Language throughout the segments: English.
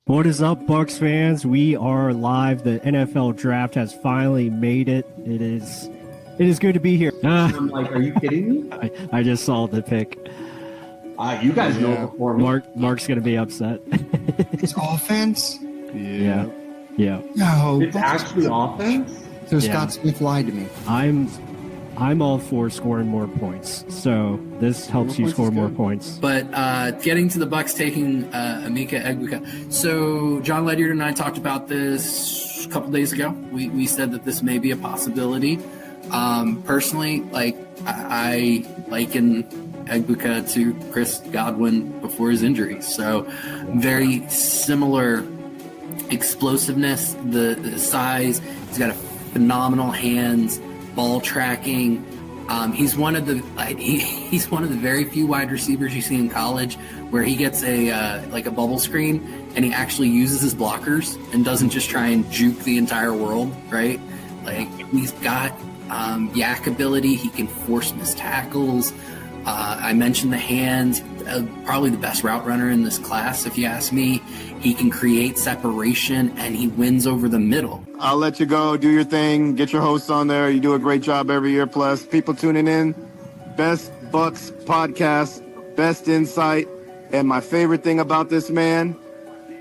What is up, Bucs fans? We are live. The NFL draft has finally made it. It is good to be here. I'm like, are you kidding me? I just saw the pick. You guys know it before me. Mark's gonna be upset. It's offense? Yeah. No. It's actually offense? So Yeah. Scott Smith lied to me. I'm all for scoring more points. So this helps you score more points. But getting to the Bucs taking Ama Egua. So John Ledyard and I talked about this a couple days ago. We said that this may be a possibility. Personally, I liken Egua to Chris Godwin before his injury. So very similar explosiveness, the size. He's got a phenomenal hands, ball tracking. He's one of the very few wide receivers you see in college where he gets a bubble screen and he actually uses his blockers and doesn't just try and juke the entire world, right? Like, he's got yak ability. He can force missed tackles. I mentioned the hands, probably the best route runner in this class, if you ask me. He can create separation, and he wins over the middle. I'll let you go, do your thing, get your hosts on there. You do a great job every year. Plus, people tuning in, best Bucs podcast, best insight. And my favorite thing about this man,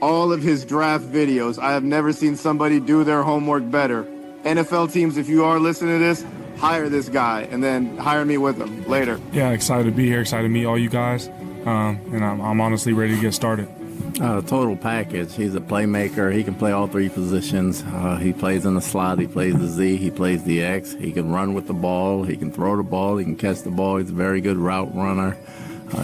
all of his draft videos. I have never seen somebody do their homework better. NFL teams, if you are listening to this, hire this guy and then hire me with him later. Yeah, excited to be here, excited to meet all you guys, and I'm honestly ready to get started. Total package. He's a playmaker. He can play all three positions. He plays in the slot. He plays the Z. He plays the X. He can run with the ball. He can throw the ball. He can catch the ball. He's a very good route runner.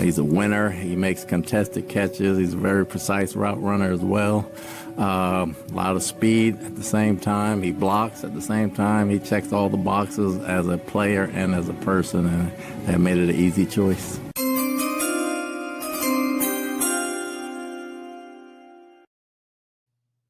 He's a winner. He makes contested catches. He's a very precise route runner as well. A lot of speed at the same time. He blocks at the same time. He checks all the boxes as a player and as a person, and that made it an easy choice.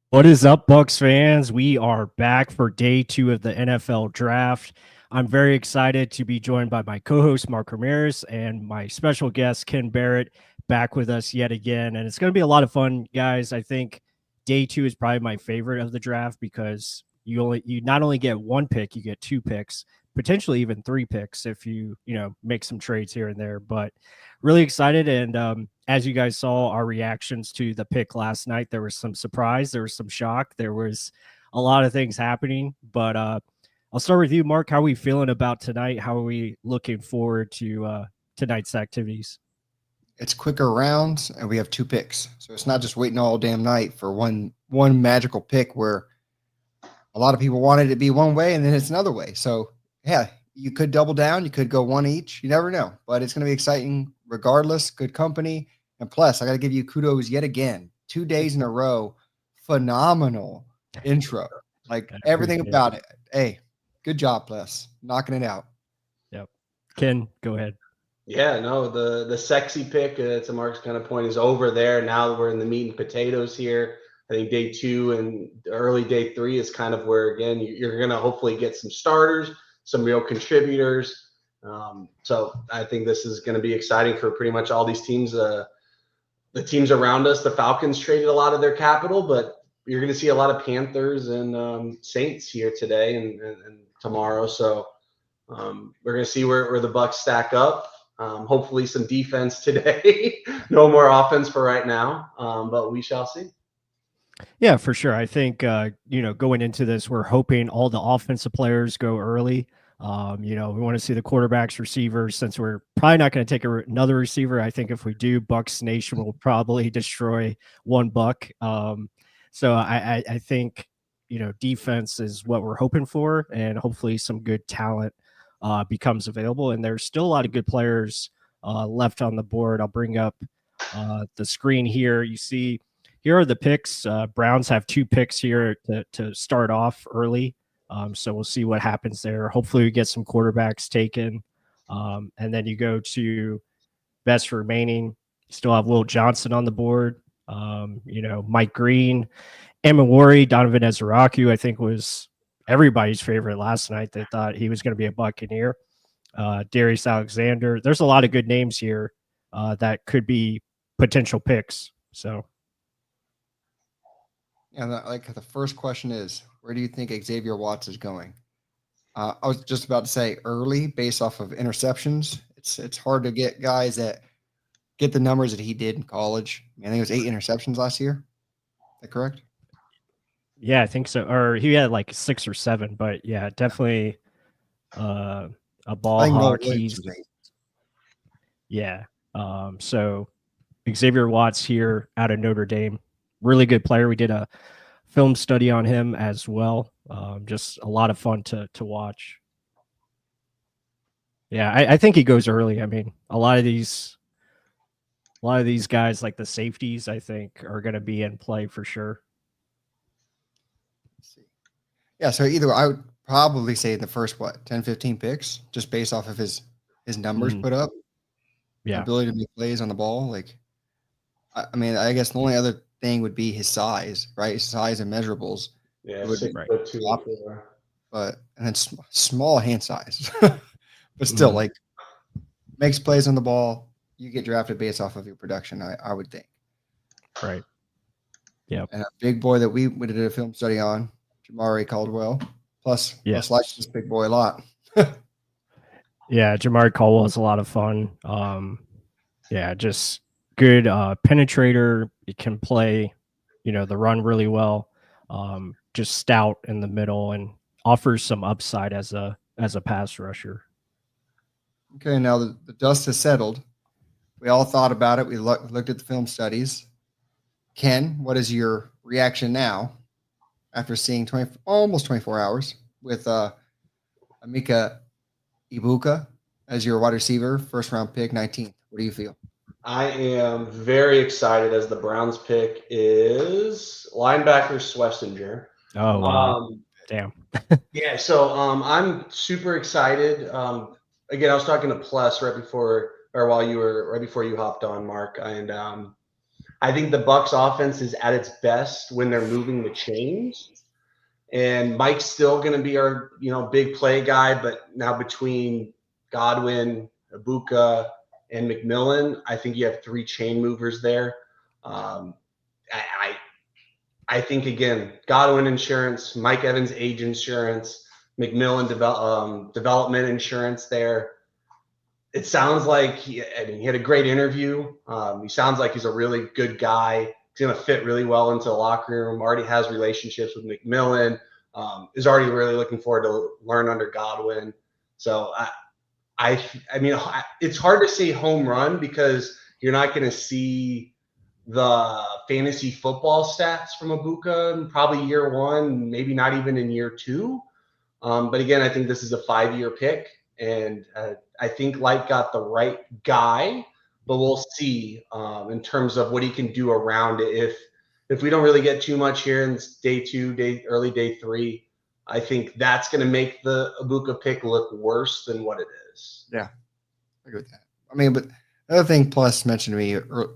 What is up, Bucs fans? We are back for day 2 of the NFL draft. I'm very excited to be joined by my co-host, Mark Ramirez, and my special guest, Ken Barrett, back with us yet again. And it's going to be a lot of fun, guys. I think day 2 is probably my favorite of the draft because you not only get one pick, you get 2 picks, potentially even 3 picks if you make some trades here and there. But really excited. And as you guys saw, our reactions to the pick last night, there was some surprise, there was some shock, there was a lot of things happening. But I'll start with you, Mark. How are we feeling about tonight? How are we looking forward to tonight's activities? It's quicker rounds, and we have 2 picks. So it's not just waiting all damn night for one magical pick where a lot of people wanted it to be one way and then it's another way. So, yeah, you could double down. You could go one each. You never know. But it's going to be exciting regardless. Good company. And plus, I got to give you kudos yet again. 2 days in a row. Phenomenal intro. Like, everything about it. Hey, good job, Les. Knocking it out. Yep. Ken, go ahead. Yeah, no, the sexy pick, to Mark's kind of point, is over there. Now we're in the meat and potatoes here. I think day 2 and early day 3 is kind of where, again, you're going to hopefully get some starters, some real contributors. So I think this is going to be exciting for pretty much all these teams. The teams around us, the Falcons traded a lot of their capital, but you're going to see a lot of Panthers and Saints here today and tomorrow. So we're going to see where the Bucs stack up. Hopefully some defense today. No more offense for right now, but we shall see. Yeah, for sure. I think, going into this, we're hoping all the offensive players go early. We want to see the quarterbacks, receivers, since we're probably not going to take another receiver. I think if we do, Bucs Nation will probably destroy one Buck. So I think, defense is what we're hoping for, and hopefully some good talent becomes available. And there's still a lot of good players left on the board. I'll bring up the screen here. You see, here are the picks. Browns have 2 picks here to start off early. So we'll see what happens there. Hopefully we get some quarterbacks taken. And then you go to best remaining. You still have Will Johnson on the board. Mike Green, Amawari, Donovan Ezraku, I think was everybody's favorite last night. They thought he was going to be a Buccaneer. Darius Alexander. There's a lot of good names here that could be potential picks. So And like the first question is, where do you think Xavier Watts is going? I was just about to say early, based off of interceptions. It's hard to get guys that get the numbers that he did in college. I think it was 8 interceptions last year. Is that correct? Yeah, I think so. Or he had like 6 or 7, but yeah, definitely a ball I think Noah hawk. Williams He's was 8. yeah. So Xavier Watts here out of Notre Dame, really good player. We did a film study on him as well. Just a lot of fun to watch. Yeah, I think he goes early. I mean, a lot of these guys, like the safeties, I think are going to be in play for sure. Let's see. Yeah, so either I would probably say the first 10, 15 picks, just based off of his numbers put up, Yeah, ability to make plays on the ball. Like, I mean, I guess the only other thing would be his size, right? His size and measurables. Yeah, It would be 6'2" top, or 4. but and then small hand size, but still like makes plays on the ball. You get drafted based off of your production, I would think. right. Yeah. And a big boy that we did a film study on, Jamari Caldwell. Plus like this big boy a lot. Yeah, Jamari Caldwell is a lot of fun. Yeah, just good penetrator. He can play, the run really well. Just stout in the middle and offers some upside as a pass rusher. Okay, now the dust has settled. We all thought about it. We looked at the film studies. Ken, what is your reaction now after seeing almost 24 hours with Amika Ibuka as your wide receiver, first round pick, 19th? What do you feel? I am very excited as the Browns pick is linebacker Schlesinger. Oh wow! Damn. Yeah, so I'm super excited. Again, I was talking to Plus right before you hopped on, Mark, and I think the Bucs offense is at its best when they're moving the chains. And Mike's still going to be our big play guy, but now between Godwin, Ibuka, and McMillan, I think you have 3 chain movers there. I think again, Godwin insurance, Mike Evans age insurance, McMillan development insurance there. It sounds like he had a great interview. He sounds like he's a really good guy. He's going to fit really well into the locker room. Already has relationships with McMillan. Is already really looking forward to learn under Godwin. So I mean, it's hard to say home run because you're not going to see the fantasy football stats from Ibuka in probably year 1, maybe not even in year 2. But again, I think this is a 5-year pick, and I think Light got the right guy, but we'll see in terms of what he can do around it. If we don't really get too much here in day 2, early day 3, I think that's going to make the Ibuka pick look worse than what it is. Yeah, I agree with that. I mean, but another thing Plus mentioned to me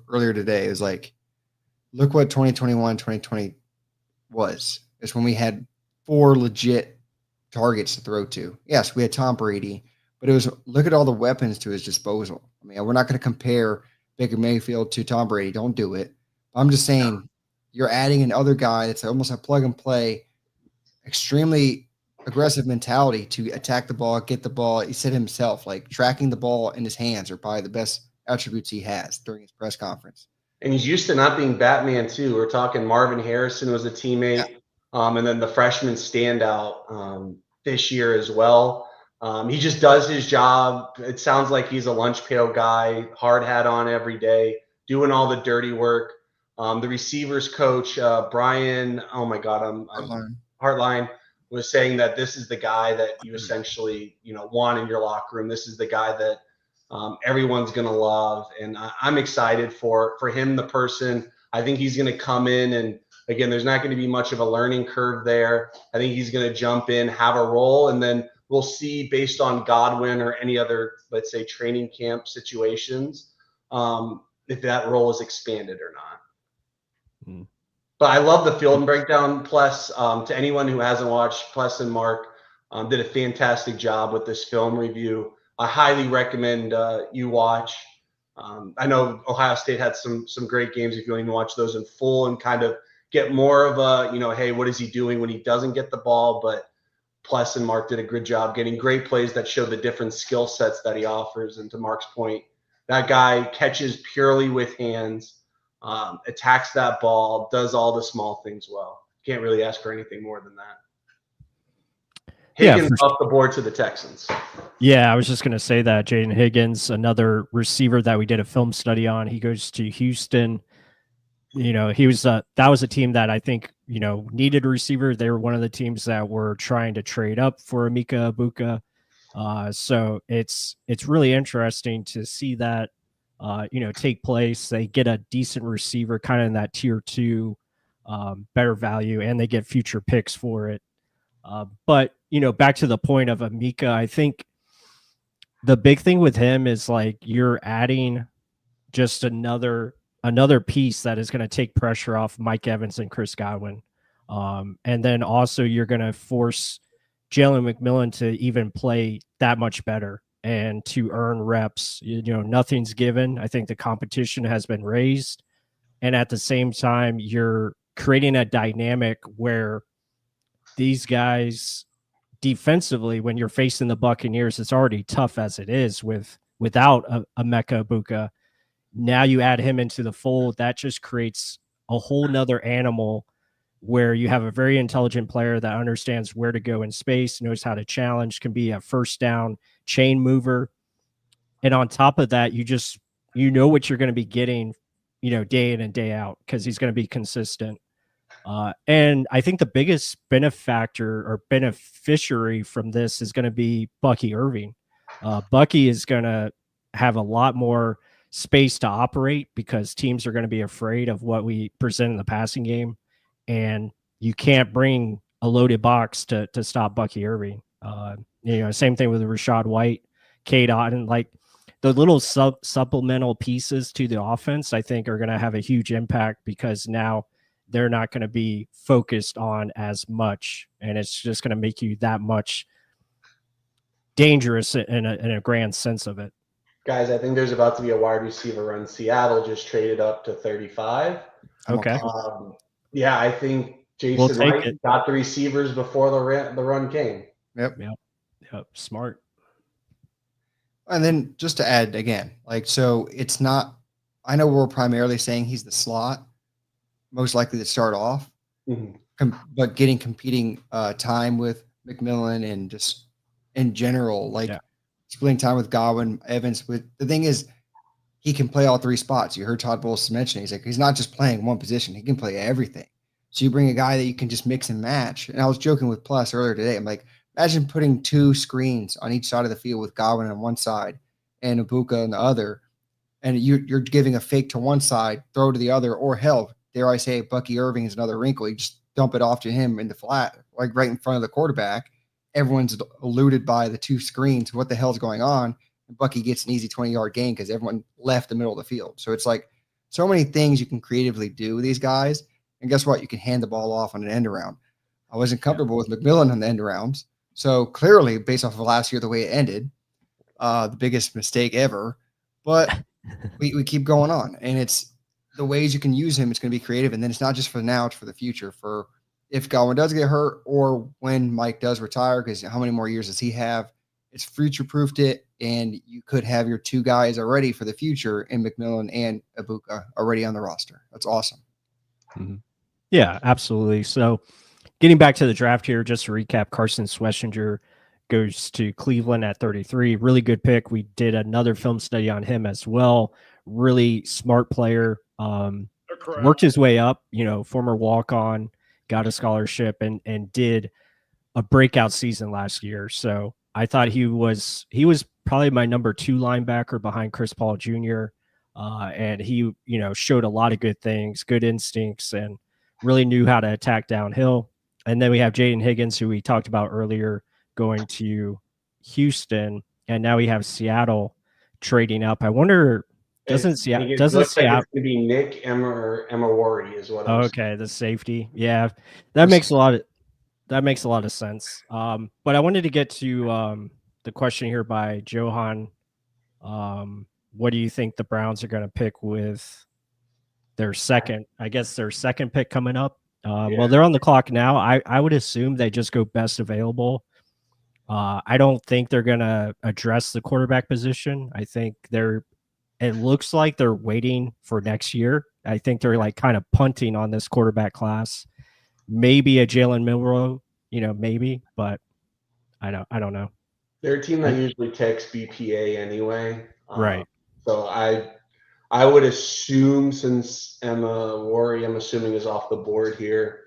earlier today is like, look what 2021, 2020 was. It's when we had 4 legit targets to throw to. Yes, we had Tom Brady, but it was look at all the weapons to his disposal. I mean, we're not going to compare Baker Mayfield to Tom Brady. Don't do it. I'm just saying you're adding another guy that's almost a plug and play, extremely aggressive mentality to attack the ball, get the ball. He said himself, like tracking the ball in his hands are probably the best attributes he has during his press conference. And he's used to not being Batman too. We're talking Marvin Harrison was a teammate, and then the freshman standout this year as well. He just does his job. It sounds like he's a lunch pail guy, hard hat on every day, doing all the dirty work. The receivers coach, Brian, oh my God, Hartline was saying that this is the guy that you essentially, want in your locker room. This is the guy that everyone's going to love. And I'm excited for him, the person. I think he's going to come in and, again, there's not going to be much of a learning curve there. I think he's going to jump in, have a role, and then we'll see based on Godwin or any other, let's say, training camp situations, if that role is expanded or not. But I love the film breakdown. Plus, to anyone who hasn't watched, Plus and Mark did a fantastic job with this film review. I highly recommend you watch. I know Ohio State had some great games if you want to watch those in full and kind of get more of a, hey, what is he doing when he doesn't get the ball? But Pless and Mark did a good job getting great plays that show the different skill sets that he offers. And to Mark's point, that guy catches purely with hands, attacks that ball, does all the small things well. Can't really ask for anything more than that. Higgins off the board to the Texans. Yeah, I was just going to say that. Jaden Higgins, another receiver that we did a film study on. He goes to Houston. He was that was a team that I think needed a receiver. They were one of the teams that were trying to trade up for Ama Egua. So it's really interesting to see that take place. They get a decent receiver, kind of in that tier 2, better value, and they get future picks for it. But back to the point of Ama, I think the big thing with him is like you're adding just another piece that is going to take pressure off Mike Evans and Chris Godwin. And then also you're going to force Jalen McMillan to even play that much better and to earn reps. Nothing's given. I think the competition has been raised. And at the same time, you're creating a dynamic where these guys defensively, when you're facing the Buccaneers, it's already tough as it is without Ama Egua. Now you add him into the fold, that just creates a whole nother animal where you have a very intelligent player that understands where to go in space, knows how to challenge, can be a first down chain mover. And on top of that, you know what you're going to be getting, day in and day out, because he's going to be consistent. And I think the biggest benefactor or beneficiary from this is going to be Bucky Irving. Bucky is going to have a lot more space to operate because teams are going to be afraid of what we present in the passing game. And you can't bring a loaded box to stop Bucky Irving. Same thing with Rashad White, Cade Otton, like the little supplemental pieces to the offense, I think are going to have a huge impact because now they're not going to be focused on as much. And it's just going to make you that much dangerous in a grand sense of it. Guys, I think there's about to be a wide receiver run. Seattle just traded up to 35. Okay. Yeah, I think Jason Wright got the receivers before the run came. Yep. Smart. And then just to add again, so it's not, I know we're primarily saying he's the slot, most likely to start off, but getting competing time with McMillan and just in general, splitting time with Godwin, Evans. The thing is, he can play all 3 spots. You heard Todd Bowles mention, he's not just playing one position. He can play everything. So you bring a guy that you can just mix and match. And I was joking with Plus earlier today. I'm like, imagine putting 2 screens on each side of the field with Godwin on one side and Egua on the other. And you're giving a fake to one side, throw to the other, or hell, dare I say, Bucky Irving is another wrinkle. You just dump it off to him in the flat, right in front of the quarterback. Everyone's eluded by the 2 screens. What the hell's going on? And Bucky gets an easy 20-yard gain because everyone left the middle of the field. So it's like so many things you can creatively do with these guys. And guess what? You can hand the ball off on an end around. I wasn't comfortable with McMillan on the end arounds. So clearly, based off of last year, the way it ended, the biggest mistake ever. But we keep going on. And it's the ways you can use him. It's going to be creative. And then it's not just for now, it's for the future. For if Godwin does get hurt or when Mike does retire, because how many more years does he have? It's future-proofed it, and you could have your 2 guys already for the future in McMillan and Egua already on the roster. That's awesome. Mm-hmm. Yeah, absolutely. So getting back to the draft here, just to recap, Carson Schlesinger goes to Cleveland at 33. Really good pick. We did another film study on him as well. Really smart player. Worked his way up, former walk-on, got a scholarship and did a breakout season last year. So I thought he was probably my number 2 linebacker behind Chris Paul Jr. And he, showed a lot of good things, good instincts, and really knew how to attack downhill. And then we have Jaden Higgins, who we talked about earlier, going to Houston, and now we have Seattle trading up. I wonder, doesn't Seattle? Like it's going to be Nick Emery is what? Okay, the safety. Yeah, that makes a lot of sense. But I wanted to get to the question here by Johan. What do you think the Browns are going to pick with their second pick coming up. Yeah. Well, they're on the clock now. I would assume they just go best available. I don't think they're going to address the quarterback position. I think it looks like they're waiting for next year. I think they're like kind of punting on this quarterback class. Maybe a Jalen Milroe, maybe, but I don't know. They're a team that usually takes BPA anyway. Right. So I would assume, since I'm assuming is off the board here,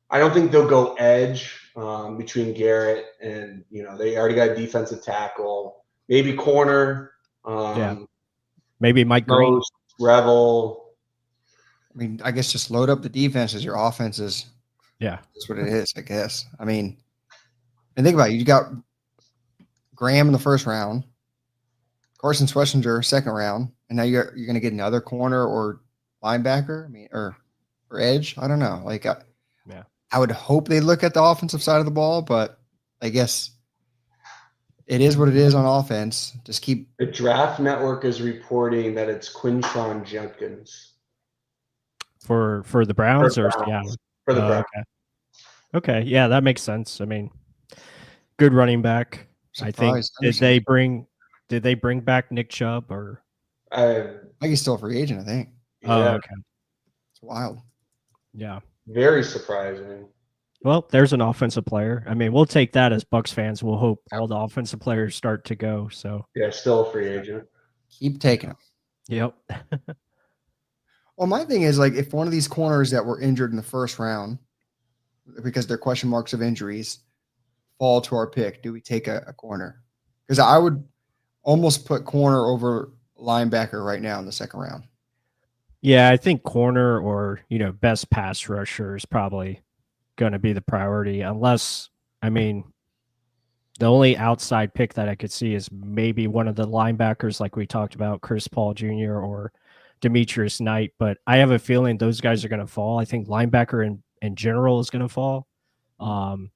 I don't think they'll go edge between Garrett and, they already got a defensive tackle, maybe corner. Maybe Mike Green. Revel. I mean, I guess just load up the defense as your offense is. Yeah. That's what it is, I guess. I mean, and think about it. You got Graham in the first round, Carson Schlesinger second round, and now you're going to get another corner or linebacker. I mean, or edge. I don't know. Like, I would hope they look at the offensive side of the ball, but I guess it is what it is on offense. Just keep. The Draft Network is reporting that it's Quinshawn Jenkins for the Browns, for the Browns. Okay, yeah, that makes sense. I mean, good running back. Surprised. I think did they bring back Nick Chubb or? I think he's still a free agent. I think. Yeah. Oh, okay. It's wild. Yeah. Very surprising. Well, there's an offensive player. I mean, we'll take that as Bucs fans. We'll hope all the offensive players start to go. So yeah, still a free agent. Keep taking them. Yep. Well, my thing is, like, if one of these corners that were injured in the first round because they're question marks of injuries fall to our pick, do we take a corner? Because I would almost put corner over linebacker right now in the second round. Yeah, I think corner or, best pass rusher is probably going to be the priority, unless, I mean, the only outside pick that I could see is maybe one of the linebackers like we talked about, Chris Paul Jr. or Demetrius Knight, but I have a feeling those guys are going to fall. I think linebacker in general is going to fall.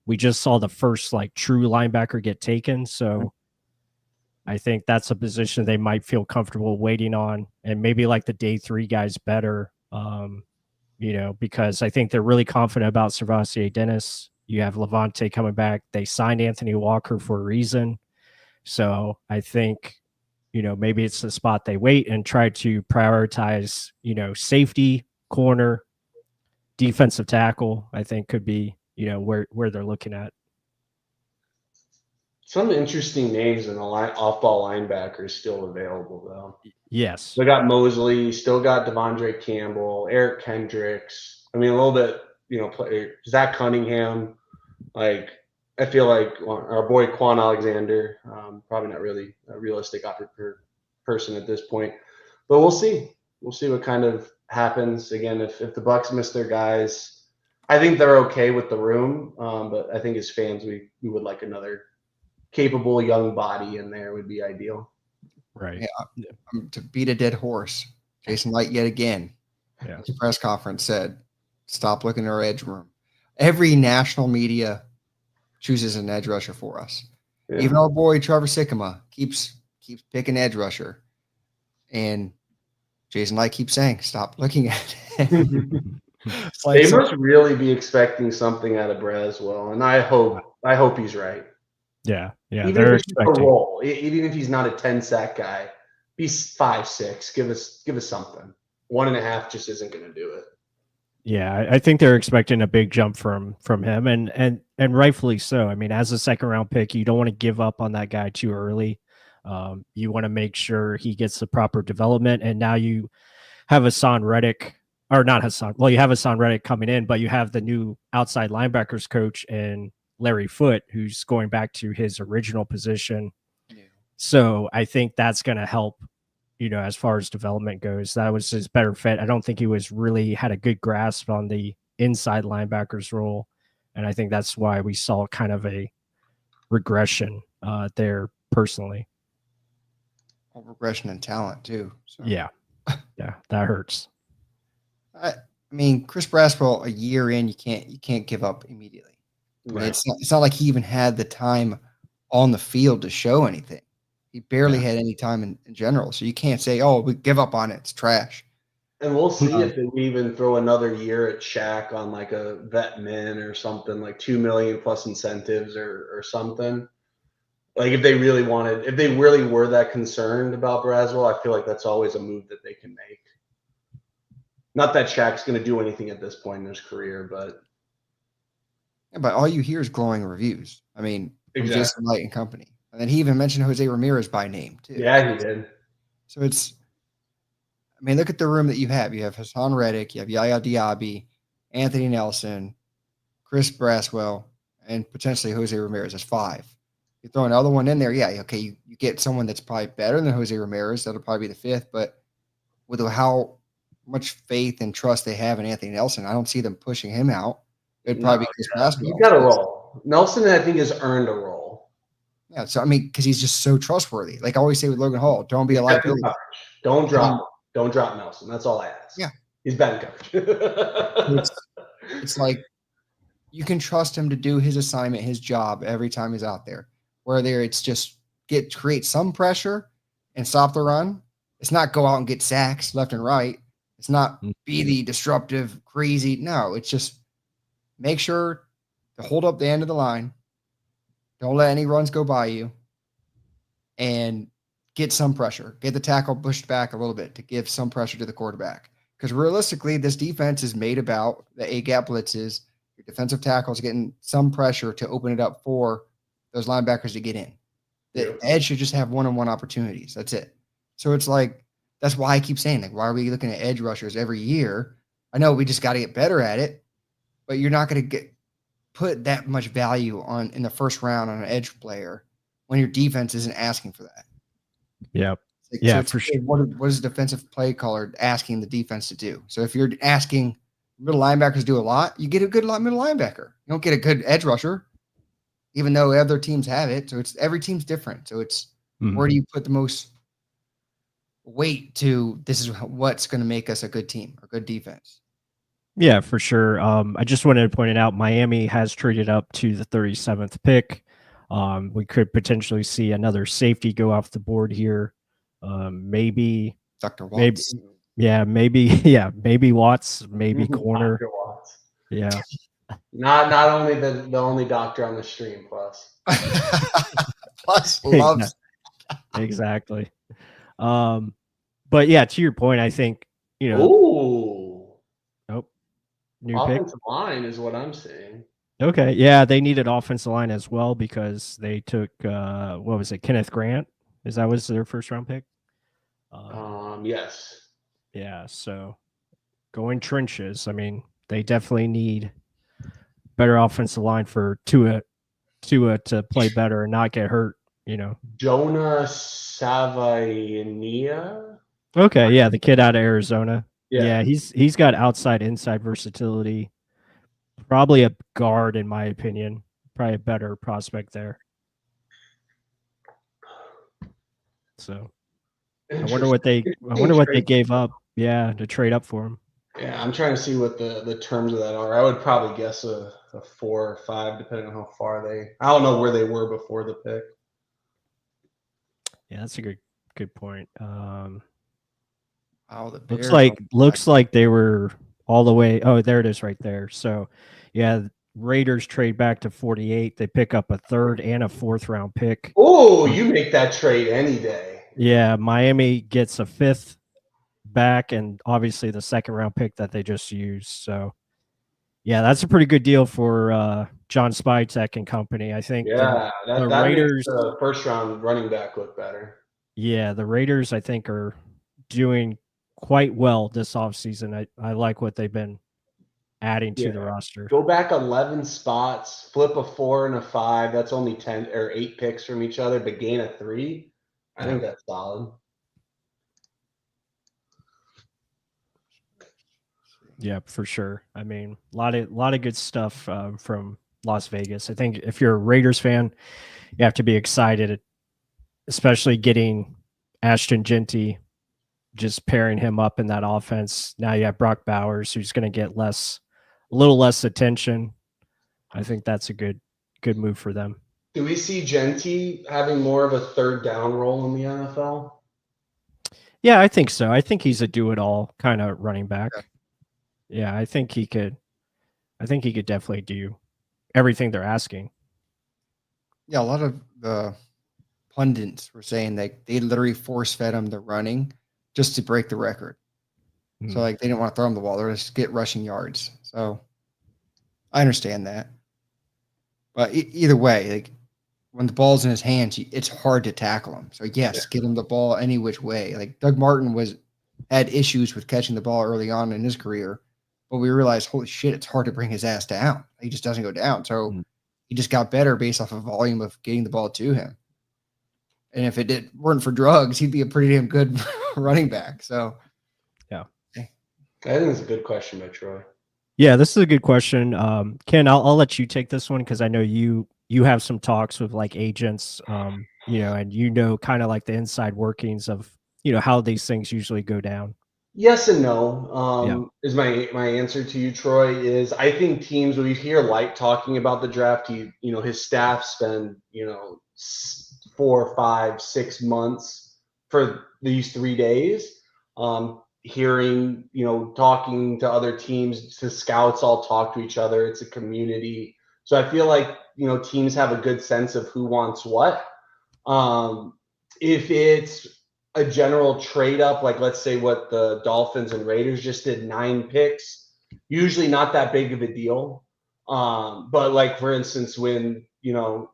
We just saw the first true linebacker get taken, so I think that's a position they might feel comfortable waiting on, and maybe the day 3 guys better, because I think they're really confident about Servassier Dennis. You have Levante coming back. They signed Anthony Walker for a reason. So I think, maybe it's the spot they wait and try to prioritize, safety, corner, defensive tackle, I think could be, where they're looking at. Some interesting names in the off-ball linebackers still available, though. Yes. Still got Mosley, still got Devondre Campbell, Eric Kendricks. I mean, a little bit, Zach Cunningham. I feel like our boy Quan Alexander, probably not really a realistic person at this point. But we'll see. We'll see what kind of happens. Again, if the Bucs miss their guys, I think they're okay with the room. But I think as fans, we would like another capable young body in there would be ideal. Right. Yeah, to beat a dead horse, Jason Light yet again. Yeah. The press conference said, "Stop looking at our edge room." Every national media chooses an edge rusher for us. Yeah. Even our boy Trevor Sikkema keeps picking edge rusher, and Jason Light keeps saying, "Stop looking at it." They must really be expecting something out of Braswell, and I hope he's right. Yeah. Even they're if he's a role, even if he's not a 10-sack guy, be 5'6". Give us something. 1.5 just isn't going to do it. Yeah, I think they're expecting a big jump from him, and rightfully so. I mean, as a second round pick, you don't want to give up on that guy too early. You want to make sure he gets the proper development, and now you have Hassan Reddick, or not Hassan. Well, you have Hassan Reddick coming in, but you have the new outside linebackers coach and Larry Foote, who's going back to his original position. Yeah. So I think that's going to help, as far as development goes. That was his better fit. I don't think he was really had a good grasp on the inside linebackers role. And I think that's why we saw kind of a regression there personally. Well, regression in talent too. So. Yeah. Yeah, that hurts. I mean, Chris Braswell, a year in, you can't give up immediately. Right. It's not like he even had the time on the field to show anything. He barely had any time in general. So you can't say, "Oh, we give up on it. It's trash." And we'll see if they even throw another year at Shaq on like a vet min or something, like $2 million plus incentives or something. Like if they really were that concerned about Braswell, I feel like that's always a move that they can make. Not that Shaq's going to do anything at this point in his career, but all you hear is glowing reviews. I mean, from Exactly. Jason Light and company. And then he even mentioned Jose Ramirez by name, too. Yeah, he did. So it's, I mean, look at the room that you have. You have Hassan Reddick, you have Yaya Diaby, Anthony Nelson, Chris Braswell, and potentially Jose Ramirez. That's 5. You throw another one in there, yeah, okay, you get someone that's probably better than Jose Ramirez. That'll probably be the 5th. But with how much faith and trust they have in Anthony Nelson, I don't see them pushing him out. It'd probably be Chris Braswell. You got to roll. Nelson, I think, has earned a role. Yeah, so I mean, because he's just so trustworthy. Like I always say with Logan Hall, don't be a liability. Don't drop him. Don't drop Nelson. That's all I ask. Yeah. He's bad coverage. It's like you can trust him to do his assignment, his job every time he's out there. Whether it's just create some pressure and stop the run. It's not go out and get sacks left and right. It's not be the disruptive, crazy. No, it's just make sure to hold up the end of the line. Don't let any runs go by you. And get some pressure. Get the tackle pushed back a little bit to give some pressure to the quarterback. Because realistically, this defense is made about the A-gap blitzes. Your defensive tackles getting some pressure to open it up for those linebackers to get in. The edge should just have one-on-one opportunities. That's it. So it's like, that's why I keep saying, like, why are we looking at edge rushers every year? I know we just got to get better at it, but you're not going to put that much value in the first round on an edge player when your defense isn't asking for that. Yep. Like, yeah, so for sure. What is the defensive play caller asking the defense to do? So if you're asking middle linebackers to do a lot, you get a good middle linebacker. You don't get a good edge rusher, even though other teams have it. So it's every team's different. So it's where do you put the most weight to this is what's going to make us a good team or good defense? Yeah, for sure. I just wanted to point it out. Miami has traded up to the 37th pick. We could potentially see another safety go off the board here. Maybe Dr. Watts. Maybe Watts, maybe corner. Dr. Watts. Yeah. Not only the only doctor on the stream, plus. Plus loves. Exactly. But yeah, to your point, I think, Ooh. Nope. New Offensive pick. line is what I'm saying. Okay. Yeah, they needed offensive line as well because they took what was it, Kenneth Grant? That was their first round pick? Yes. Yeah, so going trenches. I mean, they definitely need better offensive line for Tua to play better and not get hurt, Jonah Savainia. Okay, yeah, the kid out of Arizona. Yeah. He's got outside inside versatility. Probably a guard in my opinion. Probably a better prospect there. So I wonder what they gave up. Yeah, to trade up for him. Yeah, I'm trying to see what the terms of that are. I would probably guess a 4 or 5, depending on how far I don't know where they were before the pick. Yeah, that's a good point. The looks like they were all the way. Oh, there it is right there. So yeah, Raiders trade back to 48. They pick up a 3rd and a 4th round pick. Oh, you make that trade any day. Yeah, Miami gets a 5th back and obviously the 2nd round pick that they just used. So yeah, that's a pretty good deal for John Spytek and company. I think that Raiders makes the first round running back look better. Yeah, the Raiders I think are doing quite well this offseason. I like what they've been adding to the roster. Go back 11 spots, flip a 4 and a 5. That's only 10 or 8 picks from each other, but gain a 3. I think that's solid. Yeah, for sure. I mean, a lot of good stuff from Las Vegas. I think if you're a Raiders fan, you have to be excited, especially getting Ashton Genty, just pairing him up in that offense. Now you have Brock Bowers, who's going to get a little less attention. I think that's a good move for them. Do we see Genty having more of a 3rd down role in the NFL? Yeah, I think so. I think he's a do-it-all kind of running back. Okay. Yeah, I think he could definitely do everything they're asking. Yeah, a lot of the pundits were saying that they literally force fed him the running just to break the record. So Mm. like they didn't want to throw him the ball; they're just get rushing yards. So I understand that, but either way, like when the ball's in his hands, it's hard to tackle him. So yes, get him the ball any which way. Like Doug Martin had issues with catching the ball early on in his career, but we realized, holy shit, it's hard to bring his ass down. He just doesn't go down. So he just got better based off of volume of getting the ball to him. And if it weren't for drugs, he'd be a pretty damn good running back. So yeah, I think it's a good question by Troy. Yeah, this is a good question. Ken, I'll let you take this one because I know you have some talks with like agents, and kind of like the inside workings of how these things usually go down. Yes and no. Yeah. Is my answer to you, Troy, is I think teams, when you hear Light talking about the draft, his staff spend 4, 5, 6 months for these 3 days, hearing, talking to other teams, to scouts all talk to each other. It's a community. So I feel like, teams have a good sense of who wants what. If it's a general trade up, like let's say what the Dolphins and Raiders just did, 9 picks, usually not that big of a deal. But like for instance, when the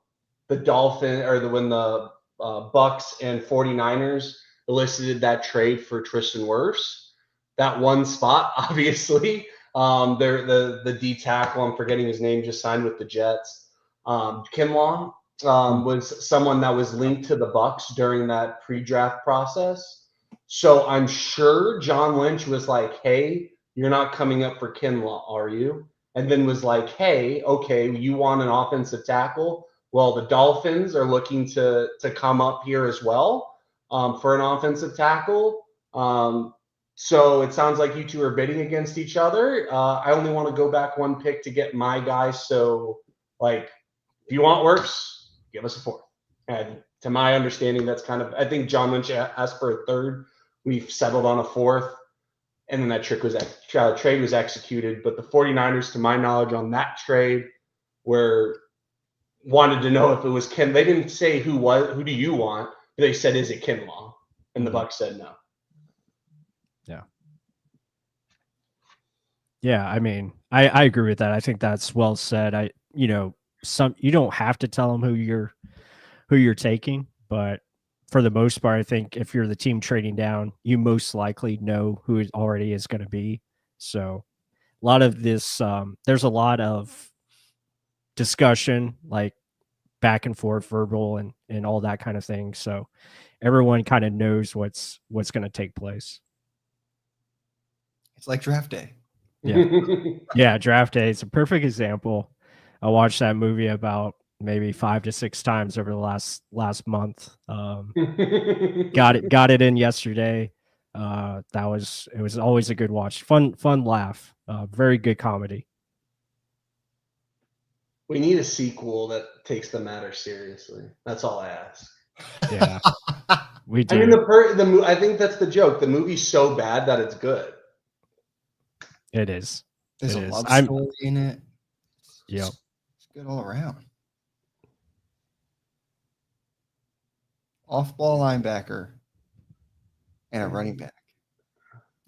Bucs and 49ers elicited that trade for Tristan Wirfs, that one spot, obviously, the D tackle, I'm forgetting his name, just signed with the Jets. Kinlaw was someone that was linked to the Bucs during that pre-draft process. So I'm sure John Lynch was like, "Hey, you're not coming up for Kinlaw, are you?" And then was like, "Hey, okay, you want an offensive tackle? Well, the Dolphins are looking to come up here as well for an offensive tackle. So it sounds like you two are bidding against each other. I only want to go back 1 pick to get my guy. So, like, if you want Wirfs, give us a 4th." And to my understanding, that's kind of, I think John Lynch asked for a 3rd. We've settled on a 4th. And then that trade was executed. But the 49ers, to my knowledge, on that trade wanted to know if it was Ken. They didn't say who do you want? They said, is it Kinlaw? And the Bucs said no. Yeah, I mean, I agree with that. I think that's well said. You don't have to tell them who you're taking, but for the most part, I think if you're the team trading down, you most likely know who it already is going to be. So a lot of this, there's a lot of discussion, like back and forth, verbal and all that kind of thing. So everyone kind of knows what's going to take place. it's like draft day. Yeah. Yeah, draft day. It's a perfect example. I watched that movie about maybe 5 to 6 times over the last month. Got it in yesterday. It was always a good watch. Fun laugh. Very good comedy. We need a sequel that takes the matter seriously. That's all I ask. Yeah. We do. I mean, I think that's the joke. The movie's so bad that it's good. It is. There's It a is. love story in it. Yep. It's good all around. Off-ball linebacker and a running back.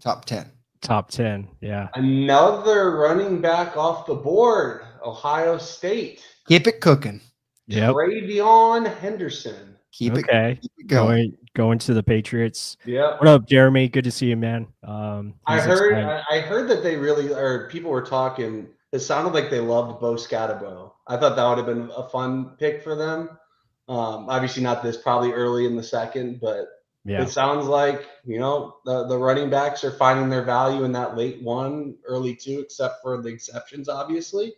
Top 10. Top 10. Yeah. Another running back off the board, Ohio State. Keep it cooking. Yep. Travion Henderson. Keep Keep it going. Going to the Patriots. Yeah. What up, Jeremy? Good to see you, man. I heard that they really, or people were talking. It sounded like they loved Bo Scatterbo. I thought that would have been a fun pick for them. Obviously not this, probably early in the second, but it sounds like the running backs are finding their value in that late 1, early 2, except for the exceptions, obviously.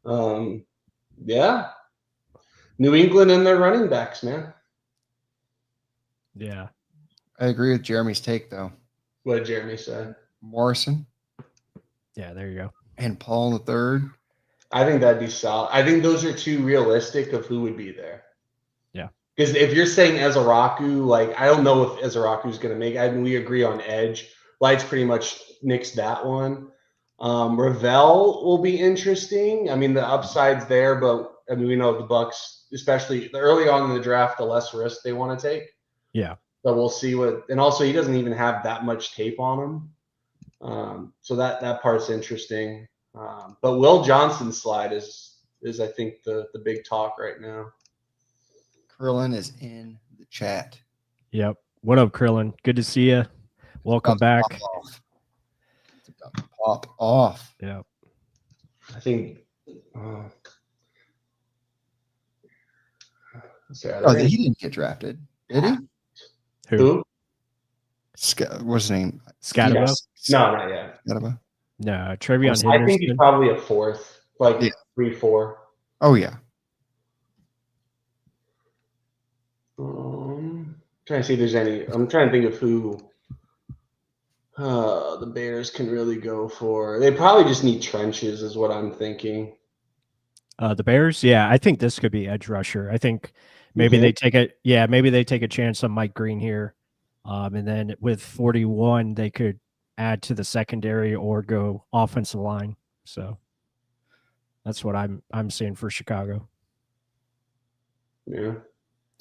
Yeah. New England and their running backs, man. Yeah. I agree with Jeremy's take, though. What did Jeremy say? Morrison. Yeah, there you go. And Paul the third. I think that'd be solid. I think those are 2 realistic of who would be there. Yeah. Because if you're saying Ezaraku, like I don't know if Ezaraku's going to make. I mean, we agree on edge. Light's pretty much nixed that one. Ravel will be interesting. I mean, the upside's there, but I mean, we know the Bucs, especially early on in the draft, the less risk they want to take. Yeah. So we'll see what. And also, he doesn't even have that much tape on him, so that part's interesting. But Will Johnson's slide is I think the big talk right now. Krillin is in the chat. Yep. What up, Krillin? Good to see you. Welcome back. It's about to pop off. Yeah. I think. He didn't get drafted, did he? Who? What's his name? Scatterbo? Yes. No, not yet. Scatterbo? No, Trevion I think he's Henderson. probably a fourth, like Yeah. 3-4. Oh yeah. Trying to see if there's any. I'm trying to think of who the Bears can really go for. They probably just need trenches, is what I'm thinking. The Bears, yeah, I think this could be edge rusher. I think maybe they take a chance on Mike Green here, and then with 41 they could add to the secondary or go offensive line. So that's what I'm seeing for Chicago. Yeah.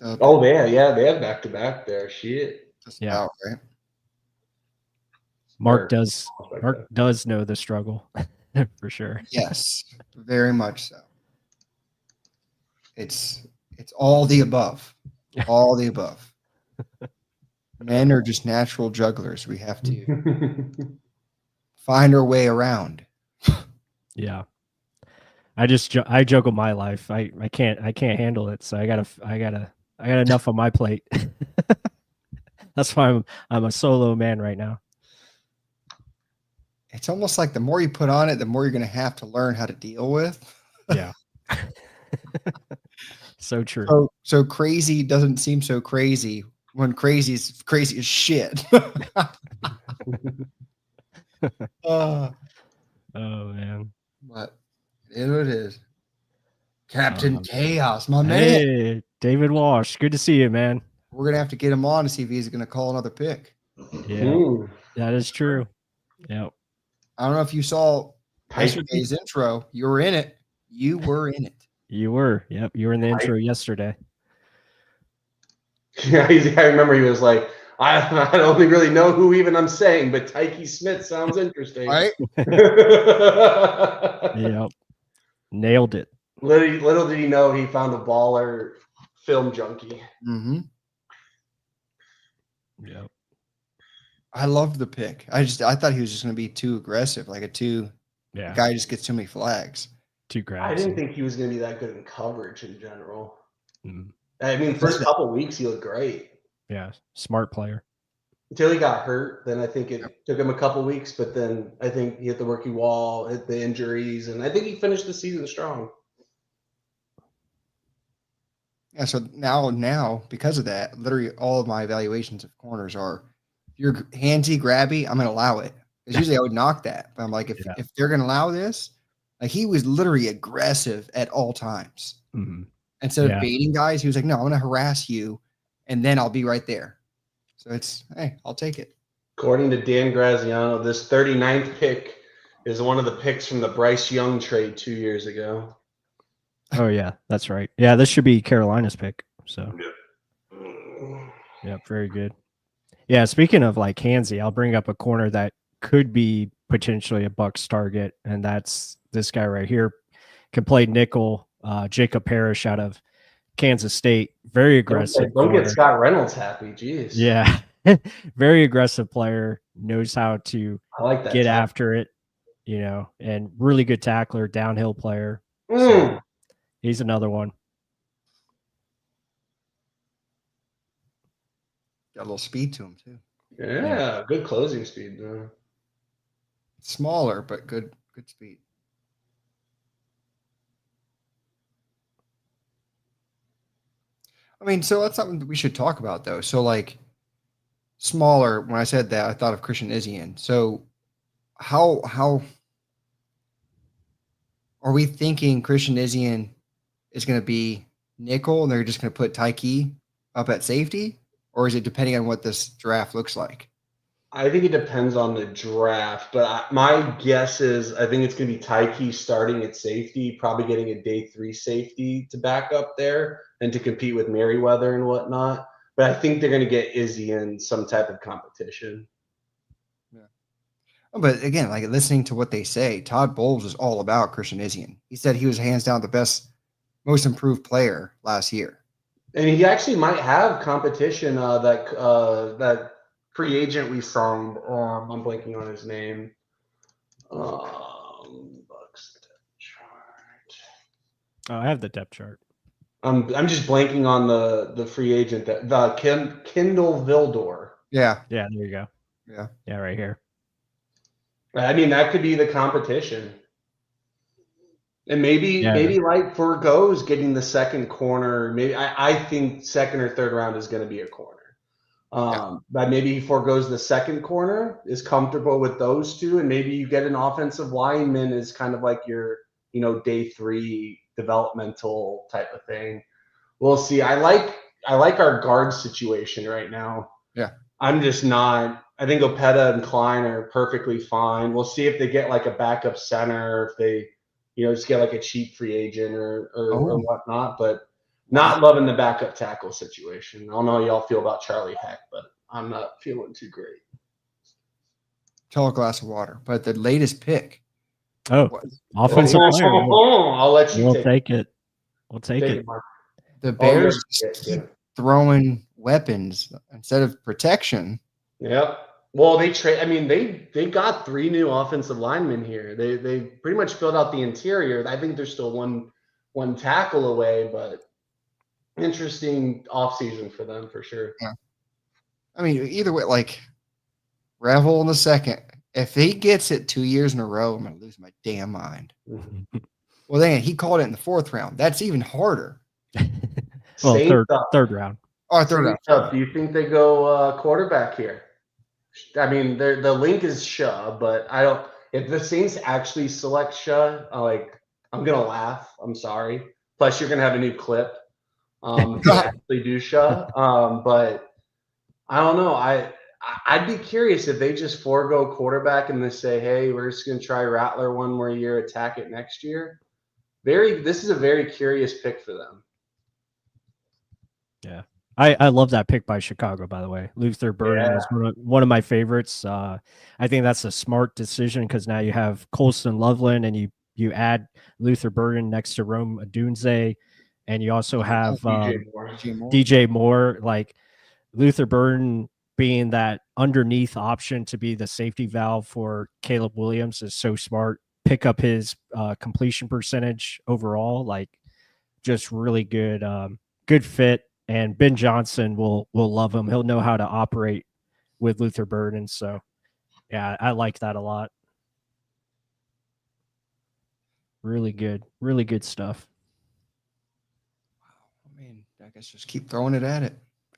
Okay. Oh, they have back to back there. Shit. Just Yeah. about, right? Mark does know the struggle for sure. Yes, very much so. It's all the above. All the above. Men are just natural jugglers. We have to find our way around. Yeah. I juggle my life. I can't handle it. So I got enough on my plate. That's why I'm a solo man right now. It's almost like the more you put on it, the more you're going to have to learn how to deal with. Yeah. So true. So crazy doesn't seem so crazy when crazy is crazy as shit. Oh man. But it is what it is. Captain Chaos, my man. Hey, David Walsh. Good to see you, man. We're going to have to get him on to see if he's going to call another pick. Yeah, that is true. Yep. I don't know if you saw yesterday's intro. You were in it. You were in it. You were. Yep. You were in the intro yesterday. Yeah, I remember he was like, I don't really know who even I'm saying, but Tyke Smith sounds interesting. Right? Yep. Nailed it. Little did he know he found a baller film junkie. Mm-hmm. Yep. I loved the pick. I thought he was just going to be too aggressive, like the guy just gets too many flags. Too grabs. I didn't think he was going to be that good in coverage in general. Mm. I mean, first couple of weeks he looked great. Yeah, smart player. Until he got hurt, then I think it took him a couple weeks, but then I think he hit the rookie wall, hit the injuries, and I think he finished the season strong. Yeah, so now because of that, literally all of my evaluations of corners are, if you're handsy, grabby, I'm going to allow it. Because usually I would knock that. But I'm like, if they're going to allow this, like he was literally aggressive at all times. Mm-hmm. Instead of baiting guys, he was like, no, I'm going to harass you, and then I'll be right there. So it's, hey, I'll take it. According to Dan Graziano, this 39th pick is one of the picks from the Bryce Young trade 2 years ago. Oh, yeah, that's right. Yeah, this should be Carolina's pick. So, yeah, very good. Yeah, speaking of like handsy, I'll bring up a corner that could be potentially a Bucs target, and that's this guy right here. Can play nickel, Jacob Parrish out of Kansas State. Very aggressive. Don't get Scott Reynolds happy. Jeez. Yeah. Very aggressive player. Knows how to get after it, and really good tackler, downhill player. So he's another one. Got a little speed to him, too. Yeah, good closing speed, though. Smaller, but good speed. I mean, so that's something that we should talk about, though. So, like, smaller, when I said that, I thought of Christian Izien. So, how are we thinking Christian Izien is going to be nickel and they're just going to put Tyke up at safety, or is it depending on what this draft looks like? I think it depends on the draft, but my guess is I think it's going to be Tyke starting at safety, probably getting a day 3 safety to back up there and to compete with Merriweather and whatnot. But I think they're going to get Izzy in some type of competition. Yeah. But again, like listening to what they say, Todd Bowles is all about Christian Izzian. He said he was hands down the best, most improved player last year. And he actually might have competition. That free agent we signed. I'm blanking on his name. Bucs depth chart. Oh, I have the depth chart. I'm just blanking on the free agent that Kendall Vildor. Yeah. Yeah, there you go. Yeah, right here. I mean, that could be the competition. And maybe like forgoes getting the second corner. Maybe I think second or third round is going to be a corner. But maybe he forgoes the second corner, is comfortable with those two, and maybe you get an offensive lineman as kind of like your, day 3 developmental type of thing. We'll see. I like our guard situation right now. Yeah. I'm just not. I think Opeta and Klein are perfectly fine. We'll see if they get like a backup center, if they, just get like a cheap free agent or whatnot. But not loving the backup tackle situation. I don't know how y'all feel about Charlie Heck, but I'm not feeling too great. Tall glass of water. But the latest pick. Offensive player. I'll let you take it. We'll take it. Mark. The Bears keep throwing weapons instead of protection. Yep. Well, they got 3 new offensive linemen here. They pretty much filled out the interior. I think there's still one tackle away, but interesting offseason for them for sure. Yeah. I mean, either way, like Revel in the second. If he gets it 2 years in a row, I'm gonna lose my damn mind. Well, then he called it in the 4th round. That's even harder. Well, third round. Oh, third round. Do you think they go quarterback here? I mean, the link is Shaw, but I don't. If the Saints actually select Shaw, I'm gonna laugh. I'm sorry. Plus, you're gonna have a new clip. If you actually do Shaw, but I don't know. I'd be curious if they just forego quarterback and they say, "Hey, we're just gonna try Rattler one more year, attack it next year." This is a very curious pick for them. Yeah. I love that pick by Chicago, by the way. Luther Burden was one of my favorites. I think that's a smart decision because now you have Colston Loveland and you add Luther Burden next to Rome Odunze, and you also have DJ Moore. Like Luther Burden being that underneath option to be the safety valve for Caleb Williams is so smart. Pick up his completion percentage overall, like just really good, good fit. And Ben Johnson will love him. He'll know how to operate with Luther Burden. So, yeah, I like that a lot. Really good stuff. I mean, I guess just keep throwing it at it.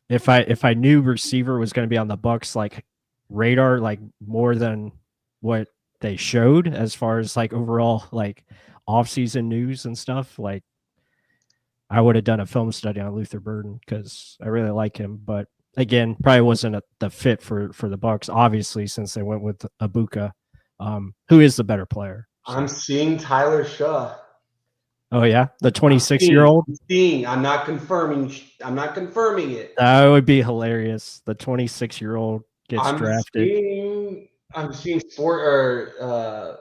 If I knew receiver was going to be on the Bucs like radar, like more than what they showed as far as like overall like offseason news and stuff, like I would have done a film study on Luther Burden because I really like him. But again, probably wasn't the fit for the Bucs, obviously, since they went with Abuka, who is the better player. So. I'm seeing Tyler Shaw. Oh yeah, the 26-year-old. I'm not confirming it. That would be hilarious. The 26-year-old gets drafted. I'm seeing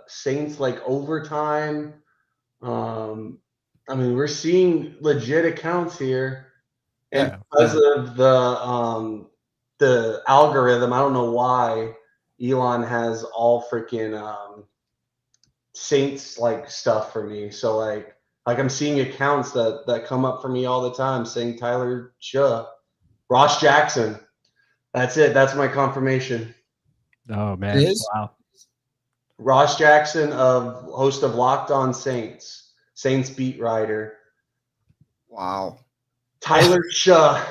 Saints like overtime. I mean, we're seeing legit accounts here, and because of the algorithm, I don't know why Elon has all freaking Saints like stuff for me. So like I'm seeing accounts that come up for me all the time saying Tyler Shaw, Ross Jackson. That's it. That's my confirmation. Oh man! Wow. Ross Jackson, host of Locked On Saints. Saints beat writer. Wow. Tyler Shaw.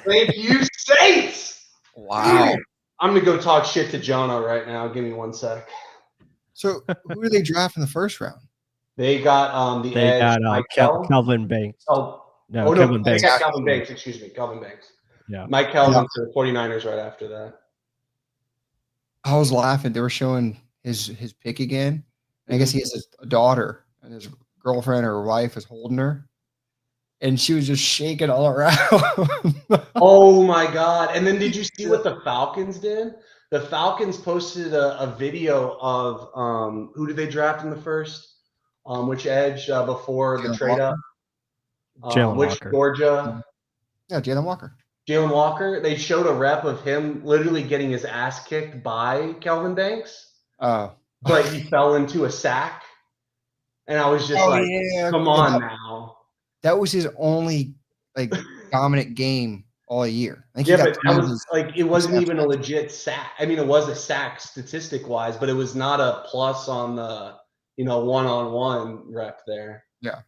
Thank you, Saints. Wow. I'm going to go talk shit to Jono right now. Give me 1 sec. So who did they draft in the 1st round? They got the edge. Calvin Banks. Oh, No, Oh, no, Kevin I Banks. got Calvin Banks. Excuse me, Calvin Banks. Yeah. Mike Calvin to the 49ers right after that. I was laughing. They were showing his pick again. I guess he has a daughter, and his girlfriend or wife is holding her, and she was just shaking all around. Oh my God! And then did you see what the Falcons did? The Falcons posted a video of who did they draft in the first? Which edge before the Jalen trade up? Jalen Which Walker. Georgia? Yeah, Jalen Walker. Jalen Walker. They showed a rep of him literally getting his ass kicked by Calvin Banks, but he fell into a sack. And I was just come on now. That was his only dominant game all year. I think Yeah, but that was it wasn't even a legit sack. I mean, it was a sack statistic wise, but it was not a plus on the one-on-one rep there. Yeah.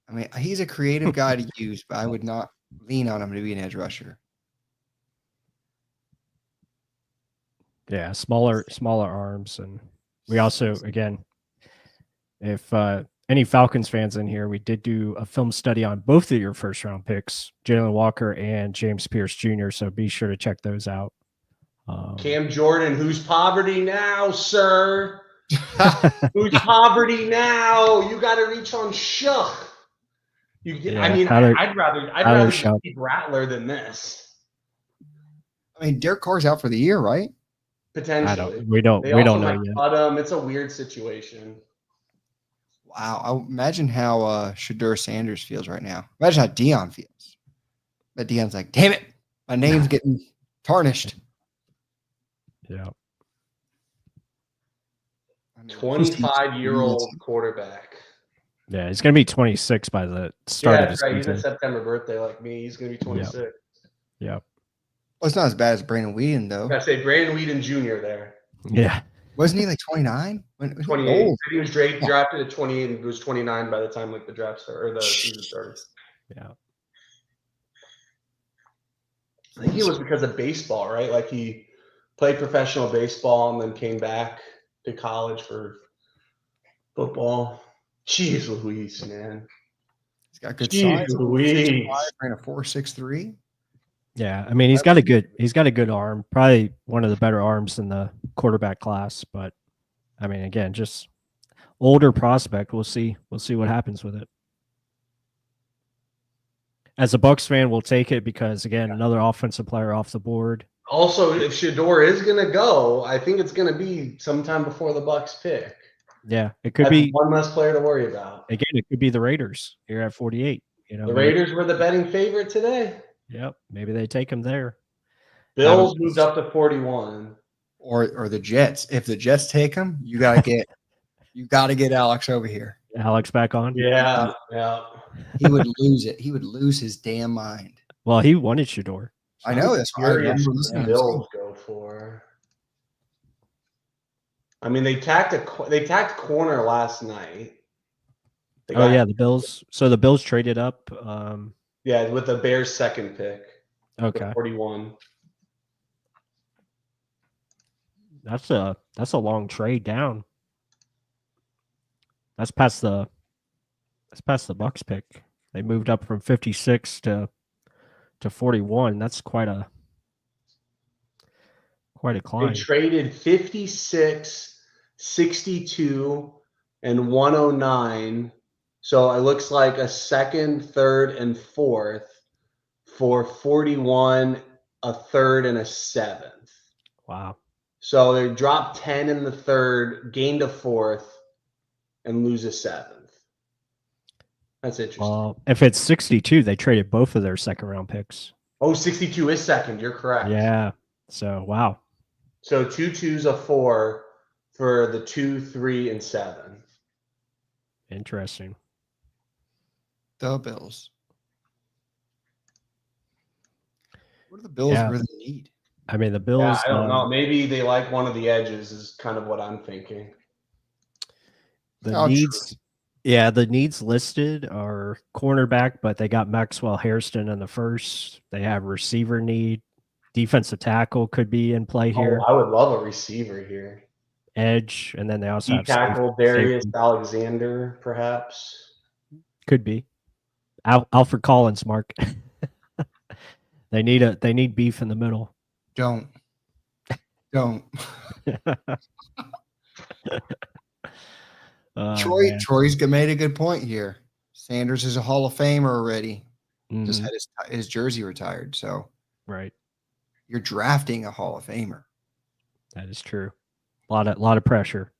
I mean, he's a creative guy to use, but I would not lean on him to be an edge rusher. Yeah, smaller arms, and we also, again, if any Falcons fans in here, we did do a film study on both of your first round picks, Jalen Walker and James Pierce Jr. So be sure to check those out. Cam Jordan, who's poverty now, sir? Who's poverty now? You got to reach on Shuck. I'd rather keep Rattler than this. I mean, Derek Carr's out for the year, right? Potentially. We don't know yet. But it's a weird situation. Wow. I imagine how Shedeur Sanders feels right now. Imagine how Dion feels. But Dion's like, damn it, my name's getting tarnished. Yeah. 25-year-old quarterback. Yeah, he's going to be 26 by the start of the season. He's a September birthday like me. He's going to be 26. Yeah. Well, it's not as bad as Brandon Weeden, though. I say Brandon Weeden Jr. there. Yeah. Wasn't he like 29? 28. He was drafted at 28 and was 29 by the time the draft started or the season started. Yeah. I think it was because of baseball, right? Like he played professional baseball and then came back to college for football. Jeez Louise, man. He's got good size. Louise. Ran a 4.63. Yeah, I mean he's got a good arm, probably one of the better arms in the quarterback class. But I mean, again, just older prospect. We'll see what happens with it. As a Bucs fan, we'll take it because again, another offensive player off the board. Also, if Shedeur is going to go, I think it's going to be sometime before the Bucs pick. Yeah, it could be one less player to worry about. Again, it could be the Raiders here at 48. The Raiders were the betting favorite today. Yep, maybe they take him there. Bills moved up to 41, or the Jets. If the Jets take him, you gotta get Alex over here. Alex back on. Yeah. He would lose it. He would lose his damn mind. Well, he wanted Shedeur. I know that's why I remember listening. Bills go for. I mean, they tacked corner last night. The Bills. So the Bills traded up. Yeah, with the Bears' second pick. Okay. 41. That's a long trade down. That's past the Bucs pick. They moved up from 56 to 41. That's quite a climb. They traded 56, 62, and 109. So it looks like a second, third, and fourth for 41, a third, and a seventh. Wow. So they dropped 10 in the third, gained a fourth, and lose a seventh. That's interesting. Well, if it's 62, they traded both of their second round picks. Oh, 62 is second. You're correct. Yeah. So, wow. So 2 2s, a 4 for the 2, 3, and 7. Interesting. The Bills. What do the Bills really need? I mean, the Bills. Yeah, I don't know. Maybe they like one of the edges is kind of what I'm thinking. The needs listed are cornerback, but they got Maxwell Hairston in the first. They have receiver need. Defensive tackle could be in play here. I would love a receiver here. Edge, and then they also have tackle Darius Alexander, perhaps. Could be. Alfred Collins, Mark. They need beef in the middle. Don't. Man. Troy's made a good point here. Sanders is a Hall of Famer already. Just Mhm. had his jersey retired. So Right. you're drafting a Hall of Famer That is true. A lot of pressure.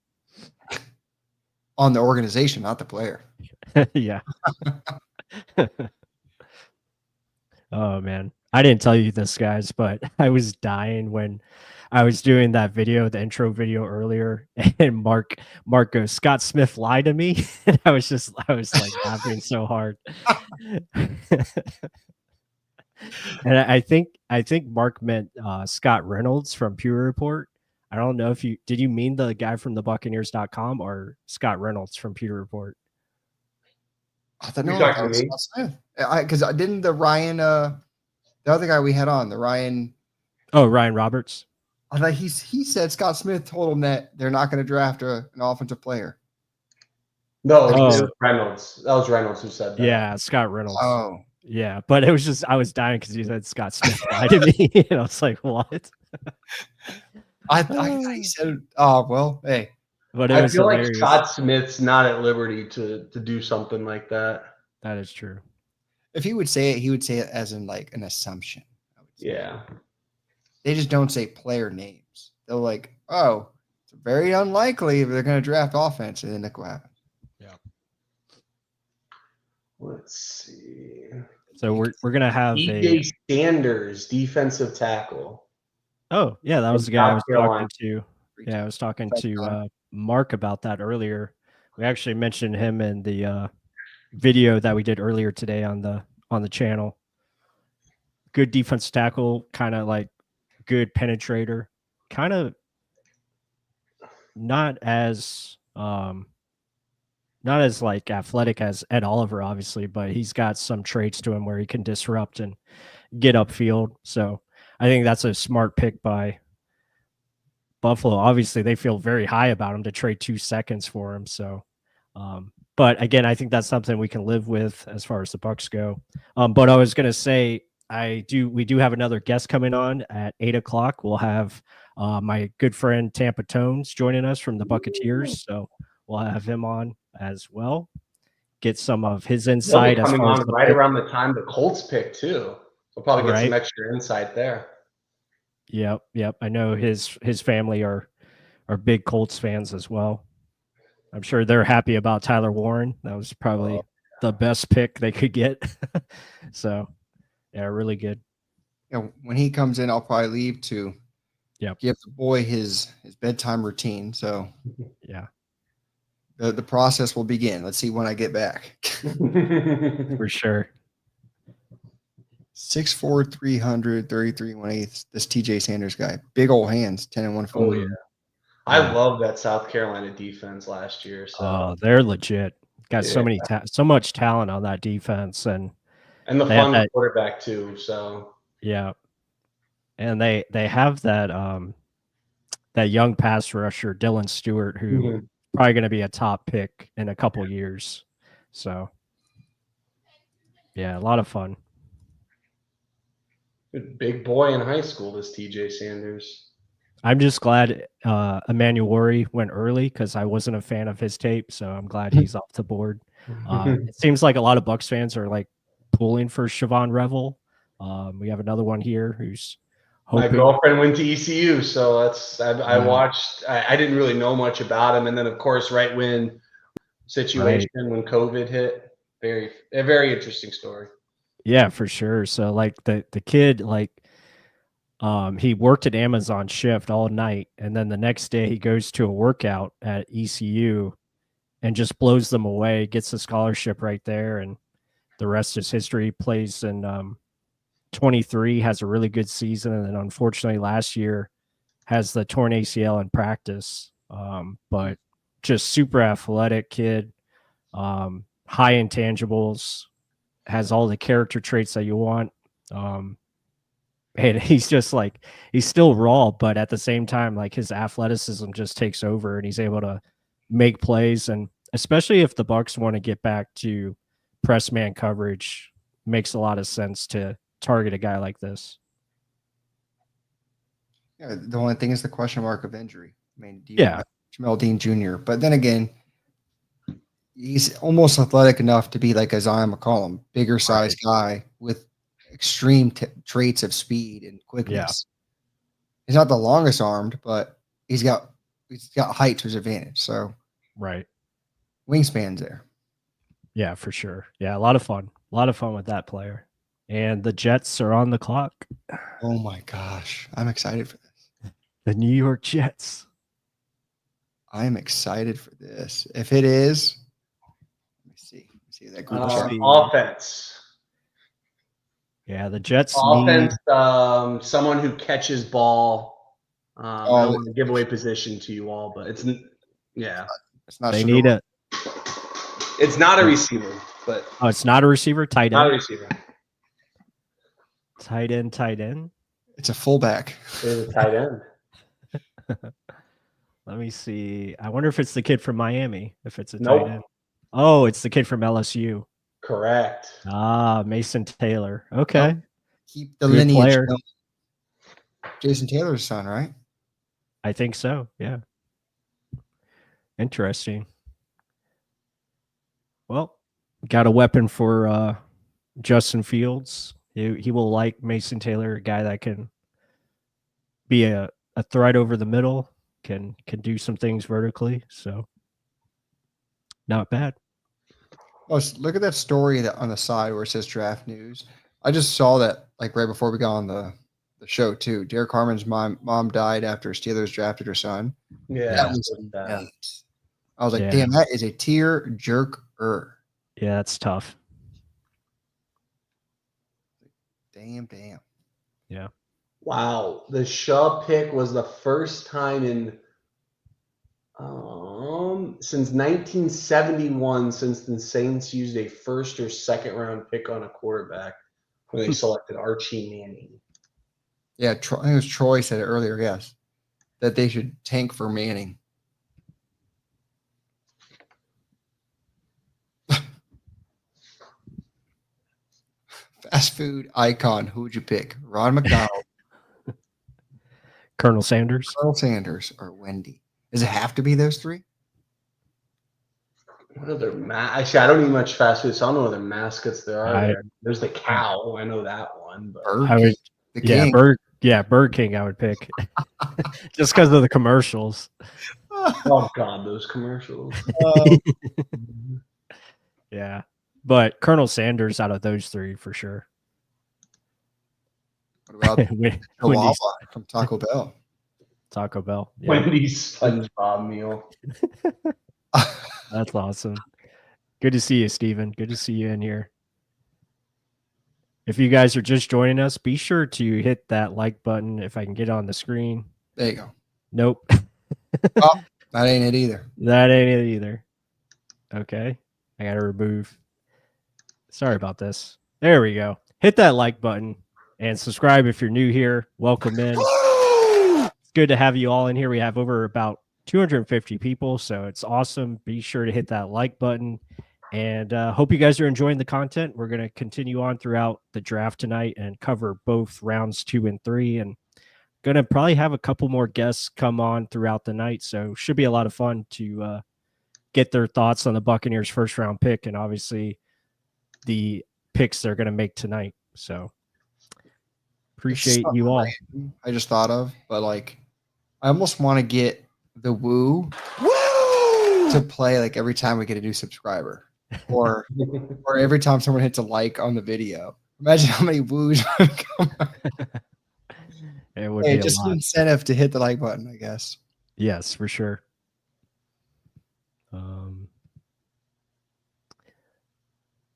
on the organization, not the player. Yeah. Oh man. I didn't tell you this, guys, but I was dying when I was doing that video, the intro video earlier, and Mark goes, Scott Smith lied to me. And I was like laughing so hard. And I think Mark meant Scott Reynolds from Pure Report. I don't know if did you mean the guy from the Buccaneers.com or Scott Reynolds from Pure Report? I thought, You no, I talking thought to it me? was Scott Smith. Because I didn't the Ryan, the other guy we had on, the Ryan. Oh, Ryan Roberts. I thought he said Scott Smith told him that they're not going to draft an offensive player. No, it Oh. was Reynolds. That was Reynolds who said that. Yeah, Scott Reynolds. Oh, Yeah, but it was just I was dying because you said Scott Smith lied to me. And I was like, what? I thought he said, oh, well, hey. But it I was feel like hilarious. Scott Smith's not at liberty to do something like that. That is true. If he would say it as in like an assumption. I would say. Yeah. They just don't say player names. They're like, oh, it's very unlikely if they're going to draft offense, and then look what happens. Yeah. Let's see. So we're gonna have DJ Sanders, defensive tackle. Oh yeah, that was the guy I was South Carolina. talking to. Yeah, I was talking to Mark about that earlier. We actually mentioned him in the video that we did earlier today on the channel. Good defense tackle, kind of like good penetrator, kind of not as like athletic as Ed Oliver, obviously, but he's got some traits to him where he can disrupt and get upfield. So I think that's a smart pick by Buffalo. Obviously, they feel very high about him to trade 2 seconds for him. So, but again, I think that's something we can live with as far as the Bucs go. But I was going to say, we do have another guest coming on at 8:00. We'll have my good friend Tampa Tones joining us from the Buccaneers. So we'll have him on as well. Get some of his insight as Coming far as on the right pick. around the time the Colts pick too. We'll probably get Right. some extra insight there. Yep. I know his family are big Colts fans as well. I'm sure they're happy about Tyler Warren. That was probably the best pick they could get. So, yeah, really good. You know, when he comes in, I'll probably leave to Yep. give the boy his bedtime routine. So Yeah, the process will begin. Let's see when I get back. for sure. 6'4", 300, 33, 1/8. This TJ Sanders guy. Big old hands, 10 and 1 Oh forward. yeah. I love that South Carolina defense last year. So They're legit. Got Yeah. so much talent on that defense, and the they have fun that- quarterback too. So yeah, and they have that that young pass rusher Dylan Stewart, who probably going to be a top pick in a couple years. So yeah, a lot of fun. big boy in high school, this TJ Sanders. I'm just glad Emmanuel went early because I wasn't a fan of his tape, so I'm glad he's off the board. It seems like a lot of Bucs fans are like pulling for Siobhan Revel. We have another one here who's My hoping. girlfriend went to ECU, so I watched. I didn't really know much about him, and then of course, right when situation when COVID hit, a very interesting story. Yeah, for sure. So like the kid, like he worked at Amazon shift all night, and then the next day he goes to a workout at ECU and just blows them away, gets a scholarship right there, and the rest is history. Plays in 23, has a really good season, and then unfortunately last year has the torn ACL in practice. But just super athletic kid, high intangibles, has all the character traits that you want. And he's just like, he's still raw, but at the same time, like his athleticism just takes over and he's able to make plays. And especially if the Bucs want to get back to press man coverage, makes a lot of sense to target a guy like this. Yeah, the only thing is the question mark of injury. I mean, do you Yeah. have Jamel Dean Jr.? But then again, he's almost athletic enough to be like a Zion McCollum, bigger size guy with extreme traits of speed and quickness. He's not the longest armed, but he's got height to his advantage. So Right. wingspan's there. Yeah, for sure. Yeah, a lot of fun. A lot of fun with that player. And the Jets are on the clock. Oh my gosh. I'm excited for this. The New York Jets. I am excited for this. If it is, let me see. See that group chat. Offense. Yeah, the Jets Offense. need Someone who catches ball. I don't Oh, want to give away position to you all, but it's not they sure. need a it's not a receiver, but it's not a receiver, tight not a end. receiver. Tight end. It's a fullback. It's a tight end. Let me see. I wonder if it's the kid from Miami, if it's a Nope. tight end. Oh, it's the kid from LSU. Correct. Mason Taylor. Okay. Keep the Good lineage player. going. Jason Taylor's son, right? I think so. Yeah. Interesting. Well, got a weapon for Justin Fields. He will like Mason Taylor, a guy that can be a threat over the middle, can do some things vertically. So not bad. Oh, look at that story that on the side where it says draft news. I just saw that like right before we got on the show too. Derek Harmon's mom died after Steelers drafted her son. Yeah. That was nuts. I was like, Yeah. damn, that is a tear jerker. Yeah, that's tough. Damn. Yeah. Wow. The Shaw pick was the first time in since 1971 since the Saints used a first or second round pick on a quarterback when they selected Archie Manning. Yeah, I think it was Troy said it earlier, yes, that they should tank for Manning. Fast food icon, who would you pick? Ron McDonald, Colonel Sanders. Colonel Sanders, or Wendy? Does it have to be those three? What other actually, I don't eat much fast food, so I don't know what other mascots there are there. There's the cow. I know that one. But Bird I would, the king. Bird King I would pick. Just because of the commercials. oh God, those commercials. Yeah. But Colonel Sanders out of those three for sure. What about Wendy's Chihuahua from Taco Bell? Taco Bell. Yeah, Wendy's SpongeBob meal. that's awesome. Good to see you, Steven. Good to see you in here. If you guys are just joining us, be sure to hit that like button if I can get it on the screen. There you go. Nope. Oh, that ain't it either. That ain't it either. Okay. I got to remove. Sorry about this. There we go. Hit that like button and subscribe if you're new here. Welcome in. It's good to have you all in here. We have over about 250 people, so it's awesome. Be sure to hit that like button. And hope you guys are enjoying the content. We're going to continue on throughout the draft tonight and cover both rounds 2 and 3. And going to probably have a couple more guests come on throughout the night. So should be a lot of fun to get their thoughts on the Buccaneers first round pick and obviously the picks they're going to make tonight. So appreciate you all. I just thought of, but like, I almost want to get the woo to play like every time we get a new subscriber or every time someone hits a like on the video. Imagine how many woos would come out. It would be just a an lot. incentive to hit the like button, I guess. Yes, for sure.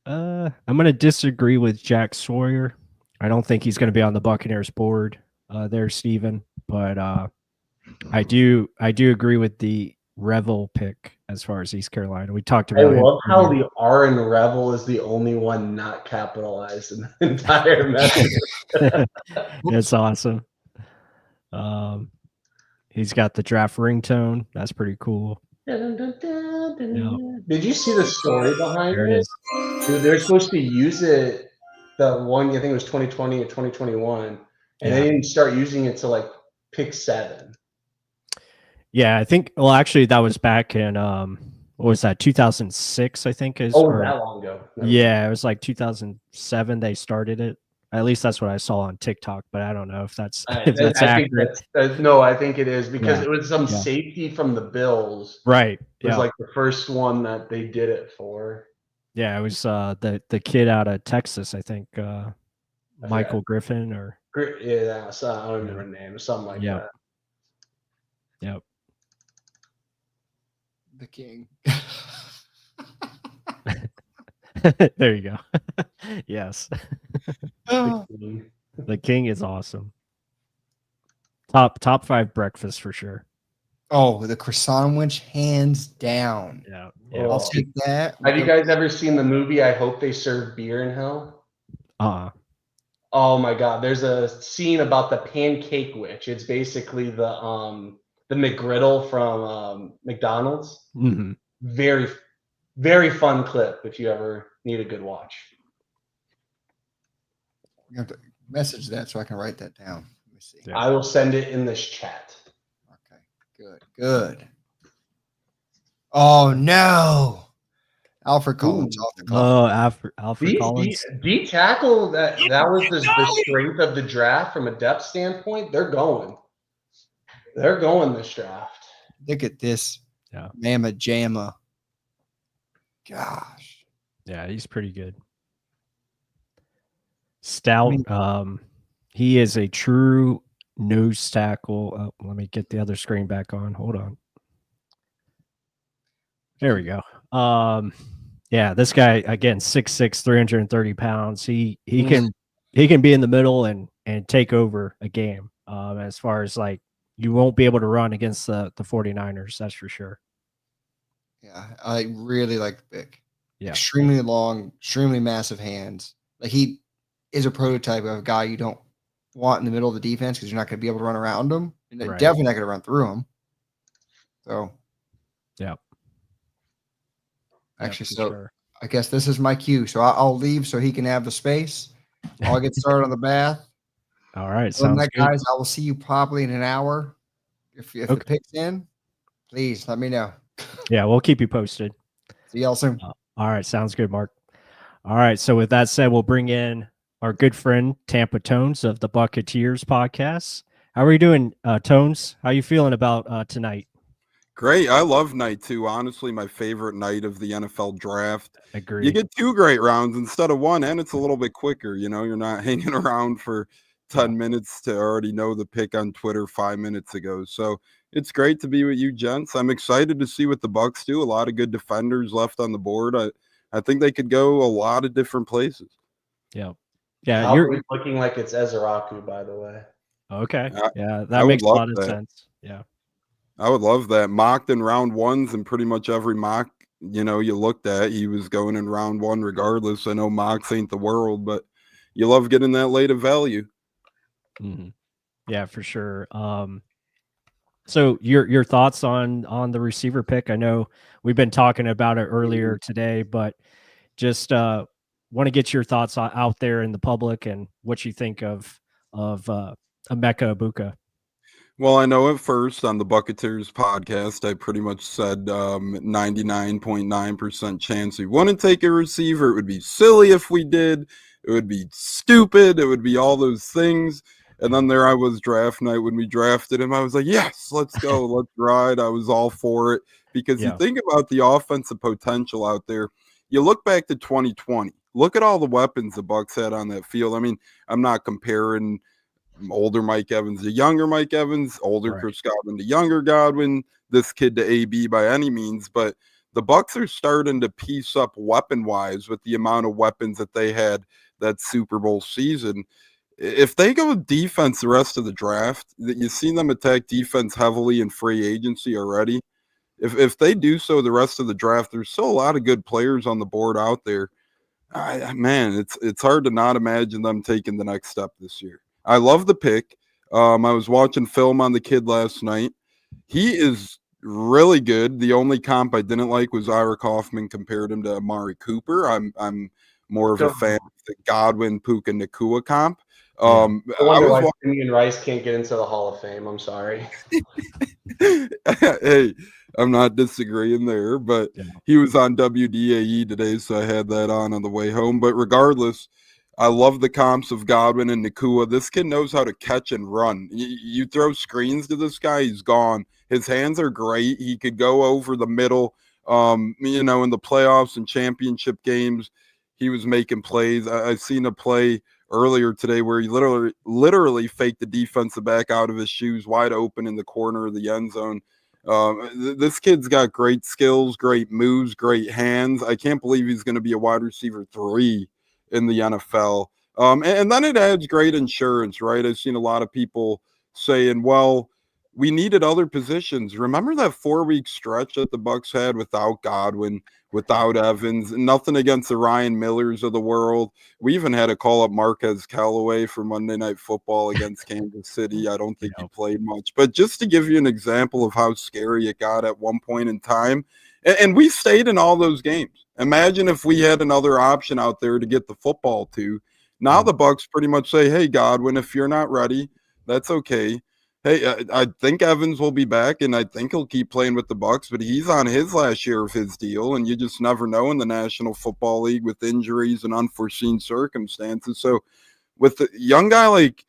I'm going to disagree with Jack Sawyer. I don't think he's going to be on the Buccaneers board there, Steven. But I do agree with the Revel pick as far as East Carolina. We talked about I it. love how the R in Revel is the only one not capitalized in the entire message. It's awesome. He's got the draft ringtone. That's pretty cool. Did you see the story behind There it it? is. They're supposed to use it the one, I think it was 2020 or 2021, and they Yeah. didn't start using it till like pick 7. Yeah, I think. Well, actually, that was back in what was that? 2006, I think is. Oh, Or that long ago. yeah, it was like 2007 they started it. At least that's what I saw on TikTok, but I don't know if that's if that's I think accurate. that's no, I think it is because Yeah. it was some Yeah. safety from the Bills. Right. It was Yeah. like the first one that they did it for. Yeah, it was the kid out of Texas, I think, I Michael forgot. Griffin or Yeah, so I don't yeah. remember the name, something like Yep. that. Yep. The king. There you go. Yes. Oh, The king is awesome. Top 5 breakfast for sure. the croissant winch, hands down. Yeah. I'll Oh. take that. Have you guys ever seen the movie I Hope They Serve Beer in Hell? Oh my God! There's a scene about the pancake witch. It's basically the McGriddle from McDonald's. Mhm. Very, very fun clip if you ever need a good watch. You have to message that so I can write that down. Let me see. Yeah. I will send it in this chat. Okay, good. Oh no, Alfred Collins off the clock. Oh, Alfred Collins. D tackle that was the strength of the draft from a depth standpoint. They're going this draft. Look at this. Yeah. Mama Jamma. Gosh. Yeah, he's pretty good. Stout. He is a true nose tackle. Oh, let me get the other screen back on. Hold on. There we go. Yeah, this guy again, 6'6", 330 pounds. He can be in the middle and take over a game. As far as like you won't be able to run against the 49ers, that's for sure. Yeah, I really like the pick. Yeah. Extremely long, extremely massive hands. Like he is a prototype of a guy you don't want in the middle of the defense because you're not going to be able to run around him. And Right. definitely not going to run through him. So, yeah. Actually, for so sure. I guess this is my cue. So I'll leave so he can have the space. I'll get started on the bath. All right, Other than sounds that, good. guys, I will see you probably in an hour. If the pick's in, please let me know. Yeah, we'll keep you posted. See y'all soon. All right, sounds good, Mark. All right, so with that said, we'll bring in our good friend Tampa Tones of the Buccateers podcast. How are you doing, Tones? How you feeling about tonight? Great. I love night 2. Honestly, my favorite night of the NFL draft. Agree. You get 2 great rounds instead of 1, and it's a little bit quicker. You know, you're not hanging around for 10 minutes to already know the pick on Twitter 5 minutes ago. So it's great to be with you, gents. I'm excited to see what the Bucs do. A lot of good defenders left on the board. I think they could go a lot of different places. Yeah. Yeah. You're looking like it's Ezeraku, by the way. Okay. Yeah, I that makes a would lot love of that. sense. Yeah. I would love that. Mocked in round 1s, and pretty much every mock, you know, you looked at, he was going in round 1 regardless. I know mocks ain't the world, but you love getting that late of value. Mm-hmm. Yeah, for sure. So your thoughts on the receiver pick? I know we've been talking about it earlier today, but just want to get your thoughts out there in the public and what you think of Emeka Egbuka. Well, I know at first on the Buccateers podcast, I pretty much said 99.9% chance we wouldn't take a receiver. It would be silly if we did. It would be stupid. It would be all those things. And then there I was draft night when we drafted him. I was like, yes, let's go. Let's ride. I was all for it because you think about the offensive potential out there. You look back to 2020. Look at all the weapons the Bucs had on that field. I mean, I'm not comparing older Mike Evans to younger Mike Evans, older Chris Godwin to younger Godwin, this kid to AB by any means, but the Bucs are starting to piece up weapon-wise with the amount of weapons that they had that Super Bowl season. If they go defense the rest of the draft, you've seen them attack defense heavily in free agency already. If they do so the rest of the draft, there's still a lot of good players on the board out there. Man, it's hard to not imagine them taking the next step this year. I love the pick. I was watching film on the kid last night. He is really good. The only comp I didn't like was Ira Kaufman compared him to Amari Cooper. I'm more of a fan of the Godwin, Puka, Nakua comp. I I wonder was why Simeon Rice can't get into the Hall of Fame. I'm sorry. Hey, I'm not disagreeing there, but he was on WDAE today, so I had that on the way home. But regardless, I love the comps of Godwin and Nakua. This kid knows how to catch and run. You throw screens to this guy, he's gone. His hands are great. He could go over the middle. In the playoffs and championship games, he was making plays. I've seen a play earlier today where he literally faked the defensive back out of his shoes wide open in the corner of the end zone. This kid's got great skills, great moves, great hands. I can't believe he's going to be a wide receiver 3 in the NFL. And then it adds great insurance, right? I've seen a lot of people saying, well, we needed other positions. Remember that 4-week stretch that the Bucs had without Godwin, without Evans? Nothing against the Ryan Millers of the world. We even had to call up Marquez Callaway for Monday Night Football against Kansas City. I don't think he played much. But just to give you an example of how scary it got at one point in time, and we stayed in all those games. Imagine if we had another option out there to get the football to. Now the Bucs pretty much say, hey, Godwin, if you're not ready, that's okay. Hey, I think Evans will be back, and I think he'll keep playing with the Bucs, but he's on his last year of his deal, and you just never know in the National Football League with injuries and unforeseen circumstances. So with a young guy like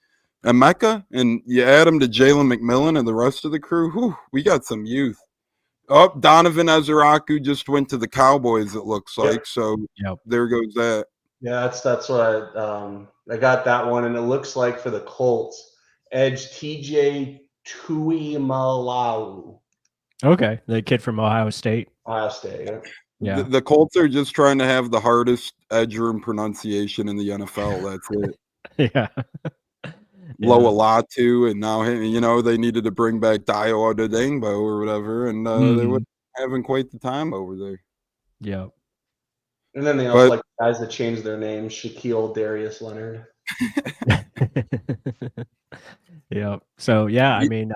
Emeka, and you add him to Jalen McMillan and the rest of the crew, we got some youth. Oh, Donovan Ezeraku just went to the Cowboys, it looks like. So there goes that. Yeah, that's what I got that one, and it looks like for the Colts, edge TJ Tuimalaau. Okay, the kid from Ohio State. Ohio State, yeah. The Colts are just trying to have the hardest edge room pronunciation in the NFL. That's it. yeah. Loalatu, and now they needed to bring back Dio Odedingbo or whatever, and they were having quite the time over there. Yeah. And then they also like guys that changed their names, Shaquille Darius Leonard. Yeah. So I mean,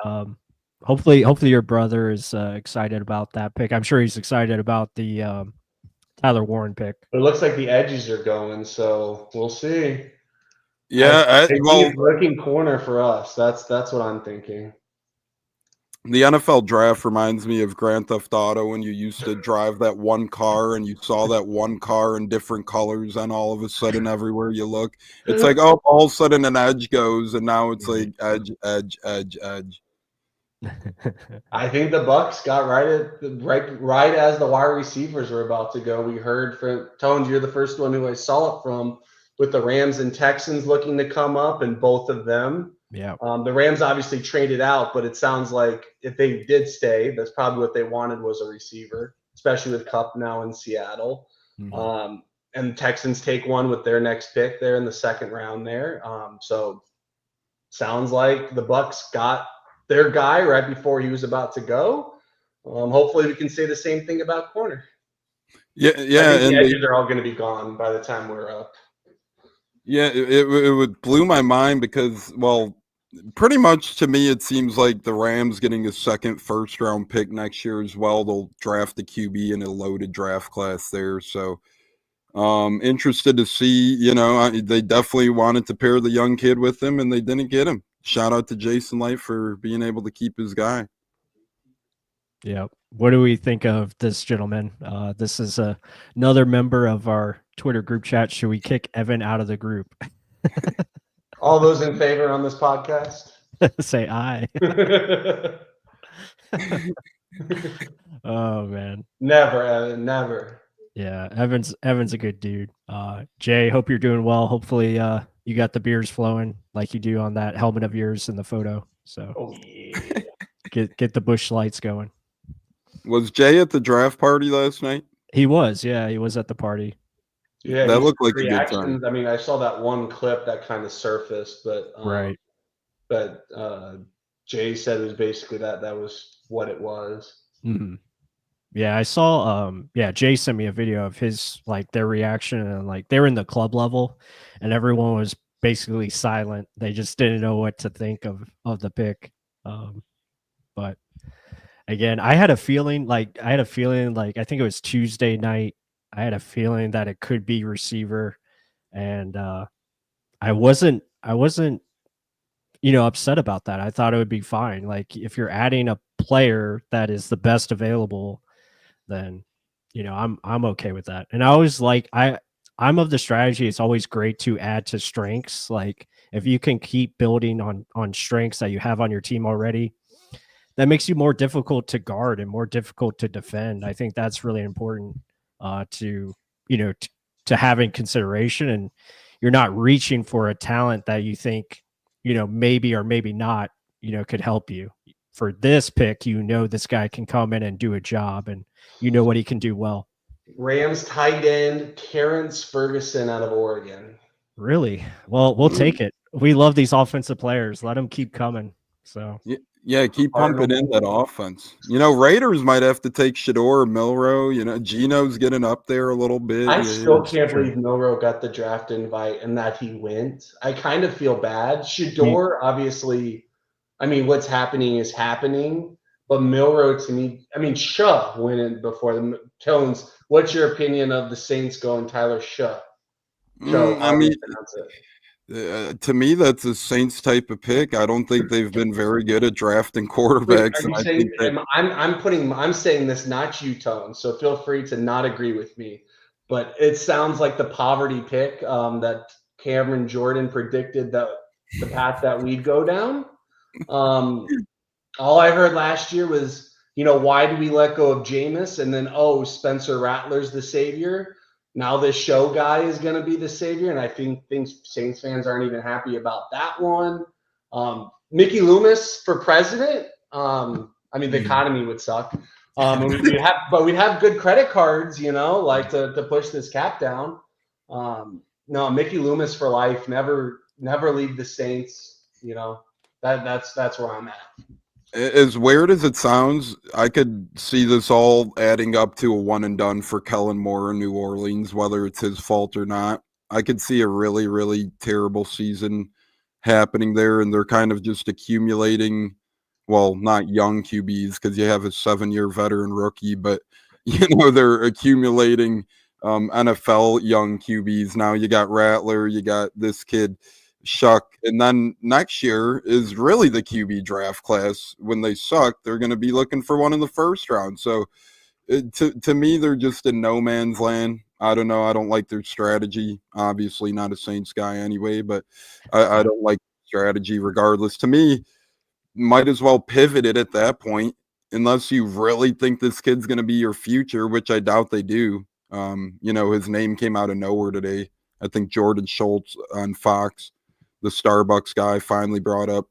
hopefully your brother is excited about that pick. I'm sure he's excited about the Tyler Warren pick. It looks like the edges are going, so we'll see. Yeah, working corner for us. That's what I'm thinking. The NFL draft reminds me of Grand Theft Auto when you used to drive that one car and you saw that one car in different colors, and all of a sudden everywhere you look, it's like, oh, all of a sudden an edge goes, and now it's like edge. I think the Bucs got right as the wide receivers were about to go. We heard from Tones, you're the first one who I saw it from, with the Rams and Texans looking to come up, and both of them. Yeah. The Rams obviously traded out, but it sounds like if they did stay, that's probably what they wanted, was a receiver, especially with Kupp now in Seattle. And the Texans take one with their next pick there in the second round there. So sounds like the Bucs got their guy right before he was about to go. Hopefully we can say the same thing about corner. Yeah. I think the edges are all going to be gone by the time we're up. Yeah, it would blew my mind because, well, pretty much to me, it seems like the Rams getting a second first-round pick next year as well. They'll draft a QB in a loaded draft class there. So interested to see, they definitely wanted to pair the young kid with him, and they didn't get him. Shout out to Jason Light for being able to keep his guy. Yeah. What do we think of this gentleman? This is another member of our Twitter group chat. Should we kick Evan out of the group? All those in favor on this podcast? Say aye. Oh, man. Never, Evan, never. Yeah, Evan's a good dude. Jay, hope you're doing well. Hopefully you got the beers flowing like you do on that helmet of yours in the photo. So get the Busch lights going. Was Jay at the draft party last night? He was, yeah. He was at the party. Yeah, that looked like a good time. I mean, I saw that one clip that kind of surfaced, but right. But Jay said it was basically that was what it was. Mm-hmm. Yeah, I saw. Jay sent me a video of his their reaction, and they were in the club level, and everyone was basically silent. They just didn't know what to think of the pick. But Again, I had a feeling like I think it was Tuesday night. I had a feeling that it could be receiver, and I wasn't upset about that. I thought it would be fine. Like if you're adding a player that is the best available, then I'm okay with that. And I always I'm of the strategy. It's always great to add to strengths. Like if you can keep building on strengths that you have on your team already, that makes you more difficult to guard and more difficult to defend. I think that's really important to to have in consideration, and you're not reaching for a talent that you think maybe or maybe not could help you. For this pick, this guy can come in and do a job, and what he can do well. Rams tight end Terrence Ferguson out of Oregon. Really? Well, we'll take it. We love these offensive players. Let them keep coming. So Yeah, keep pumping in that offense. Raiders might have to take Shador or Milrow. Gino's getting up there a little bit. I Yeah, still can't believe Milrow got the draft invite and that he went. I kind of feel bad. Shador, obviously, I mean, what's happening is happening. But Milrow, to me, I mean, Shaw went in before the Tones. What's your opinion of the Saints going Tyler Shaw? I mean, to me, that's a Saints type of pick. I don't think they've been very good at drafting quarterbacks. Wait, I'm saying this, not you, Tone. So feel free to not agree with me. But it sounds like the poverty pick that Cameron Jordan predicted that the path that we'd go down. All I heard last year was, why do we let go of Jameis? And then, Spencer Rattler's the savior. Now this show guy is going to be the savior. And I think Saints fans aren't even happy about that one. Mickey Loomis for president. I mean, the economy would suck. We'd have good credit cards, like to push this cap down. No, Mickey Loomis for life. Never leave the Saints. That's where I'm at. As weird as it sounds, I could see this all adding up to a one and done for Kellen Moore in New Orleans, whether it's his fault or not. I could see a really, really terrible season happening there, and they're kind of just accumulating, well, not young QBs because you have a 7-year veteran rookie, but they're accumulating NFL young QBs. Now you got Rattler, you got this kid Shuck, and then next year is really the QB draft class. When they suck, they're going to be looking for one in the first round. So to me, they're just in no man's land. I don't know. I don't like their strategy. Obviously not a Saints guy anyway, but I don't like strategy regardless. To me, might as well pivot it at that point, unless you really think this kid's going to be your future, which I doubt they do. His name came out of nowhere today. I think Jordan Schultz on Fox, the Starbucks guy, finally brought up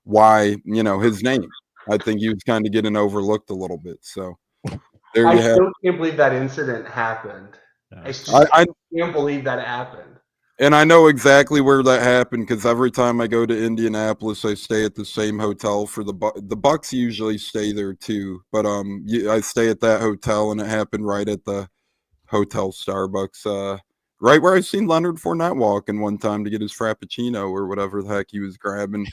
why, his name. I think he was kind of getting overlooked a little bit. So there you have. I still can't believe that incident happened. I can't believe that happened. And I know exactly where that happened because every time I go to Indianapolis, I stay at the same hotel for the Bucs usually stay there too. But I stay at that hotel, and it happened right at the hotel Starbucks. Right where I seen Leonard Fournette walking one time to get his Frappuccino or whatever the heck he was grabbing.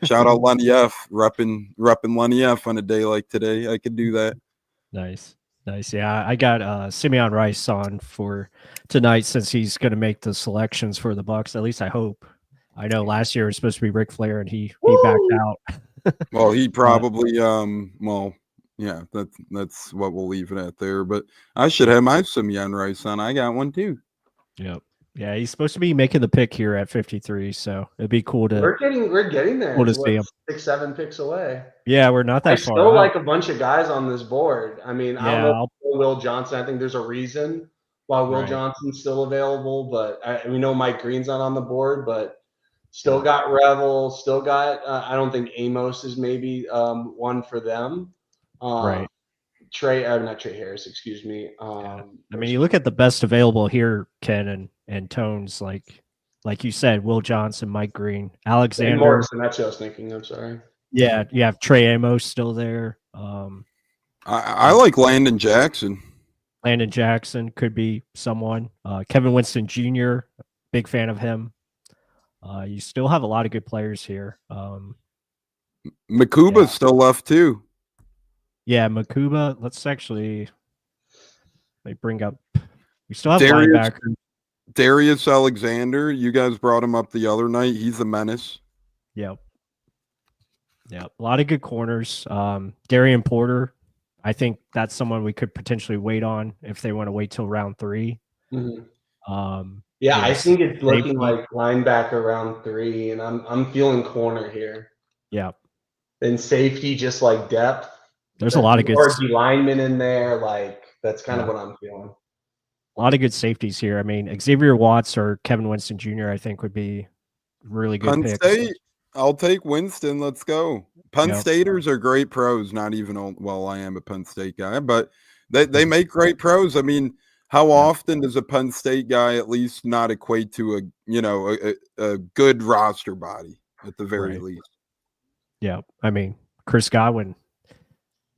Shout out Lenny F, repping Lenny F on a day like today. I could do that. Nice. Yeah, I got Simeon Rice on for tonight since he's going to make the selections for the Bucs. At least I hope. I know last year it was supposed to be Ric Flair, and he backed out. Well, he probably yeah, that's what we'll leave it at there. But I should have my Simeon Rice on. I got one too. Yep. Yeah, he's supposed to be making the pick here at 53, so it'd be cool to. We're getting there. Cool to see him. 6-7 picks away. Yeah, we're not that far. I still like a bunch of guys on this board. I mean, I don't know Will Johnson. I think there's a reason why Will Johnson's still available, but we know Mike Green's not on the board, but still got Revel. Still got. I don't think Amos is maybe one for them. Right. Not Trey Harris, excuse me. I mean, you look at the best available here, Ken and Tones, like you said, Will Johnson, Mike Green, Alexander Morrison. That's what I was thinking. I'm sorry. Yeah, you have Trey Amos still there. I like Landon Jackson. Landon Jackson could be someone. Kevin Winston Jr., big fan of him. You still have a lot of good players here. Makuba's still left too. Yeah, Makuba. Let's actually bring up. We still have Darius linebackers. Darius Alexander, you guys brought him up the other night. He's a menace. Yep. Yep. A lot of good corners. Darian Porter. I think that's someone we could potentially wait on if they want to wait till round 3. Mhm. Yeah, I think it's looking safety. like linebacker round 3, and I'm feeling corner here. Yeah. Then safety, just like depth. There's a lot of good Or D linemen in there. Like that's kind of Yeah. what I'm feeling. a lot of good safeties here. I mean, Xavier Watts or Kevin Winston Jr. I think would be really good Penn picks. State, I'll take Winston. Let's go. Penn Yep. Staters are great pros. Not even well, I am a Penn State guy, but they make great pros. I mean, how often does a Penn State guy at least not equate to a good roster body at the very Right. least? Yeah, I mean, Chris Godwin.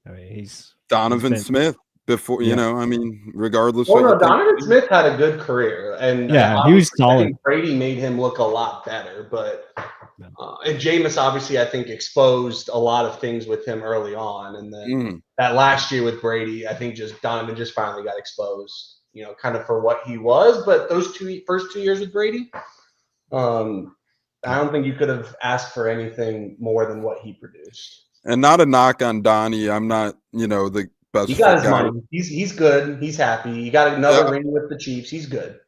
I mean, he's Donovan been- Smith before, Yeah. I mean, regardless. Well, what no, you think. Donovan Smith had a good career, and Yeah, he was obviously, I solid. think Brady made him look a lot better, but Yeah. and Jameis obviously, I think, exposed a lot of things with him early on, and then that last year with Brady, I think just Donovan just finally got exposed, kind of for what he was. But those first 2 years with Brady, I don't think you could have asked for anything more than what he produced. And not a knock on Donnie. I'm not, the best. He got his guy. money. He's good. He's happy. He got another ring with the Chiefs. He's good.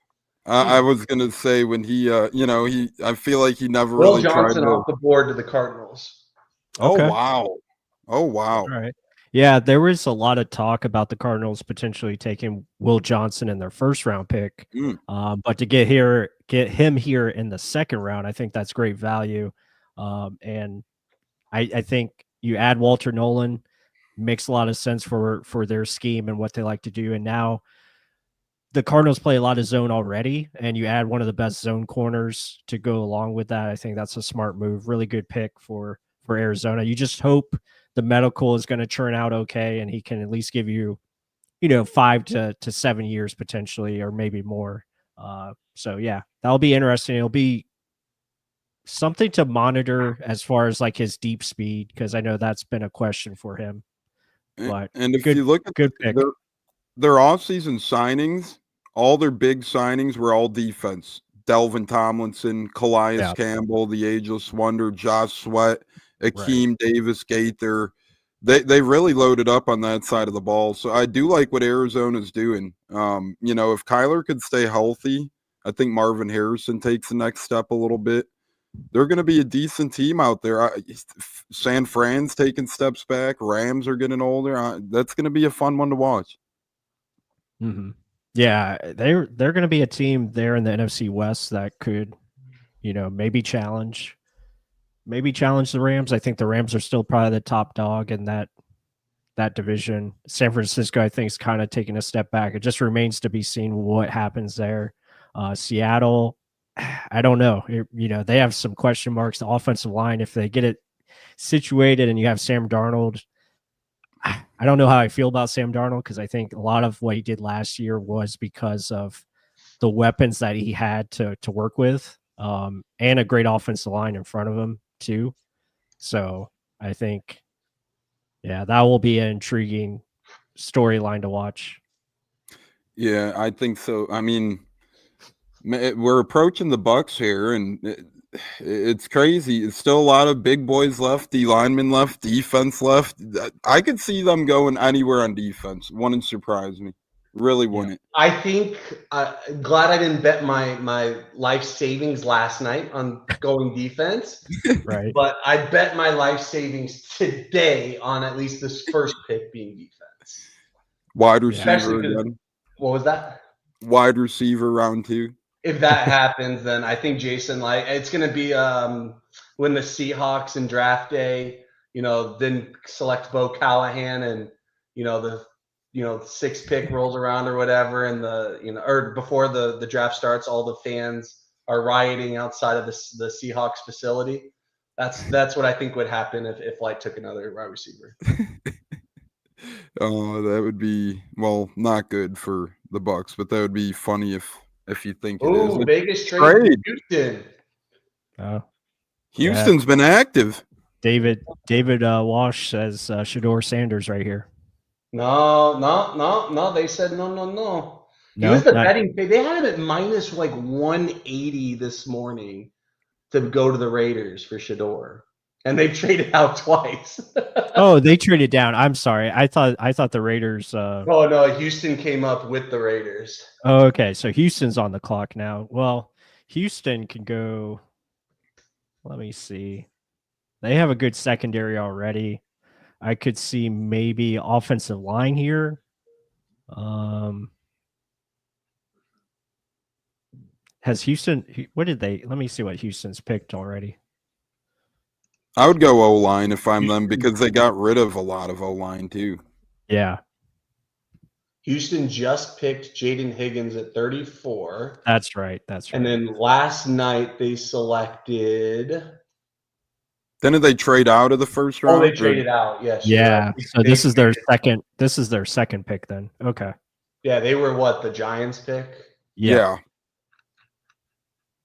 I was gonna say when he, I feel like he never Will really Johnson tried to. off the board to the Cardinals. Okay. Oh wow! Oh wow! All right. Yeah, there was a lot of talk about the Cardinals potentially taking Will Johnson in their first round pick, but to get him here in the second round, I think that's great value. And I think you add Walter Nolan, makes a lot of sense for their scheme and what they like to do. And now the Cardinals play a lot of zone already, and you add one of the best zone corners to go along with that. I think that's a smart move. Really good pick for Arizona. You just hope the medical is going to turn out okay, and he can at least give you, 5 to 7 years potentially, or maybe more. So yeah, that'll be interesting. It'll be something to monitor as far as like his deep speed, because I know that's been a question for him. But and if you look at good pick. Their offseason signings, all their big signings were all defense. Delvin Tomlinson, Calais Campbell, the ageless wonder, Josh Sweat, Akeem Davis Gaither. They really loaded up on that side of the ball. So I do like what Arizona's doing. If Kyler could stay healthy, I think Marvin Harrison takes the next step a little bit. They're going to be a decent team out there. San Fran's taking steps back. Rams are getting older. That's going to be a fun one to watch. Mm-hmm. Yeah, they're going to be a team there in the NFC West that could, maybe challenge the Rams. I think the Rams are still probably the top dog in that division. San Francisco, I think, is kind of taking a step back. It just remains to be seen what happens there. Seattle, I don't know. They have some question marks. The offensive line, if they get it situated and you have Sam Darnold, I don't know how I feel about Sam Darnold, because I think a lot of what he did last year was because of the weapons that he had to work with, and a great offensive line in front of him too. So I think, that will be an intriguing storyline to watch. Yeah, I think so. I mean, we're approaching the Bucs here, and it's crazy. It's still a lot of big boys left, D linemen left, defense left. I could see them going anywhere on defense. Wouldn't surprise me. Really wouldn't. I think glad I didn't bet my life savings last night on going defense. Right. But I bet my life savings today on at least this first pick being defense. Wide receiver again. What was that? Wide receiver round 2. If that happens, then I think Jason, it's going to be when the Seahawks in draft day, then select Bo Callahan, and the 6th pick rolls around or whatever, and or before the draft starts, all the fans are rioting outside of the Seahawks facility. That's what I think would happen if Light took another wide receiver. Oh, that would be, well, not good for the Bucs, but that would be funny if you think it is. Vegas trade Houston. Houston's been active. David Walsh says Shador Sanders right here. No. They said no. He No, was the not betting pick. They had him at minus like 180 this morning to go to the Raiders for Shador, and they've traded out twice. oh, they traded down. I'm sorry. I thought the Raiders. Oh no, Houston came up with the Raiders. Oh, okay, so Houston's on the clock now. Well, Houston can go. Let me see. They have a good secondary already. I could see maybe offensive line here. Has Houston? What did they? Let me see what Houston's picked already. I would go O-line if I'm them because they got rid of a lot of O-line too. Yeah, Houston just picked Jaden Higgins at 34. that's right. That's right. And then last night they selected. Didn't they trade out of the first round? Oh, they traded out. Yes. Yeah. Right. So this is their second. This is their second pick. Then okay. Yeah, they were what, the Giants pick? Yeah.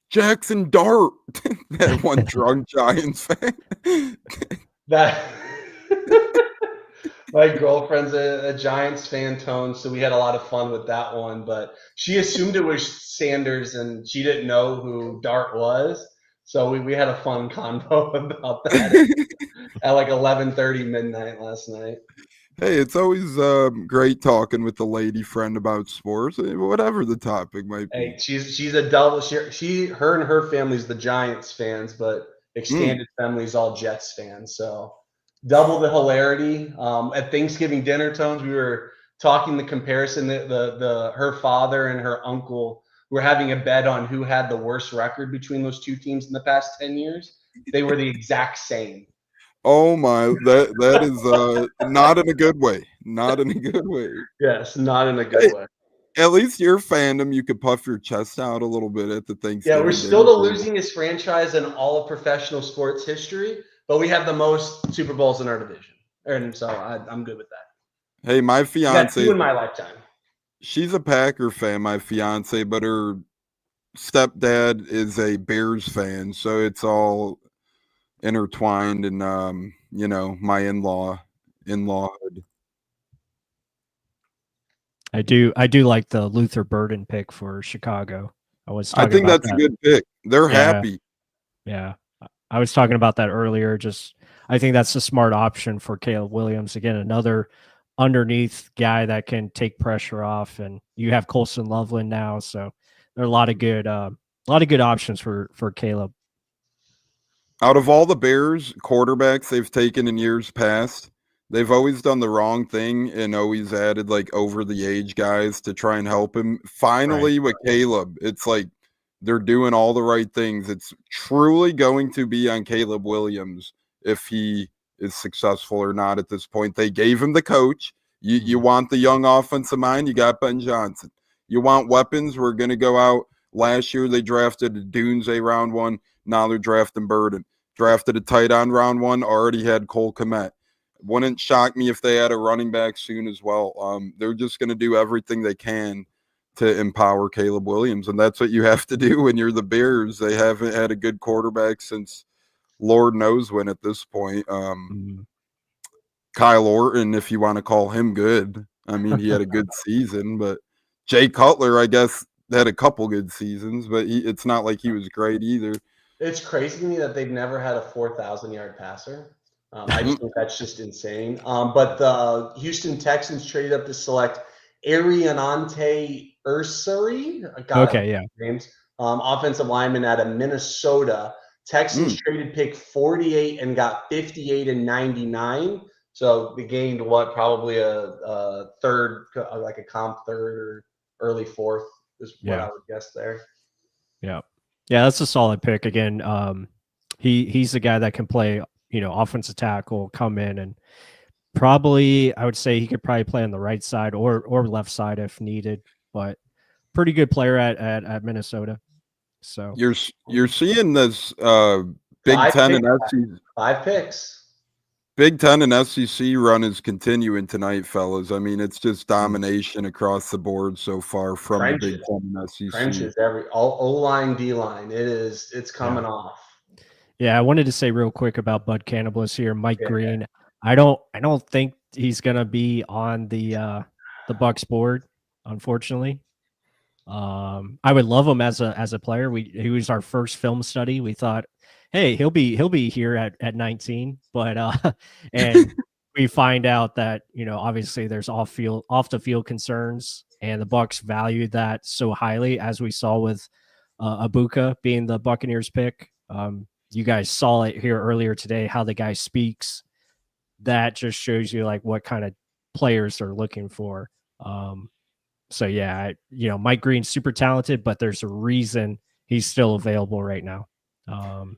Jackson Dart, that one drunk Giants fan. That my girlfriend's a Giants fan, Tone, so we had a lot of fun with that one. But she assumed it was Sanders, and she didn't know who Dart was. So we had a fun convo about that at like 11:30 midnight last night. Hey, it's always great talking with the lady friend about sports, whatever the topic might be. Hey, she's a double. Her and her family's the Giants fans, but extended family's all Jets fans. So double the hilarity. At Thanksgiving dinner, Tones, we were talking the comparison that her father and her uncle were having a bet on who had the worst record between those two teams in the past 10 years. They were the exact same. Oh my, that is not in a good way. Not in a good way. Yes, not in a good way. At least your fandom, you could puff your chest out a little bit at the Thanksgiving. Yeah, we're still the losingest franchise in all of professional sports history, but we have the most Super Bowls in our division, and so I'm good with that. Hey, my fiance, two in my lifetime. She's a Packer fan, my fiance, but her stepdad is a Bears fan, so it's all intertwined, and my in-lawhood. I do like the Luther Burden pick for Chicago. I think that's a good pick. They're happy. Yeah. I was talking about that earlier. Just I think that's a smart option for Caleb Williams. Again, another underneath guy that can take pressure off, and you have Colson Loveland now, so there are a lot of good options for Caleb. Out of all the Bears quarterbacks they've taken in years past, they've always done the wrong thing and always added like over the age guys to try and help him. Finally, with Caleb, it's like they're doing all the right things. It's truly going to be on Caleb Williams if he is successful or not at this point. They gave him the coach. You want the young offensive mind, you got Ben Johnson. You want weapons, we're going to go out. Last year, they drafted Dunze round 1. Now they're drafting Burden. Drafted a tight end round 1, already had Cole Kmet. Wouldn't shock me if they had a running back soon as well. They're just going to do everything they can to empower Caleb Williams, and that's what you have to do when you're the Bears. They haven't had a good quarterback since Lord knows when at this point. Kyle Orton, if you want to call him good. I mean, he had a good season, but Jay Cutler, I guess, had a couple good seasons, but it's not like he was great either. It's crazy to me that they've never had a 4,000-yard passer. I just think that's just insane. But the Houston Texans traded up to select Arianante Ursary. Names. Offensive lineman out of Minnesota. Texans traded pick 48 and got 58 and 99. So they gained probably a third, like a comp third or early fourth is what I would guess there. Yeah, that's a solid pick. Again, he's the guy that can play, offensive tackle, come in, and probably I would say he could probably play on the right side or left side if needed. But pretty good player at Minnesota. So you're seeing this Big Ten and SEC 5 picks. Big Ten and SEC run is continuing tonight, fellas. I mean, it's just domination across the board so far from the Big Ten and SEC. Trenches, all O-line, D-line. It's coming off. Yeah, I wanted to say real quick about Bud Cannibals here. Mike Yeah. Green. I don't think he's gonna be on the Bucks board, unfortunately. I would love him as a player. He was our first film study. We thought, hey, he'll be here at 19, but and we find out that, you know, obviously there's off the field concerns, and the Bucks valued that so highly, as we saw with Abuka being the Buccaneers pick. You guys saw it here earlier today, how the guy speaks. That just shows you like what kind of players they're looking for. So yeah, you know, Mike Green's super talented, but there's a reason he's still available right now. And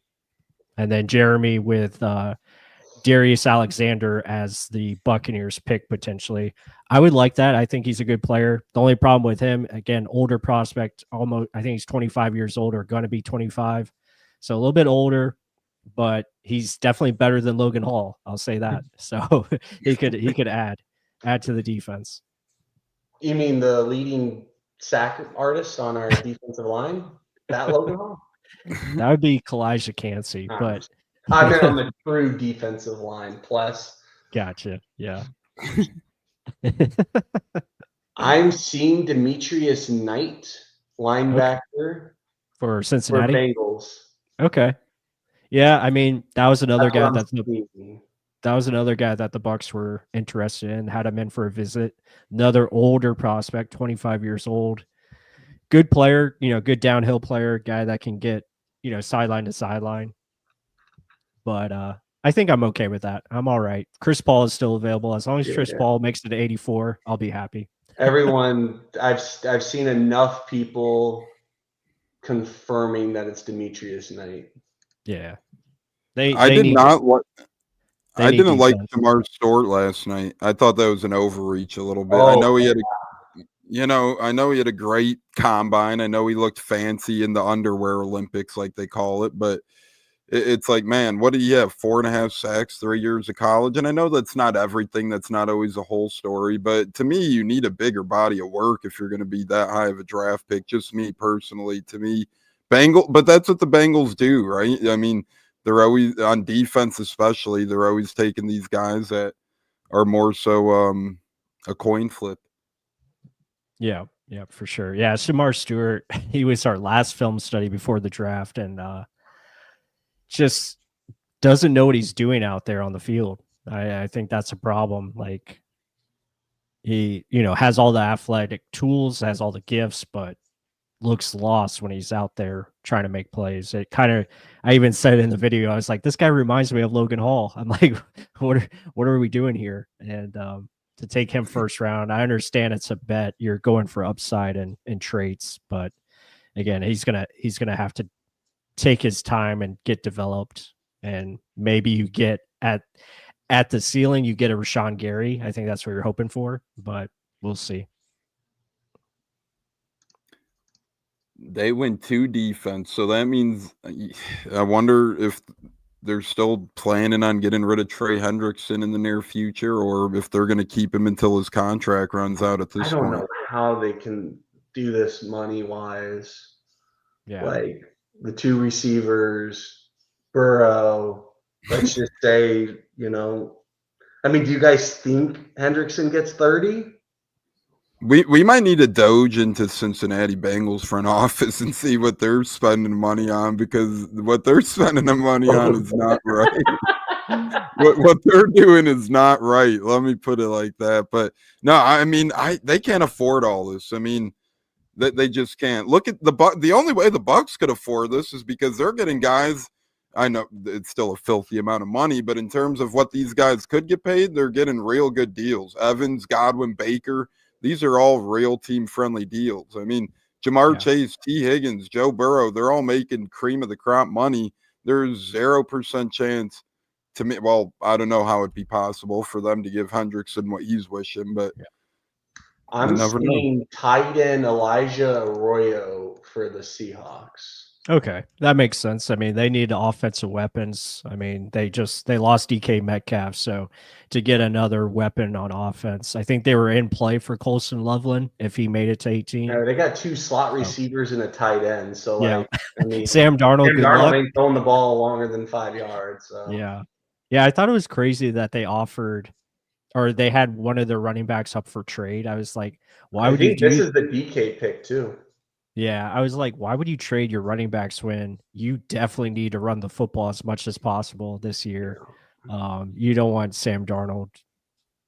then Jeremy with Darius Alexander as the Buccaneers pick potentially. I would like that. I think he's a good player. The only problem with him, again, older prospect, almost, I think he's 25 years old or going to be 25. So a little bit older, but he's definitely better than Logan Hall. I'll say that. So he could add to the defense. You mean the leading sack artist on our defensive line? That Logan Hall? That would be Kalijah Cansey, but I meant on the true defensive line. Plus, gotcha. Yeah. I'm seeing Demetrius Knight, linebacker for for Cincinnati. Bengals. Okay. Yeah, I mean, that was another guy That's what I'm that seeing. the Bucks were interested in, had him in for a visit. Another older prospect, 25 years old. Good player, you know, good downhill player, guy that can get, you know, sideline to sideline. But I think I'm okay with that. I'm all right. Chris Paul is still available. As long as Chris Paul makes it to 84, I'll be happy. Everyone, I've seen enough people confirming that it's Demetrius Knight. Yeah. I didn't like defense. Jamar Stewart last night. I thought that was an overreach a little bit. Oh, I know he had a great combine. I know he looked fancy in the underwear Olympics, like they call it, but it's like, man, what do you have? 4.5 sacks, 3 years of college. And I know that's not everything. That's not always the whole story, but to me, you need a bigger body of work if you're going to be that high of a draft pick. Just me personally, to me, but that's what the Bengals do, right? I mean, they're always on defense, especially. They're always taking these guys that are more so a coin flip. Yeah, for sure. Yeah, Shamar Stewart, he was our last film study before the draft, and just doesn't know what he's doing out there on the field. I think that's a problem. Like, he, you know, has all the athletic tools, has all the gifts, but looks lost when he's out there trying to make plays. It kind of, I even said in the video, I was like, this guy reminds me of Logan Hall. I'm like, what are we doing here? And to take him first round, I understand it's a bet. You're going for upside and traits, but again, he's gonna have to take his time and get developed. And maybe you get at the ceiling, you get a Rashawn Gary. I think that's what you're hoping for, but we'll see. They went 2 defense, so that means I wonder if they're still planning on getting rid of Trey Hendrickson in the near future, or if they're going to keep him until his contract runs out at this point. I don't know how they can do this money-wise. Yeah. Like the 2 receivers, Burrow, let's just say, you know, I mean, do you guys think Hendrickson gets 30? We might need to doge into Cincinnati Bengals front office and see what they're spending money on, because what they're spending the money on is not right. what they're doing is not right. Let me put it like that. But no, I mean, they can't afford all this. I mean, they just can't. Look at the only way the Bucs could afford this is because they're getting guys. I know it's still a filthy amount of money, but in terms of what these guys could get paid, they're getting real good deals. Evans, Godwin, Baker. These are all real team-friendly deals. I mean, Jamar Chase, T. Higgins, Joe Burrow, they're all making cream of the crop money. There's 0% chance to me. Well, I don't know how it'd be possible for them to give Hendrickson what he's wishing, but I'm seeing tight end Elijah Arroyo for the Seahawks. Okay, that makes sense. I mean, they need offensive weapons. I mean, they lost DK Metcalf, so to get another weapon on offense, I think they were in play for Colson Loveland if he made it to 18. They got 2 slot receivers and a tight end. So, Yeah. like, I mean, Sam Darnold, Sam good Darnold luck. ain't throwing the ball longer than 5 yards. So, Yeah. Yeah, I thought it was crazy that they offered or they had one of their running backs up for trade. I was like, why I would you think this do is the DK pick too. Yeah, I was like, why would you trade your running backs when you definitely need to run the football as much as possible this year? You don't want Sam Darnold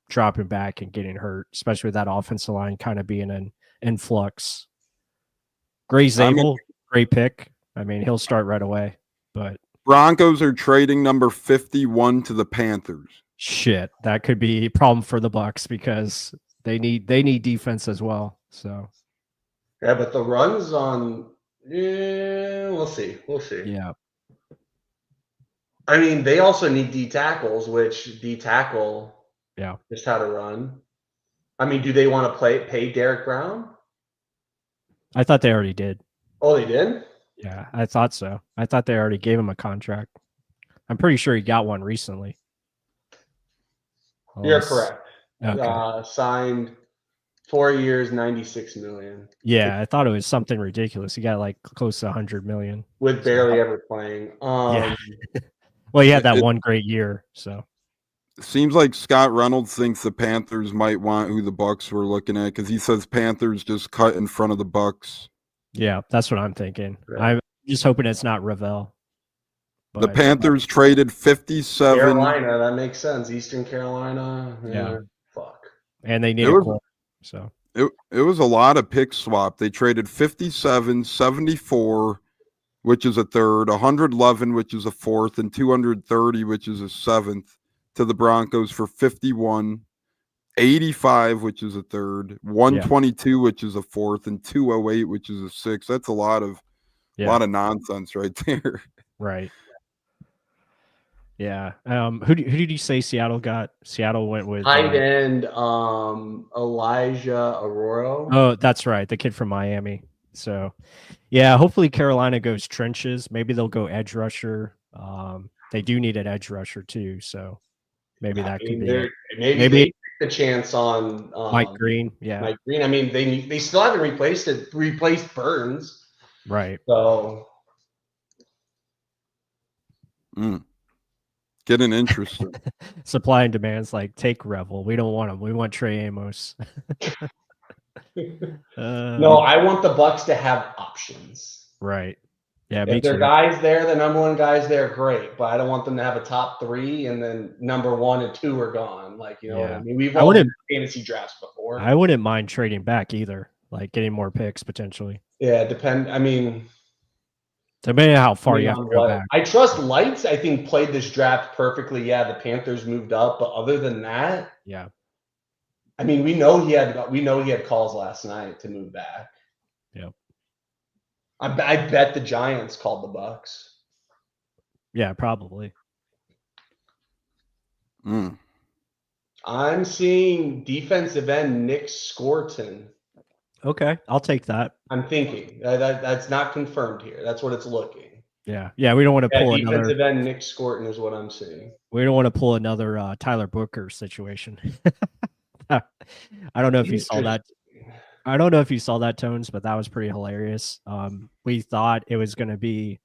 dropping back and getting hurt, especially with that offensive line kind of being in flux. Gray Zabel, great pick. I mean, he'll start right away, but Broncos are trading number 51 to the Panthers. shit, that could be a problem for the Bucs because they need defense as well. So Yeah, but the runs on, we'll see. We'll see. yeah. I mean, they also need D tackles, which D tackle just had to run. I mean, do they want to pay Derek Brown? I thought they already did. Oh, they did? Yeah, I thought so. I thought they already gave him a contract. I'm pretty sure he got one recently. You're correct. Okay. Signed 4 years, $96 million. Yeah, I thought it was something ridiculous. He got like close to $100 million with barely ever playing. Yeah. Well, he had that one great year. So seems like Scott Reynolds thinks the Panthers might want who the Bucs were looking at because he says Panthers just cut in front of the Bucs. Yeah, that's what I'm thinking. Right. I'm just hoping it's not Ravel. The Panthers traded 57. Carolina, that makes sense. Eastern Carolina. Yeah. Fuck. And they need a corner. So it was a lot of pick swap. They traded 57, 74, which is a third, 111, which is a fourth, and 230, which is a seventh, to the Broncos for 51, 85, which is a third, 122, which is a fourth, and 208, which is a sixth. That's a lot of nonsense right there. Right. Yeah. Who did you say Seattle got? Seattle went with tight end Elijah Aurora. Oh, that's right. The kid from Miami. So yeah, hopefully Carolina goes trenches. Maybe they'll go edge rusher. They do need an edge rusher too. So maybe that could be it. Maybe they take the chance on Mike Green. Yeah. Mike Green. I mean, they still haven't replaced Burns. Right. So Getting interesting. Supply and demand's like, take Revel. We don't want him. We want Trey Amos. no, I want the Bucs to have options. Right. Yeah. If their guys there, the number one guys there, great. But I don't want them to have a top 3 and then number 1 and 2 are gone. Like, you know what I mean? We've all done fantasy drafts before. I wouldn't mind trading back either. Like getting more picks potentially. Yeah, I mean, depending on how far you have to go back. I trust Lights, I think, played this draft perfectly. Yeah, the Panthers moved up, but other than that, yeah. I mean, we know he had calls last night to move back. Yep. I bet the Giants called the Bucs. Yeah, probably. I'm seeing defensive end Nick Scorton. Okay, I'll take that. I'm thinking that's not confirmed here. That's what it's looking. Yeah, we don't want to pull defensive end Nick Scorton is what I'm seeing. We don't want to pull another Tyler Booker situation. I don't know if you saw that. I don't know if you saw that, Tones, but that was pretty hilarious. We thought it was going to be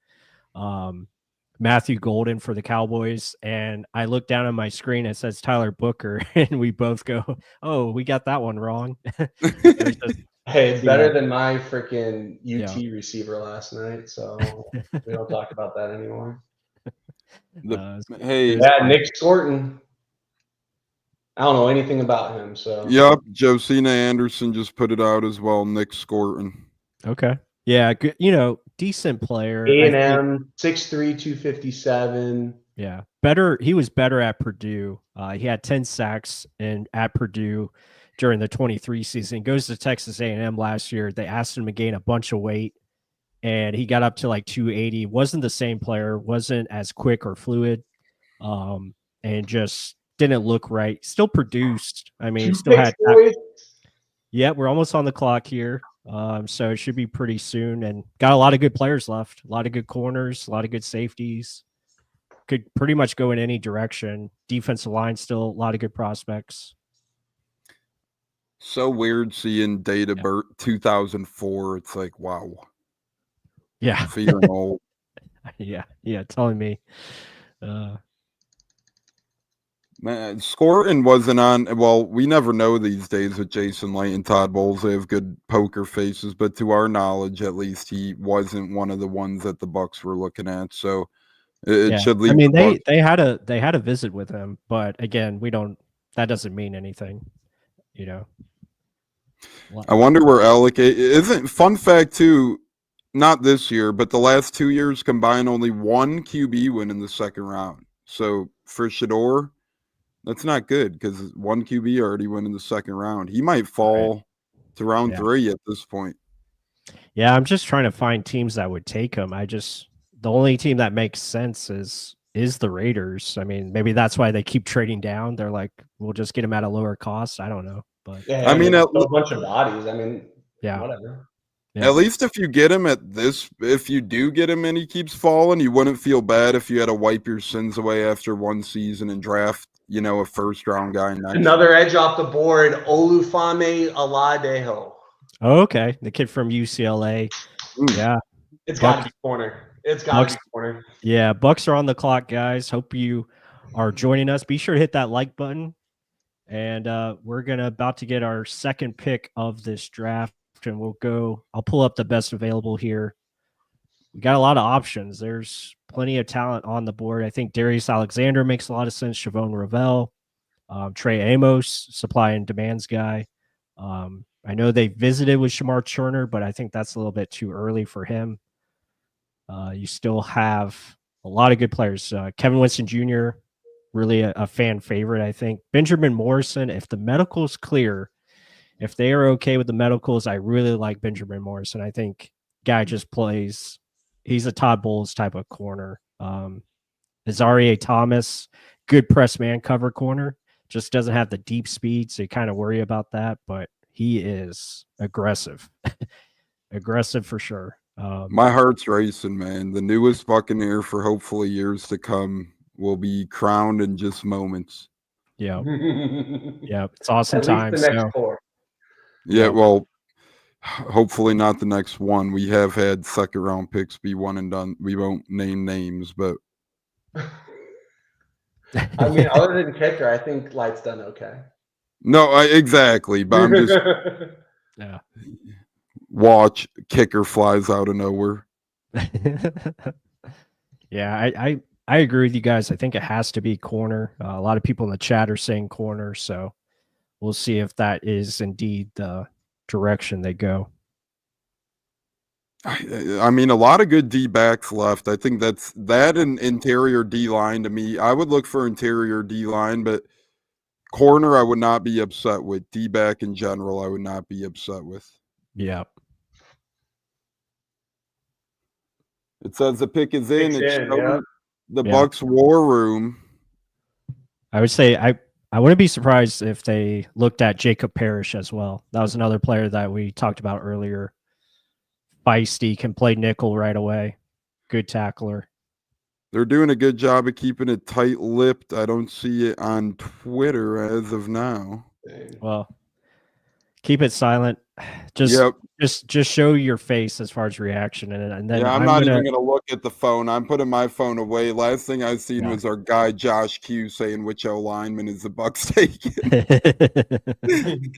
Matthew Golden for the Cowboys, and I look down on my screen, it says Tyler Booker, and we both go, "Oh, we got that one wrong." Hey, it's better than my freaking UT receiver last night, so we don't talk about that anymore. Nick Scorton. I don't know anything about him, so. Yep, Josina Anderson just put it out as well. Nick Scorton. Okay. Yeah, good. Decent player. A&M, 6'3", 257. Yeah, better. He was better at Purdue. He had 10 sacks at Purdue during the 23 season. He goes to Texas A&M last year. They asked him to gain a bunch of weight, and he got up to like 280. Wasn't the same player. Wasn't as quick or fluid, and just didn't look right. Still produced. I mean, still had. Yeah, we're almost on the clock here. So it should be pretty soon, and got a lot of good players left, a lot of good corners, a lot of good safeties. Could pretty much go in any direction. Defensive line, still a lot of good prospects. So weird seeing date of birth 2004. It's like, wow. Yeah. Feeling old. Yeah. Telling me. Man, Scourton wasn't on. Well, we never know these days with Jason Light and Todd Bowles. They have good poker faces, but to our knowledge, at least, he wasn't one of the ones that the Bucs were looking at. So it should leave. I mean, they had a visit with him, but again, we don't. That doesn't mean anything, you know. I wonder where Alec isn't. Fun fact too. Not this year, but the last 2 years combined, only one QB win in the second round. So for Shador, that's not good because one QB already went in the second round. He might fall to round 3 at this point. Yeah, I'm just trying to find teams that would take him. The only team that makes sense is the Raiders. I mean, maybe that's why they keep trading down. They're like, we'll just get him at a lower cost. I don't know, but yeah, I mean, a bunch of bodies. I mean, whatever. Yeah. At least if you get him if you do get him and he keeps falling, you wouldn't feel bad if you had to wipe your sins away after one season and draft, a first round guy next. Another edge off the board, Olufemi Aladejo. Oh, okay. The kid from UCLA. Yeah. It's got to be corner. It's got to be corner. Yeah, Bucs are on the clock, guys. Hope you are joining us. Be sure to hit that like button. And we're about to get our second pick of this draft. And I'll pull up the best available here. We got a lot of options. There's plenty of talent on the board. I think Darius Alexander makes a lot of sense. Siobhan Ravel, Trey Amos, supply and demands guy. I know they visited with Shamar Turner, but I think that's a little bit too early for him. You still have a lot of good players. Kevin Winston Jr., really a fan favorite, I think. Benjamin Morrison, if the medical's clear, if they are okay with the medicals, I really like Benjamin Morrison. I think guy just plays. He's a Todd Bowles type of corner. Azaria Thomas, good press man cover corner. Just doesn't have the deep speed, so you kind of worry about that. But he is aggressive. Aggressive for sure. My heart's racing, man. The newest Buccaneer for hopefully years to come will be crowned in just moments. Yeah. Yeah. It's awesome times. The next 4. Yeah, well, hopefully not the next one. We have had second round picks be one and done. We won't name names, but I mean, other than kicker, I think Light's done okay. No, exactly. But I'm just watch kicker flies out of nowhere. Yeah, I agree with you guys. I think it has to be corner. A lot of people in the chat are saying corner, so we'll see if that is indeed the direction they go. I mean, a lot of good D-backs left. I think that and interior D-line to me. I would look for interior D-line, but corner I would not be upset with. D-back in general I would not be upset with. Yeah. It says the pick is in. It's the Yeah. Bucs war room. I would say I wouldn't be surprised if they looked at Jacob Parrish as well. That was another player that we talked about earlier. Feisty, can play nickel right away. Good tackler. They're doing a good job of keeping it tight-lipped. I don't see it on Twitter as of now. Well, keep it silent. Just show your face as far as reaction, and then I'm not even gonna look at the phone. I'm putting my phone away. Last thing I seen was our guy Josh Q saying which lineman is the Bucs taking.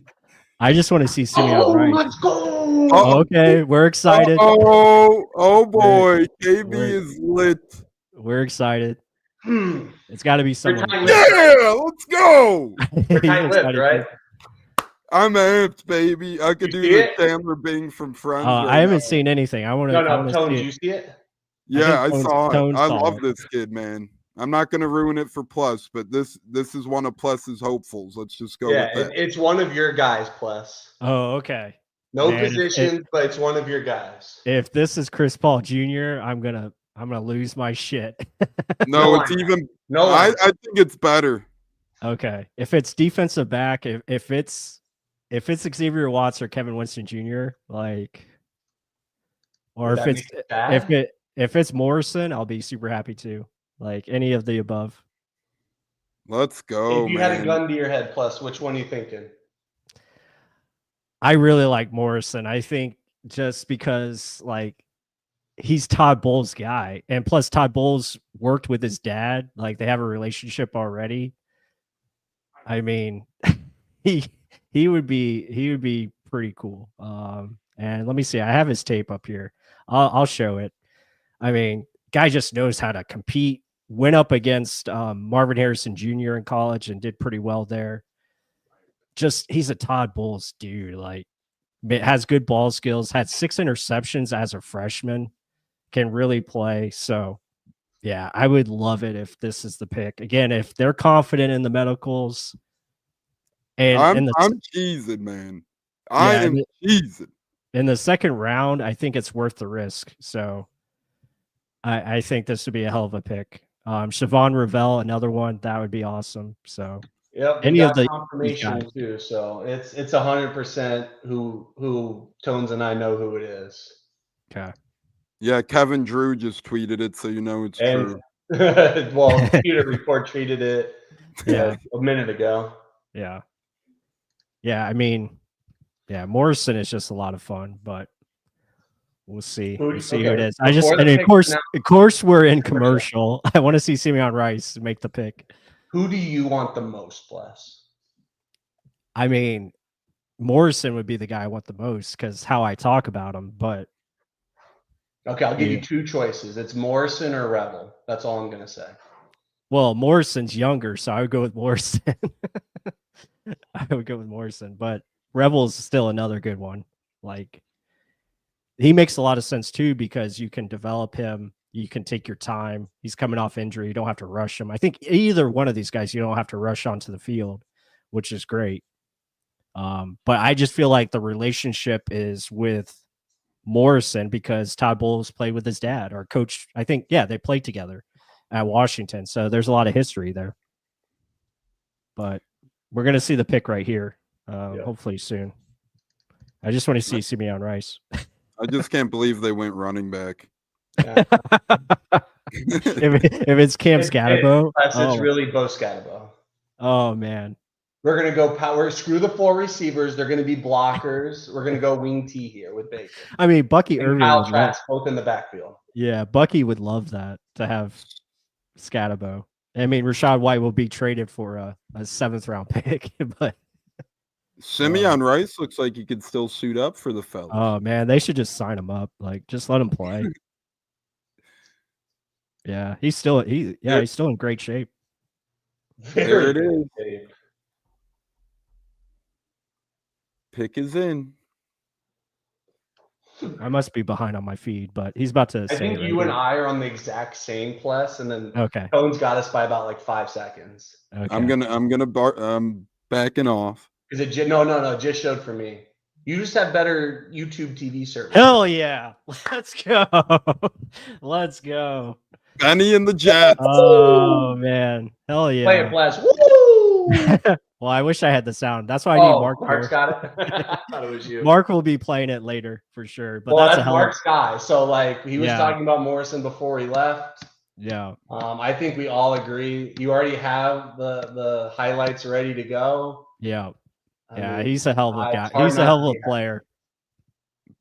I just want to see Simeon Wright. Let's go! Okay, we're excited. Oh boy, KB is lit. We're excited. It's got to be someone. Yeah, let's go. We're tight-lipped, right? I'm amped, baby. I could do the Chandler Bing from Friends. I haven't seen anything. I want to. No, Tone, did you see it? Yeah, I saw it. I love this kid, man. I'm not going to ruin it for Plus, but this is one of Plus's hopefuls. Let's just go with that. It's one of your guys, Plus. Oh, okay. No positions, but it's one of your guys. If this is Chris Paul Jr., I'm gonna lose my shit. No, it's even. I think it's better. Okay, if it's defensive back, if it's if it's Xavier Watts or Kevin Winston Jr., like, or Would if that it's make it bad? if it's Morrison, I'll be super happy too. Like any of the above. Let's go, If you had a man. gun to your head, plus, which one are you thinking? I really like Morrison. I think just because like he's Todd Bowles' guy, and plus Todd Bowles worked with his dad. Like they have a relationship already. I mean, he would be pretty cool. And let me see. I have his tape up here. I'll show it. I mean, guy just knows how to compete. Went up against Marvin Harrison Jr. in college and did pretty well there. Just he's a Todd Bowles dude. Like has good ball skills. Had 6 interceptions as a freshman. Can really play. So yeah, I would love it if this is the pick. Again, if they're confident in the medicals. And I'm cheesing, man. Yeah, I am cheesing. In the second round, I think it's worth the risk. So I think this would be a hell of a pick. Siobhan Ravel, another one that would be awesome. So Yep, any got of the confirmation too. So it's 100% who Tones and I know who it is. Okay. Yeah, Kevin Drew just tweeted it, so you know it's And true. well, Peter Report tweeted it Yeah. a minute ago. Yeah. Yeah. I mean, yeah, Morrison is just a lot of fun, but we'll see. We'll see who it is. Of course, we're in commercial. I want to see Simeon Rice make the pick. Who do you want the most, Bless? I mean, Morrison would be the guy I want the most because how I talk about him. But okay, I'll give you 2 choices. It's Morrison or Revel. That's all I'm gonna say. Well, Morrison's younger, so I would go with Morrison. I would go with Morrison, but Rebel's still another good one. Like he makes a lot of sense too because you can develop him. You can take your time. He's coming off injury. You don't have to rush him. I think either one of these guys, you don't have to rush onto the field, which is great. But I just feel like the relationship is with Morrison because Todd Bowles played with his dad or coach. I think, yeah, they played together at Washington. So there's a lot of history there. But we're going to see the pick right here, hopefully soon. I just want to see Simeon Rice. I just can't believe they went running back. Yeah. if it's Cam Scatterbo. It's really Bo Scatterbo. Oh, man. We're going to go power. Screw the 4 receivers. They're going to be blockers. We're going to go wing T here with Baker. I mean, Bucky and Irving. Kyle Trask, both in the backfield. Yeah, Bucky would love that to have Scatterbo. I mean, Rashad White will be traded for a 7th round pick, but Simeon Rice looks like he could still suit up for the fellas. Oh man, they should just sign him up. Like, just let him play. Yeah, he's still in great shape. There it is. Pick is in. I must be behind on my feed, but he's about to. I think you and I are on the exact same plus, and then Cone's got us by about like 5 seconds. Okay. I'm gonna backing off. Is it no, just showed for me. You just have better YouTube TV service. Hell yeah. Let's go. Let's go. Benny and the Jets. Oh man. Hell yeah. Play it, Blast. Woo! Well, I wish I had the sound. That's why I need Mark. Mark's got it. I thought it was you. Mark will be playing it later for sure. But that's Mark's guy. So like he was talking about Morrison before he left. Yeah. I think we all agree. You already have the highlights ready to go. Yeah. I mean, he's a hell of a guy. He's a hell of a player.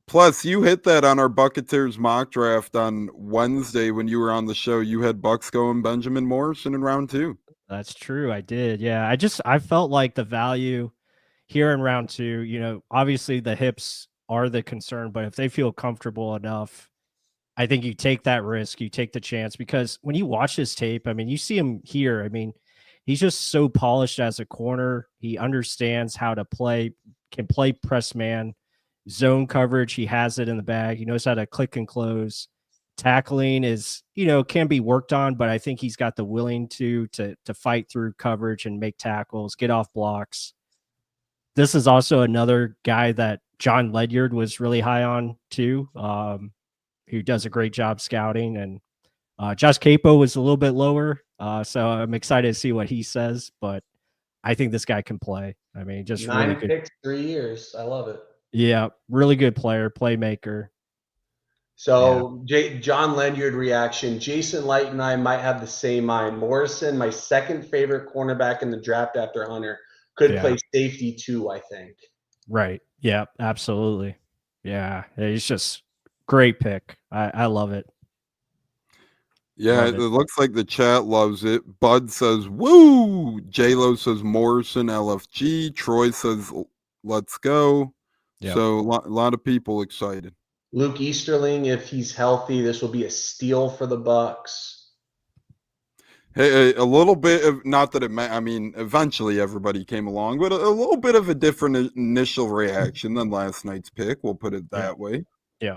Plus, you hit that on our Bucketeers mock draft on Wednesday when you were on the show. You had Bucks going Benjamin Morrison in round 2. That's true. I did. Yeah. I felt like the value here in round 2, obviously the hips are the concern, but if they feel comfortable enough, I think you take that risk, you take the chance, because when you watch his tape, I mean, you see him here. I mean, he's just so polished as a corner. He understands how to play, can play press man, zone coverage. He has it in the bag. He knows how to click and close. Tackling is, can be worked on, but I think he's got the willing to fight through coverage and make tackles, get off blocks. This is also another guy that John Ledyard was really high on too, who does a great job scouting. And Josh Capo was a little bit lower, so I'm excited to see what he says. But I think this guy can play. I mean, just 9 really good. picks, 3 years. I love it. Yeah, really good player, playmaker. So John Ledyard reaction. Jason Light and I might have the same mind. Morrison, my second favorite cornerback in the draft after Hunter, could play safety too, I think. Right. Yeah, absolutely. Yeah. He's just great pick. I love it. Yeah, Love it it. looks like the chat loves it. Bud says, woo! J-Lo says Morrison, LFG. Troy says, let's go. Yep. So a lot of people excited. Luke Easterling, if he's healthy, this will be a steal for the Bucs. Hey, a little bit of, not that I mean, eventually everybody came along, but a little bit of a different initial reaction than last night's pick. We'll put it that way. Yeah.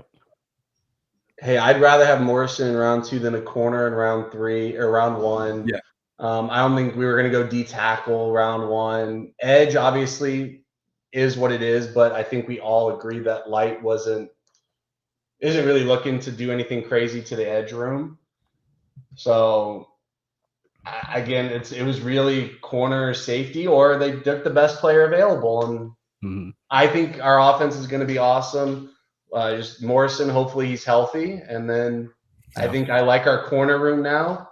Hey, I'd rather have Morrison in round 2 than a corner in round 3 or round 1. Yeah. I don't think we were going to go D tackle round 1. Edge obviously is what it is, but I think we all agree that Light isn't really looking to do anything crazy to the edge room. So again, it was really corner safety, or they took the best player available, and I think our offense is going to be awesome. Just Morrison, hopefully he's healthy, and then I think I like our corner room now.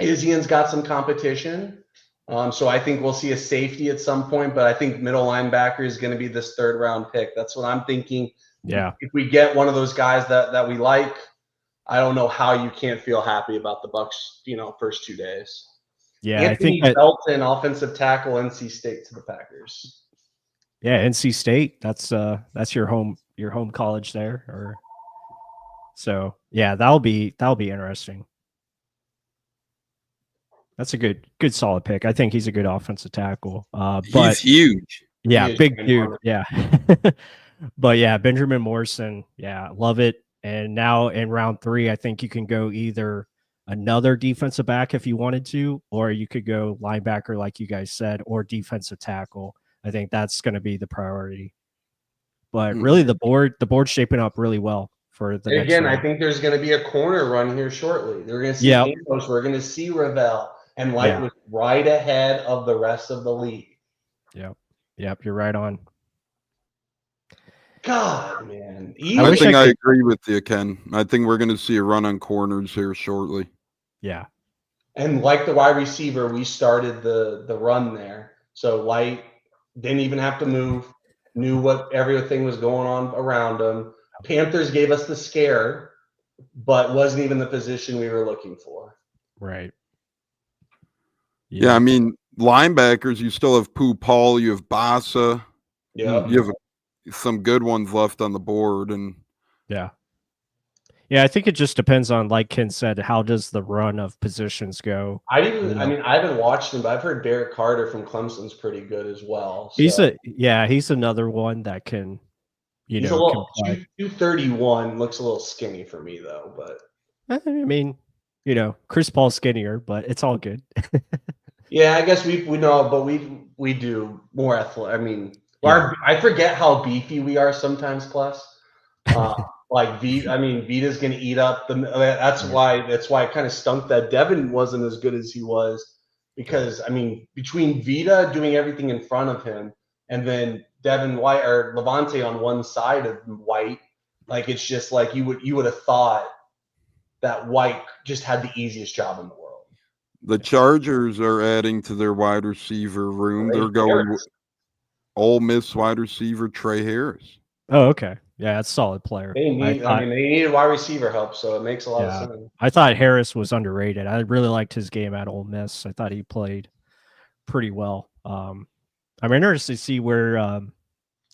Isian's got some competition, so I think we'll see a safety at some point, but I think middle linebacker is going to be this 3rd round pick. That's what I'm thinking. Yeah. If we get one of those guys that we like, I don't know how you can't feel happy about the Bucs, first 2 days. Yeah, Anthony I think Belton, offensive tackle, NC State to the Packers. Yeah, NC State. That's your home college there, or so. Yeah, that'll be interesting. That's a good solid pick. I think he's a good offensive tackle. But he's huge. Yeah, big dude. Yeah. But yeah, Benjamin Morrison. Yeah, love it. And now in round 3, I think you can go either another defensive back if you wanted to, or you could go linebacker, like you guys said, or defensive tackle. I think that's going to be the priority. But really, the board's shaping up really well for the next Again, round. I think there's going to be a corner run here shortly. We're going to see Amos. We're going to see Ravel, and Light was right ahead of the rest of the league. Yep, you're right on. God, man. I think I agree with you, Ken. I think we're going to see a run on corners here shortly. Yeah. And like the wide receiver, we started the run there. So Light didn't even have to move, knew what everything was going on around him. Panthers gave us the scare, but wasn't even the position we were looking for. Right. Yeah, I mean, linebackers, you still have Pooh Paul, you have Bassa. Yeah. You have some good ones left on the board. And yeah, I think it just depends on, like Ken said, how does the run of positions go? I haven't watched him, but I've heard Derek Carter from Clemson's pretty good as well. So. He's another one that can, he's a little 231, looks a little skinny for me though, but I mean, Chris Paul's skinnier, but it's all good. Yeah, I guess we know, but we do more athletic. I mean, I forget how beefy we are sometimes, plus. Like Vita's going to eat up the. That's why it kind of stunk that Devin wasn't as good as he was, because I mean, between Vita doing everything in front of him and then Devin White or Levante on one side of White, like it's just like you would have thought that White just had the easiest job in the world. The Chargers are adding to their wide receiver room. They're going with Ole Miss wide receiver Trey Harris. Oh, okay. Yeah, that's a solid player. They needed wide receiver help, so it makes a lot of sense. I thought Harris was underrated. I really liked his game at Ole Miss. I thought he played pretty well. I'm interested to see where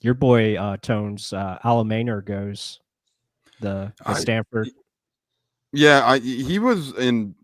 your boy Tones Alamainer goes. The Stanford. Yeah, he was in,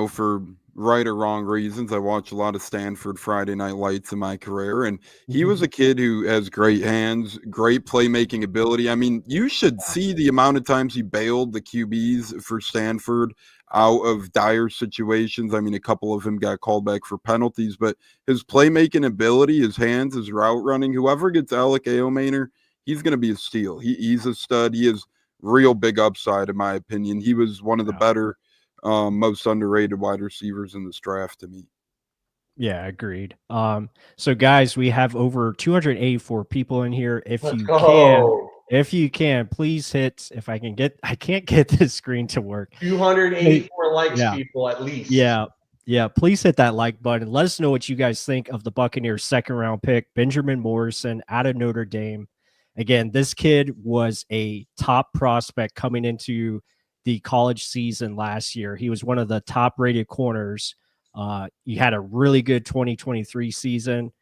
for right or wrong reasons. I watched a lot of Stanford Friday Night Lights in my career, and he was a kid who has great hands, great playmaking ability. I mean, you should see the amount of times he bailed the QBs for Stanford out of dire situations. I mean, a couple of them got called back for penalties, but his playmaking ability, his hands, his route running, whoever gets Alec Aomaner, he's going to be a steal. He's a stud. He is real big upside, in my opinion. He was one of the better, most underrated wide receivers in this draft to me. Yeah, agreed. So guys, we have over 284 people in here. Let's go. If you can, please hit. If I can get, I can't get this screen to work. 284 likes, Yeah. people, at least. Yeah. Please hit that like button. Let us know what you guys think of the Buccaneers' second round pick, Benjamin Morrison, out of Notre Dame. Again, this kid was a top prospect coming into the college season last year. He was one of the top rated corners. He had a really good 2023 season.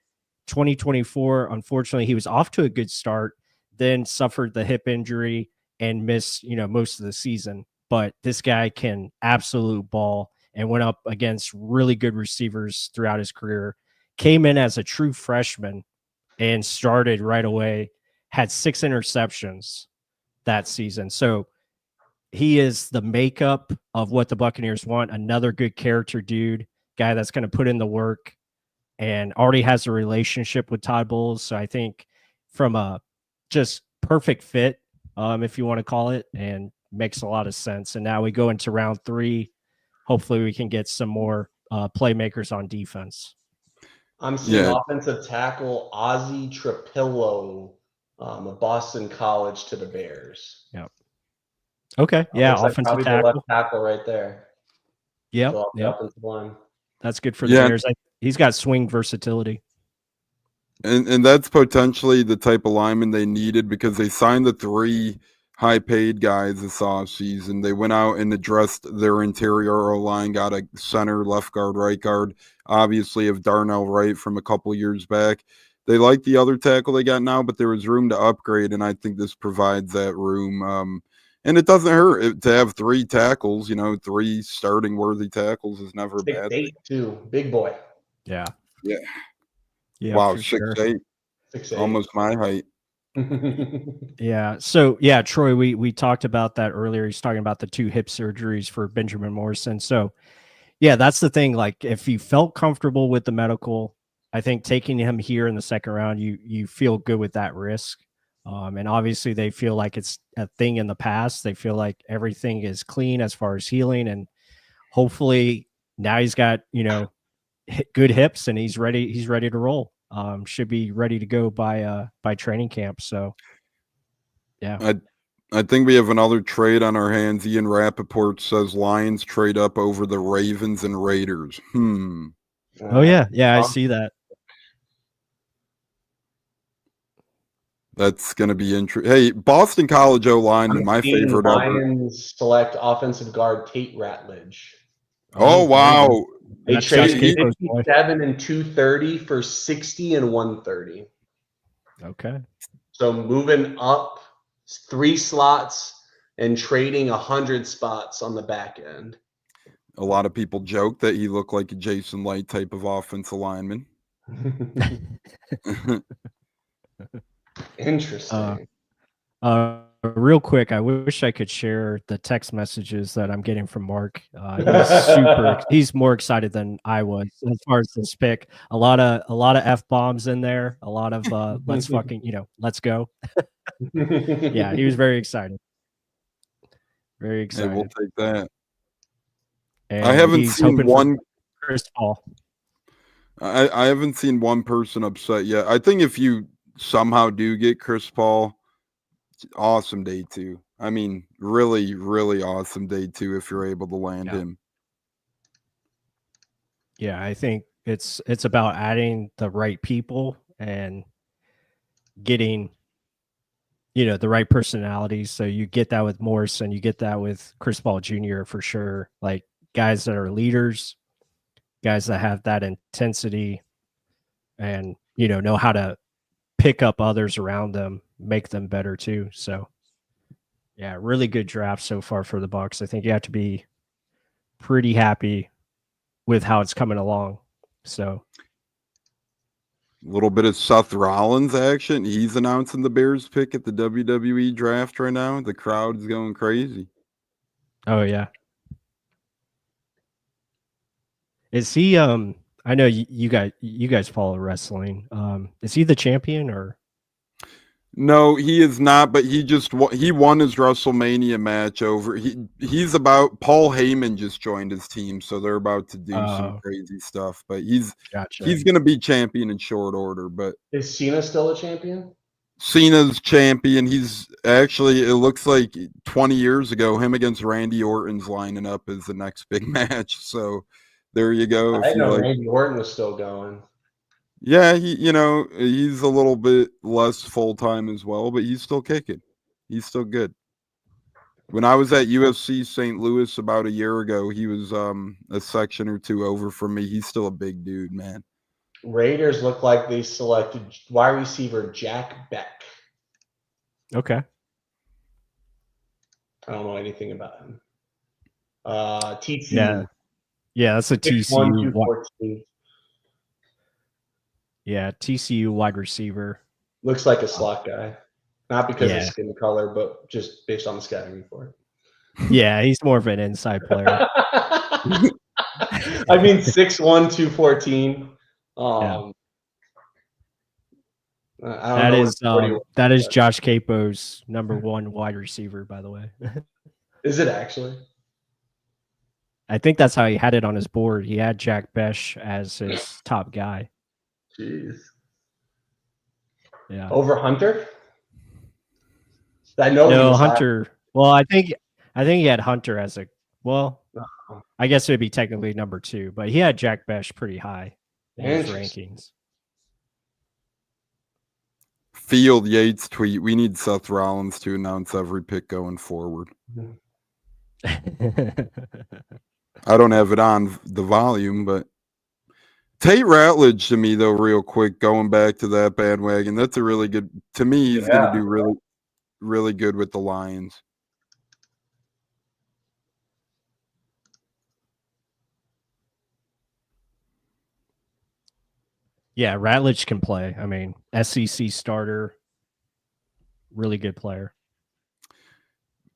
2024, unfortunately, he was off to a good start, then suffered the hip injury and missed, most of the season. But this guy can absolute ball and went up against really good receivers throughout his career. Came in as a true freshman and started right away. Had 6 interceptions that season. So he is the makeup of what the Buccaneers want. Another good character dude, guy that's going to put in the work and already has a relationship with Todd Bowles. So I think from a just perfect fit, if you want to call it, and makes a lot of sense. And now we go into round 3. Hopefully we can get some more playmakers on defense. I'm seeing offensive tackle Ozzie Trapillo, of Boston College, to the Bears. Yep. Okay. Yeah. Looks like Offensive probably tackle. the left tackle right there. Yep. So Yep. offensive line. That's good for the Bears. He's got swing versatility. And that's potentially the type of lineman they needed, because they signed the 3 high-paid guys this offseason. They went out and addressed their interior O-line, got a center, left guard, right guard, obviously of Darnell Wright from a couple years back. They like the other tackle they got now, but there was room to upgrade, and I think this provides that room. And it doesn't hurt to have 3 tackles. 3 starting worthy tackles is never a bad thing. 6'8" too, big boy. Yeah. Wow, for 6'8", sure. 6'8", almost my height. Yeah. So yeah, Troy, we talked about that earlier. He's talking about the 2 hip surgeries for Benjamin Morrison. So yeah, that's the thing. Like, if you felt comfortable with the medical, I think taking him here in the second round, you feel good with that risk. And obviously they feel like it's a thing in the past. They feel like everything is clean as far as healing, and hopefully now he's got, good hips and he's ready to roll. Should be ready to go by training camp. So yeah. I think we have another trade on our hands. Ian Rappaport says Lions trade up over the Ravens and Raiders. Oh yeah. I see that. That's going to be interesting. Hey, Boston College O-lineman, my favorite Lions select offensive guard Tate Ratledge. Oh, wow. They traded 57 and 230 for 60 and 130. Okay. So moving up 3 slots and trading 100 spots on the back end. A lot of people joke that he looked like a Jason Light type of offensive lineman. Interesting. Real quick, I wish I could share the text messages that I'm getting from Mark. He's more excited than I was as far as this pick. A lot of F-bombs in there, a lot of let's go. Yeah, he was very excited. Very excited. Hey, we'll take that. And I haven't seen one Chris Paul. I haven't seen one person upset yet. I think if you somehow do get Chris Paul, awesome day 2. I mean, really, really awesome day 2 if you're able to land him. Yeah, I think it's about adding the right people and getting, the right personalities. So you get that with Morrison, you get that with Chris Paul Jr. for sure. Like, guys that are leaders, guys that have that intensity and, know how to pick up others around them, make them better too. So yeah, really good draft so far for the Bucs. I think you have to be pretty happy with how it's coming along. So a little bit of Seth Rollins action. He's announcing the Bears pick at the WWE draft right now. The crowd's going crazy. Oh yeah. Is he I know you guys follow wrestling. Is he the champion or? No, he is not, but he won his WrestleMania match over. He's about Paul Heyman just joined his team, so they're about to do some crazy stuff. But he's Gotcha. going to be champion in short order. But Is Cena still a champion? Cena's champion. He's actually, it looks like 20 years ago, him against Randy Orton's lining up as the next big match. So there you go. I didn't know Randy Orton was still going. Yeah, he's a little bit less full-time as well, but he's still kicking. He's still good. When I was at UFC St. Louis about a year ago, he was a section or two over from me. He's still a big dude, man. Raiders look like they selected wide receiver Jack Beck. Okay. I don't know anything about him. TCU. Yeah, that's a 6'1", TCU. 214. Yeah, TCU wide receiver. Looks like a slot guy. Not because of Yeah. skin color, but just based on the scouting report. Yeah, he's more of an inside player. I mean, 6'1", 214. Yeah. I don't know. That is Josh Capo's #1 wide receiver, by the way. Is it actually? I think that's how he had it on his board. He had Jack Besh as his top guy. Jeez. Yeah. Over Hunter? I know. No, Hunter. Well, I think he had Hunter as a. Well, I guess it would be technically #2, but he had Jack Besh pretty high in his rankings. Field Yates tweet: we need Seth Rollins to announce every pick going forward. I don't have it on the volume, but Tate Ratledge to me, though, real quick, going back to that bandwagon, that's a really good. To me, he's going to do really, really good with the Lions. Yeah, Ratledge can play. I mean, SEC starter, really good player.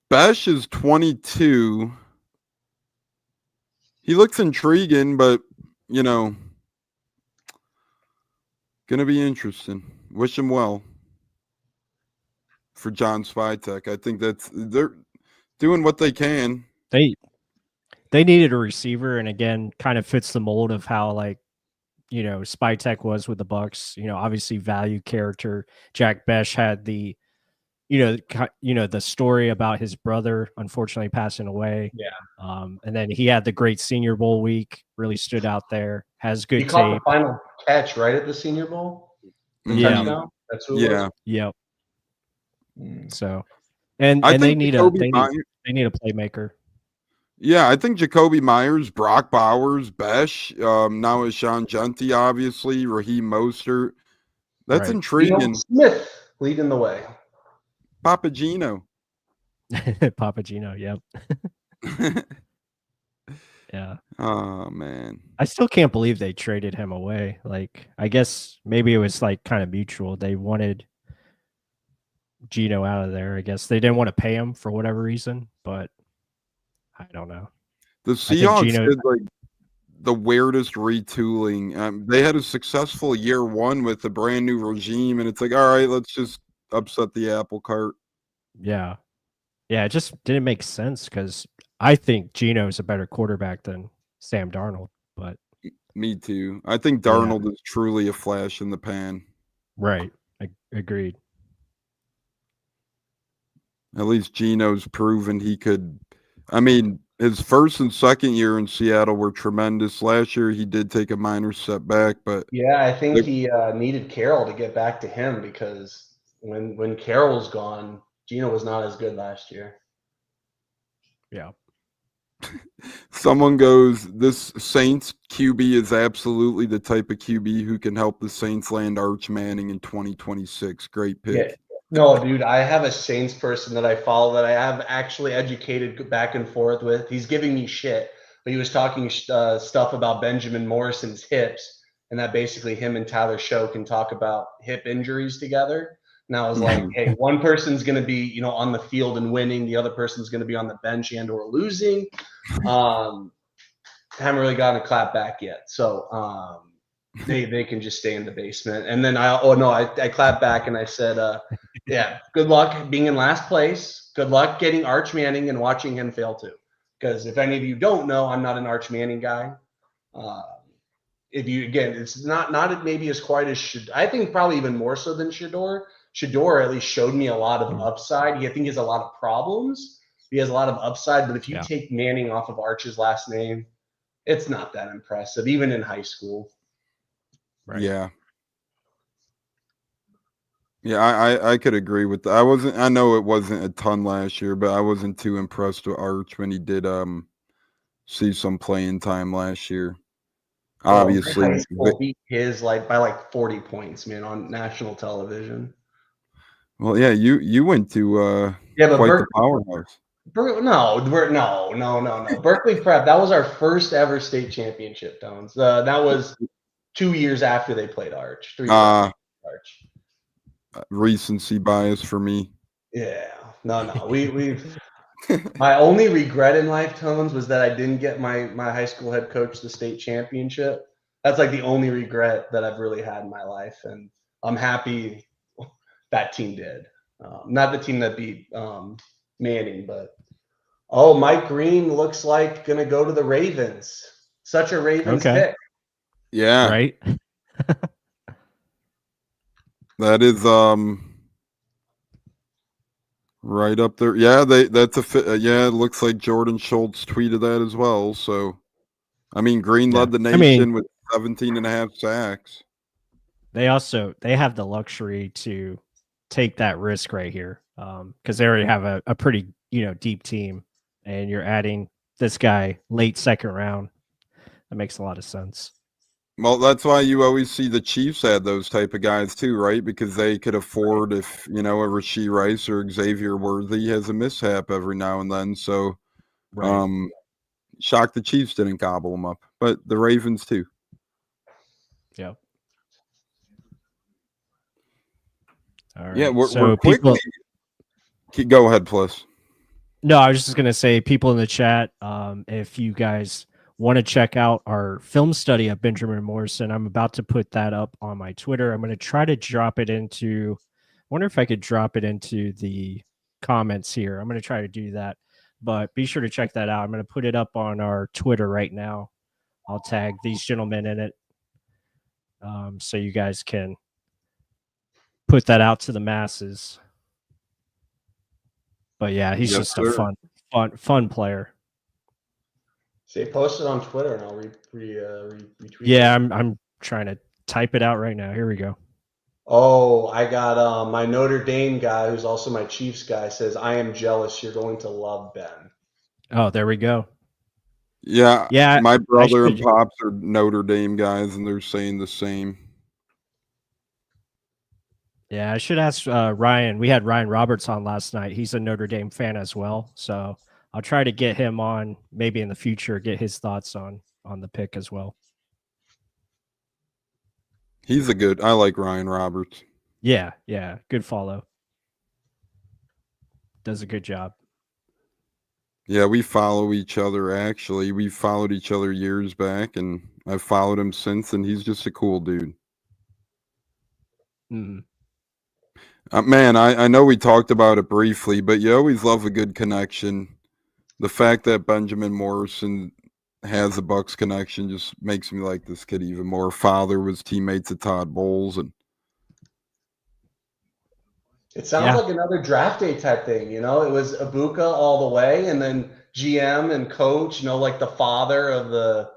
Besh is 22. He looks intriguing, but, going to be interesting. Wish him well for John Spytek. I think they're doing what they can. They needed a receiver, and again, kind of fits the mold of how, like, Spytek was with the Bucs. Obviously value character. Jack Besh had the, the story about his brother unfortunately passing away. Yeah. And then he had the great Senior Bowl week. Really stood out there. Has good He caught tape. the final catch right at the Senior Bowl. Yeah. That's who it was. Yep. So, and they need a playmaker. Yeah, I think Jacoby Myers, Brock Bowers, Besh, now is Sean Genty, obviously, Raheem Mostert. That's intriguing. Smith leading the way. Papagino. Papagino, yep. Yeah. Oh, man. I still can't believe they traded him away. Like, I guess maybe it was like kind of mutual. They wanted Gino out of there. I guess they didn't want to pay him for whatever reason, but I don't know. The Seahawks did like the weirdest retooling. They had a successful year one with a brand new regime, and it's like, all right, let's just upset the apple cart. Yeah. Yeah, it just didn't make sense because I think Gino's a better quarterback than Sam Darnold, but me too. I think Darnold is truly a flash in the pan. Right. Agreed. At least Gino's proven he could. I mean, his first and second year in Seattle were tremendous. Last year, he did take a minor setback, but yeah, I think he needed Carroll to get back to him because when Carroll's gone, Gino was not as good last year. Yeah. Someone goes, this Saints QB is absolutely the type of QB who can help the Saints land Arch Manning in 2026. Great pick. Yeah. No, dude, I have a Saints person that I follow that I have actually educated back and forth with. He's giving me shit, but he was talking stuff about Benjamin Morrison's hips, and that basically him and Tyler Show can talk about hip injuries together. And I was like, hey, one person's going to be, on the field and winning. The other person's going to be on the bench and or losing. Haven't really gotten a clap back yet. So they can just stay in the basement. And then I clapped back and I said, Yeah, good luck being in last place. Good luck getting Arch Manning and watching him fail too. Because if any of you don't know, I'm not an Arch Manning guy. If you again, it's not maybe as quite as I think probably even more so than Shador. Shador at least showed me a lot of upside. I think he has a lot of problems. He has a lot of upside, but if you take Manning off of Arch's last name, it's not that impressive, even in high school. Right. Yeah. Yeah, I could agree with that. I know it wasn't a ton last year, but I wasn't too impressed with Arch when he did see some playing time last year. Obviously, high school beat his by like 40 points, man, on national television. well, yeah, you went to but quite the powerhouse. No. Berkeley Prep, that was our first ever state championship, Tones. That was 2 years after they played Arch. 3 years after Arch. Recency bias for me. Yeah. No. We've my only regret in life, Tones, was that I didn't get my high school head coach the state championship. That's like the only regret that I've really had in my life. And I'm happy that team did. Not the team that beat Manning, but Mike Green looks like gonna go to the Ravens. Such a Ravens pick. Yeah. Right. That is right up there. Yeah, that's a fit. Yeah, it looks like Jordan Schultz tweeted that as well. So, I mean, Green led the nation with 17 and a half sacks. They have the luxury to take that risk right here because they already have a pretty deep team, and you're adding this guy late second round. That makes a lot of sense. Well, that's why you always see the Chiefs add those type of guys too, right? Because they could afford if a Rashee Rice or Xavier Worthy has a mishap every now and then. So, shocked the Chiefs didn't gobble them up, but the Ravens too. Yeah. All right. Yeah, we're so quickly. Go ahead, plus. No, I was just gonna say, people in the chat, if you guys want to check out our film study of Benjamin Morrison, I'm about to put that up on my Twitter. I'm going to try to drop it into. I wonder if I could drop it into the comments here. I'm going to try to do that, but be sure to check that out. I'm going to put it up on our Twitter right now. I'll tag these gentlemen in it, so you guys can put that out to the masses. But yeah, he's just a fun player. Say post it on Twitter and I'll retweet Yeah, it. I'm trying to type it out right now. Here we go. Oh, I got my Notre Dame guy, who's also my Chiefs guy, says, "I am jealous. You're going to love Ben." Oh, there we go. Yeah. My brother and should... pops are Notre Dame guys, and they're saying the same. Yeah, I should ask Ryan. We had Ryan Roberts on last night. He's a Notre Dame fan as well, so I'll try to get him on maybe in the future. Get his thoughts on the pick as well. I like Ryan Roberts. Yeah, good follow. Does a good job. Yeah, we follow each other, actually. We followed each other years back, and I've followed him since, and he's just a cool dude. Mm-hmm. Man, I know we talked about it briefly, but you always love a good connection. The fact that Benjamin Morrison has a Bucs connection just makes me like this kid even more. Father was teammates of Todd Bowles, and it sounds like another draft day type thing. It was Ibuka all the way, and then GM and coach. Like the father of the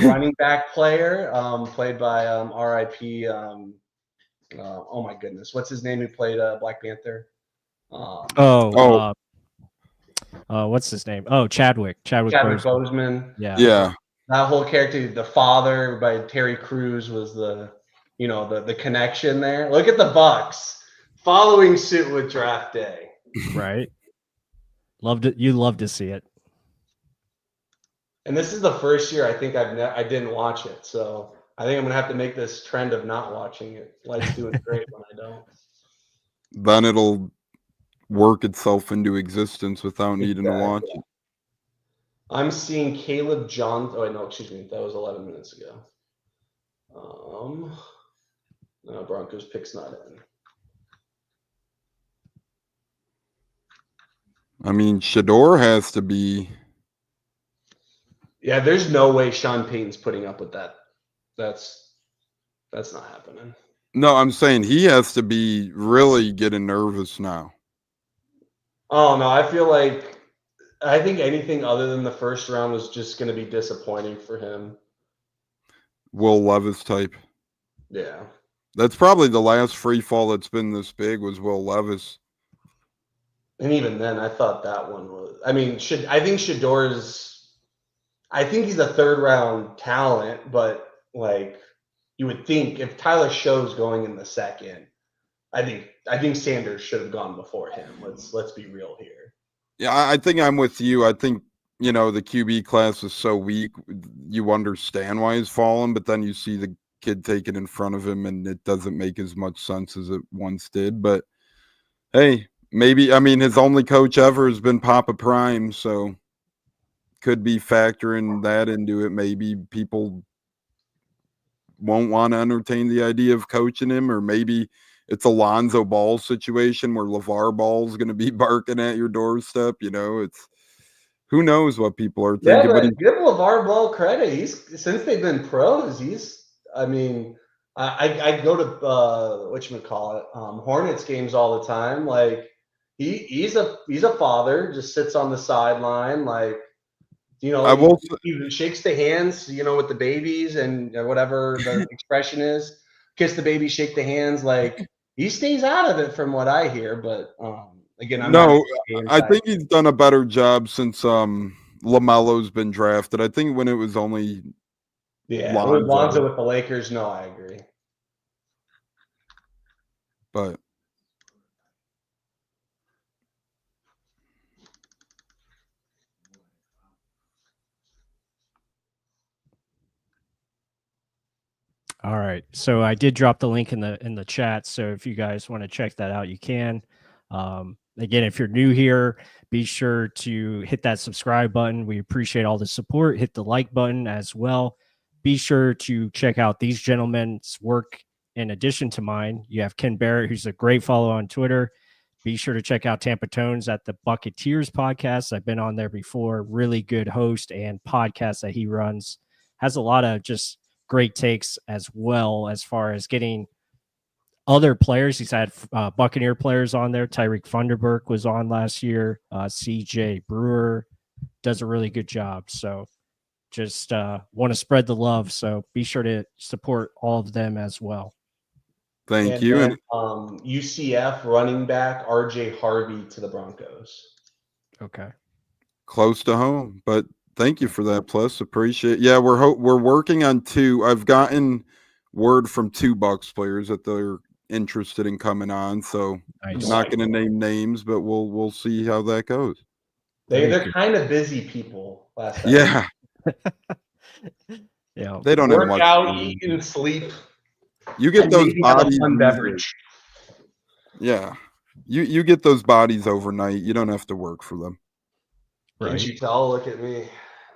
running back player, played by R.I.P. Oh my goodness, what's his name? Who played Black Panther? What's his name? Oh, Chadwick Boseman. Yeah. That whole character, the father by Terry Crews, was the connection there. Look at the Bucs following suit with draft day. Right. Loved it. You love to see it. And this is the first year I think I didn't watch it, so I think I'm gonna have to make this trend of not watching it. Life's doing great when I don't. Then it'll work itself into existence without needing to watch it. I'm seeing Caleb Johnson. Oh, no, excuse me. That was 11 minutes ago. No, Broncos pick's not in. I mean, Shador has to be. Yeah, there's no way Sean Payton's putting up with that. That's not happening. No, I'm saying he has to be really getting nervous now. Oh no, I think anything other than the first round was just going to be disappointing for him. Will Levis type. Yeah. That's probably the last free fall that's been this big was Will Levis. And even then, I thought that one was. I mean, I think Shador's. I think he's a third round talent, but like you would think if Tyler Show's going in the second, I think Sanders should have gone before him. Let's be real here. Yeah, I think I'm with you. I think, the QB class is so weak. You understand why he's fallen, but then you see the kid take it in front of him and it doesn't make as much sense as it once did. But hey, maybe, his only coach ever has been Papa Prime, so could be factoring that into it. Maybe people won't want to entertain the idea of coaching him, or maybe it's a Lonzo Ball situation where LeVar Ball's going to be barking at your doorstep. It's who knows what people are Yeah, thinking. but give LeVar Ball credit. Since they've been pros, I go to whatchamacallit, Hornets games all the time. Like he's a father, just sits on the sideline, like I will. he shakes the hands, with the babies and whatever the expression is. Kiss the baby, shake the hands. Like he stays out of it, from what I hear. But again, I'm not. I think he's done a better job since LaMelo's been drafted. I think when it was only Lonzo with the Lakers. No, I agree. But All right. So I did drop the link in the chat. So if you guys want to check that out, you can. Again, if you're new here, be sure to hit that subscribe button. We appreciate all the support. Hit the like button as well. Be sure to check out these gentlemen's work in addition to mine. You have Ken Barrett, who's a great follow on Twitter. Be sure to check out Tampa Tones at the Bucketeers podcast. I've been on there before. Really good host and podcast that he runs. Has a lot of just great takes as well as far as getting other players. He's had Buccaneer players on there. Tyreek Funderburk was on last year. CJ Brewer does a really good job. So just want to spread the love. So be sure to support all of them as well. Thank you. Then, UCF running back RJ Harvey to the Broncos. Okay. Close to home, but thank you for that. Plus, appreciate. Yeah, we're working on 2. I've gotten word from 2 Bucs players that they're interested in coming on. So nice. I'm not going to name names, but we'll see how that goes. They're kind of busy people. Last time. Yeah. Yeah. They don't work have much out, eat, and sleep. You get those bodies. Beverage. Yeah. You get those bodies overnight. You don't have to work for them. Right. Can't you tell? Look at me.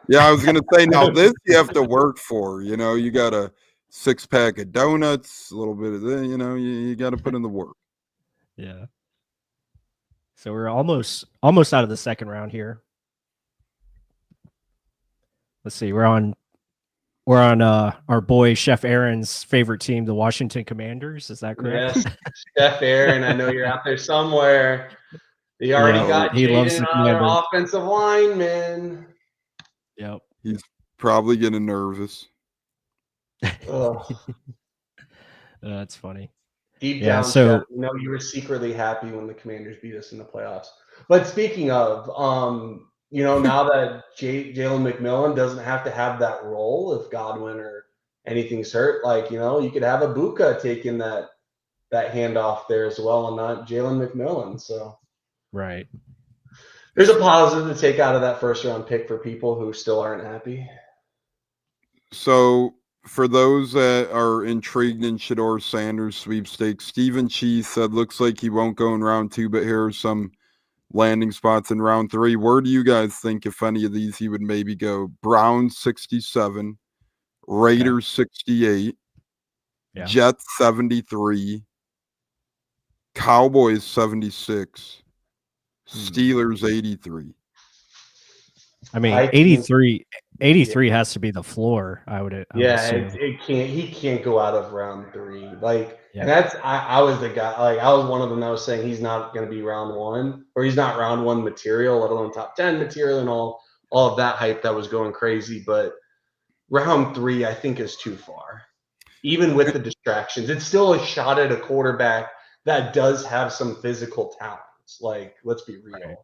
Yeah, I was going to say, now this you have to work for. You got a 6-pack of donuts, a little bit of this, you got to put in the work. Yeah. So we're almost out of the second round here. Let's see. We're on our boy Chef Aaron's favorite team, the Washington Commanders. Is that correct? Yes, Chef Aaron. I know you're out there somewhere. He already got Jaden on their offensive lineman. Yep. He's probably getting nervous. That's funny. Deep down, Chef, you were secretly happy when the Commanders beat us in the playoffs. But speaking of, now that Jalen McMillan doesn't have to have that role if Godwin or anything's hurt, you could have Abuka taking that handoff there as well, and not Jalen McMillan. So, right. There's a positive to take out of that first round pick for people who still aren't happy. So, for those that are intrigued in Shador Sanders sweepstakes, Stephen Cheese said looks like he won't go in round 2, but here are some landing spots in round 3. Where do you guys think, if any of these, he would maybe go? Browns 67, Raiders 68, Jets 73, Cowboys 76, Steelers 83. I mean, I think- 83 has to be the floor. I would Yeah, assume. it can't. He can't go out of round 3. Like, Yeah. and that's I was the guy. Like, I was one of them that was saying he's not going to be round 1, or he's not round 1 material, let alone top 10 material, and all of that hype that was going crazy. But round 3, I think, is too far. Even with the distractions, it's still a shot at a quarterback that does have some physical talents. Like, let's be real. Right.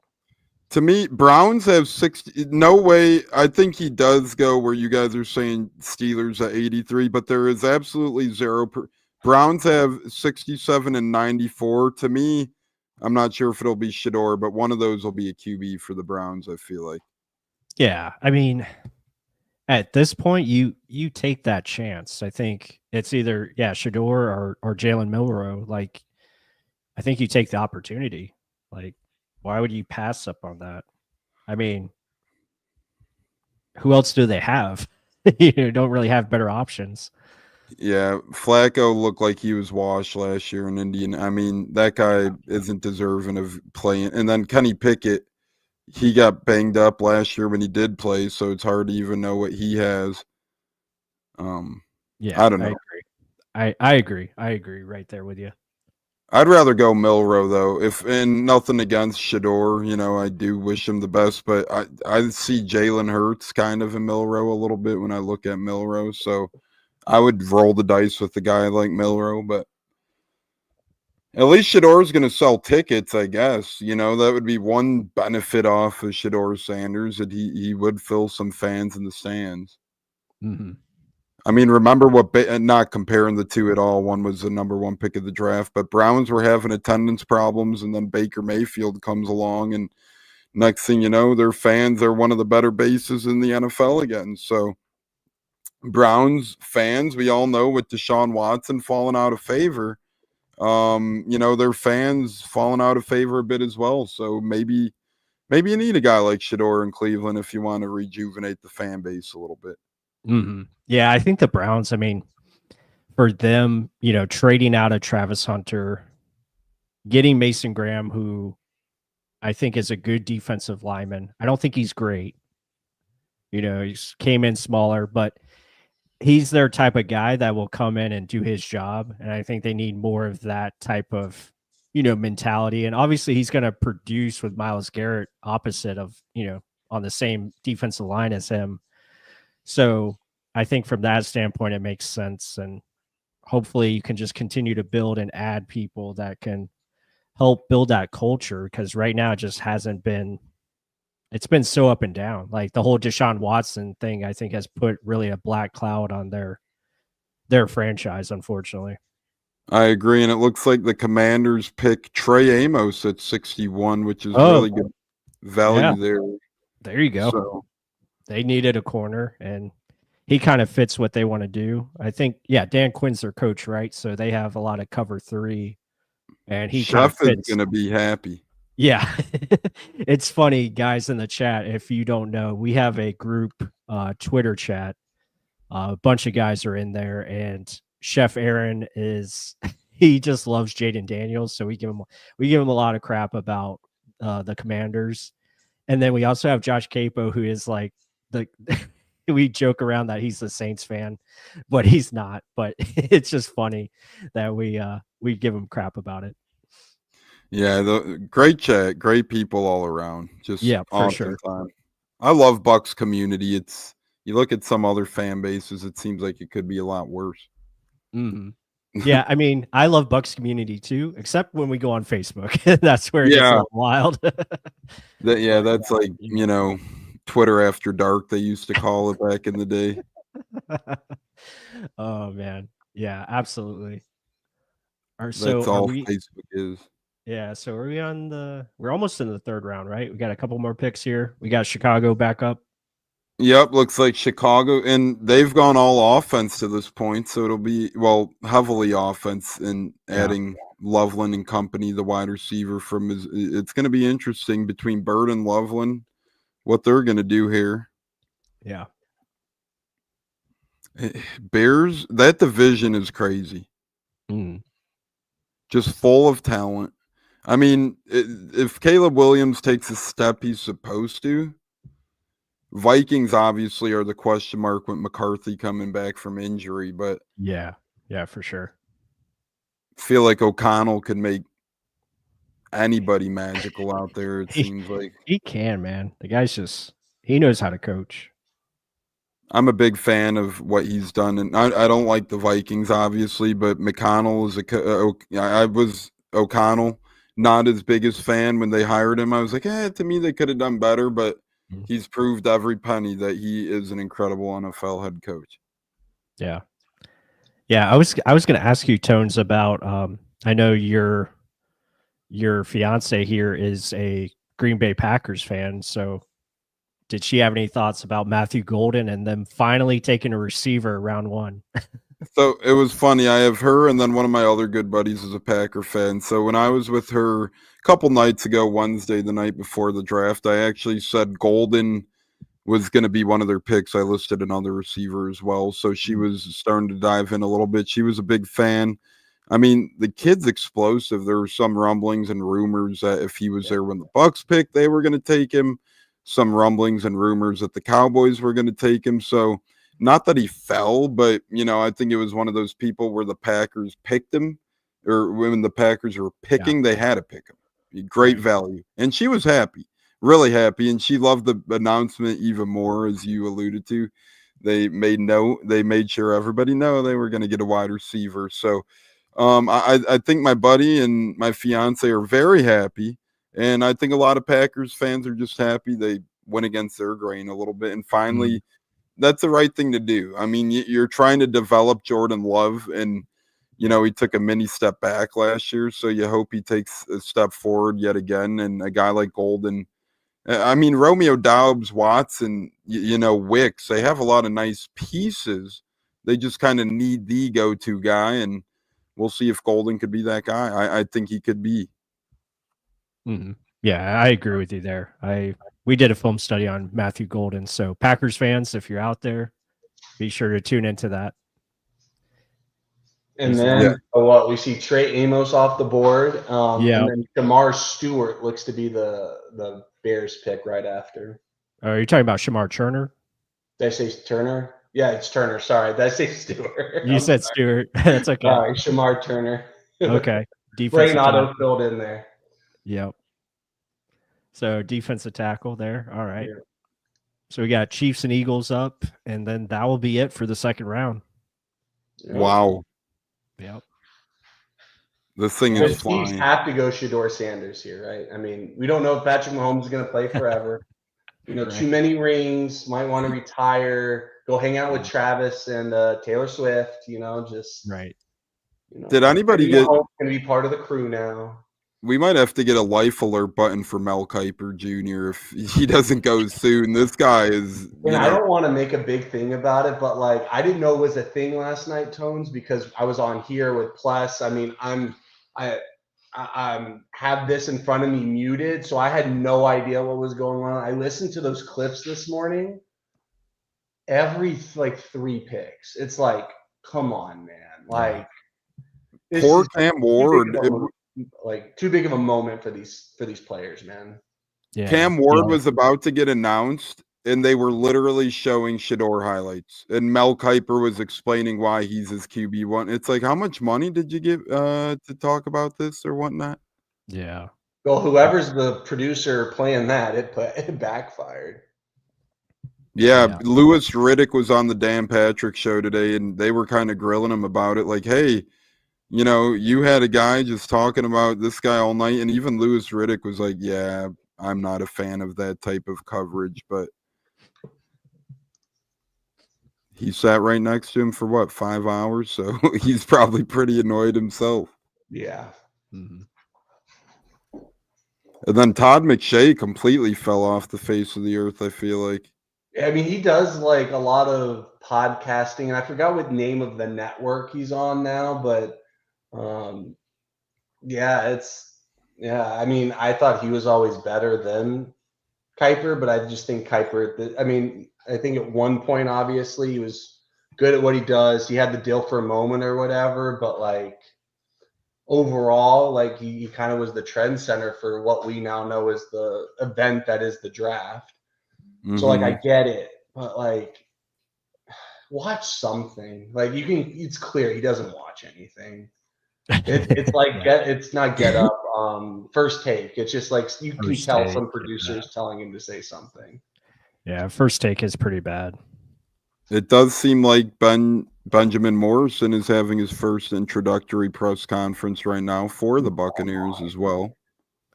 To me, Browns have 60. No way. I think he does go where you guys are saying Steelers at 83, but there is absolutely zero. Browns have 67 and 94. To me, I'm not sure if it'll be Shador, but one of those will be a QB for the Browns, I feel like. Yeah, I mean, at this point, you take that chance. I think it's either Shador or Jalen Milroe. Like, I think you take the opportunity. Like, why would you pass up on that? I mean, who else do they have? You don't really have better options. Yeah, Flacco looked like he was washed last year in Indian. I mean, that guy isn't deserving of playing. And then Kenny Pickett, he got banged up last year when he did play, so it's hard to even know what he has. Yeah, I don't know. I agree. I agree right there with you. I'd rather go Milroe though. And nothing against Shador, I do wish him the best, but I see Jalen Hurts kind of in Milroe a little bit when I look at Milroe. So I would roll the dice with a guy like Milroe, but at least Shador's going to sell tickets, I guess. That would be one benefit off of Shador Sanders, that he would fill some fans in the stands. Mm-hmm. I mean, remember not comparing the two at all. One was the number 1 pick of the draft, but Browns were having attendance problems, and then Baker Mayfield comes along, and next thing you know, their fans are one of the better bases in the NFL again. So Browns fans, we all know with Deshaun Watson falling out of favor, their fans falling out of favor a bit as well. So maybe you need a guy like Shador in Cleveland if you want to rejuvenate the fan base a little bit. Mm-hmm. Yeah, I think the Browns, I mean, for them, trading out of Travis Hunter, getting Mason Graham, who I think is a good defensive lineman. I don't think he's great. He came in smaller, but he's their type of guy that will come in and do his job. And I think they need more of that type of, mentality. And obviously he's going to produce with Myles Garrett opposite of, on the same defensive line as him. So I think from that standpoint, it makes sense. And hopefully you can just continue to build and add people that can help build that culture. Because right now it just hasn't been, it's been so up and down. Like the whole Deshaun Watson thing, I think has put really a black cloud on their franchise, unfortunately. I agree, and it looks like the Commanders pick Trey Amos at 61, which is really good value there. There you go. So, they needed a corner, and he kind of fits what they want to do. I think, Dan Quinn's their coach, right? So they have a lot of cover 3, and he Chef is going to be happy. Yeah. It's funny, guys in the chat, if you don't know, we have a group Twitter chat. A bunch of guys are in there, and Chef Aaron he just loves Jaden Daniels, so we give him a lot of crap about the Commanders. And then we also have Josh Capo, who is like we joke around that he's the Saints fan, but he's not. But it's just funny that we give him crap about it. Yeah, the great chat, great people all around. Just for awesome sure. time. I love Bucs community. You look at some other fan bases, it seems like it could be a lot worse. Mm-hmm. Yeah, I mean, I love Bucs community too, except when we go on Facebook. That's where it gets a little wild. That's like, Twitter after dark, they used to call it back in the day. Oh man. Yeah, absolutely. That's all Facebook is. Yeah, so we're almost in the 3rd round, right? We got a couple more picks here. We got Chicago back up. Yep, looks like Chicago, and they've gone all offense to this point, so it'll be, heavily offense, and adding Loveland and company, the wide receiver it's going to be interesting between Bird and Loveland, what they're going to do here. Yeah. Bears, that division is crazy. Mm. Just full of talent. I mean, if Caleb Williams takes a step he's supposed to, Vikings obviously are the question mark with McCarthy coming back from injury, but Yeah, for sure. feel like O'Connell could make anybody magical out there, it He seems like. he can, man. The guy's he knows how to coach. I'm a big fan of what he's done, and I don't like the Vikings, obviously, but McConnell is I was O'Connell, not his biggest fan when they hired him. I was like, to me, they could have done better, but he's proved every penny that he is an incredible NFL head coach. Yeah. Yeah, I was going to ask you, Tones, about I know your fiance here is a Green Bay Packers fan, so did she have any thoughts about Matthew Golden and them finally taking a receiver round 1? So it was funny. I have her, and then one of my other good buddies is a Packer fan. So when I was with her a couple nights ago, Wednesday, the night before the draft, I actually said Golden was going to be one of their picks. I listed another receiver as well. So she was starting to dive in a little bit. She was a big fan. I mean, the kid's explosive. There were some rumblings and rumors that if he was there when the Bucs picked, they were going to take him. Some rumblings and rumors that the Cowboys were going to take him. So not that he fell, but, I think it was one of those people where the Packers picked him, or when the Packers were picking, they had to pick him. Great value. And she was happy, really happy. And she loved the announcement even more, as you alluded to. They made sure everybody know they were going to get a wide receiver. So I think my buddy and my fiance are very happy. And I think a lot of Packers fans are just happy they went against their grain a little bit. And finally, that's the right thing to do. I mean, you're trying to develop Jordan Love, and, he took a mini step back last year. So you hope he takes a step forward yet again. And a guy like Golden, I mean, Romeo Doubs, Watson, Wicks, they have a lot of nice pieces. They just kind of need the go-to guy. And we'll see if Golden could be that guy. I think he could be. Yeah, I agree with you there. We did a film study on Matthew Golden, so Packers fans, if you're out there, be sure to tune into that. And then we see Trey Amos off the board, and then Shamar Stewart looks to be the Bears pick right after. Are you talking about Shamar Turner? Did I say Turner? Yeah, it's Turner. Sorry, did I say Stewart? You said Stewart. That's okay. Sorry, Shamar Turner. Okay. Brain auto filled in there. Yep. So defensive tackle there. All right. Yeah. So we got Chiefs and Eagles up, and then that will be it for the second round. Wow. Yep. This thing is flying. Chiefs have to go Shedeur Sanders here, right? I mean, we don't know if Patrick Mahomes is going to play forever. Too many rings, might want to retire, go hang out with Travis and Taylor Swift, just right. Did anybody get going to be part of the crew now? We might have to get a life alert button for Mel Kiper Jr. if he doesn't go soon. This guy is. I don't want to make a big thing about it, but I didn't know it was a thing last night, Tones, because I was on here with Plus. I mean, I have this in front of me muted, so I had no idea what was going on. I listened to those clips this morning. Every 3 picks, it's come on, man! Poor Cam Ward. Too big of a moment for these players, man. Yeah. Cam Ward was about to get announced, and they were literally showing Shedeur highlights, and Mel Kiper was explaining why he's his QB1. It's how much money did you give to talk about this or whatnot? Yeah. Well, whoever's the producer playing that, it backfired. Yeah, Louis Riddick was on the Dan Patrick show today, and they were kind of grilling him about it. Hey, you had a guy just talking about this guy all night, and even Louis Riddick was like, yeah, I'm not a fan of that type of coverage, but he sat right next to him for 5 hours, so he's probably pretty annoyed himself. Yeah. And then Todd McShay completely fell off the face of the earth, I feel like. I mean, he does a lot of podcasting, and I forgot what name of the network he's on now, but I mean, I thought he was always better than Kiper, but I just think Kiper, I think at one point, obviously, he was good at what he does. He had the deal for a moment or whatever, but overall, like he kind of was the trend center for what we now know as the event that is the draft. So like I get it, but like watch something. Like it's clear he doesn't watch anything. It's like it's not Get Up. First Take. It's just like you can tell some producers telling him to say something. Yeah, First Take is pretty bad. It does seem like Benjamin Morrison is having his first introductory press conference right now for the Buccaneers as well.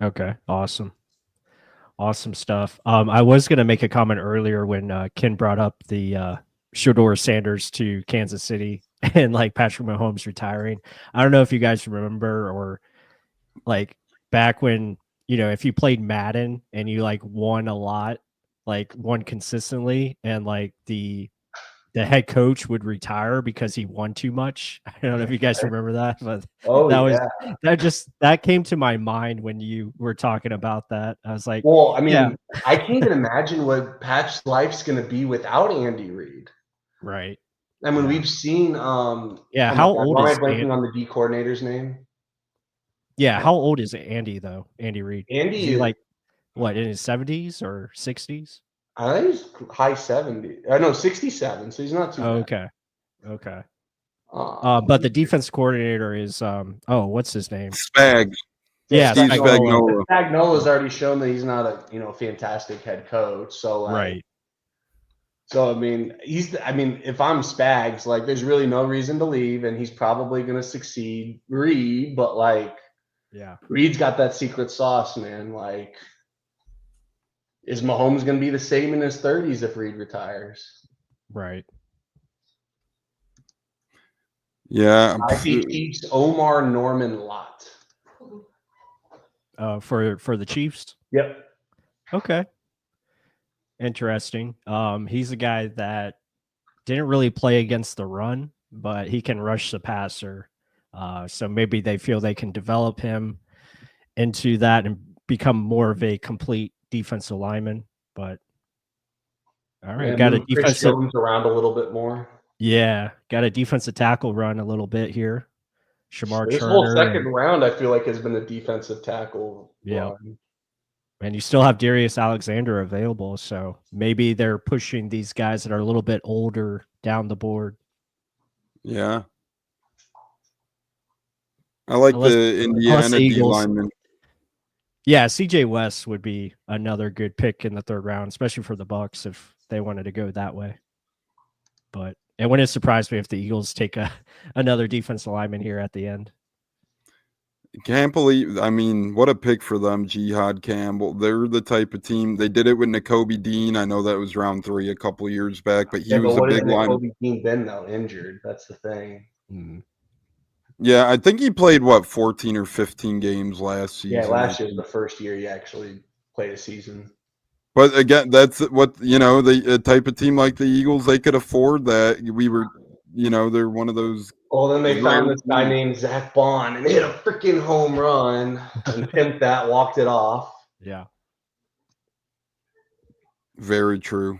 Okay, awesome stuff. I was gonna make a comment earlier when Ken brought up the Shedeur Sanders to Kansas City and like Patrick Mahomes retiring. I don't know if you guys remember, or like back when, if you played Madden and you like won a lot, like won consistently, and like the head coach would retire because he won too much. I don't know if you guys remember that, but that came to my mind when you were talking about that. I was like, well, I mean, I can't even imagine what Pat's life's going to be without Andy Reid. Right. I mean, we've seen. How old is I blanking on the D coordinator's name? Yeah, how old is Andy though? Andy Reid. Andy is like what, in his 70s or 60s? I think he's high 70s. No, 67. So he's not too bad. Okay. But the defense coordinator is what's his name? Spags. Yeah, Steve Spagnuolo. Spagnuolo's already shown that he's not a fantastic head coach. So right. So I mean, if I'm Spags, like there's really no reason to leave, and he's probably gonna succeed Reid, but like Reid's got that secret sauce, man. Like, is Mahomes gonna be the same in his 30s if Reid retires? Right. Yeah. I think Chiefs Omar Norman Lott. For the Chiefs? Yep. Okay. Interesting. He's a guy that didn't really play against the run, but he can rush the passer. So maybe they feel they can develop him into that and become more of a complete defensive lineman. But all right, got a defensive Jones around a little bit more. Yeah, got a defensive tackle run a little bit here. Shamar This Turner. whole second round, I feel like, has been a defensive tackle. Yeah. And you still have Darius Alexander available, so maybe they're pushing these guys that are a little bit older down the board. Yeah. I like the Indiana D lineman. Yeah, CJ West would be another good pick in the third round, especially for the Bucs if they wanted to go that way. But it wouldn't surprise me if the Eagles take another defensive lineman here at the end. Can't believe, I mean, what a pick for them, Jihad Campbell. They're the type of team, they did it with Nakobe Dean. I know that was round 3 a couple of years back, but he was a big line. Nakobe Dean been though injured? That's the thing. Yeah, I think he played 14 or 15 games last season. Yeah, last year was the first year he actually played a season. But again, that's what, the type of team like the Eagles, they could afford that. We were, they're one of those. Well, then they found this guy named Zach Bond, and they hit a freaking home run and pimped that, walked it off. Yeah. Very true.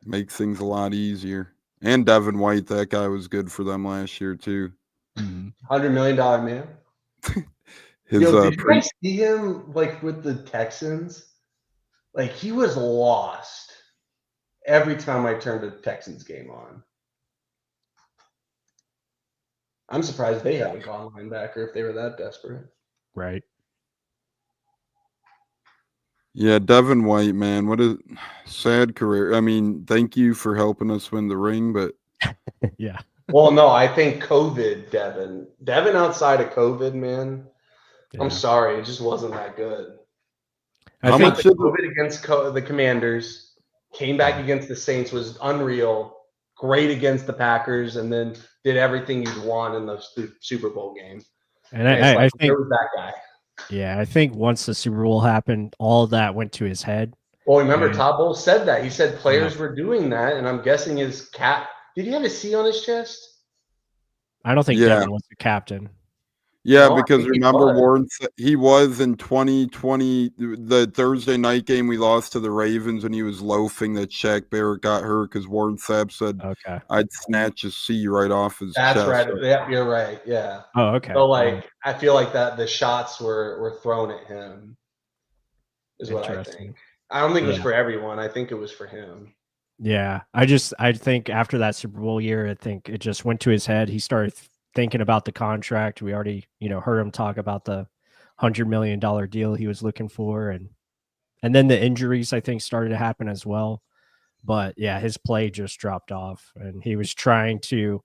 Makes things a lot easier. And Devin White, that guy was good for them last year too. $100 million man. Did you guys see him like with the Texans? Like he was lost every time I turned a Texans game on. I'm surprised they haven't gone linebacker if they were that desperate. Right. Yeah, Devin White, man, what a sad career. I mean, thank you for helping us win the ring, but yeah. Well, no, I think COVID, Devin outside of COVID, man. Yeah. I'm sorry, it just wasn't that good. How much COVID against the Commanders, came back against the Saints, was unreal. Great against the Packers, and then did everything you'd want in the Super Bowl game. And I think there was that guy. Yeah, I think once the Super Bowl happened, all that went to his head. Well, remember, Todd Bowles said that. He said players were doing that, and I'm guessing his cap. Did he have a C on his chest? I don't think Devin was the captain. Yeah, No, I because think he remember was. Warren, he was in 2020, the Thursday night game we lost to the Ravens, and he was loafing that Shaq Barrett got hurt because Warren Sapp said, Okay. I'd snatch a C right off his That's chest. right. Yeah, you're right. Yeah. Oh, okay. So Yeah. like, I feel like that the shots were thrown at him, is what I think. Interesting. I don't think it was Yeah. for everyone. I think it was for him. Yeah. I think after that Super Bowl year, I think it just went to his head. He started thinking about the contract. We already, heard him talk about the $100 million deal he was looking for. And then the injuries, I think, started to happen as well. But yeah, his play just dropped off, and he was trying to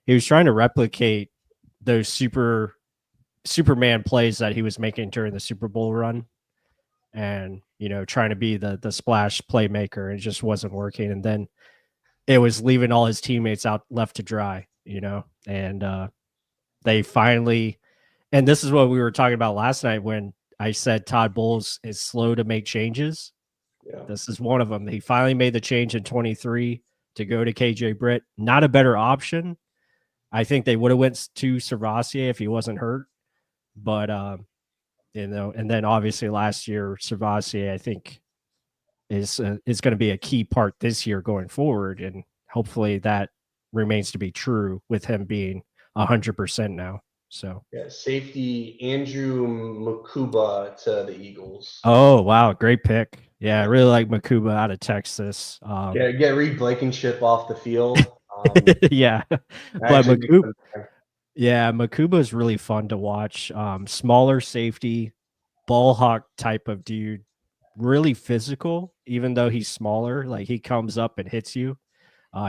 replicate those Superman plays that he was making during the Super Bowl run, and trying to be the splash playmaker, and it just wasn't working. And then it was leaving all his teammates out left to dry, and they finally, and this is what we were talking about last night when I said Todd Bowles is slow to make changes. Yeah. This is one of them. He finally made the change in 23 to go to KJ Britt. Not a better option. I think they would have went to Servassier if he wasn't hurt, but and then obviously last year Servassier, I think, is going to be a key part this year going forward, and hopefully that remains to be true with him being 100% now. So Yeah, safety Andrew Makuba to the Eagles. oh wow, great pick. Yeah, I really like Makuba out of Texas. Get Reed Blankenship off the field. Yeah, but Makuba, Makuba is really fun to watch. Smaller safety, ball hawk type of dude, really physical, even though he's smaller. Like he comes up and hits you.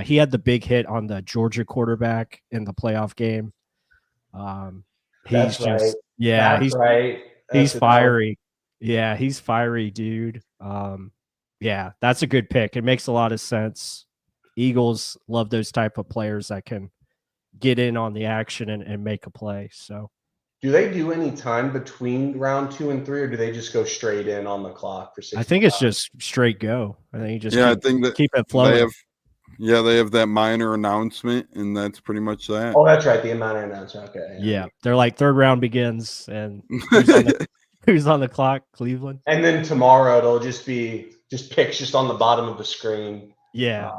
He had the big hit on the Georgia quarterback in the playoff game. He's That's right. Yeah, That's right. he's fiery. Yeah, he's fiery, dude. Yeah, that's a good pick. It makes a lot of sense. Eagles love those type of players that can get in on the action and make a play. So Do they do any time between round 2 and 3, or do they just go straight in on the clock for 65? I think it's just straight go. I think you just I think that keep it flowing. They have that minor announcement, and that's pretty much that. Oh, that's right. The minor announcement. Okay. Yeah. They're like third round begins, and who's on the clock? Cleveland. And then tomorrow it'll just be picks just on the bottom of the screen. Yeah.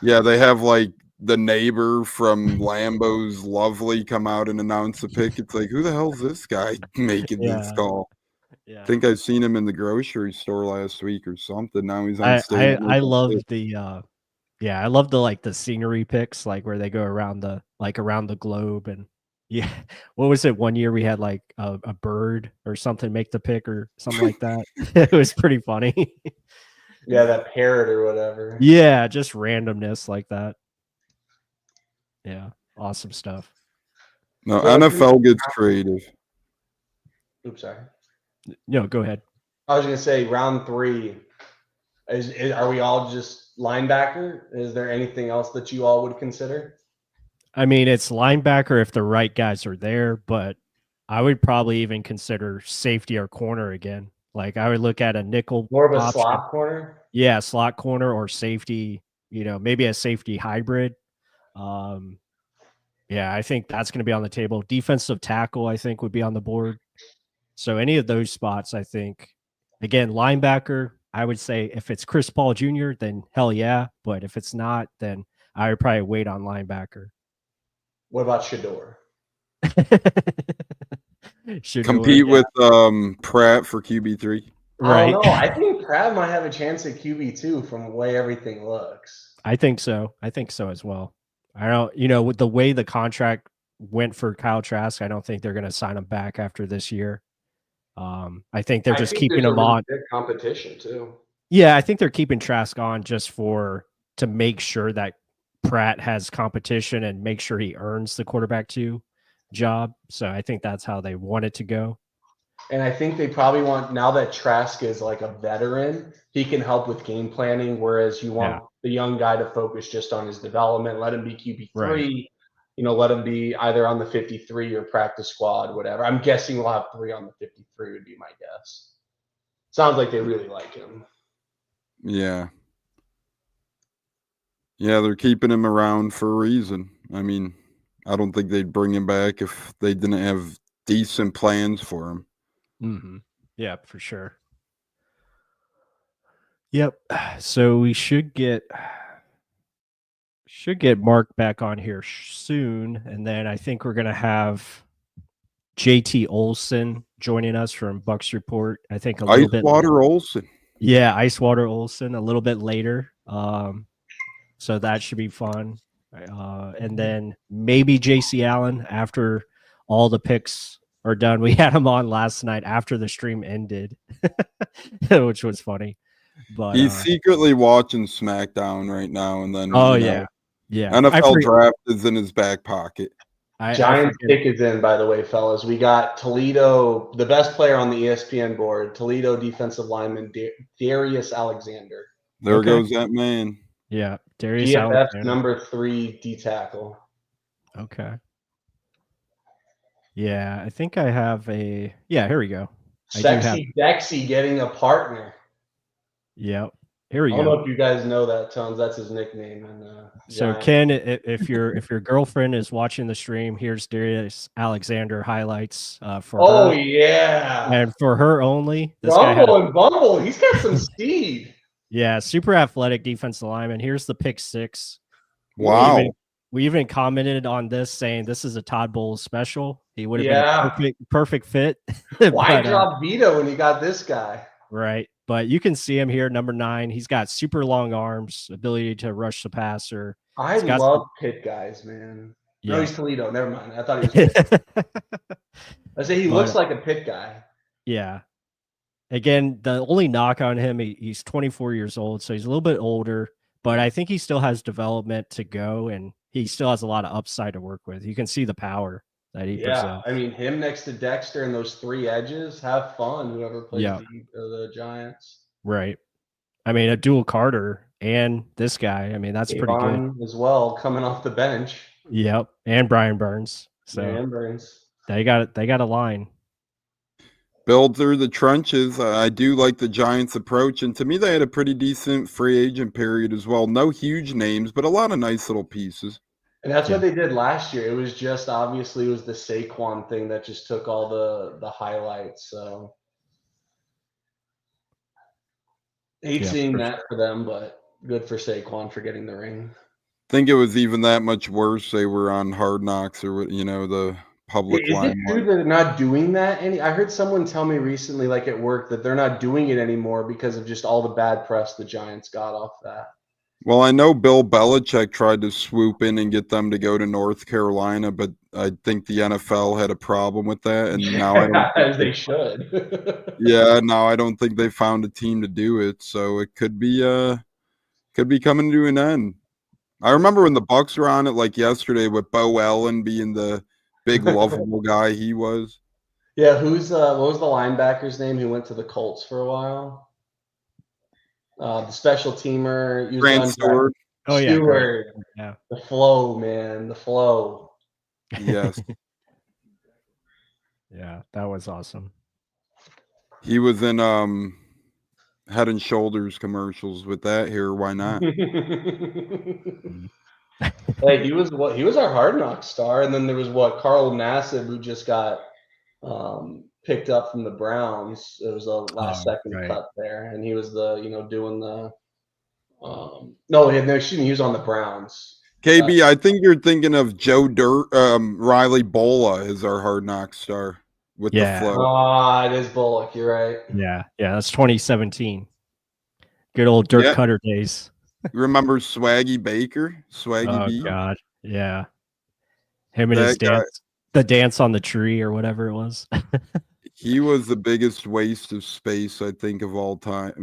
Yeah, they have like the neighbor from Lambeau's Lovely come out and announce the pick. It's like, who the hell's this guy making this call? Yeah. I think I've seen him in the grocery store last week or something. Now he's on stage. I love the I love the like the scenery picks, like where they go around the globe. And yeah, what was it? One year we had like a bird or something make the pick or something like that. It was pretty funny. Yeah, that parrot or whatever. Yeah, just randomness like that. Yeah, awesome stuff. No, NFL gets creative. Oops, sorry. No, go ahead. I was gonna say round 3. Are we all just linebacker? Is there anything else that you all would consider? I mean, it's linebacker if the right guys are there, but I would probably even consider safety or corner again. Like I would look at a nickel, More of a option. slot corner? Yeah, slot corner or safety, maybe a safety hybrid. Yeah, I think that's going to be on the table. Defensive tackle, I think, would be on the board. So any of those spots, I think, again, linebacker, I would say if it's Chris Paul Jr., then hell yeah. But if it's not, then I would probably wait on linebacker. What about Shador? Compete with Pratt for QB3. Right. I don't know. I think Pratt might have a chance at QB2 from the way everything looks. I think so. I think so as well. I don't, with the way the contract went for Kyle Trask, I don't think they're going to sign him back after this year. I think they're just keeping him on. Competition too. Yeah, I think they're keeping Trask on just to make sure that Pratt has competition and make sure he earns the quarterback 2 job. So I think that's how they want it to go. And I think they probably want, now that Trask is like a veteran, he can help with game planning, whereas you want the young guy to focus just on his development, let him be QB3, Right. Let him be either on the 53 or practice squad, whatever. I'm guessing we'll have 3 on the 53 would be my guess. Sounds like they really like him. Yeah. Yeah, they're keeping him around for a reason. I mean, I don't think they'd bring him back if they didn't have decent plans for him. Mm-hmm. Yeah, for sure. Yep. So we should get Mark back on here soon, and then I think we're gonna have JT Olson joining us from Bucs Report. I think a little bit. Icewater Olson. Yeah, Icewater Olson a little bit later. So that should be fun. And then maybe JC Allen after all the picks are done. We had him on last night after the stream ended, which was funny. But He's secretly watching SmackDown right now, and then yeah. NFL draft is in his back pocket. Giants pick is in, by the way, fellas. We got Toledo, the best player on the ESPN board, Toledo defensive lineman Darius Alexander. There goes that man. Yeah, Darius GFF's Alexander. number 3 D tackle. Okay. Yeah, I think I have a. Yeah, here we go. Sexy Dexy getting a partner. Yep. Here we go. I don't know if you guys know that, Tons. That's his nickname. So Ken, if your girlfriend is watching the stream, here's Darius Alexander highlights for her. Oh yeah. And for her only. This Bumble. He's got some speed. Yeah, super athletic defensive lineman. Here's the pick 6. Wow. We even commented on this saying this is a Todd Bowles special. He would have been a perfect fit. Why drop Vito when you got this guy? Right. But you can see him here, number 9. He's got super long arms, ability to rush the passer. I love pit guys, man. Yeah. No, he's Toledo. Never mind. I thought he was. I say he looks like a pit guy. Yeah. Again, the only knock on him, he's 24 years old, so he's a little bit older, but I think he still has development to go, and he still has a lot of upside to work with. You can see the power that he presents. I mean, him next to Dexter and those 3 edges, have fun, whoever plays the Giants. Right. I mean, a dual Carter and this guy, I mean, that's pretty good. As well, coming off the bench. Yep, and Brian Burns. So and Burns. They got a line. Build through the trenches. I do like the Giants' approach, and to me, they had a pretty decent free agent period as well. No huge names, but a lot of nice little pieces. And that's what they did last year. It was just obviously it was the Saquon thing that just took all the highlights. So hate seeing that for them, but good for Saquon for getting the ring. I think it was even that much worse. They were on Hard Knocks or the public line. Is it true that they're not doing that? I heard someone tell me recently, like at work, that they're not doing it anymore because of just all the bad press the Giants got off that. Well, I know Bill Belichick tried to swoop in and get them to go to North Carolina, but I think the NFL had a problem with that, and now I don't as they should. Now I don't think they found a team to do it, so it could be coming to an end. I remember when the Bucs were on it like yesterday with Bo Allen being the big lovable guy he was. Yeah, what was the linebacker's name who went to the Colts for a while? The special teamer. Grant Stewart. Oh, yeah. Stewart. Yeah. The flow, man. The flow. Yes. Yeah, that was awesome. He was in Head and Shoulders commercials with that here. Why not? Hey, he was our Hard Knock star, and then there was Carl Nassib, who just got picked up from the Browns. It was a last second cut there, and he was doing the he was on the Browns. KB, I think you're thinking of Riley Bola as our Hard Knock star with the flow. It is Bullock. You're right. Yeah, that's 2017. Good old Dirk Cutter days. Remember Swaggy Baker? Oh, God. Yeah. Him and his dance. The dance on the tree or whatever it was. He was the biggest waste of space, I think, of all time.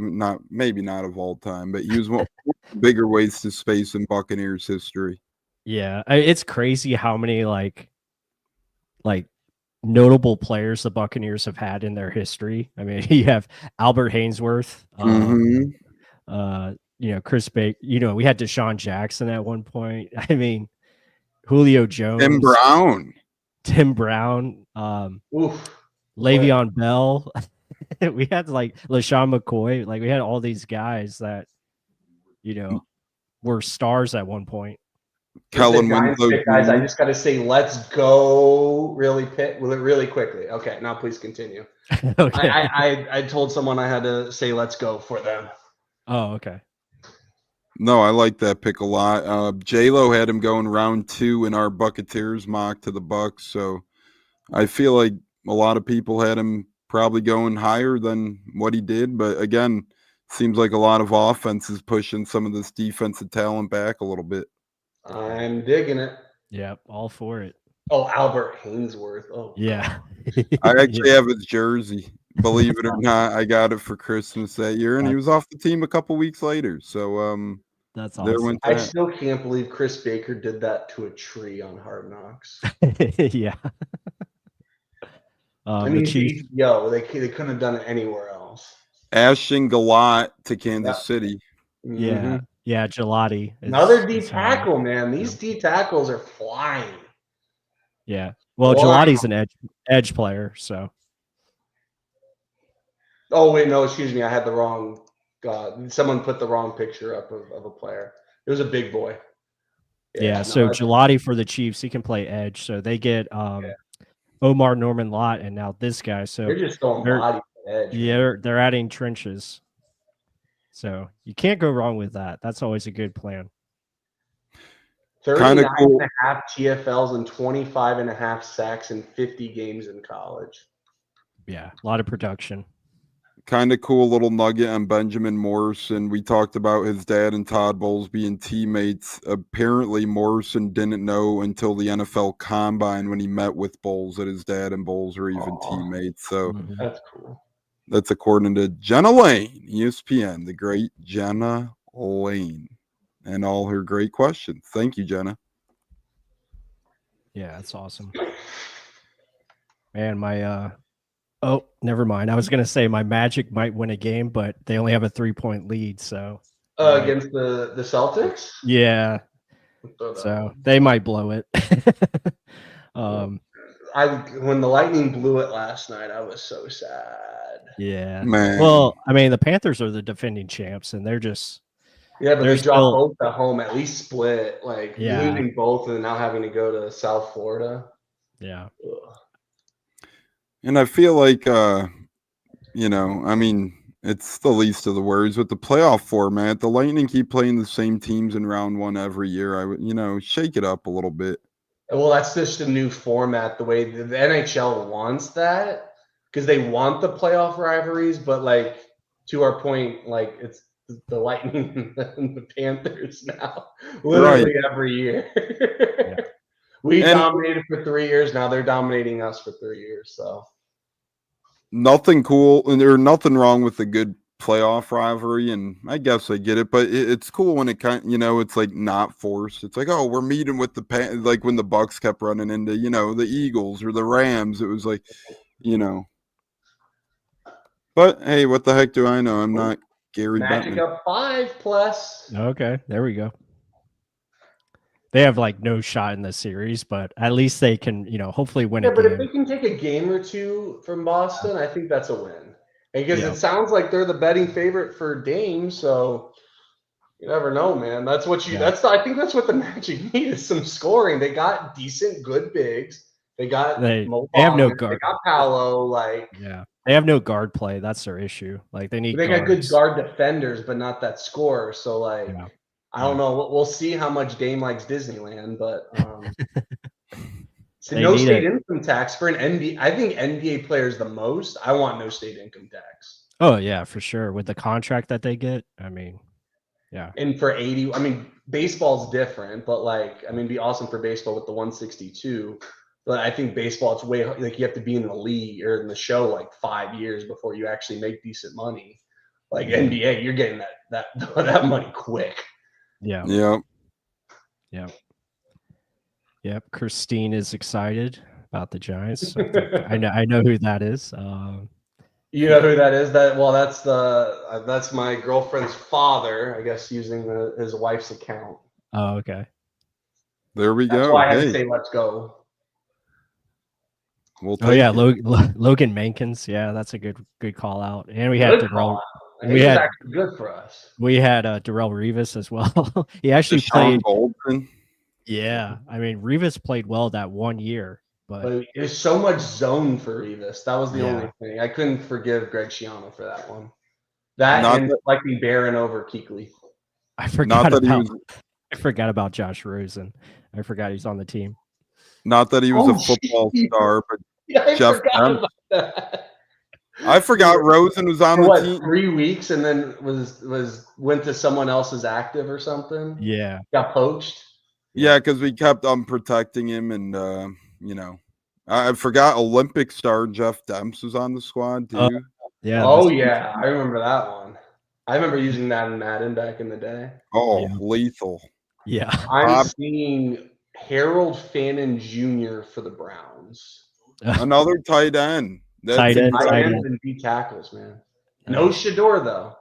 Maybe not of all time, but he was one of the bigger wastes of space in Buccaneers history. Yeah. It's crazy how many like notable players the Buccaneers have had in their history. I mean, you have Albert Hainsworth, Chris Baker, we had Deshaun Jackson at one point. I mean, Julio Jones, Tim Brown, Le'Veon Bell. We had LaShawn McCoy. We had all these guys that, were stars at one point. Kellen Giants Winslow. pick, guys. I Jr. just got to say, let's go really quickly. Okay, now please continue. Okay. I told someone I had to say let's go for them. Oh, okay. No, I like that pick a lot. J-Lo had him going round 2 in our Buccateers mock to the Bucs, so I feel like a lot of people had him probably going higher than what he did, but again, seems like a lot of offenses pushing some of this defensive talent back a little bit. I'm digging it. Yep, all for it. Oh, Albert Hainsworth. Oh, Yeah. I actually have his jersey. Believe it or not, I got it for Christmas that year, and he was off the team a couple weeks later. So That's there awesome. went I that. still can't believe Chris Baker did that to a tree on Hard Knocks. Yeah. I The mean, Chiefs. they couldn't have done it anywhere else. Ashton Galat to Kansas City. Yeah. Mhm. Yeah, Gelati. Another D is, tackle, man. These D tackles are flying. Yeah. Well, Flying. Gelati's an edge player, so. Oh wait, no, excuse me. I had the wrong. Someone put the wrong picture up of a player. It was a big boy. Yeah, so Gelati for the Chiefs, he can play edge. So they get Omar Norman Lott and now this guy. So They're just throwing body to edge. Yeah, they're adding trenches. So you can't go wrong with that. That's always a good plan. 39 cool. and a half TFLs and 25 and a half sacks in 50 games in college. Yeah, a lot of production. Kind of cool little nugget on Benjamin Morrison. We talked about his dad and Todd Bowles being teammates. Apparently, Morrison didn't know until the NFL Combine when he met with Bowles that his dad and Bowles were even teammates. So that's cool. That's according to Jenna Lane, ESPN, the great Jenna Lane, and all her great questions. Thank you, Jenna. Yeah, that's awesome. Man, my oh, never mind. I was gonna say my Magic might win a game, but they only have a 3-point lead. So against the Celtics. Yeah, so they might blow it. When the Lightning blew it last night, I was so sad. Yeah, man. Well, I mean, the Panthers are the defending champs, and they're just but they dropped still, both at home, at least split. Like losing both and now having to go to South Florida. Yeah. Ugh. And I feel like, I mean, it's the least of the worries with the playoff format. The Lightning keep playing the same teams in round 1 every year. I would, shake it up a little bit. Well, that's just a new format. The way the NHL wants that, because they want the playoff rivalries, but like to our point, like it's the Lightning and the Panthers now, literally every year. We dominated for 3 years. Now they're dominating us for 3 years. So nothing cool, and there's nothing wrong with a good playoff rivalry, and I guess I get it, but it's cool when it it's like not forced. It's like, oh, we're meeting with like when the Bucs kept running into the Eagles or the Rams. It was like, but hey, what the heck do I know? I'm not Gary Magic Bettman. up 5+. Okay, there we go. They have like no shot in this series, but at least they can, hopefully win a game. But if they can take a game or two from Boston, I think that's a win. Because it sounds like they're the betting favorite for Dame, so you never know, man. That's what I think that's what the Magic need is some scoring. They got decent, good bigs. They got they have no guard. They got Paolo, they have no guard play. That's their issue. Like they need. They guards. got good guard defenders, but not that scorer. So I don't know. We'll see how much Dame likes Disneyland, but so no state income tax for an NBA. I think NBA players the most. I want no state income tax. Oh yeah, for sure. With the contract that they get, I mean, yeah. And for 80, I mean, baseball's different, but it'd be awesome for baseball with the 162. But I think baseball, it's way like you have to be in the league or in the show like 5 years before you actually make decent money. Like NBA, you're getting that money quick. Yeah. Yep. Yep. Yep. Christine is excited about the Giants. So I know who that is. You know who that is? That's my girlfriend's father, I guess, using his wife's account. Oh, okay. There we go. That's why I had to say let's go. Logan Mankins. Yeah, that's a good call out. And we had Darrell. Actually good for us. We had Darrell Revis as well. He actually played. Goldson. Yeah, I mean, Rivas played well that 1 year, but But there's so much zone for Rivas. That was the Yeah. only thing. I couldn't forgive Greg Schiano for that one. That Not and that- likely Barron over Kuechly. I forgot that he about was- I forgot about Josh Rosen. I forgot he's on the team. Not that he was Oh, a football geez. star, but Yeah, I Jeff forgot Demps. about that. I forgot Rosen was on For the what, team. 3 weeks and then went to someone else's active or something? Yeah. Got poached? Yeah, because we kept protecting him, and I forgot Olympic star Jeff Demps was on the squad too. Oh, Yeah. Oh, this- yeah. I remember that one. I remember using that in Madden back in the day. Oh, Yeah. lethal! Yeah. I'm Bob- seeing Harold Fannin Jr. for the Browns. Another tight end. Tight end, Tight tight ends end. and D tackles, man. No Nice. Shador, though.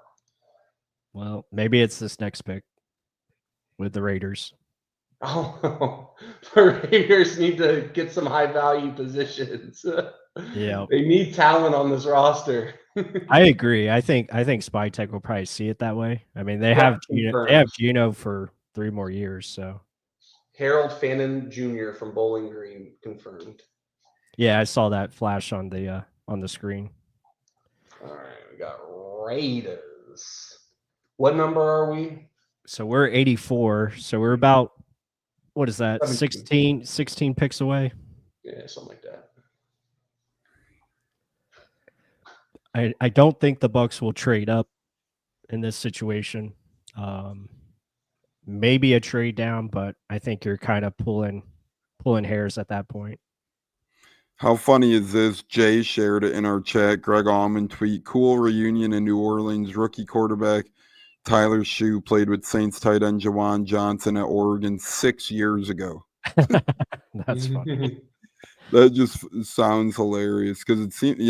Well, maybe it's this next pick with the Raiders. Oh, the Raiders need to get some high value positions. Yeah. They need talent on this roster. I agree. I think Spytech will probably see it that way. I mean, they Yeah, have Gino for 3 more years, so Harold Fannin Jr. from Bowling Green confirmed. yeah, I saw that flash on the screen. All right, we got Raiders. What number are we? So we're 84. So we're about, what is that? 17. 16 picks away. Yeah, something like that. I don't think the Bucs will trade up in this situation. Maybe a trade down, but I think you're kind of pulling hairs at that point. How funny is this? Jay shared it in our chat. Greg Allman tweet: cool reunion in New Orleans. Rookie quarterback Tyler Shue played with Saints tight end Jawan Johnson at Oregon 6 years ago. That's funny. That just sounds hilarious because it seems,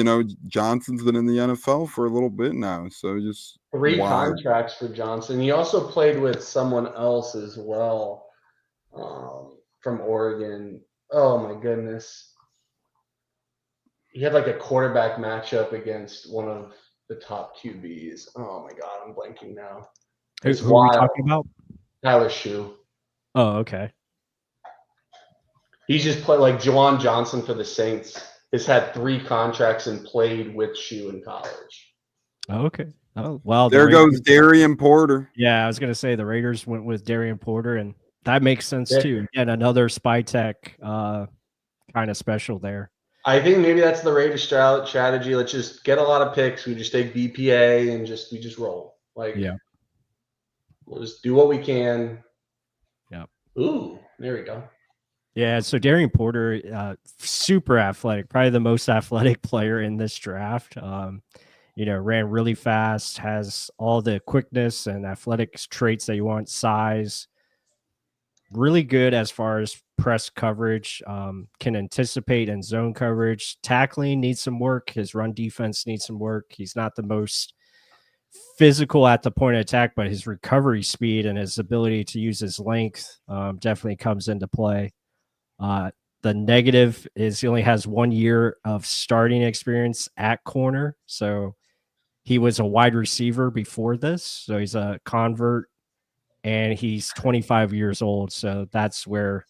Johnson's been in the NFL for a little bit now. So just 3 wild. contracts for Johnson. He also played with someone else as well from Oregon. Oh, my goodness. He had like a quarterback matchup against one of the top QBs. Oh, my God. I'm blanking now. It's Who are we wild. talking about? Tyler Shue. Oh, okay. He's just played like Jawan Johnson for the Saints. Has had 3 contracts and played with Shue in college. Oh, okay. Oh, well, There goes Darian Porter. Yeah, I was going to say the Raiders went with Darian Porter, and that makes sense Yeah. too. And another Spytech kind of special there. I think maybe that's the Raiders strategy. Let's just get a lot of picks. We just take BPA and we just roll. Like, Yeah. We'll just do what we can. Yeah. Ooh, there we go. Yeah, so Darian Porter, super athletic, probably the most athletic player in this draft. Ran really fast, has all the quickness and athletic traits that you want, size. Really good as far as press coverage, can anticipate and zone coverage. Tackling needs some work. His run defense needs some work. He's not the most physical at the point of attack, but his recovery speed and his ability to use his length definitely comes into play. The negative is he only has 1 year of starting experience at corner. So he was a wide receiver before this. So he's a convert and he's 25 years old. So that's where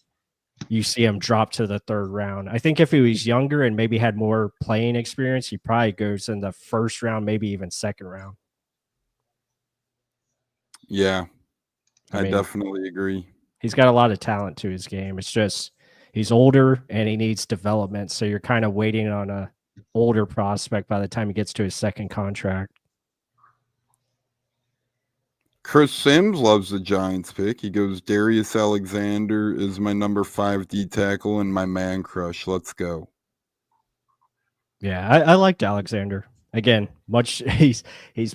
you see him drop to the 3rd round. I think if he was younger and maybe had more playing experience, he probably goes in the 1st round, maybe even 2nd round. Yeah, I I mean, definitely agree. He's got a lot of talent to his game. It's just he's older and he needs development. So you're kind of waiting on a older prospect by the time he gets to his 2nd contract. Chris Sims loves the Giants pick. He goes, Darius Alexander is my number 5 D tackle and my man crush. Let's go. Yeah, I liked Alexander. Again, he's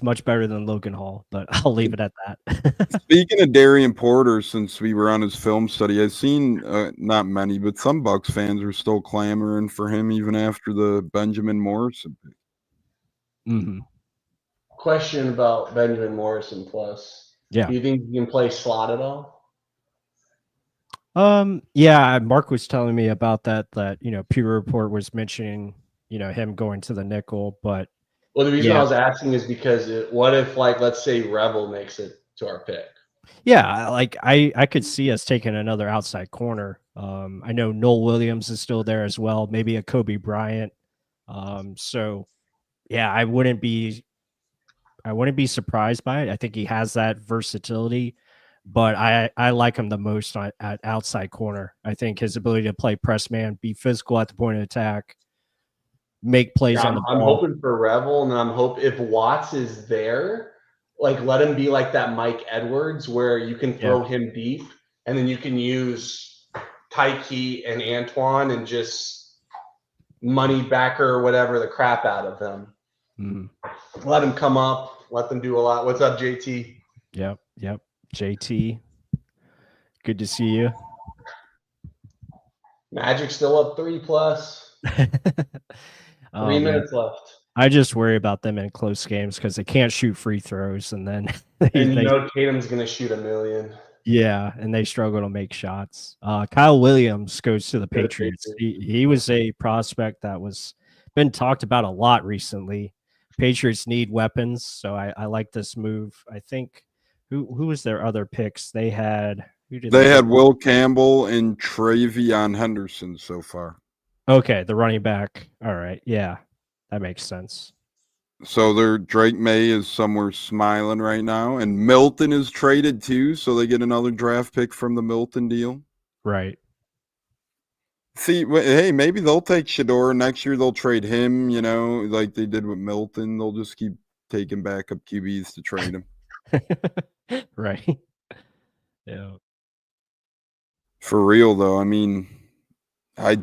much better than Logan Hall, but I'll leave it at that. Speaking of Darian Porter, since we were on his film study, I've seen not many, but some Bucs fans are still clamoring for him even after the Benjamin Morrison pick. Mm-hmm. Question about Benjamin Morrison plus. Yeah. Do you think he can play slot at all? Yeah, Mark was telling me about that Pewter Report was mentioning, him going to the nickel, but Well, the reason I was asking is because what if, like, let's say Rebel makes it to our pick? Yeah, I could see us taking another outside corner. I know Noel Williams is still there as well, maybe a Kobe Bryant. So yeah, I wouldn't be surprised by it. I think he has that versatility, but I like him the most at outside corner. I think his ability to play press man, be physical at the point of attack, make plays Yeah, on the I'm ball. hoping for Revel, and then I'm hope if Watts is there, like let him be like that Mike Edwards, where you can Yeah. throw him deep, and then you can use Tyke and Antoine and just money backer or whatever the crap out of them. Let him come up, let them do a lot. What's up, JT? Yep. JT, good to see you. Magic still up 3+. 3 minutes left. I just worry about them in close games because they can't shoot free throws, and then And you know Tatum's gonna shoot 1,000,000. yeah, and they struggle to make shots. Kyle Williams goes to the Patriots. He was a prospect that was been talked about a lot recently. Patriots need weapons, so I like this move. I think who was their other picks? They had They had Will Campbell and Travion Henderson so far. Okay, the running back. All right, yeah, that makes sense. So their Drake May is somewhere smiling right now, and Milton is traded too, so they get another draft pick from the Milton deal. Right. See, hey, maybe they'll take Shador next year. They'll trade him, like they did with Milton. They'll just keep taking backup QBs to trade him. Right. Yeah. For real though, I mean, I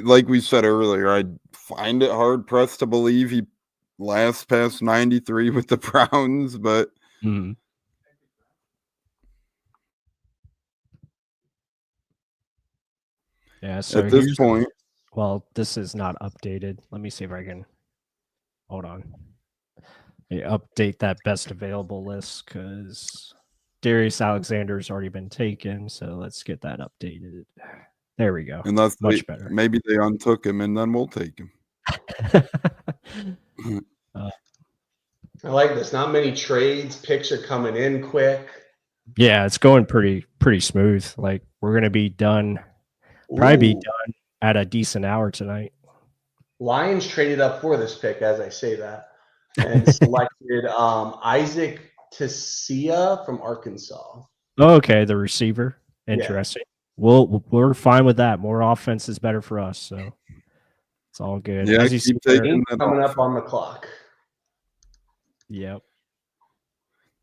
like we said earlier, I find it hard pressed to believe he lasts past 93 with the Browns, but yeah, so at this point, well, this is not updated. Let me see if I can hold on. Update that best available list because Darius Alexander's already been taken. So let's get that updated. There we go. Unless much better. Maybe they untook him and then we'll take him. I like this. Not many trades. Picks are coming in quick. Yeah, it's going pretty smooth. Like we're gonna be done. Probably be done at a decent hour tonight. Lions traded up for this pick, as I say that, and selected Isaac Tessia from Arkansas. Oh, okay, the receiver. Interesting. Yeah. We're fine with that. More offense is better for us, so it's all good. Yeah, keep taking that coming up on the clock. Yep.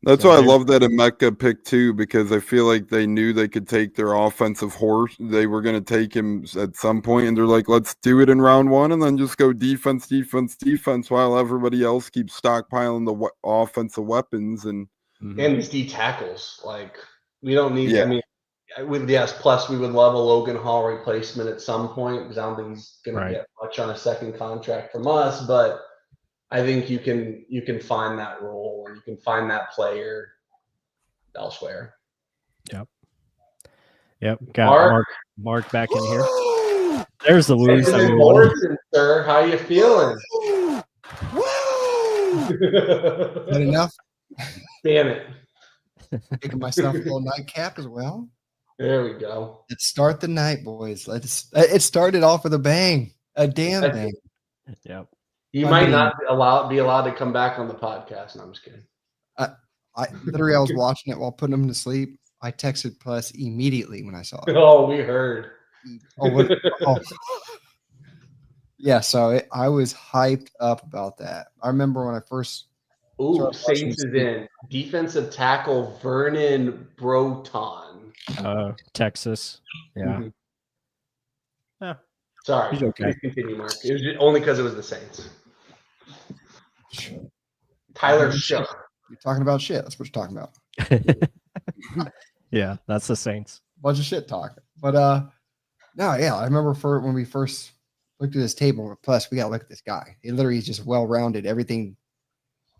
That's why I love that Emeka pick too, because I feel like they knew they could take their offensive horse. They were going to take him at some point, and they're like, let's do it in round one and then just go defense while everybody else keeps stockpiling the offensive weapons. And these D tackles, like we don't need, I mean, plus we would love a Logan Hall replacement at some point because I don't think he's going to get much on a second contract from us, but I think you can find that role and you can find that player elsewhere. Yep. Got Mark back in here. There's the woos. Sir, how you feeling? Is that enough? Damn it. Making myself a little nightcap as well. There we go. Let's start the night, boys. It started off with a bang. A damn bang. Yep. You might not be allowed to come back on the podcast. No, I'm just kidding. I was watching it while putting him to sleep. I texted Plus immediately when I saw it. Oh, we heard. Yeah, so I was hyped up about that. I remember when I first. Saints is in. Defensive tackle Vernon Broton. Texas. Yeah. Yeah. Sorry. Okay. Continue, Mark. It was only because it was the Saints. Tyler Shook. You're talking about shit. That's what you're talking about. Yeah, that's the Saints. Bunch of shit talk. But no, yeah, I remember when we first looked at this table. Plus, we got to look at this guy. He literally is just well-rounded. Everything.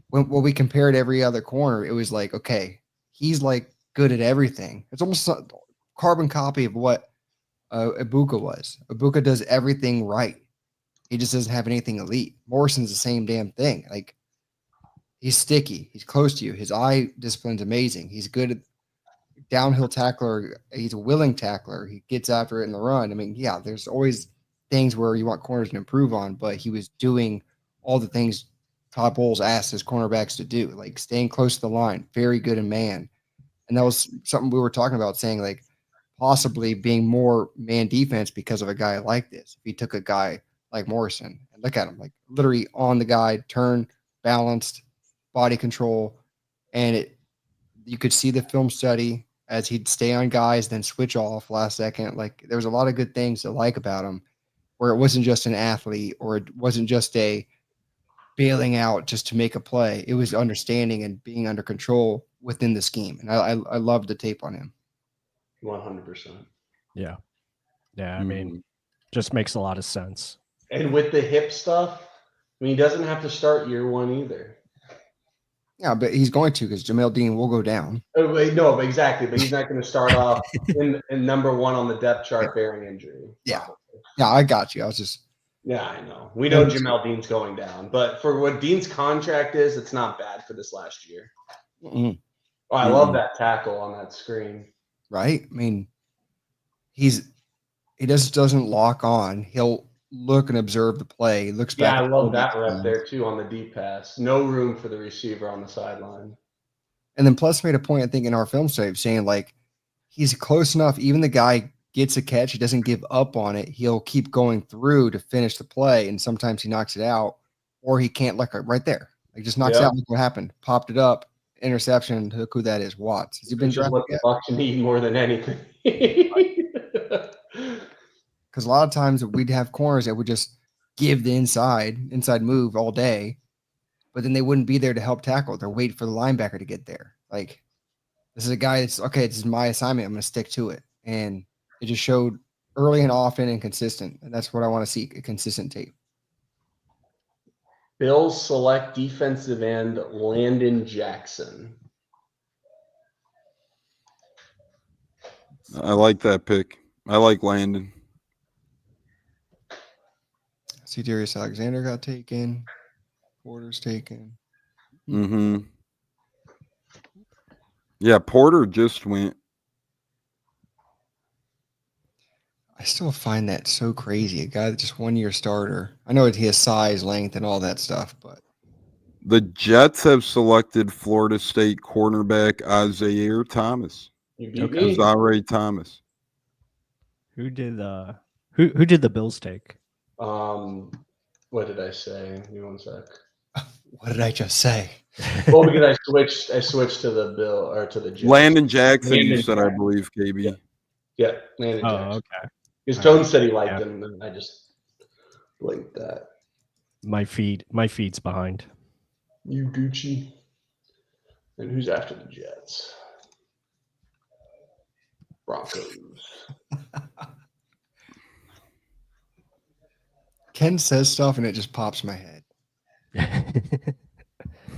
When we compared every other corner, it was like, okay, he's like good at everything. It's almost a carbon copy of what Ibuka was. Ibuka does everything right. He just doesn't have anything elite. Morrison's the same damn thing. Like, he's sticky. He's close to you. His eye discipline's amazing. He's good downhill tackler. He's a willing tackler. He gets after it in the run. I mean, yeah, there's always things where you want corners to improve on, but he was doing all the things Todd Bowles asked his cornerbacks to do, like staying close to the line, very good in man. And that was something we were talking about, saying like possibly being more man defense because of a guy like this. If he took a guy like Morrison and look at him, like literally on the guy, turn, balanced, body control, and you could see the film study as he'd stay on guys, then switch off last second. Like there was a lot of good things to like about him, where it wasn't just an athlete or it wasn't just a bailing out just to make a play. It was understanding and being under control within the scheme. And I loved the tape on him. 100%. Yeah. I mean, just makes a lot of sense. And with the hip stuff, I mean, he doesn't have to start year one either. Yeah, but he's going to, because Jamel Dean will go down. Oh, wait, no, exactly. But he's not going to start off in number one on the depth chart bearing injury. Yeah. Yeah, I got you. I was just. Yeah, I know. We know Jamel Dean's going down, but for what Dean's contract is, it's not bad for this last year. Mm-mm. Oh, I love that tackle on that screen. Right? I mean, he just doesn't lock on. He'll look and observe the play. He looks back. Yeah, I love that rep there too on the deep pass. No room for the receiver on the sideline. And then Plus made a point, I think, in our film save saying like he's close enough. Even the guy gets a catch, he doesn't give up on it. He'll keep going through to finish the play, and sometimes he knocks it out, or he can't look right there. Like just knocks it out. Look what happened. Popped it up. Interception. Look who that is. Watts. Has he been drafted what the yet? Bucs need more than anything. Because a lot of times we'd have corners that would just give the inside move all day, but then they wouldn't be there to help tackle. They're waiting for the linebacker to get there. Like, this is a guy that's, okay, this is my assignment. I'm going to stick to it. And it just showed early and often and consistent. And that's what I want to see, a consistent tape. Bills select defensive end Landon Jackson. I like that pick. I like Landon. See, Darius Alexander got taken. Porter's taken. Mm-hmm. Yeah, Porter just went. I still find that so crazy. A guy that's just 1 year starter. I know he has size, length, and all that stuff, but The Jets have selected Florida State cornerback Isaiah Thomas. Isaiah Thomas. Who did the Bills take? What did I say? Give me 1 sec. what did I just say? Well, because I switched to the Bill or to the Jets. Landon Jackson, you said, I believe, KB. Yeah, Landon Jackson. Oh, okay. His tone said he liked him, and I just blinked that. My feed's behind. You Gucci. And who's after the Jets? Broncos. Ken says stuff and it just pops my head.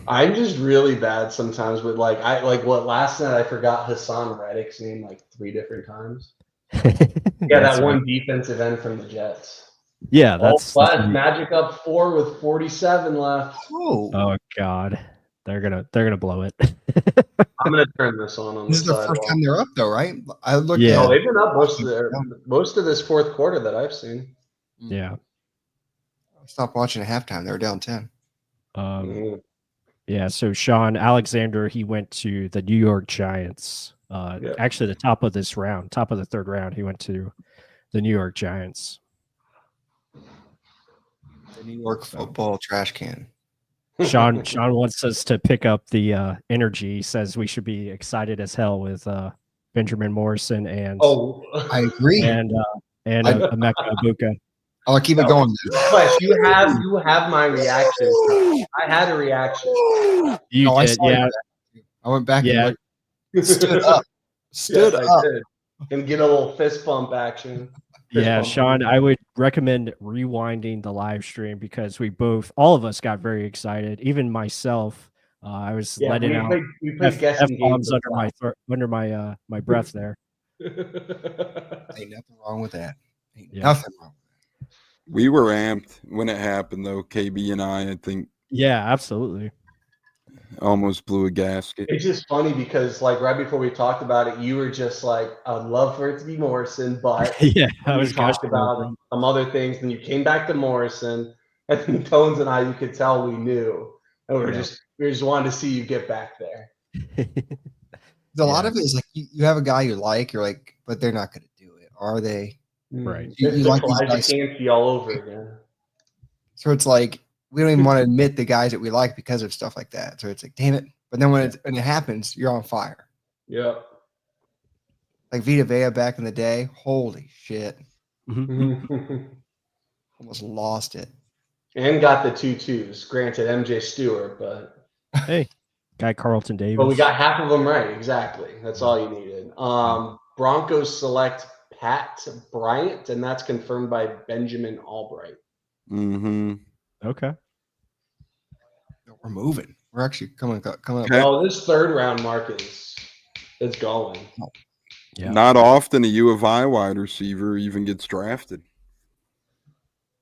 I'm just really bad sometimes with last night I forgot Hassan Reddick's name like 3 different times. Yeah, that one defensive end from the Jets. Yeah, that's Magic up 4 with 47 left. Oh God, they're gonna blow it. I'm gonna turn this on. This is the first time they're up, though, right? I looked Yeah. at. Oh, they've been up most of this fourth quarter that I've seen. Yeah. I stopped watching at halftime. They were down 10. Yeah. So Sean Alexander, he went to the New York Giants. Actually, the top of the 3rd round, he went to the New York Giants. The New York football trash can. Sean wants us to pick up the energy. He says we should be excited as hell with Benjamin Morrison and I agree. and Emeka Egbuka. I'll keep it going. But you have my reaction. I had a reaction. You did, yeah. I went back Yeah. and stood up. Stood Yes, up. I did. And get a little fist bump action. Yeah, Sean, I would recommend rewinding the live stream because all of us got very excited. Even myself, I was letting out F-bombs under my breath there. Ain't nothing wrong with that. Ain't Yeah. nothing wrong. We were amped when it happened, though, KB and I think. Yeah, absolutely. almost blew a gasket. It's just funny because, like, right before we talked about it, you were just like, "I'd love for it to be Morrison," but Yeah, I we was talked gushing over about some other things, and you came back to Morrison, and then Tones and I, you could tell we knew, and Yeah. we just wanted to see you get back there. A lot of it is like you have a guy you like, you're like, but they're not going to do it, are they? Right. You It's like the these Elijah guys, Cansey all over again. so it's like we don't even want to admit the guys that we like because of stuff like that. So it's like, damn it! But then when it happens, you're on fire. Yep. Like Vita Vea back in the day, holy shit! Mhm. Almost lost it. And got the 2-2s. Granted, MJ Stewart, but Hey, Guy Carlton Davis. we got half of them right. Exactly. That's all you needed. Broncos select Pat Bryant, and that's confirmed by Benjamin Albright. Mm-hmm. Okay. We're moving. We're actually coming up. Oh, this third round mark is going. Yeah. Not often a U of I wide receiver even gets drafted.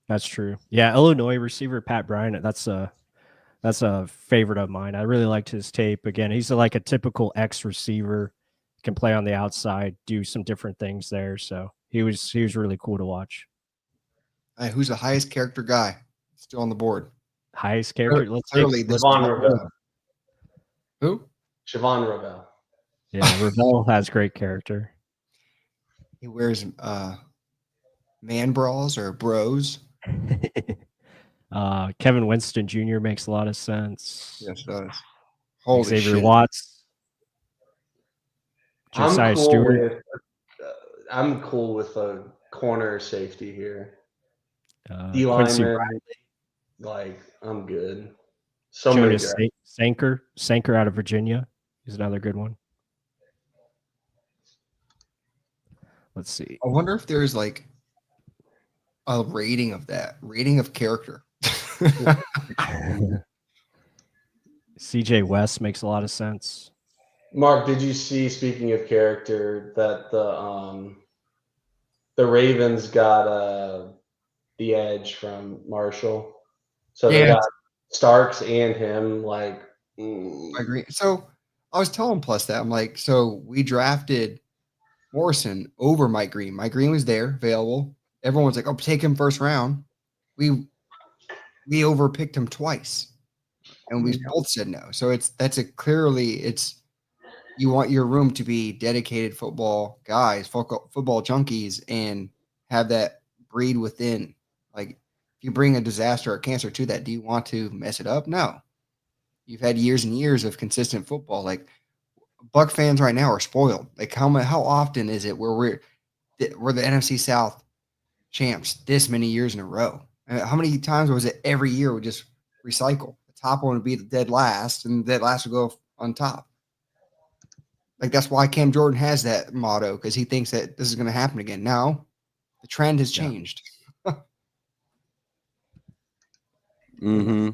That's true. Yeah, Illinois receiver Pat Bryant. That's a favorite of mine. I really liked his tape. Again, he's like a typical X receiver, can play on the outside, do some different things there. So he was really cool to watch. Hey, who's the highest character guy still on the board? Highest character. Let's Clearly, take this Siobhan Ravel. Who? Siobhan Ravel. Yeah, Ravel has great character. He wears man bras or bros. Kevin Winston Jr. makes a lot of sense. Yes, it does. Holy Xavier shit. Watts. Josiah Stewart. I'm cool with a corner safety here. Quincy D-lineman, Riley. like, I'm good. So Jonas many Sanker out of Virginia. He's another good one. Let's see. I wonder if there's like a rating of character. CJ West makes a lot of sense. Mark, did you see, speaking of character, that the Ravens got the edge from Marshall? So they got Starks and him, like. I agree. So I was telling Plus that I'm like, so we drafted Morrison over Mike Green. Mike Green was there, available. Everyone's like, "Oh, take him first round." We overpicked him twice, and we both said no. So clearly you want your room to be dedicated football guys, football junkies, and have that breed within. Like, if you bring a disaster or cancer to that, do you want to mess it up? No. You've had years and years of consistent football. Like, Buck fans right now are spoiled. Like, how often is it where we're the NFC South champs this many years in a row? How many times was it every year we just recycle? The top one would be the dead last, and the dead last would go on top. Like, that's why Cam Jordan has that motto, because he thinks that this is going to happen again. Now, the trend has changed. Mm-hmm.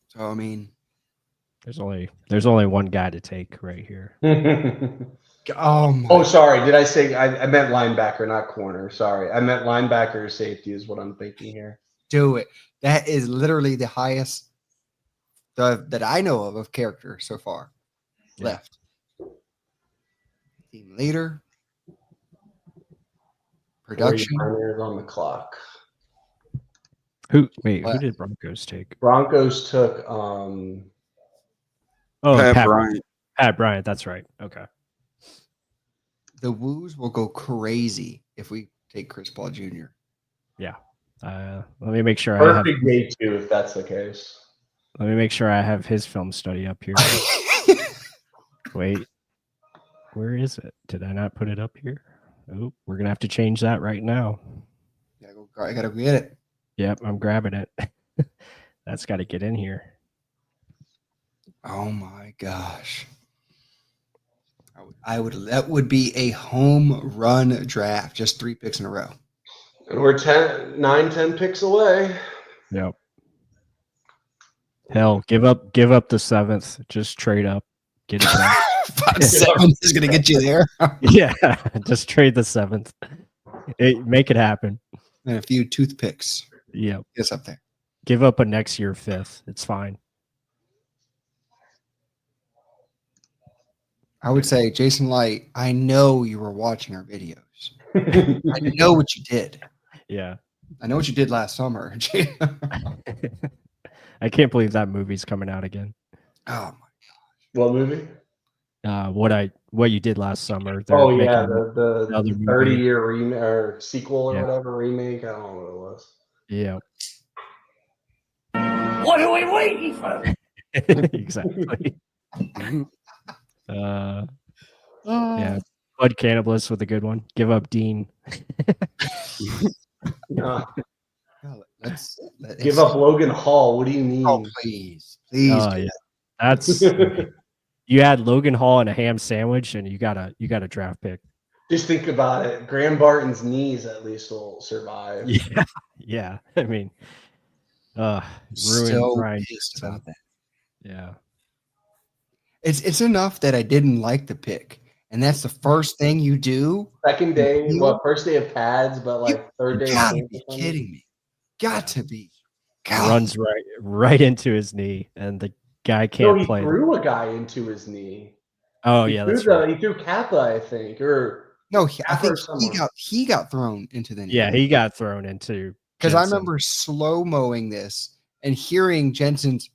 So, I mean, there's only one guy to take right here. Oh, sorry. Did I say I meant linebacker, not corner? Sorry, I meant linebacker or safety is what I'm thinking here. Do it. That is literally the highest that I know of character so far. Yeah. Left. Team leader. Production. On the clock. Who did Broncos take? Broncos took Pat Bryant. Pat Bryant, that's right. Okay. The Woos will go crazy if we take Chris Paul Jr. Yeah. Let me make sure perfect day two if that's the case. Let me make sure I have his film study up here. Wait. Where is it? Did I not put it up here? Oh, we're gonna have to change that right now. I gotta get it. Yep, I'm grabbing it. That's got to get in here. Oh my gosh. That would be a home run draft, just 3 picks in a row. And we're 10 picks away. Yep. Hell, give up the 7th. Just trade up. Get it back. 7th is gonna get you there. Yeah, just trade the 7th. Make it happen. And a few toothpicks. Yep. It's up there. Give up a next year 5th. It's fine. I would say, Jason Light, I know you were watching our videos. I know what you did. Yeah. I know what you did last summer. I can't believe that movie's coming out again. Oh my! What movie? What you did last summer. They're Oh yeah, making the another movie. 30-year remake or sequel or Yeah. whatever remake. I don't know what it was. Yeah. What are we waiting for? Exactly. Yeah. Bud Cannibalist with a good one. Give up Dean. No. Let's Give up Logan Hall. What do you mean? Oh, please. Oh yeah. That's you add Logan Hall and a ham sandwich and you got a draft pick. Just think about it. Graham Barton's knees at least will survive. Yeah. Yeah. I mean, ruined Still Ryan. pissed about that. Yeah. It's enough that I didn't like the pick, and that's the first thing you do. Second day, You- first day of pads, but like third day. You gotta be kidding me. Got to be. God. Runs right into his knee, and the guy No, can't he play. threw a guy into his knee. Oh yeah, that's right. He threw Kappa, I think, or No, I Kappa or think someone. he got thrown into the knee. Yeah, he got thrown into Because I Jensen. remember slow mowing this and hearing Jensen's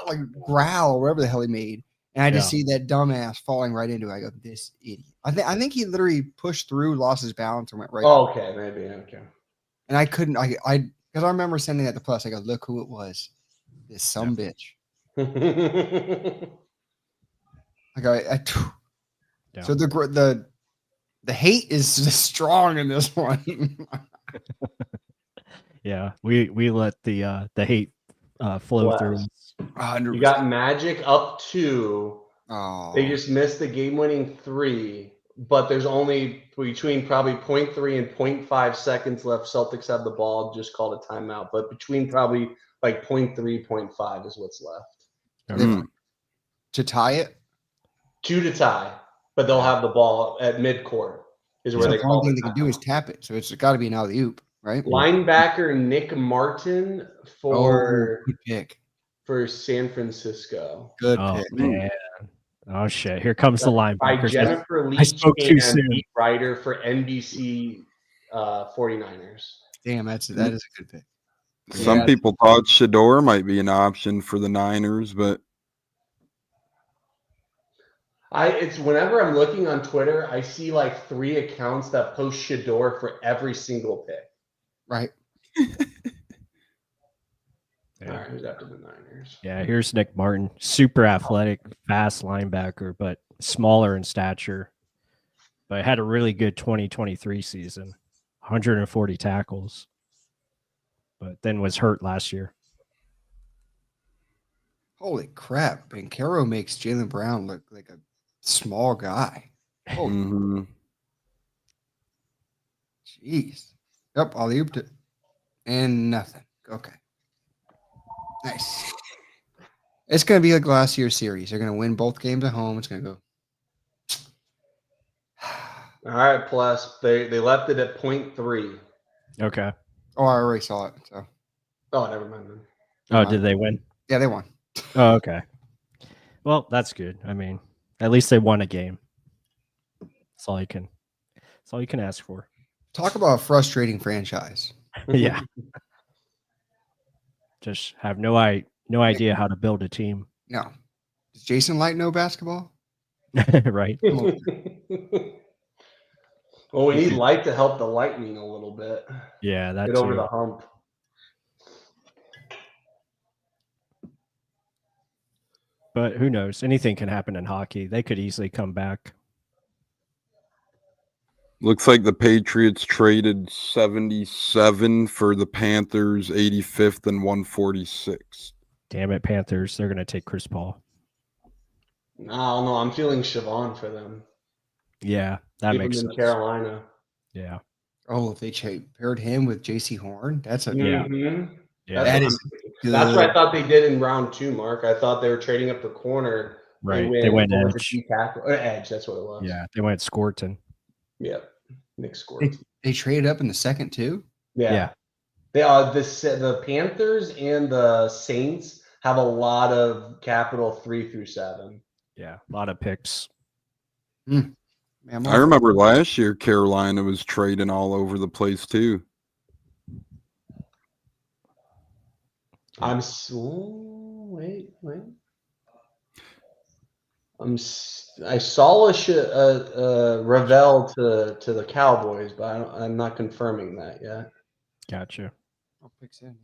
like growl or whatever the hell he made, and I just see that dumbass falling right into it. I go, this idiot. I think he literally pushed through, lost his balance, and went right. Oh, okay, maybe okay. And I couldn't. Because I remember sending that to Plus. I go, look who it was. This bitch. I go, Yeah. So the hate is strong in this one. Yeah, we let the hate flow Bless. through. 100%. You got Magic up 2. Oh, They just missed the game-winning 3, but there's only between probably 0.3 and 0.5 seconds left. Celtics have the ball, just called a timeout, but between probably like 0.3, 0.5 is what's left. To tie it. 2 to tie, but they'll have the ball at midcourt. Is where So they the call only thing it. they can do is tap it. So it's got to be an alley oop, right? Linebacker Nick Martin for good pick. for San Francisco. Good Oh pick. man. Oh shit. Here comes the By linebackers. Jennifer I Leach spoke too and soon. beat writer for NBC 49ers. Damn, that is a good pick. Some Yeah. people thought Shador might be an option for the Niners, but It's whenever I'm looking on Twitter, I see like 3 accounts that post Shador for every single pick. Right. All right, who's after the Niners? Yeah, here's Nick Martin. Super athletic, fast linebacker, but smaller in stature. But had a really good 2023 season. 140 tackles. But then was hurt last year. Holy crap. Bancaro makes Jaylen Brown look like a small guy. Oh, jeez. Yep, alley ooped it. And nothing. Okay. Nice. It's going to be like last year's series. They're going to win both games at home. It's going to go. All right, plus they left it at 0.3. Okay. Oh, I already saw it. So. Oh, never mind then. Oh, did they win? Yeah, they won. Oh, okay. Well, that's good. I mean, at least they won a game. That's all you can ask for. Talk about a frustrating franchise. Yeah. Just have no idea how to build a team. No. Does Jason Light know basketball? Right. Well, we need Light to help the Lightning a little bit. Yeah, that's Get over the hump. But who knows? Anything can happen in hockey. They could easily come back. looks like the Patriots traded 77 for the Panthers, 85th and 146. Damn it, Panthers. They're going to take Chris Paul. I don't know. I'm feeling Siobhan for them. Yeah, that Keep makes him sense. in Carolina. Yeah. Oh, if they paired him with JC Horn, that's a Yeah. Mhm. Yeah. that is That's what I thought they did in round 2, Mark. I thought they were trading up the corner. Right. They went what was it, edge. D-tackle? Or edge. That's what it was. Yeah, they went Scorton. Yep. Nick scored. they traded up in the second too. Yeah. They are the Panthers and the Saints have a lot of capital 3 through 7. Yeah, a lot of picks. Man, I remember last year Carolina was trading all over the place too. Wait. I saw a Ravel to the Cowboys, but I'm not confirming that yet. Gotcha. I'll picks in.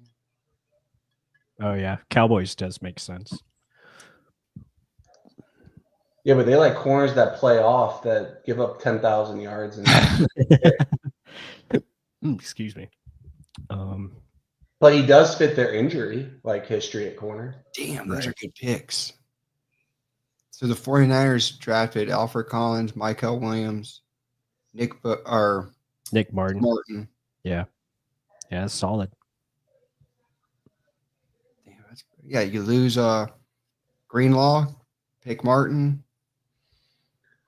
Oh yeah, Cowboys does make sense. Yeah, but they like corners that play off that give up 10,000 yards and Excuse me. but he does fit their injury like history at corner. Damn, those are good picks. So the 49ers drafted Alfred Collins, Michael Williams, Nick Martin. Yeah, that's solid. Damn, yeah, you lose Greenlaw, pick Martin.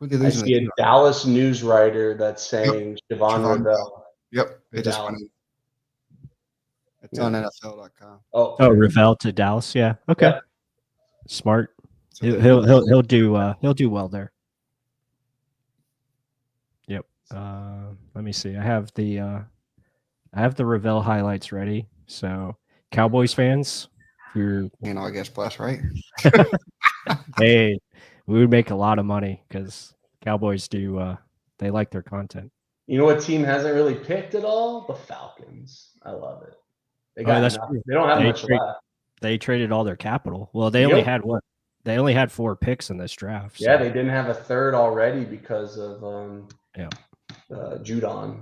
Who they I losing? see a Dallas news writer that's saying Javon Ravel. Yep, it just went in. It's on NFL.com. Oh, Ravel to Dallas. Yeah. Okay. Yeah. Smart. He'll do well there. Yep. Let me see. I have the Ravel highlights ready. So Cowboys fans, if you're I guess plus, right? hey, we would make a lot of money because Cowboys do they like their content. You know what team hasn't really picked at all? The Falcons. I love it. They got nothing. They don't have much left. They traded all their capital. well, they only had what? They only had 4 picks in this draft. Yeah, they didn't have a third already because of Judon.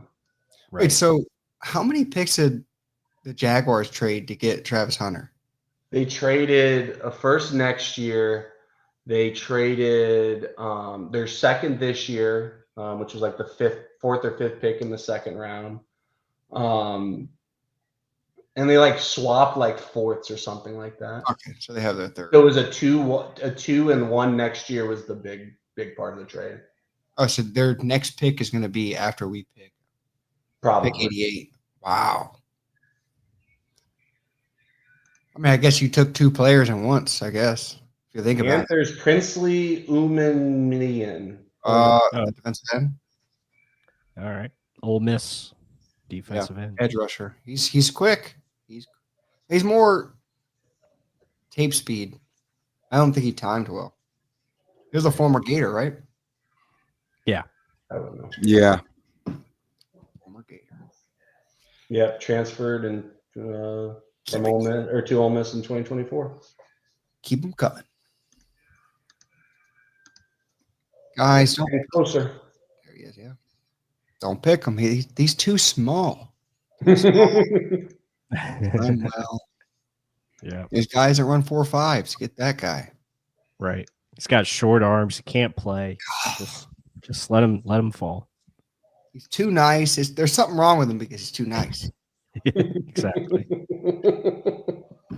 Right. Wait, so how many picks did the Jaguars trade to get Travis Hunter? They traded a first next year. They traded their second this year, which was like the fourth or fifth pick in the second round. And they like swapped like fourths or something like that. Okay, so they have their third. So it was a two and one next year was the big part of the trade. Oh, so their next pick is going to be after we pick. Probably. Pick 88. Wow. I mean, I guess you took 2 players in once, I guess. If you think about it. There's Princely Umanian. The defensive end. All right. Ole Miss defensive end. Edge rusher. He's quick. He's more tape speed. I don't think he timed well. He was a former Gator, right? Yeah. I don't know. Yeah. Former Gator. Yeah, transferred and from Ole Miss or to Ole Miss in 2024. Keep him coming. Guys, don't get closer. There he is, yeah. Don't pick him. He's too small. Run well. Yeah. There's guys that run 4.5s. Get that guy. Right. He's got short arms. He can't play. Just let him fall. He's too nice. There's something wrong with him because he's too nice. Exactly.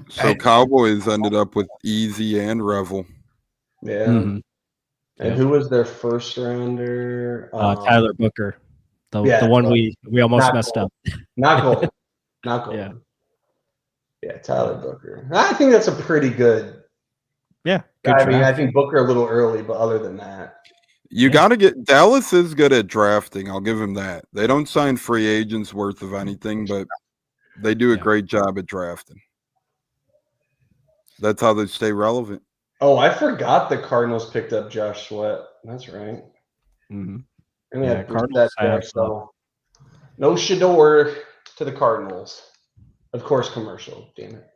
So Cowboys ended up with Easy and Revel. Yeah. Mm-hmm. And who was their first rounder? Tyler Booker. The one we almost messed up. Not Gold. Not Gold. Yeah, Tyler Booker. I think that's a pretty good. Yeah. I think Booker a little early, but other than that. You got to get – Dallas is good at drafting. I'll give them that. They don't sign free agents worth of anything, but they do a great job at drafting. That's how they stay relevant. Oh, I forgot the Cardinals picked up Josh Sweat. That's right. Mm-hmm. And yeah, Cardinals have no Shador to the Cardinals. Of course, commercial. Damn it.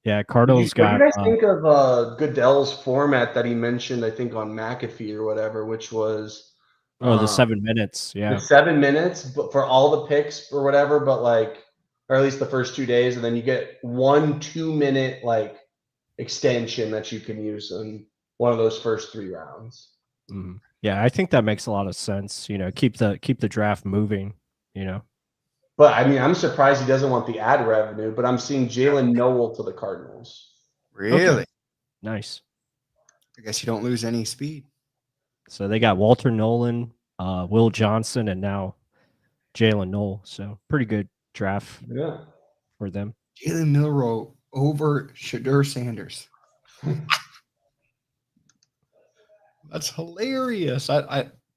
Yeah, Cardinals got. What do you guys think of Goodell's format that he mentioned? I think on McAfee or whatever, which was the 7 minutes. Yeah, the 7 minutes, but for all the picks or whatever. But like, or at least the first 2 days, and then you get 1 2-minute like extension that you can use in one of those first 3 rounds. Mm-hmm. Yeah, I think that makes a lot of sense. Keep the draft moving. But I mean, I'm surprised he doesn't want the ad revenue. But I'm seeing Jalen Noel to the Cardinals. Really? Okay. Nice. I guess you don't lose any speed. So they got Walter Nolan, Will Johnson, and now Jalen Noel. So pretty good draft. Yeah. For them. Jalen Milroe over Shador Sanders. That's hilarious.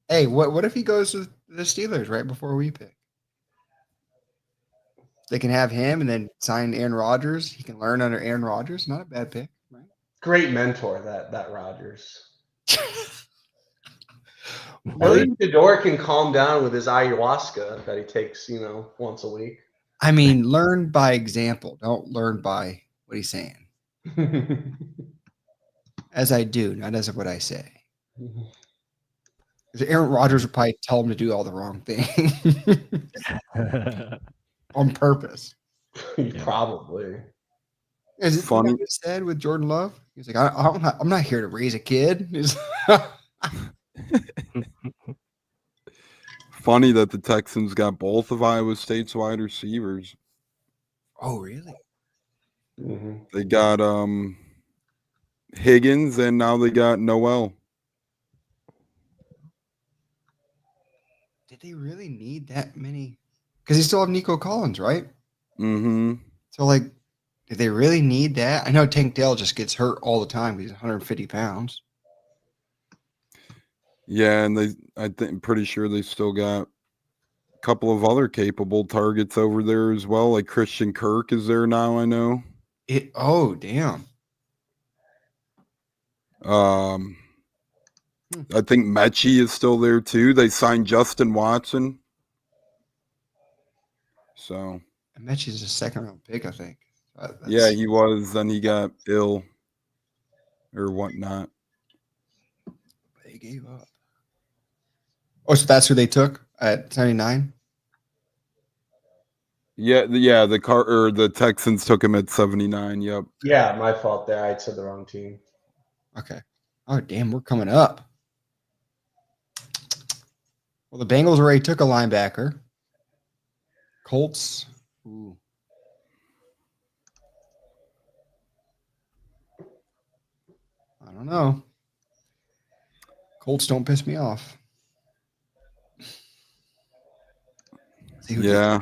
Hey, what if he goes to the Steelers right before we pick? They can have him and then sign Aaron Rodgers. He can learn under Aaron Rodgers. Not a bad pick, right? Great mentor, that Rodgers. Well, Maybe Fedor can calm down with his ayahuasca that he takes, once a week. I mean, learn by example. Don't learn by what he's saying. As I do, not as what I say. Because Aaron Rodgers would probably tell him to do all the wrong thing on purpose. Probably. Is it Funny. what he said with Jordan Love? He's like, I'm not here to raise a kid. Funny that the Texans got both of Iowa State's wide receivers. Oh, really? Mm-hmm. They got Higgins, and now they got Noel. Did they really need that many? Because they still have Nico Collins, right? Mm-hmm. So, like, did they really need that? I know Tank Dell just gets hurt all the time. He's 150 pounds. Yeah, and I'm pretty sure they still got a couple of other capable targets over there as well. Like Christian Kirk is there now, I know. Oh, damn. I think Mechie is still there too. They signed Justin Watson. So Mechie's a second-round pick, I think. yeah, he was. Then he got ill or whatnot. They gave up. Oh, so that's who they took at 79? Yeah, the Texans took him at 79. Yep. Yeah, my fault there. I said the wrong team. Okay. Oh, damn, we're coming up. Well, the Bengals already took a linebacker. Colts. Ooh. I don't know. Colts don't piss me off. Yeah.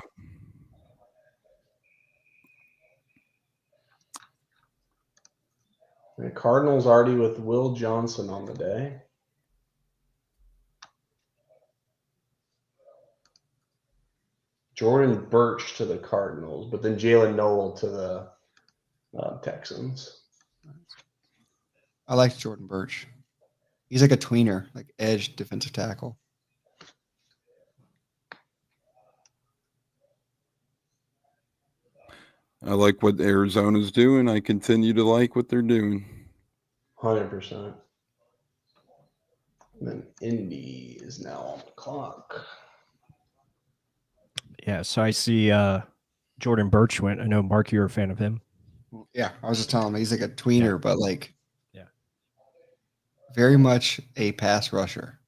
The Cardinals already with Will Johnson on the day. Jordan Birch to the Cardinals, but then Jalen Noel to the Texans. I like Jordan Birch. He's like a tweener, like edge defensive tackle. I like what Arizona's doing. I continue to like what they're doing. 100%. And then Indy is now on the clock. Yeah, so I see Jordan Birch went. I know, Mark, you're a fan of him. Yeah, I was just telling him he's like a tweener, but like, yeah, very much a pass rusher.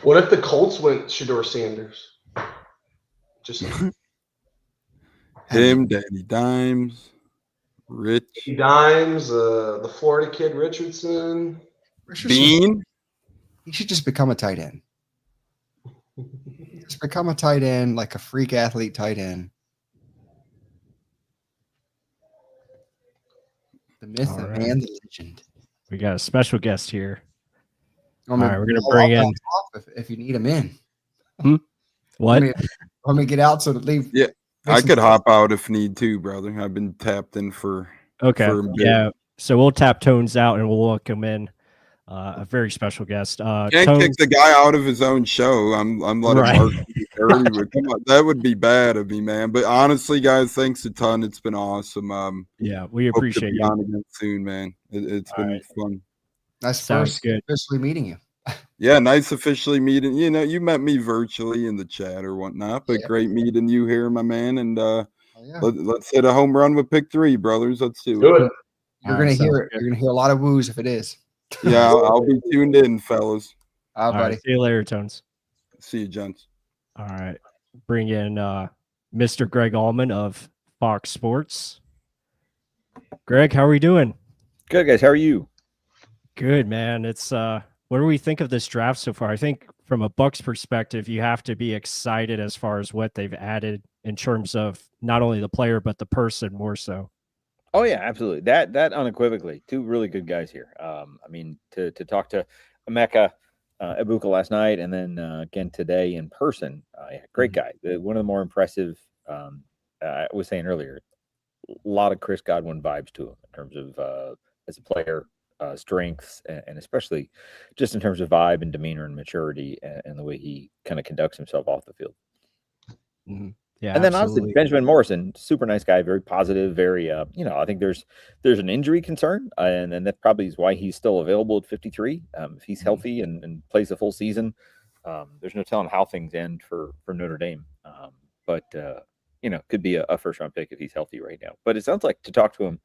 What if the Colts went Shedeur Sanders? Just him, Danny Dimes, Rich Dimes, the Florida kid Richardson, Bean. He should just become a tight end. Just become a tight end, like a freak athlete tight end. The myth, the man, the legend. We got a special guest here. All right, we're gonna bring in if you need him in. What? Want me to get out so to leave? Yeah, I could hop out if need to, brother. I've been tapped in for yeah. So we'll tap Tones out and we'll welcome in a very special guest. Can't Tones, kick the guy out of his own show. I'm letting Mark be dirty with. Come on, that would be bad of me, man. But honestly, guys, thanks a ton. It's been awesome. Yeah, we appreciate you on again soon, man. It's been fun. Nice Sounds good. Officially meeting you. Yeah, nice officially meeting. You know, you met me virtually in the chat or whatnot, but great meeting you here, my man. And let's hit a home run with pick 3, brothers. Let's do it. You're gonna hear it. You're gonna hear a lot of woos if it is. Yeah, I'll be tuned in, fellas. All right, buddy. See you later, Tones. See you, gents. All right. Bring in Mr. Greg Allman of Fox Sports. Greg, how are we doing? Good, guys. How are you? Good, man. It's what do we think of this draft so far? I think from a Bucs perspective, you have to be excited as far as what they've added in terms of not only the player but the person more so. Oh yeah, absolutely. That unequivocally, 2 really good guys here. I mean, to talk to Emeka Egua last night, and then again today in person. Great guy. One of the more impressive. I was saying earlier, a lot of Chris Godwin vibes to him in terms of as a player, strengths, and especially just in terms of vibe and demeanor and maturity and the way he kind of conducts himself off the field. Yeah, And then absolutely. honestly, Benjamin Morrison, super nice guy, very positive, very I think there's an injury concern, and that probably is why he's still available at 53. If he's healthy and plays the full season, there's no telling how things end for Notre Dame. But could be a first round pick if he's healthy right now. But it sounds like, to talk to him,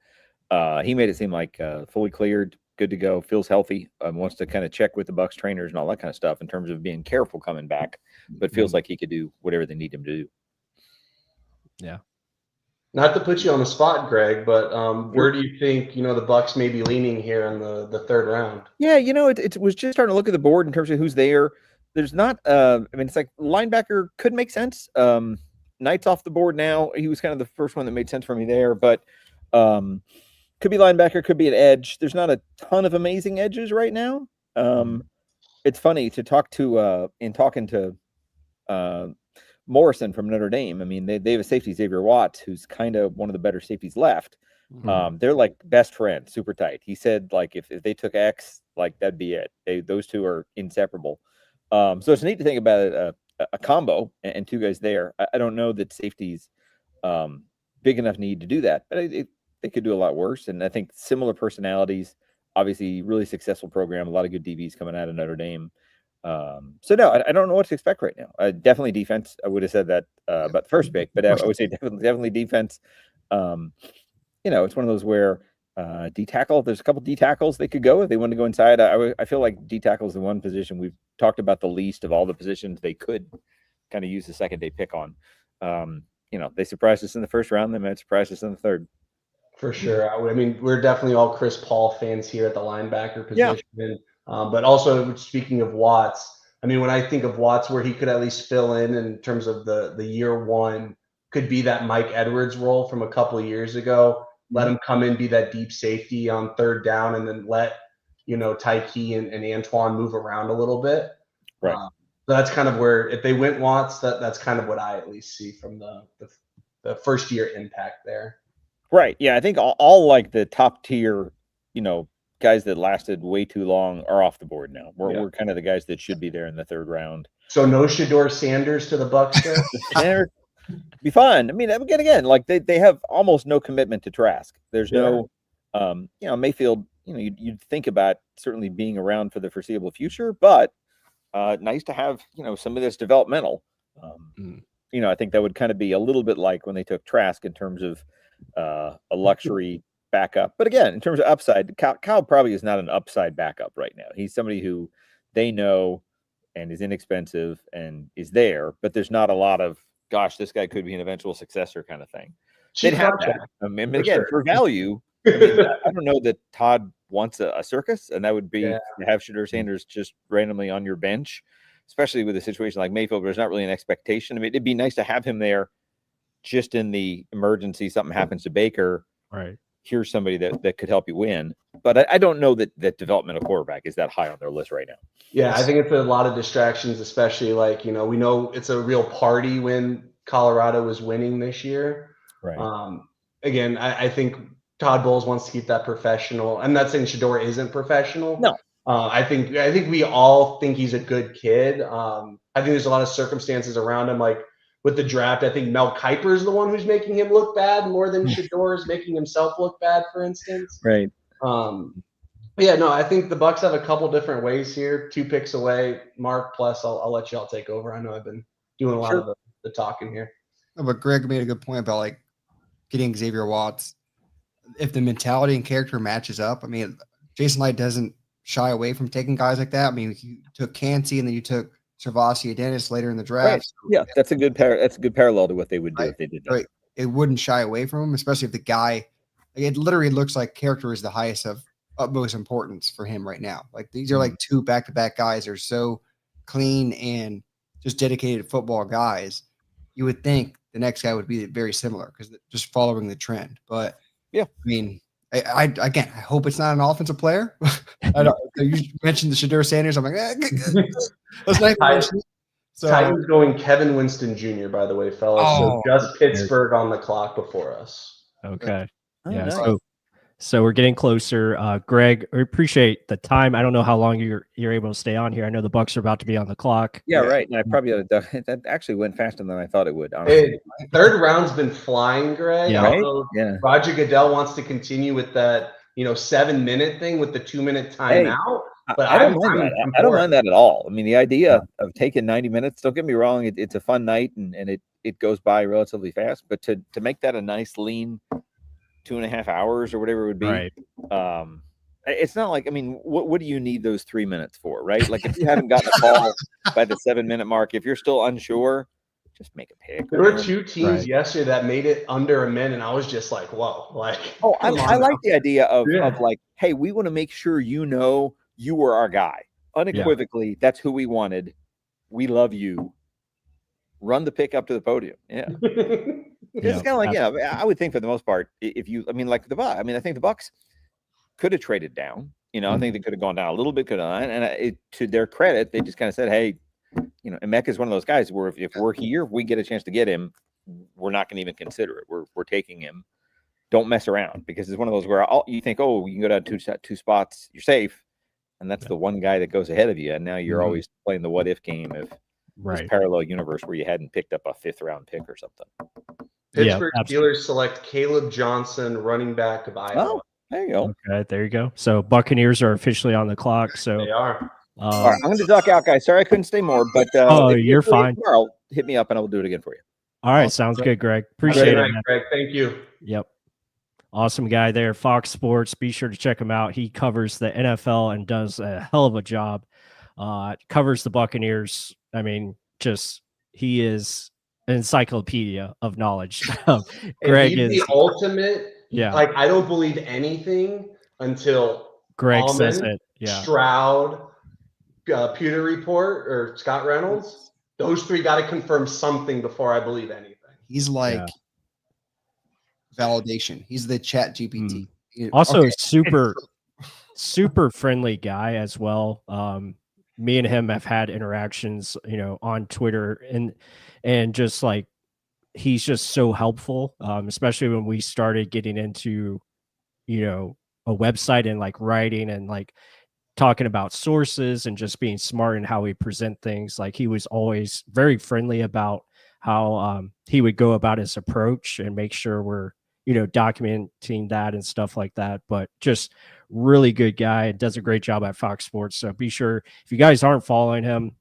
he made it seem like fully cleared, good to go, feels healthy, wants to kind of check with the Bucs trainers and all that kind of stuff in terms of being careful coming back, but feels like he could do whatever they need him to do. Yeah. Not to put you on the spot, Greg, but where do you think the Bucs may be leaning here in the third round? Yeah, it was just starting to look at the board in terms of who's there. There's not. It's like linebacker could make sense. Knight's off the board now. He was kind of the first one that made sense for me there, but could be linebacker, could be an edge. There's not a ton of amazing edges right now. It's funny to talk to in talking to Morrison from Notre Dame. I mean, they have a safety, Xavier Watts, who's kind of one of the better safeties left. They're like best friends, super tight. He said, like, if they took X, like, that'd be it. Those two are inseparable. So it's neat to think about a combo and two guys there. I don't know that safety's big enough need to do that, but they could do a lot worse. And I think similar personalities, obviously really successful program, a lot of good DBs coming out of Notre Dame. So no, I don't know what to expect right now. Definitely defense. I would have said that about the first pick, but I would say definitely defense. It's one of those where D tackle. There's a couple D tackles they could go if they wanted to go inside. I feel like D tackle is the one position we've talked about the least of all the positions they could kind of use the second day pick on. They surprised us in the first round. They might surprise us in the third. For sure. I mean, we're definitely all Chris Paul fans here at the linebacker position. Yeah. But also, speaking of Watts, I mean, when I think of Watts, where he could at least fill in terms of the year one, could be that Mike Edwards role from a couple of years ago. Let him come in, be that deep safety on third down, and then let Tyke and Antoine move around a little bit. Right. So that's kind of where, if they went Watts, that's kind of what I at least see from the first year impact there. Right. Yeah, I think all like the top tier, guys that lasted way too long are off the board now. We're kind of the guys that should be there in the third round. So no Shedeur Sanders to the Bucs there? Be fun. I mean, again, like they have almost no commitment to Trask. There's no, Mayfield. You'd think about certainly being around for the foreseeable future, but nice to have some of this developmental. I think that would kind of be a little bit like when they took Trask in terms of a luxury backup. But again, in terms of upside, Kyle probably is not an upside backup right now. He's somebody who they know and is inexpensive and is there, but there's not a lot of, gosh, this guy could be an eventual successor kind of thing. They'd have that. I mean, again, for value, I don't know that Todd wants a circus, and that would be to have Shedeur Sanders just randomly on your bench, especially with a situation like Mayfield where there's not really an expectation. I mean, it'd be nice to have him there just in the emergency, something happens to Baker. Right. Here's somebody that could help you win. But I don't know that developmental quarterback is that high on their list right now. Yeah, I think it's a lot of distractions, especially like, we know it's a real party when Colorado was winning this year. Right. Again, I think Todd Bowles wants to keep that professional. I'm not saying Shedeur isn't professional. No. I think we all think he's a good kid. I think there's a lot of circumstances around him, like with the draft. I think Mel Kiper is the one who's making him look bad more than Shedeur is making himself look bad, for instance. Right. I think the Bucs have a couple different ways here. 2 picks away, Mark. Plus, I'll let y'all take over. I know I've been doing a lot of the talking here. No, but Greg made a good point about like getting Xavier Watts. If the mentality and character matches up, I mean, Jason Light doesn't shy away from taking guys like that. I mean, you took Cansey and then you took Servasia Dennis later in the draft. Right. So, yeah, that's a good parallel to what they would do if they did that. Right. It wouldn't shy away from him, especially if the guy. It literally looks like character is the highest of utmost importance for him right now. Like these are like 2 back-to-back guys that are so clean and just dedicated football guys. You would think the next guy would be very similar because just following the trend. But yeah, I mean, Again, I hope it's not an offensive player. I don't. You mentioned the Shadur Sanders. I'm like, let's not even mention it. So, Titans going Kevin Winston Jr. By the way, fellas. So just Pittsburgh on the clock before us. Okay. Oh, Yeah. nice. So we're getting closer. Greg, I appreciate the time. I don't know how long you're able to stay on here. I know the Bucs are about to be on the clock. Yeah, right. And I probably ought to, that actually went faster than I thought it would. Honestly. Third round's been flying, Greg. Yeah. I don't Right? know if Yeah. Roger Goodell wants to continue with that, 7-minute thing with the 2-minute timeout. But I don't mind that. I don't mind that at all. I mean, the idea of taking 90 minutes, don't get me wrong, it's a fun night and it goes by relatively fast. But to make that a nice lean 2.5 hours or whatever it would be, Right. It's not like, I mean, what do you need those 3 minutes for, right? Like if you haven't gotten a call by the 7-minute mark, if you're still unsure, just make a pick. There were two teams yesterday that made it under a minute, and I was just like, whoa. Like, I like the idea of like, hey, we want to make sure you were our guy. Unequivocally, that's who we wanted. We love you. Run the pick up to the podium. Yeah. It's kind of like, I would think for the most part, if you, I mean, like the Bucs, I mean, I think the Bucs could have traded down. I think they could have gone down a little bit, and to their credit, they just kind of said, hey, Emeka is one of those guys where if we're here, if we get a chance to get him, we're not going to even consider it. We're taking him. Don't mess around, because it's one of those where you think, oh, you can go down two spots, you're safe, and that's the one guy that goes ahead of you, and now you're always playing the what if game of this parallel universe where you hadn't picked up a 5th round pick or something. Pittsburgh Steelers select Caleb Johnson, running back of Iowa. Oh, there you go. Okay, there you go. So Buccaneers are officially on the clock. So they are. All right, I'm going to duck out, guys. Sorry I couldn't stay more, but you're fine. Tomorrow, hit me up and I will do it again for you. All right, sounds good, Greg. Appreciate it, Greg. Thank you. Yep. Awesome guy there, Fox Sports. Be sure to check him out. He covers the NFL and does a hell of a job. Covers the Buccaneers. I mean, he is an encyclopedia of knowledge. Greg is the ultimate. Yeah. Like, I don't believe anything until Greg Allman, says it. Yeah. Stroud, Pewter Report, or Scott Reynolds. Those three got to confirm something before I believe anything. He's like validation. He's the Chat GPT. Also, super friendly guy as well. Me and him have had interactions, on Twitter, and just like, he's just so helpful, especially when we started getting into, a website and like writing and like talking about sources and just being smart in how we present things. Like, he was always very friendly about how he would go about his approach and make sure we're, documenting that and stuff like that. But just really good guy and does a great job at Fox Sports. So be sure, if you guys aren't following him,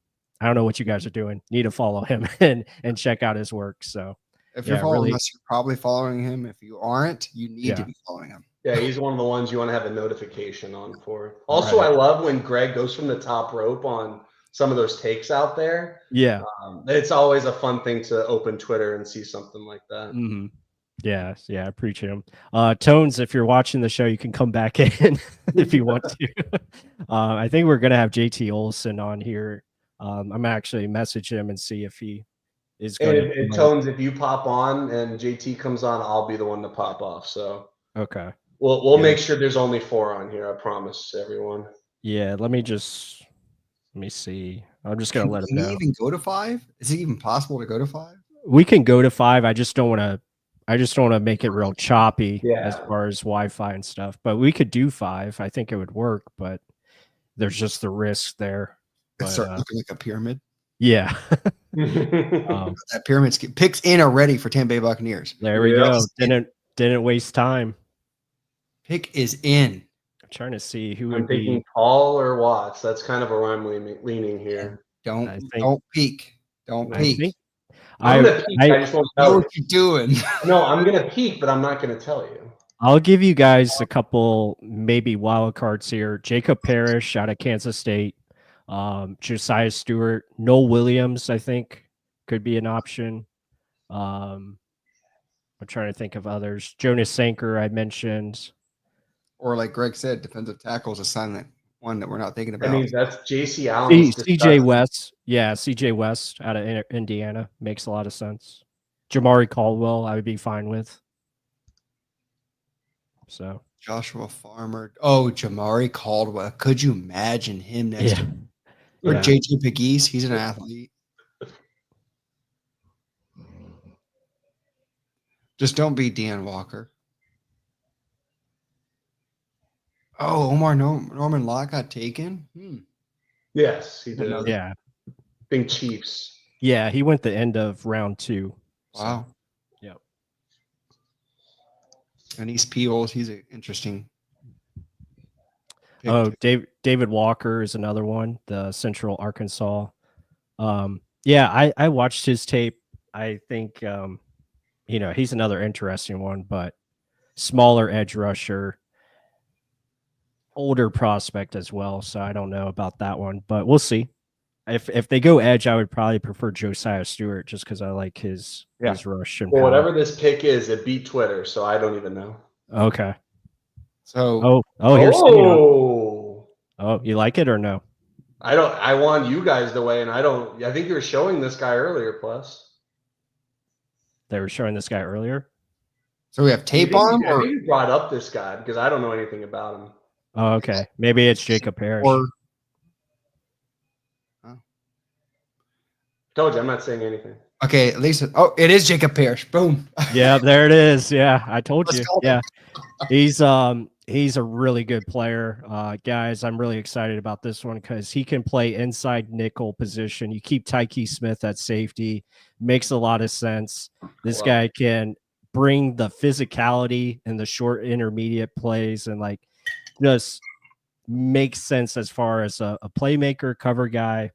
I don't know what you guys are doing. Need to follow him and check out his work. So if you're following us, you're probably following him. If you aren't, you need to be following him. Yeah, he's one of the ones you want to have a notification on for. Also, I love when Greg goes from the top rope on some of those takes out there. Yeah. It's always a fun thing to open Twitter and see something like that. Mm-hmm. Yeah, I appreciate him. Tones, if you're watching the show, you can come back in if you want to. I think we're going to have JT Olson on here. I'm actually message him and see if he is going to. Tones, if you pop on and JT comes on, I'll be the one to pop off. So okay. We'll make sure there's only 4 on here. I promise everyone. Yeah, let me see. I'm just going to let him know. Can we even go to 5? Is it even possible to go to 5? We can go to 5. I just don't want to make it real choppy as far as Wi-Fi and stuff. But we could do 5. I think it would work, but there's just the risk there. Start looking like a pyramid. Yeah. That pyramid's picks in already for Tampa Bay Buccaneers. There we go. Didn't waste time. Pick is in. I'm trying to see who I'm would be. thinking Paul or Watts. That's kind of where I'm leaning here. Don't peek. Don't peek. I'm gonna peek. I just won't tell you. What you doing? No, I'm gonna peek, but I'm not gonna tell you. I'll give you guys a couple maybe wild cards here. Jacob Parrish out of Kansas State. Josiah Stewart. Noel Williams, I think, could be an option. I'm trying to think of others. Jonas Sanker, I mentioned. Or like Greg said, defensive tackle is a silent one that we're not thinking about. I mean, that's J.C. Allen. CJ West. Yeah, CJ West out of Indiana. Makes a lot of sense. Jamari Caldwell, I would be fine with. So Joshua Farmer. Oh, Jamari Caldwell. Could you imagine him next Yeah. to or Yeah. JT McGee's? He's an athlete. Just don't be Dan Walker. Oh, Norman Lott got taken. Yes, he Didn't know did. that. Yeah. Big Chiefs. Yeah. He went the end of round 2. Wow. Yep. And East Peebles, he's an interesting pick Oh, too. David Walker is another one, the Central Arkansas. Yeah, I watched his tape. I think he's another interesting one, but smaller edge rusher, older prospect as well. So I don't know about that one, but we'll see. If they go edge, I would probably prefer Josiah Stewart just because I like his rush and Well, power. whatever this pick is, it beat Twitter, so I don't even know. Okay. So Here's Oh, you like it or no? I want you guys to weigh, and I think you were showing this guy earlier. Plus, They were showing this guy earlier. So we have tape on him, I think you brought up this guy because I don't know anything about him. Oh, okay. Maybe it's Jacob Parrish. Told you, I'm not saying anything. Okay, at least it is Jacob Parrish. Boom. Yeah, there it is. Yeah, I told Let's you. call Yeah. He's a really good player. Guys, I'm really excited about this one because he can play inside nickel position. You keep Tyke Smith at safety. Makes a lot of sense. This guy can bring the physicality and the short intermediate plays and just makes sense as far as a playmaker, cover guy.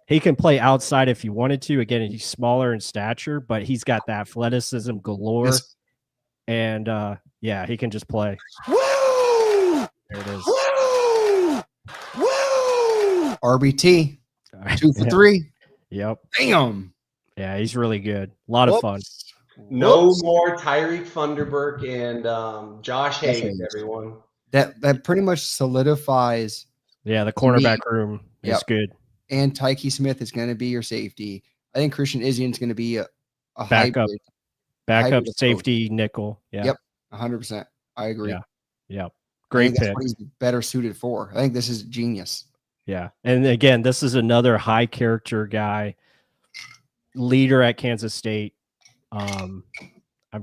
He can play outside if he wanted to. Again, he's smaller in stature, but he's got that athleticism galore. Yes. And yeah, he can just play. Woo! There it is. Woo! Woo! RBT. All right. 2 for 3. Yep. Damn. Yeah, he's really good. A lot of fun. No Whoops. more Tyreek Thunderberg and Josh Hayes, everyone. That pretty much solidifies. Yeah, the cornerback room is Yep. good. And Tyke Smith is going to be your safety. I think Christian Isian's going to be a Backup hybrid approach. safety nickel. Yeah. Yep. 100%. I agree. Yeah. Yep. I Great think that's pick. what he's better suited for. I think this is genius. Yeah. And again, this is another high character guy, leader at Kansas State. I'm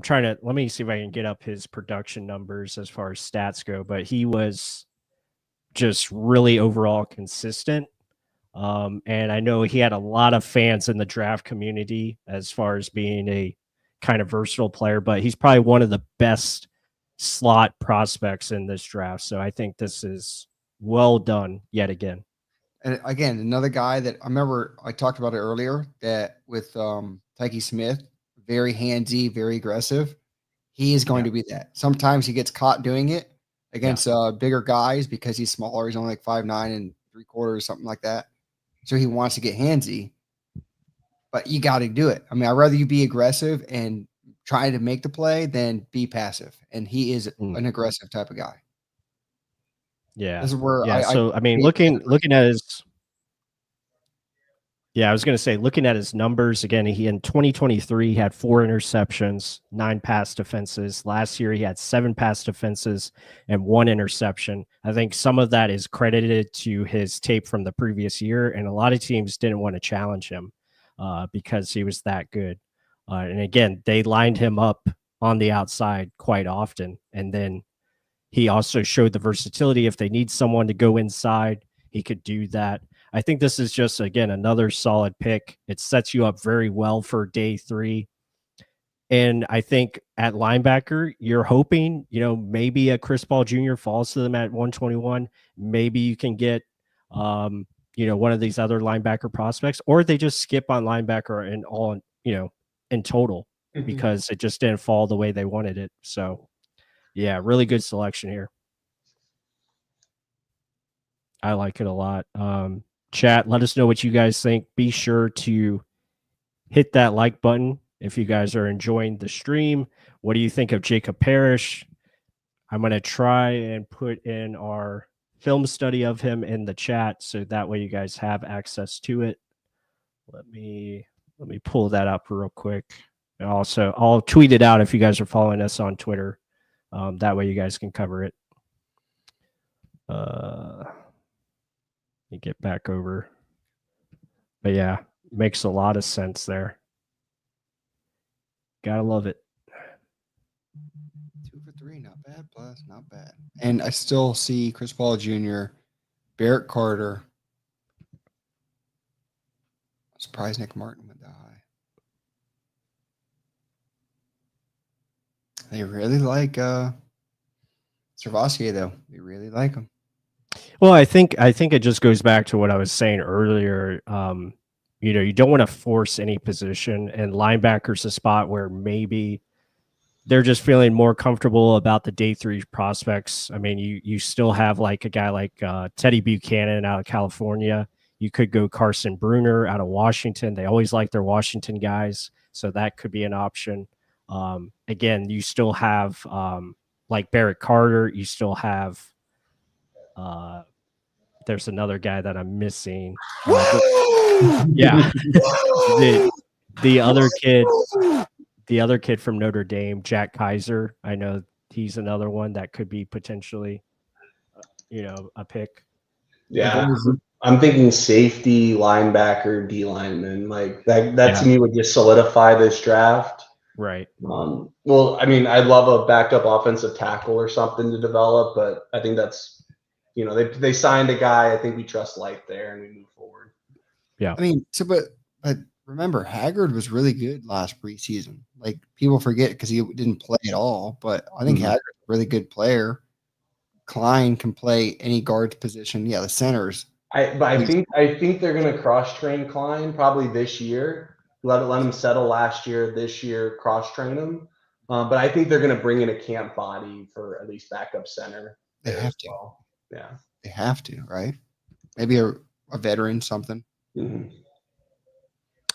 trying to let me see if I can get up his production numbers as far as stats go, but he was just really overall consistent. And I know he had a lot of fans in the draft community as far as being a kind of versatile player, but he's probably one of the best slot prospects in this draft. So I think this is well done yet again. And again, another guy that I remember I talked about it earlier that with Tyke Smith, very handsy, very aggressive. He is going to be that. Sometimes he gets caught doing it against bigger guys because he's smaller. He's only like 5'9" and 3/4, something like that. So he wants to get handsy, but you got to do it. I mean, I'd rather you be aggressive and try to make the play than be passive. And he is an aggressive type of guy. Yeah. This is where I mean, looking at his, I was going to say, looking at his numbers again, he in 2023 had 4 interceptions, 9 pass defenses. Last year, he had 7 pass defenses and 1 interception. I think some of that is credited to his tape from the previous year, and a lot of teams didn't want to challenge him because he was that good. And again, they lined him up on the outside quite often, and then he also showed the versatility. If they need someone to go inside, he could do that. I think this is just, again, another solid pick. It sets you up very well for day 3. And I think at linebacker, you're hoping, maybe a Chris Paul Jr. falls to them at 121. Maybe you can get, one of these other linebacker prospects, or they just skip on linebacker and all, in total, because it just didn't fall the way they wanted it. So, yeah, really good selection here. I like it a lot. Chat, let us know what you guys think. Be sure to hit that like button if you guys are enjoying the stream. What do you think of Jacob Parrish? I'm going to try and put in our film study of him in the chat so that way you guys have access to it. Let me pull that up real quick. And also, I'll tweet it out if you guys are following us on Twitter. That way you guys can cover it. Let me get back over. But yeah, makes a lot of sense there. Gotta love it. 2 for 3, not bad. Plus, not bad. And I still see Chris Paul Jr., Barrett Carter. I'm surprised Nick Martin went that high. They really like Servassier, though. They really like him. Well, I think it just goes back to what I was saying earlier. You don't want to force any position, and linebacker's a spot where maybe they're just feeling more comfortable about the day 3 prospects. I mean, you still have like a guy like Teddy Buchanan out of California. You could go Carson Bruner out of Washington. They always like their Washington guys, so that could be an option. Again, you still have like Barrett Carter. You still have there's another guy that I'm missing. Yeah, the other kid from Notre Dame, Jack Kaiser. I know he's another one that could be potentially, a pick. Yeah, I'm thinking safety, linebacker, D lineman. Like that to me would just solidify this draft. Right. Well, I mean, I'd love a backup offensive tackle or something to develop, but I think that's, they signed a guy. I think we trust life there and we move forward. Yeah. I mean, but remember, Haggard was really good last preseason. Like, people forget because he didn't play at all, but I think Haggard's a really good player. Klein can play any guard position. Yeah, the centers. I think they're going to cross train Klein probably this year. Let him settle last year. This year, cross train him. But I think they're going to bring in a camp body for at least backup center. They have to. Well. Yeah, they have to, right? Maybe a veteran, something. Mm-hmm.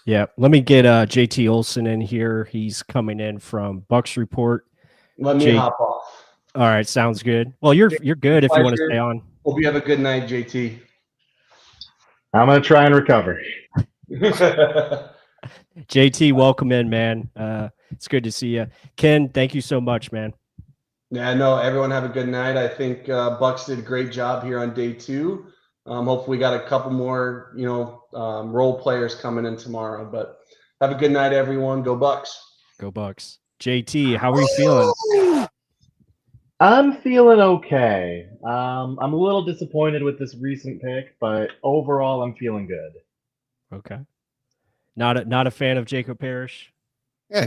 Yeah, let me get JT Olson in here. He's coming in from Bucs Report. Let me hop off. All right, sounds good. Well, you're good if you want to stay on. Hope you have a good night, JT. I'm gonna try and recover. JT, welcome in, man. It's good to see you. Ken, thank you so much, man. Yeah, no, everyone have a good night. I think Bucs did a great job here on day 2. Hopefully we got a couple more, role players coming in tomorrow. But have a good night, everyone. Go Bucs. Go Bucs. JT, how are you feeling? I'm feeling okay. I'm a little disappointed with this recent pick, but overall I'm feeling good. Okay. Not a fan of Jacob Parrish? Yeah,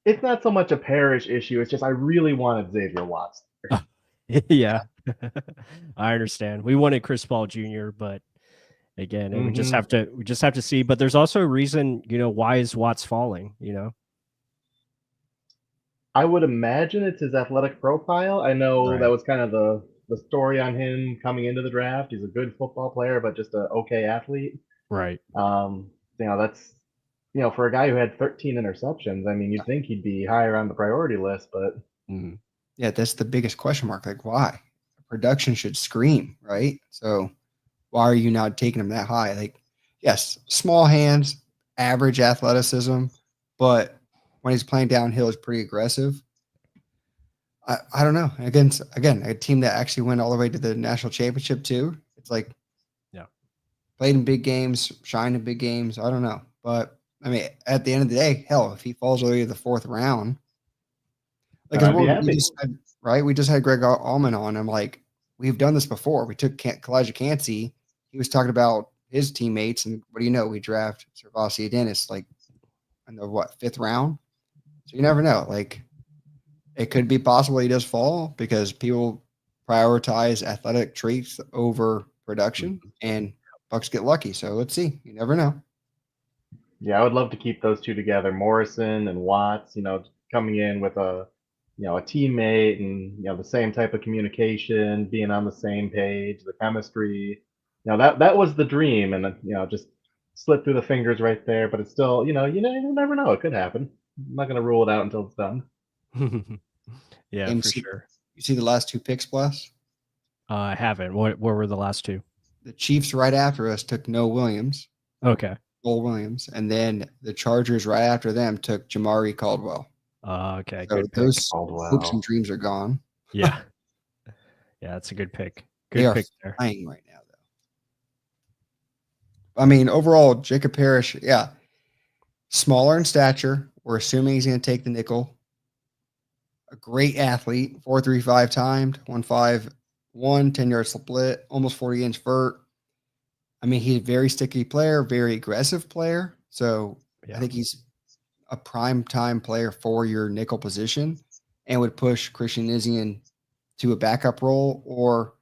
it's not so much a Parrish issue. It's just I really wanted Xavier Watts. Yeah. I understand. We wanted Chris Paul Jr., but again, we just have to see. But there's also a reason, why is Watts falling, I would imagine it's his athletic profile. I know that was kind of the story on him coming into the draft. He's a good football player, but just an okay athlete. Right. That's for a guy who had 13 interceptions, I mean, you'd think he'd be higher on the priority list, but yeah, that's the biggest question mark. Like, why? Production should scream, right? So why are you not taking him that high? Like, yes, small hands, average athleticism, but when he's playing downhill, he's pretty aggressive. I don't know. Again, a team that actually went all the way to the national championship too. It's like, played in big games, shined in big games. I don't know, but I mean, at the end of the day, hell, if he falls early in the 4th round, like we just had Greg Allman on. I'm like, we've done this before. We took Kalijah Cansey. He was talking about his teammates, and what do you know? We draft Servassier Dennis like in the 5th round. So you never know. Like, it could be possible he does fall because people prioritize athletic traits over production, and Bucs get lucky. So let's see. You never know. Yeah, I would love to keep those two together, Morrison and Watts. Coming in with a teammate and the same type of communication, being on the same page, the chemistry. That was the dream, and just slipped through the fingers right there. But it's still, you never know. It could happen. I'm not going to rule it out until it's done. Yeah, for sure. You see the last 2 picks, Bless? I haven't. What were the last 2? The Chiefs right after us took Noah Williams. Okay. Noel Williams. And then the Chargers right after them took Jamari Caldwell. Okay, So good pick. those Caldwell. hopes and dreams are gone. Yeah. Yeah, that's a good pick. They Good are pick there. flying right now, though. I mean, overall, Jacob Parrish, yeah, smaller in stature. We're assuming he's going to take the nickel. A great athlete, 4.35 timed, 1.51, 10-yard split, almost 40-inch vert. I mean, he's a very sticky player, very aggressive player. So I think he's a prime time player for your nickel position and would push Christian Izien to a backup role or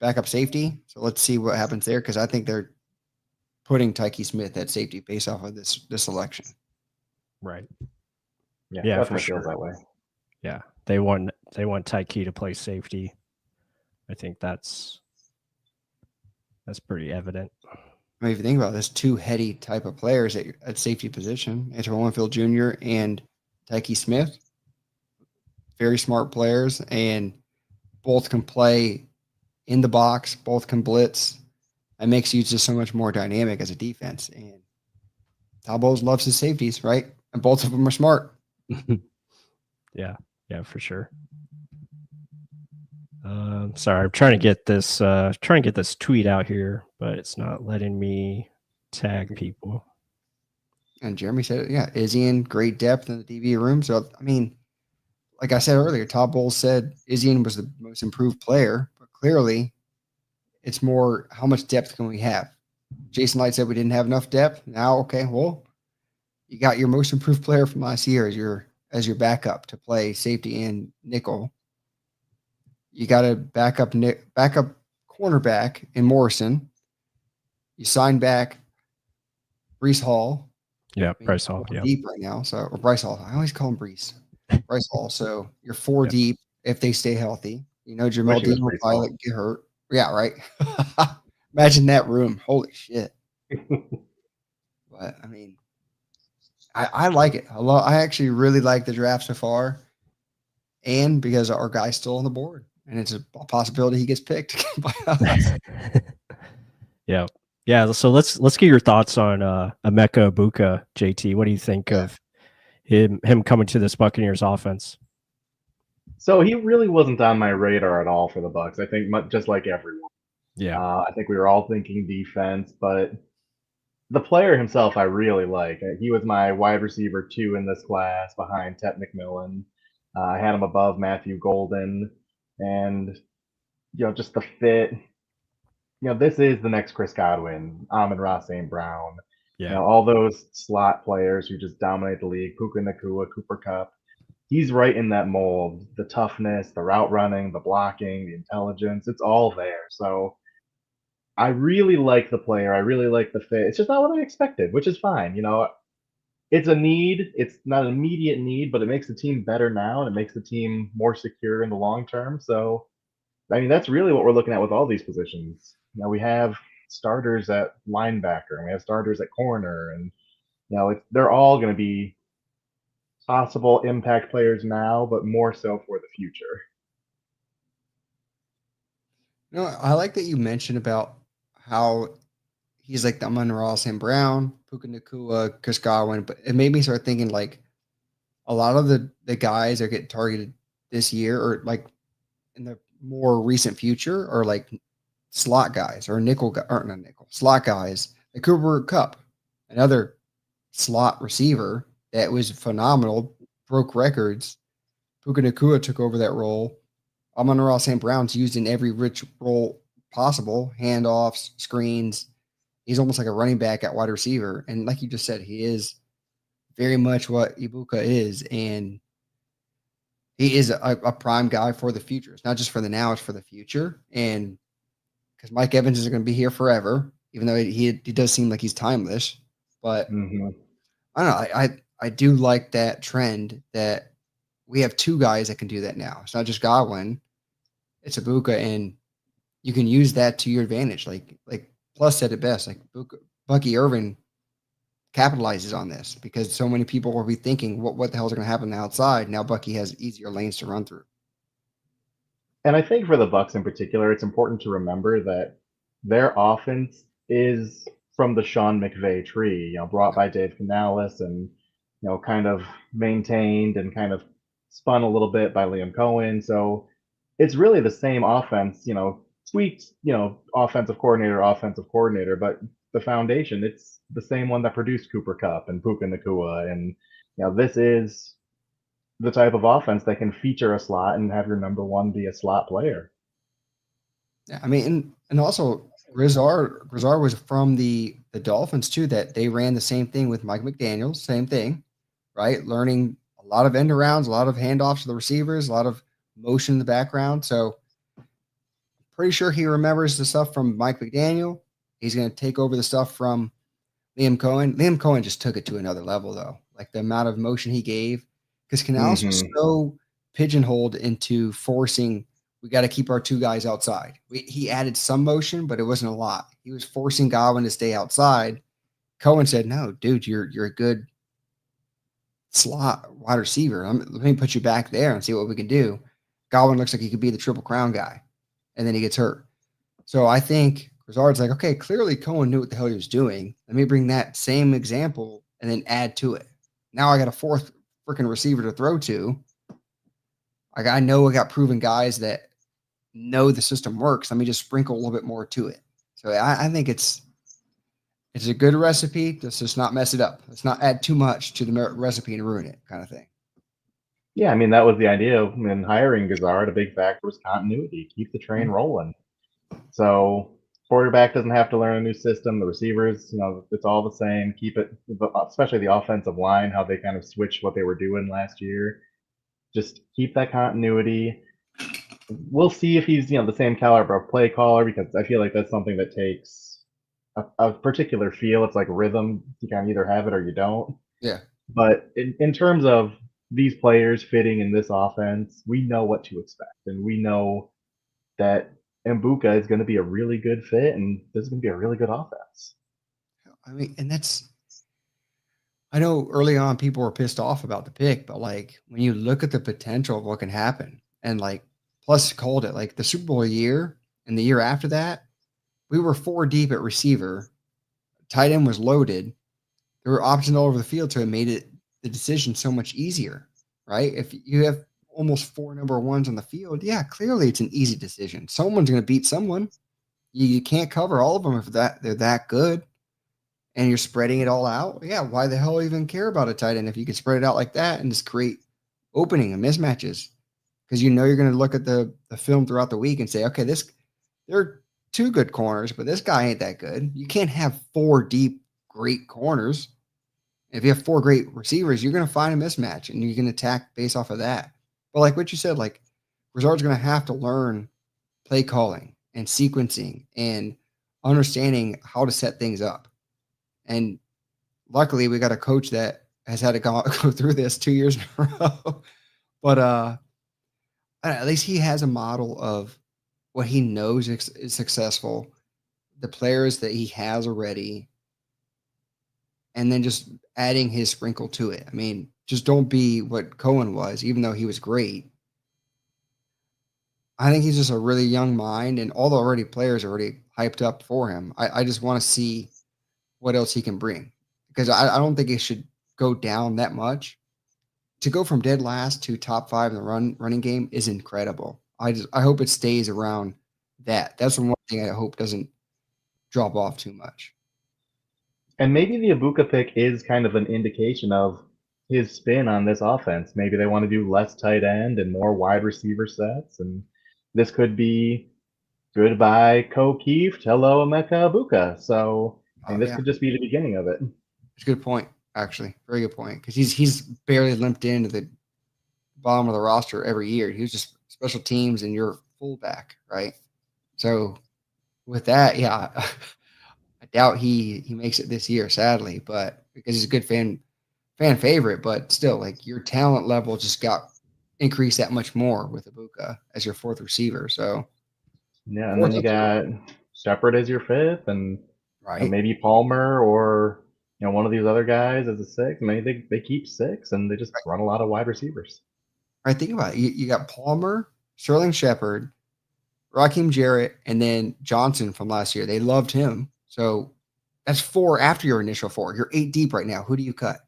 backup safety. So let's see what happens there because I think they're putting Tyke Smith at safety based off of this selection. Right. Yeah, Yeah, for definitely feels sure. that way. Yeah. They want Tyke to play safety. I think that's pretty evident. I mean, if you think about this, two heady type of players at safety position, Antoine Winfield Jr. and Tyke Smith, very smart players, and both can play in the box, both can blitz. That makes you just so much more dynamic as a defense. And Todd Bowles loves his safeties, right? And both of them are smart. Yeah, for sure. Sorry, I'm trying to get this tweet out here, but it's not letting me tag people. And Jeremy said, yeah, Izien, great depth in the DB room. So, I mean, like I said earlier, Todd Bowles said Izien was the most improved player, but clearly it's more how much depth can we have? Jason Light said we didn't have enough depth. Now, okay, well, you got your most improved player from last year as your backup to play safety and nickel. You got a backup cornerback in Morrison. You sign back Brees Hall. Yeah, I mean, Bryce Hall. we're Yeah. deep right now. So, or Bryce Hall. I always call him Brees. Bryce Hall. So you're four Yeah. deep if they stay healthy. You know, Jamel Wish he was Dean will Brees probably Hall. like, get hurt. Yeah, right. Imagine that room. Holy shit. But I mean, I like it. I actually really like the draft so far, and because our guy's still on the board, and it's a possibility he gets picked by us. Yeah. So let's get your thoughts on Emeka Egbuka, JT. What do you think of him coming to this Buccaneers offense? So he really wasn't on my radar at all for the Bucs. I think just like everyone. Yeah. I think we were all thinking defense, but the player himself I really like. He was my wide receiver 2 in this class behind Tet McMillan. I had him above Matthew Golden, and just the fit. This is the next Chris Godwin, Amon-Ra St. Brown. Yeah. All those slot players who just dominate the league, Puka Nacua, Cooper Kupp. He's right in that mold. The toughness, the route running, the blocking, the intelligence, it's all there. So I really like the player. I really like the fit. It's just not what I expected, which is fine. It's a need. It's not an immediate need, but it makes the team better now and it makes the team more secure in the long term. So, I mean, that's really what we're looking at with all these positions. We have starters at linebacker and we have starters at corner, and they're all going to be possible impact players now, but more so for the future. I like that you mentioned about how he's like the Amon-Ra St. Brown, Puka Nacua, Chris Godwin, but it made me start thinking like a lot of the guys that get targeted this year or like in the more recent future are like slot guys or slot guys. Like Cooper Kupp, another slot receiver that was phenomenal, broke records. Puka Nacua took over that role. Amon-Ra St. Brown's used in every rich role possible, handoffs, screens. He's almost like a running back at wide receiver. And like you just said, he is very much what Egbuka is. And he is a prime guy for the future. It's not just for the now, it's for the future. And because Mike Evans is going to be here forever, even though he does seem like he's timeless. But I don't know. I do like that trend that we have two guys that can do that now. It's not just Godwin, it's Egbuka, and you can use that to your advantage. Like Plus said it best. Like Bucky Irvin capitalizes on this because so many people will be thinking, what the hell is going to happen outside? Now Bucky has easier lanes to run through. And I think for the Bucs in particular, it's important to remember that their offense is from the Sean McVay tree, brought by Dave Canales, and kind of maintained and kind of spun a little bit by Liam Cohen. So it's really the same offense, tweaked, offensive coordinator, but the foundation, it's the same one that produced Cooper Kupp and Puka Nakua. And, this is the type of offense that can feature a slot and have your number one be a slot player. Yeah, I mean, and also Grizzard was from the Dolphins too. That they ran the same thing with Mike McDaniel, same thing, right? Learning a lot of end arounds, a lot of handoffs to the receivers, a lot of motion in the background. So pretty sure he remembers the stuff from Mike McDaniel. He's going to take over the stuff from Liam Cohen. Liam Cohen just took it to another level, though. Like the amount of motion he gave, because Canales was so pigeonholed into forcing. We got to keep our two guys outside. He added some motion, but it wasn't a lot. He was forcing Godwin to stay outside. Cohen said, "No, dude, you're a good slot wide receiver. Let me put you back there and see what we can do." Godwin looks like he could be the Triple Crown guy, and then he gets hurt. So I think Grizzard's like, okay, clearly Cohen knew what the hell he was doing. Let me bring that same example and then add to it. Now I got a fourth freaking receiver to throw to. Like I know I got proven guys that know the system works. Let me just sprinkle a little bit more to it. So I think it's a good recipe. Let's just not mess it up. Let's not add too much to the recipe and ruin it, kind of thing. Yeah, I mean, that was the idea in hiring Grizzard. A big factor was continuity. Keep the train rolling. So quarterback doesn't have to learn a new system. The receivers, it's all the same. Keep it, especially the offensive line, how they kind of switched what they were doing last year. Just keep that continuity. We'll see if he's, the same caliber of play caller, because I feel like that's something that takes a particular feel. It's like rhythm. You kind of either have it or you don't. Yeah. But in terms of these players fitting in this offense, we know what to expect. And we know that Mbuka is going to be a really good fit, and this is going to be a really good offense. I mean, and I know early on people were pissed off about the pick, but like when you look at the potential of what can happen, and like plus called it like the Super Bowl year and the year after that, we were 4 deep at receiver. Tight end was loaded. There were options all over the field, so it made the decision so much easier, right? If you have almost 4 number ones on the field, yeah, clearly it's an easy decision. Someone's going to beat someone. You can't cover all of them if they're that good, and you're spreading it all out. Yeah, why the hell even care about a tight end if you can spread it out like that and just create opening and mismatches? Because you're going to look at the film throughout the week and say, okay, they're 2 good corners, but this guy ain't that good. You can't have 4 deep great corners. If you have 4 great receivers, you're going to find a mismatch and you can attack based off of that. But like what you said, like Grizzard's going to have to learn play calling and sequencing and understanding how to set things up. And luckily we got a coach that has had to go through this 2 years in a row. But at least he has a model of what he knows is successful, the players that he has already, and then just adding his sprinkle to it. I mean, just don't be what Cohen was, even though he was great. I think he's just a really young mind, and all the already players are already hyped up for him. I just want to see what else he can bring, because I don't think it should go down that much. To go from dead last to top 5 in the running game is incredible. I hope it stays around that. That's the one thing I hope doesn't drop off too much. And maybe the Ibuka pick is kind of an indication of his spin on this offense. Maybe they want to do less tight end and more wide receiver sets, and this could be goodbye Ko Kieft, hello Emeka Ibuka. So this could just be the beginning of it. It's a good point, actually. Very good point. Because he's barely limped into the bottom of the roster every year. He was just special teams and your fullback, right? So with that, yeah, I doubt he makes it this year, sadly, but because he's a good fan favorite, but still, like your talent level just got increased that much more with Ibuka as your 4th receiver. So yeah, and then you got Shepard as your 5th, and right, maybe Palmer or one of these other guys as a 6th. Maybe they keep 6 and they just run a lot of wide receivers. Right, think about it. You got Palmer, Sterling Shepard, Raheem Jarrett, and then Johnson from last year. They loved him. So that's 4 after your initial 4. You're 8 deep right now. Who do you cut?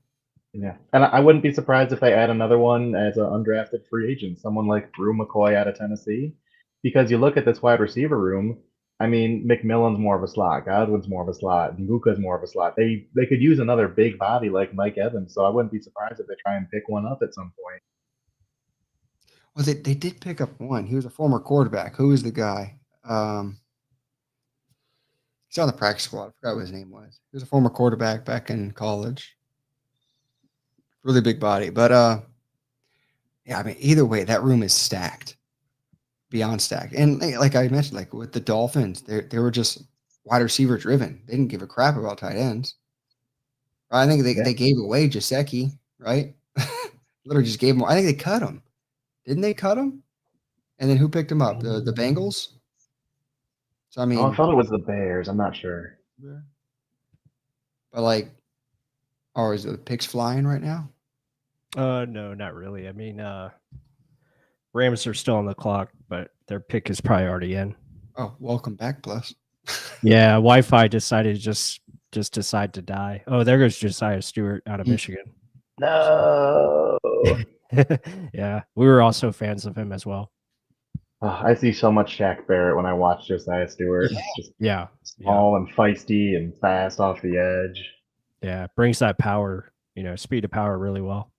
Yeah, and I wouldn't be surprised if they add another one as an undrafted free agent, someone like Brew McCoy out of Tennessee, because you look at this wide receiver room. I mean, McMillan's more of a slot, Godwin's more of a slot, Nguka's more of a slot. They could use another big body like Mike Evans, so I wouldn't be surprised if they try and pick one up at some point. Well, they did pick up one. He was a former quarterback. Who was the guy? He's on the practice squad. I forgot what his name was. He was a former quarterback back in college. Really big body. But yeah, I mean, either way, that room is stacked. Beyond stacked. And like I mentioned, like with the Dolphins, they were just wide receiver driven. They didn't give a crap about tight ends. I think they gave away Jaceki, right? Literally just gave him. I think they cut him. Didn't they cut him? And then who picked him up? The Bengals. So I mean, I thought it was the Bears. I'm not sure. But like, is the picks flying right now? No, not really. I mean, Rams are still on the clock, but their pick is probably already in. Oh, welcome back, Plus. Yeah, Wi-Fi decided to just decide to die. Oh, there goes Josiah Stewart out of Michigan. No. Yeah, we were also fans of him as well. I see so much Shaq Barrett when I watch Josiah Stewart. Just small and feisty and fast off the edge. Yeah, brings that power, speed of power really well.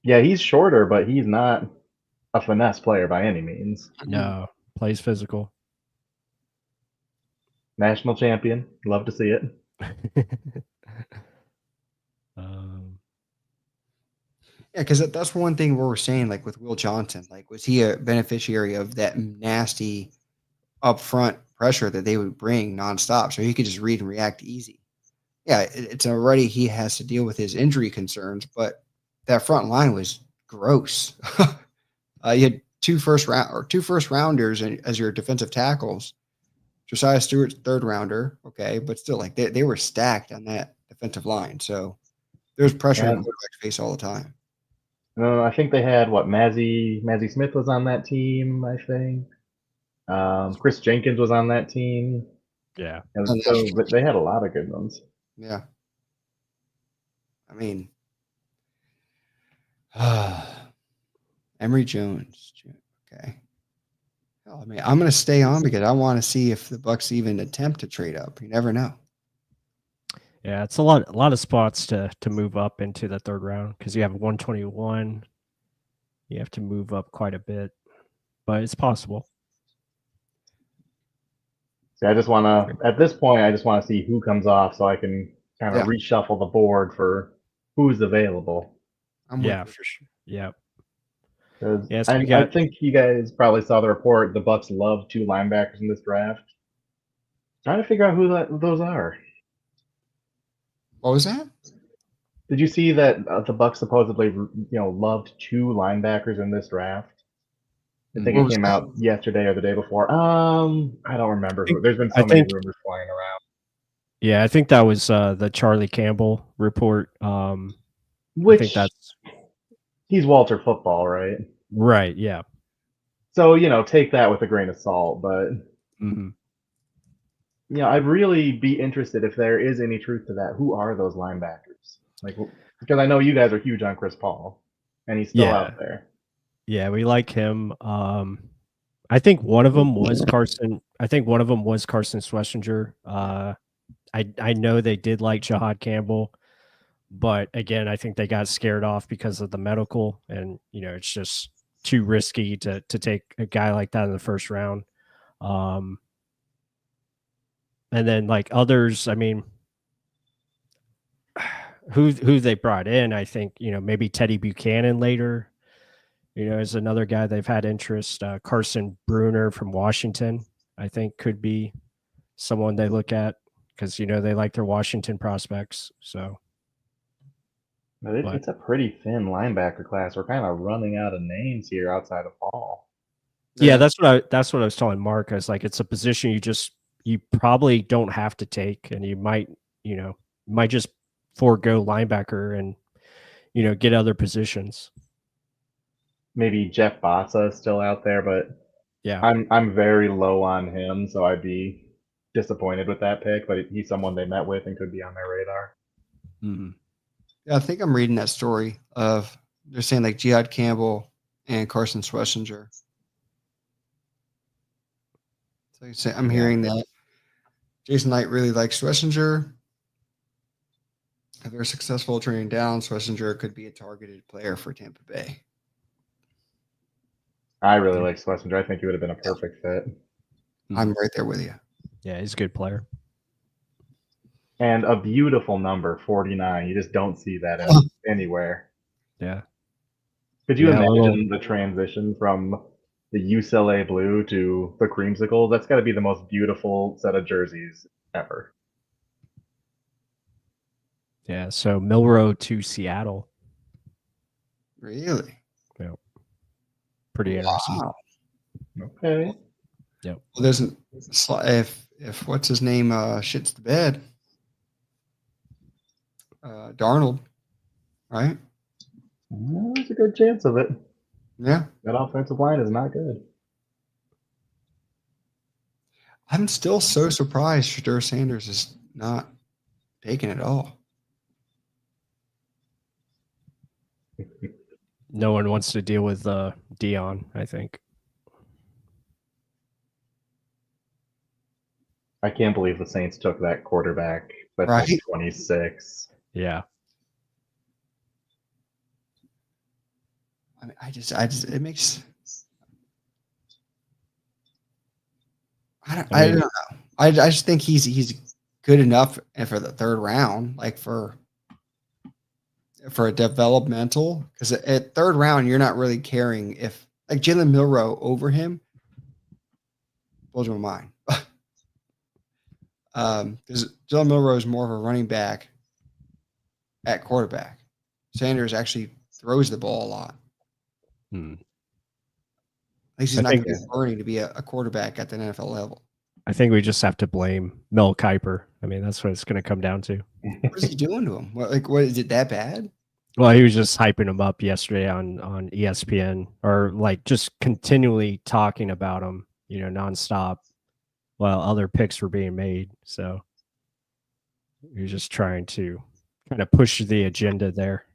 Yeah, he's shorter, but he's not a finesse player by any means. No, plays physical. National champion. Love to see it. Yeah, because that's one thing where we're saying, like with Will Johnson, like was he a beneficiary of that nasty upfront pressure that they would bring nonstop, so he could just read and react easy? Yeah, it's already he has to deal with his injury concerns, but that front line was gross. You had two first rounders as your defensive tackles. Josiah Stewart's third rounder, okay, but still, like they were stacked on that defensive line, so there's pressure in quarterbacks face all the time. I think they had Mazzie Smith was on that team, I think. Chris Jenkins was on that team. Yeah. And so they had a lot of good ones. Yeah. I mean, Emory Jones. Okay. I mean, I'm going to stay on because I want to see if the Bucs even attempt to trade up. You never know. Yeah, it's a lot of spots to move up into the third round because you have 121. You have to move up quite a bit, but it's possible. See, at this point, I just want to see who comes off so I can kind of reshuffle the board for who's available. For sure. Yeah. Yes, I think you guys probably saw the report. The Bucs love 2 linebackers in this draft. Trying to figure out who those are. What was that? Did you see that the Bucs supposedly, loved 2 linebackers in this draft? I think it came out yesterday or the day before. I don't remember who. There's been so many rumors flying around. Yeah, I think that was the Charlie Campbell report. Which I think that's he's Walter Football, right? Right. Yeah. So take that with a grain of salt, but I'd really be interested if there is any truth to that. Who are those linebackers? Because I know you guys are huge on Chris Paul, and he's still out there. Yeah, we like him. I think one of them was Carson. Carson Schlesinger. I know they did like Jahad Campbell, but again, I think they got scared off because of the medical, and it's just too risky to take a guy like that in the first round. And then like others, I mean, who they brought in, I think, maybe Teddy Buchanan later, is another guy they've had interest. Carson Bruner from Washington, I think could be someone they look at because, they like their Washington prospects. So. It's a pretty thin linebacker class. We're kind of running out of names here outside of Paul. Yeah, that's what I was telling Mark. I was like, it's a position you probably don't have to take, and you might just forego linebacker and get other positions. Maybe Jeff Bassa is still out there, but yeah, I'm very low on him, so I'd be disappointed with that pick. But he's someone they met with and could be on their radar. Mm-hmm. Yeah, I think I'm reading that story of they're saying like Jihad Campbell and Carson Schlesinger. So I'm hearing that Jason Knight really likes Schlesinger. If they're successful turning down, Schlesinger could be a targeted player for Tampa Bay. I really like Schlesinger. I think he would have been a perfect fit. I'm right there with you. Yeah, he's a good player. And a beautiful number, 49. You just don't see that anywhere. Yeah. Could you Yeah, imagine the transition from the UCLA blue to the creamsicle? That's got to be the most beautiful set of jerseys ever. Yeah, so Milrow to Seattle. Really? Yeah. Pretty interesting. Wow. Okay. Yep. Well, there's if what's his name shits the bed, Darnold, right? Well, there's a good chance of it. Yeah. That offensive line is not good. I'm still so surprised Shadur Sanders is not taken at all. No one wants to deal with Dion, I think. I can't believe the Saints took that quarterback. That's Right. like 26. Yeah. I mean, it makes. I don't know. I just think he's good enough for the third round, like for a developmental. Because at third round, you're not really caring if like Jalen Milrow over him blows my mind. Because Jalen Milrow is more of a running back at quarterback. Sanders actually throws the ball a lot. At least he's not going to be learning to be a quarterback at the NFL level. I think we just have to blame Mel Kiper. I mean, that's what it's going to come down to. What is he doing to him? What is it that bad? Well, he was just hyping him up yesterday on ESPN, or like just continually talking about him, nonstop, while other picks were being made. So he was just trying to kind of push the agenda there.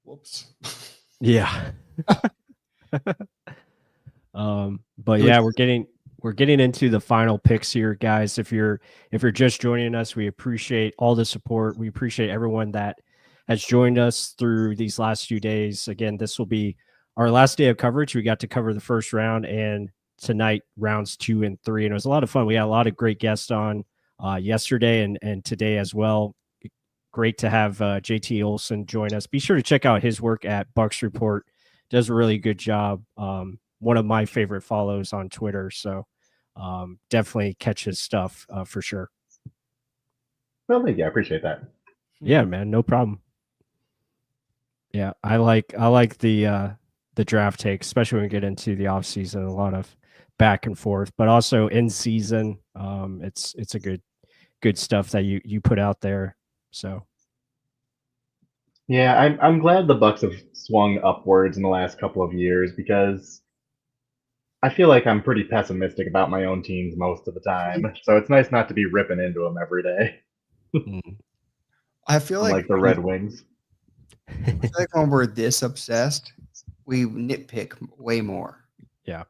Whoops. Yeah. But yeah, we're getting into the final picks here, guys. If you're just joining us, we appreciate all the support. We appreciate everyone that has joined us through these last few days. Again, this will be our last day of coverage. We got to cover the first round, and tonight rounds 2 and 3, and it was a lot of fun. We had a lot of great guests on yesterday and today as well. Great to have JT Olson join us. Be sure to check out his work at Bucs Report. Does a really good job. One of my favorite follows on Twitter. So definitely catch his stuff for sure. Well, thank you. I appreciate that. Yeah, man, no problem. Yeah, I like the draft take, especially when we get into the off season. A lot of back and forth, but also in season. It's a good stuff that you put out there. So. Yeah, I'm glad the Bucs have swung upwards in the last couple of years, because I feel like I'm pretty pessimistic about my own teams most of the time. So it's nice not to be ripping into them every day. I feel like the Red Wings. I feel like when we're this obsessed, we nitpick way more. Yeah.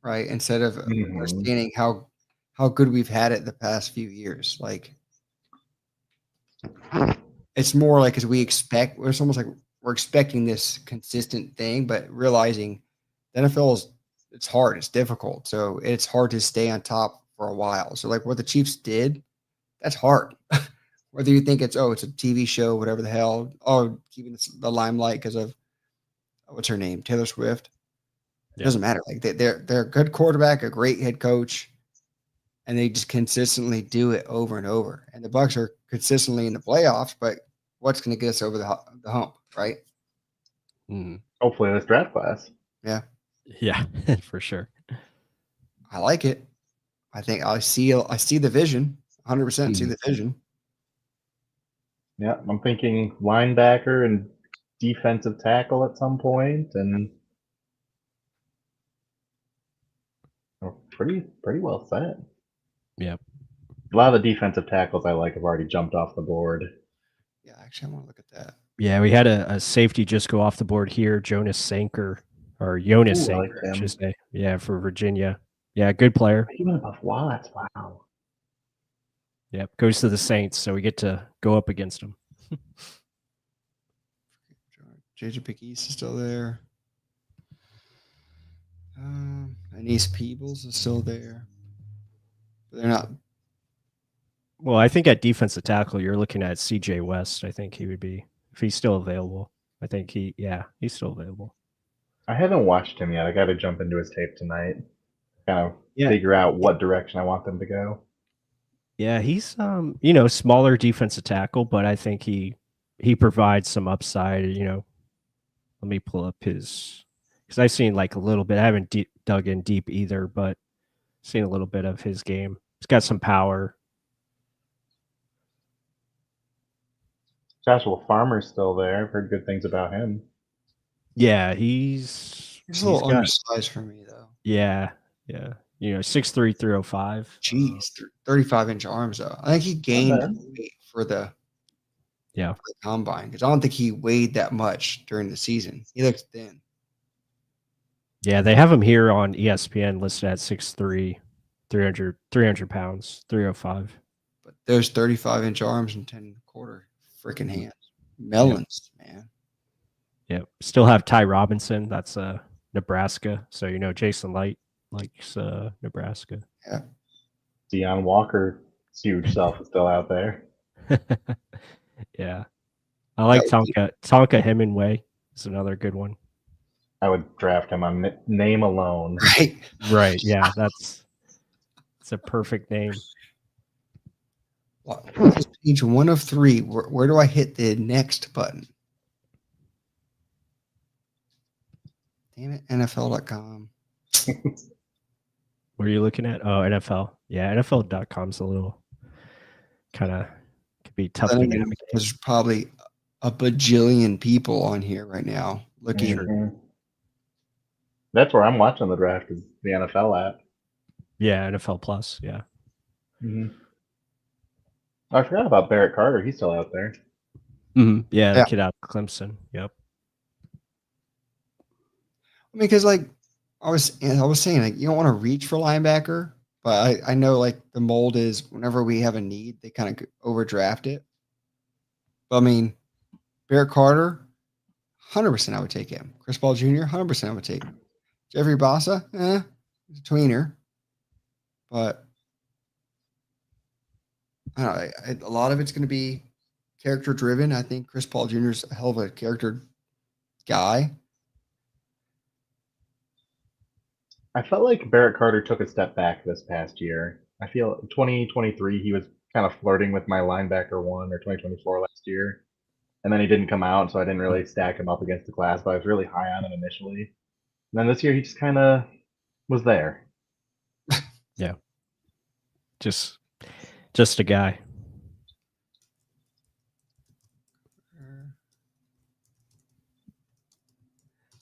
Right. Instead of understanding how good we've had it the past few years. Like it's more like as we expect. It's almost like we're expecting this consistent thing, but realizing the NFL it's hard. It's difficult. So it's hard to stay on top for a while. So like what the Chiefs did, that's hard. Whether you think it's a TV show, whatever the hell, keeping the limelight because of what's her name, Taylor Swift. It doesn't matter. Like they're a good quarterback, a great head coach, and they just consistently do it over and over. And the Bucs are consistently in the playoffs, but what's going to get us over the hump, right? Hopefully this draft class. Yeah. Yeah, for sure. I like it. I think I see the vision. 100% see the vision. Yeah, I'm thinking linebacker and defensive tackle at some point, and we're pretty well set. Yeah. A lot of the defensive tackles I like have already jumped off the board. Yeah, actually, I want to look at that. Yeah, we had a safety just go off the board here, Jonas Sanker, or Jonas Ooh, I like Sanker, I him. should say. Yeah, for Virginia. Yeah, good player. He went above Watts. Wow. Yep, goes to the Saints, so we get to go up against them. JJ Pegues is still there. Anise Peebles is still there. But they're not. Well, I think at defensive tackle, you're looking at CJ West. I think he would be, if he's still available. I think he's still available. I haven't watched him yet. I got to jump into his tape tonight. Kind of Yeah. figure out what direction I want them to go. Yeah, he's smaller defensive tackle, but I think he provides some upside. Let me pull up his, because I've seen like a little bit. I haven't dug in deep either, but seen a little bit of his game. He's got some power. Joshua Farmer's still there. I've heard good things about him. Yeah, he's He's a little undersized for me, though. Yeah. 6'3", 305. Jeez, 35-inch arms, though. I think he gained weight for the combine, because I don't think he weighed that much during the season. He looks thin. Yeah, they have him here on ESPN listed at 6'3", 300 pounds, 305. But there's 35-inch arms and 10.25 freaking hands. Melons, man. Yep. Still have Ty Robinson. That's Nebraska. So Jason Light likes Nebraska. Yeah. Deion Walker's huge self is still out there. Yeah. I like Tonka Hemingway. Is another good one. I would draft him on name alone. Right. Yeah, it's a perfect name. Well, this is page 1 of 3. Where do I hit the next button? Damn it, NFL.com. What are you looking at? Oh, NFL. Yeah, NFL.com's a little kind of could be tough to navigate. There's probably a bajillion people on here right now looking. Mm-hmm. That's where I'm watching the draft, is the NFL app. Yeah, NFL Plus. Yeah. Mm-hmm. I forgot about Barrett Carter. He's still out there. Mm-hmm. Yeah, the kid out of Clemson. Yep. I mean, because I was saying, you don't want to reach for linebacker, but I know the mold is whenever we have a need, they kind of overdraft it. But I mean, Barrett Carter, 100% I would take him. Chris Paul Jr., 100% I would take him. Jeffrey Bossa, he's a tweener. But I don't know, a lot of it's going to be character driven. I think Chris Paul Jr. is a hell of a character guy. I felt like Barrett Carter took a step back this past year. I feel 2023 he was kind of flirting with my linebacker 1, or 2024 last year. And then he didn't come out, so I didn't really stack him up against the class, but I was really high on him initially. And then this year he just kind of was there. Yeah. Just a guy.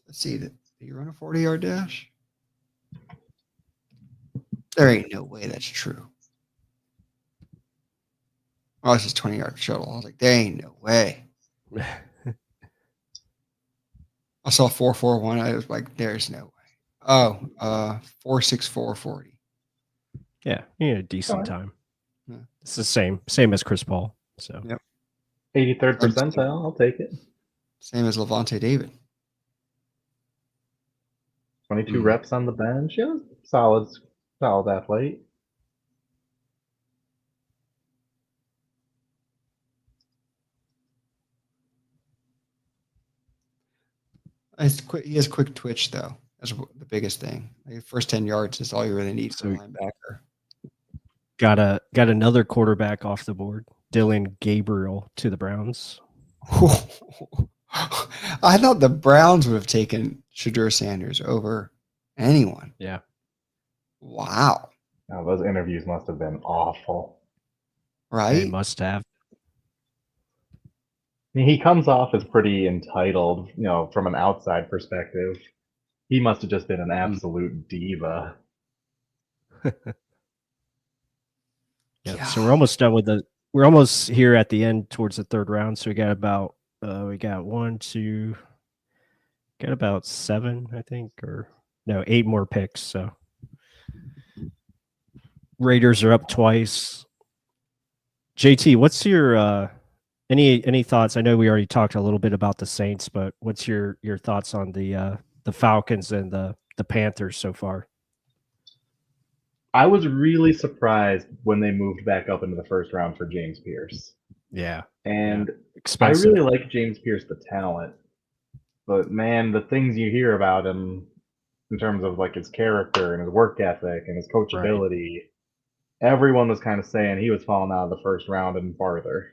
Let's see. Did he run a 40-yard dash? There ain't no way that's true. Oh, it's just 20-yard shuttle. I was like, there ain't no way. I saw 4.41. I was like, there's no way. Oh, 4.6440. Yeah, a decent time. Yeah. It's the same as Chris Paul. So yep. 83rd percentile. I'll take it. Same as Levante David. 22 reps on the bench. Yeah, solid athlete. He has quick twitch, though. That's the biggest thing. First 10 yards is all you really need for a linebacker. Got another quarterback off the board. Dylan Gabriel to the Browns. I thought the Browns would have taken Shadur Sanders over anyone. Yeah. Wow. Oh, those interviews must have been awful. Right? They must have. I mean, he comes off as pretty entitled, from an outside perspective. He must have just been an absolute diva. Yeah. So we're almost done with we're almost here at the end towards the third round. So we got about got about 7, I think, or no, 8 more picks. So Raiders are up twice. JT, what's your any thoughts? I know we already talked a little bit about the Saints, but what's your thoughts on the Falcons and the Panthers so far? I was really surprised when they moved back up into the first round for James Pierce. Yeah, And I expensive. really like James Pierce, the talent. But man, the things you hear about him in terms of like his character and his work ethic and his coachability, everyone was kind of saying he was falling out of the first round and farther.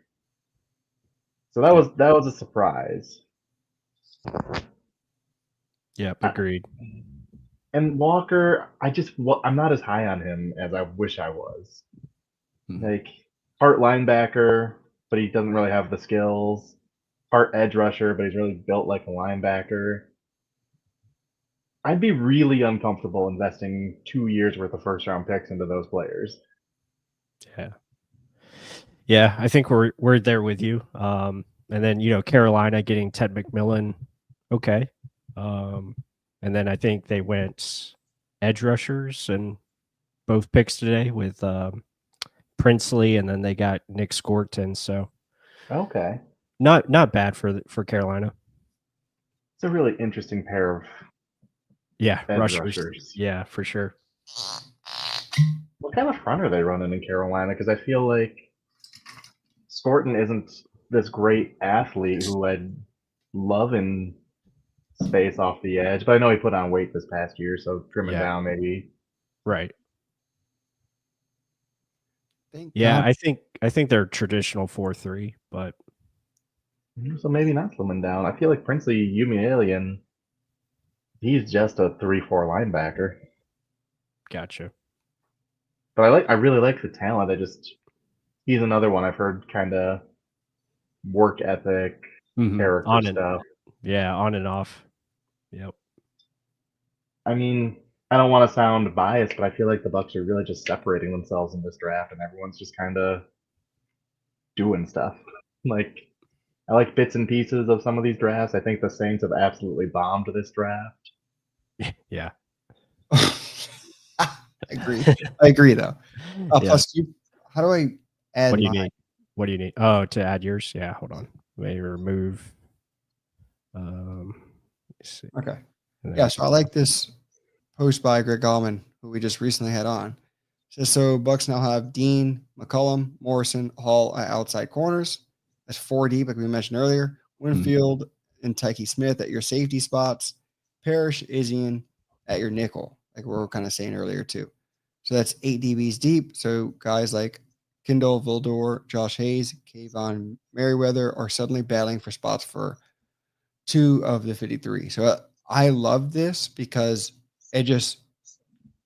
So that was a surprise. Yeah, agreed. And Walker, I'm not as high on him as I wish I was. Like part linebacker, but he doesn't really have the skills. Part edge rusher, but he's really built like a linebacker. I'd be really uncomfortable investing 2 years worth of first round picks into those players. Yeah, I think we're there with you. And then Carolina getting Ted McMillan, okay. And then I think they went edge rushers and both picks today with Princely, and then they got Nick Scorton. So okay, not bad for Carolina. It's a really interesting pair of edge rushers. Yeah, for sure. What kind of front are they running in Carolina? Because I feel like Scorton isn't this great athlete who I'd love in space off the edge, but I know he put on weight this past year, so trimming down maybe. Right. Yeah, I think they're traditional 4-3, but so maybe not slimming down. I feel like Princely Umialien, he's just a 3-4 linebacker. Gotcha. But I really like the talent. He's another one I've heard kind of work ethic, character on stuff. On and off. Yep. I mean, I don't want to sound biased, but I feel like the Bucs are really just separating themselves in this draft, and everyone's just kind of doing stuff. Like, I like bits and pieces of some of these drafts. I think the Saints have absolutely bombed this draft. Yeah. I agree, though. Plus, how do I add? What do you need? What do you need? Oh, to add yours? Yeah, hold on. Maybe remove. Let's see. Okay. Yeah, so I like this post by Greg Allman, who we just recently had on. So Bucs now have Dean, McCullum, Morrison, Hall at outside corners. That's 4 deep, like we mentioned earlier. Winfield and Tyke Smith at your safety spots. Parrish, Isian at your nickel, like we were kind of saying earlier too. So that's 8 DBs deep. So guys like Kendall, Vildor, Josh Hayes, Kayvon Merriweather are suddenly battling for spots for 2 of the 53. So I love this because it just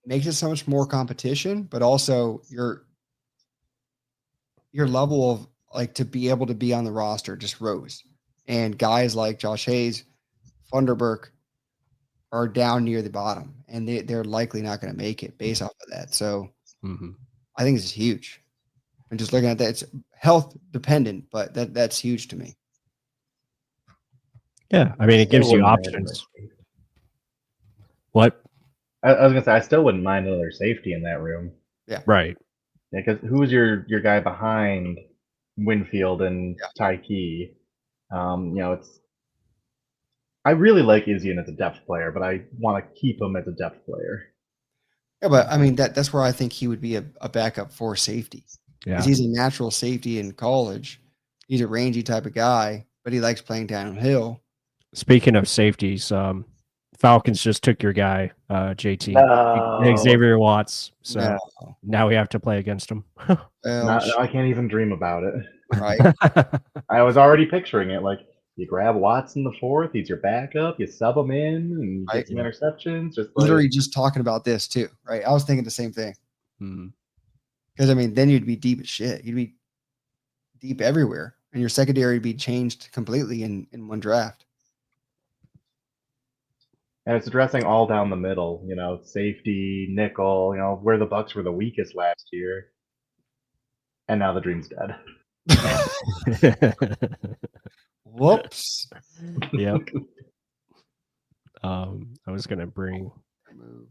makes it so much more competition, but also your level of like to be able to be on the roster just rose. And guys like Josh Hayes, Funderburk are down near the bottom, and they're likely not going to make it based off of that. So I think this is huge. And just looking at that, it's health dependent, but that's huge to me. Yeah, I mean, it gives you options. What? I was gonna say I still wouldn't mind another safety in that room. Yeah. Right. Yeah, because who's your guy behind Winfield and Tyke? I really like Isian as a depth player, but I want to keep him as a depth player. Yeah, but I mean that's where I think he would be a backup for safety. Yeah, he's a natural safety in college. He's a rangy type of guy, but he likes playing downhill. Speaking of safeties, Falcons just took your guy, JT, Xavier Watts. So now we have to play against him. I can't even dream about it. Right. I was already picturing it. Like you grab Watts in the 4th, he's your backup. You sub him in and you get some interceptions. Just literally just talking about this too, right? I was thinking the same thing. Because I mean, then you'd be deep as shit. You'd be deep everywhere, and your secondary would be changed completely in one draft. And it's addressing all down the middle, safety, nickel, where the Bucs were the weakest last year. And now the dream's dead. Whoops. Yep. I was gonna bring. Move.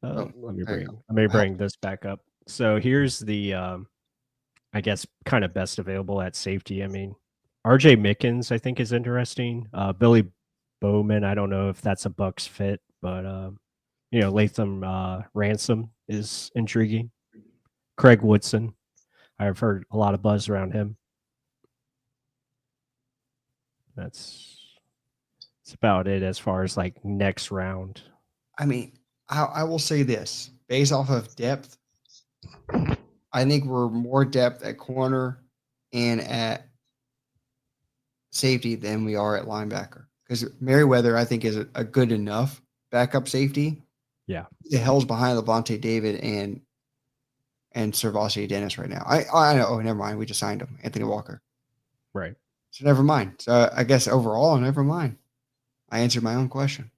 Let me there you go. bring this back up. So here's the I guess kind of best available at safety. I mean, RJ Mickens I think is interesting. Billy Bowman, I don't know if that's a Bucks fit, but Latham Ransom is intriguing. Craig Woodson, I've heard a lot of buzz around him. That's about it as far as like next round. I mean, I will say this based off of depth. I think we're more depth at corner and at safety than we are at linebacker because Merriweather, I think, is a good enough backup safety. Yeah. The hell's behind Levante David and Servassier Dennis right now. I know. Oh, never mind. We just signed him, Anthony Walker. Right. So never mind. So I guess overall, never mind. I answered my own question.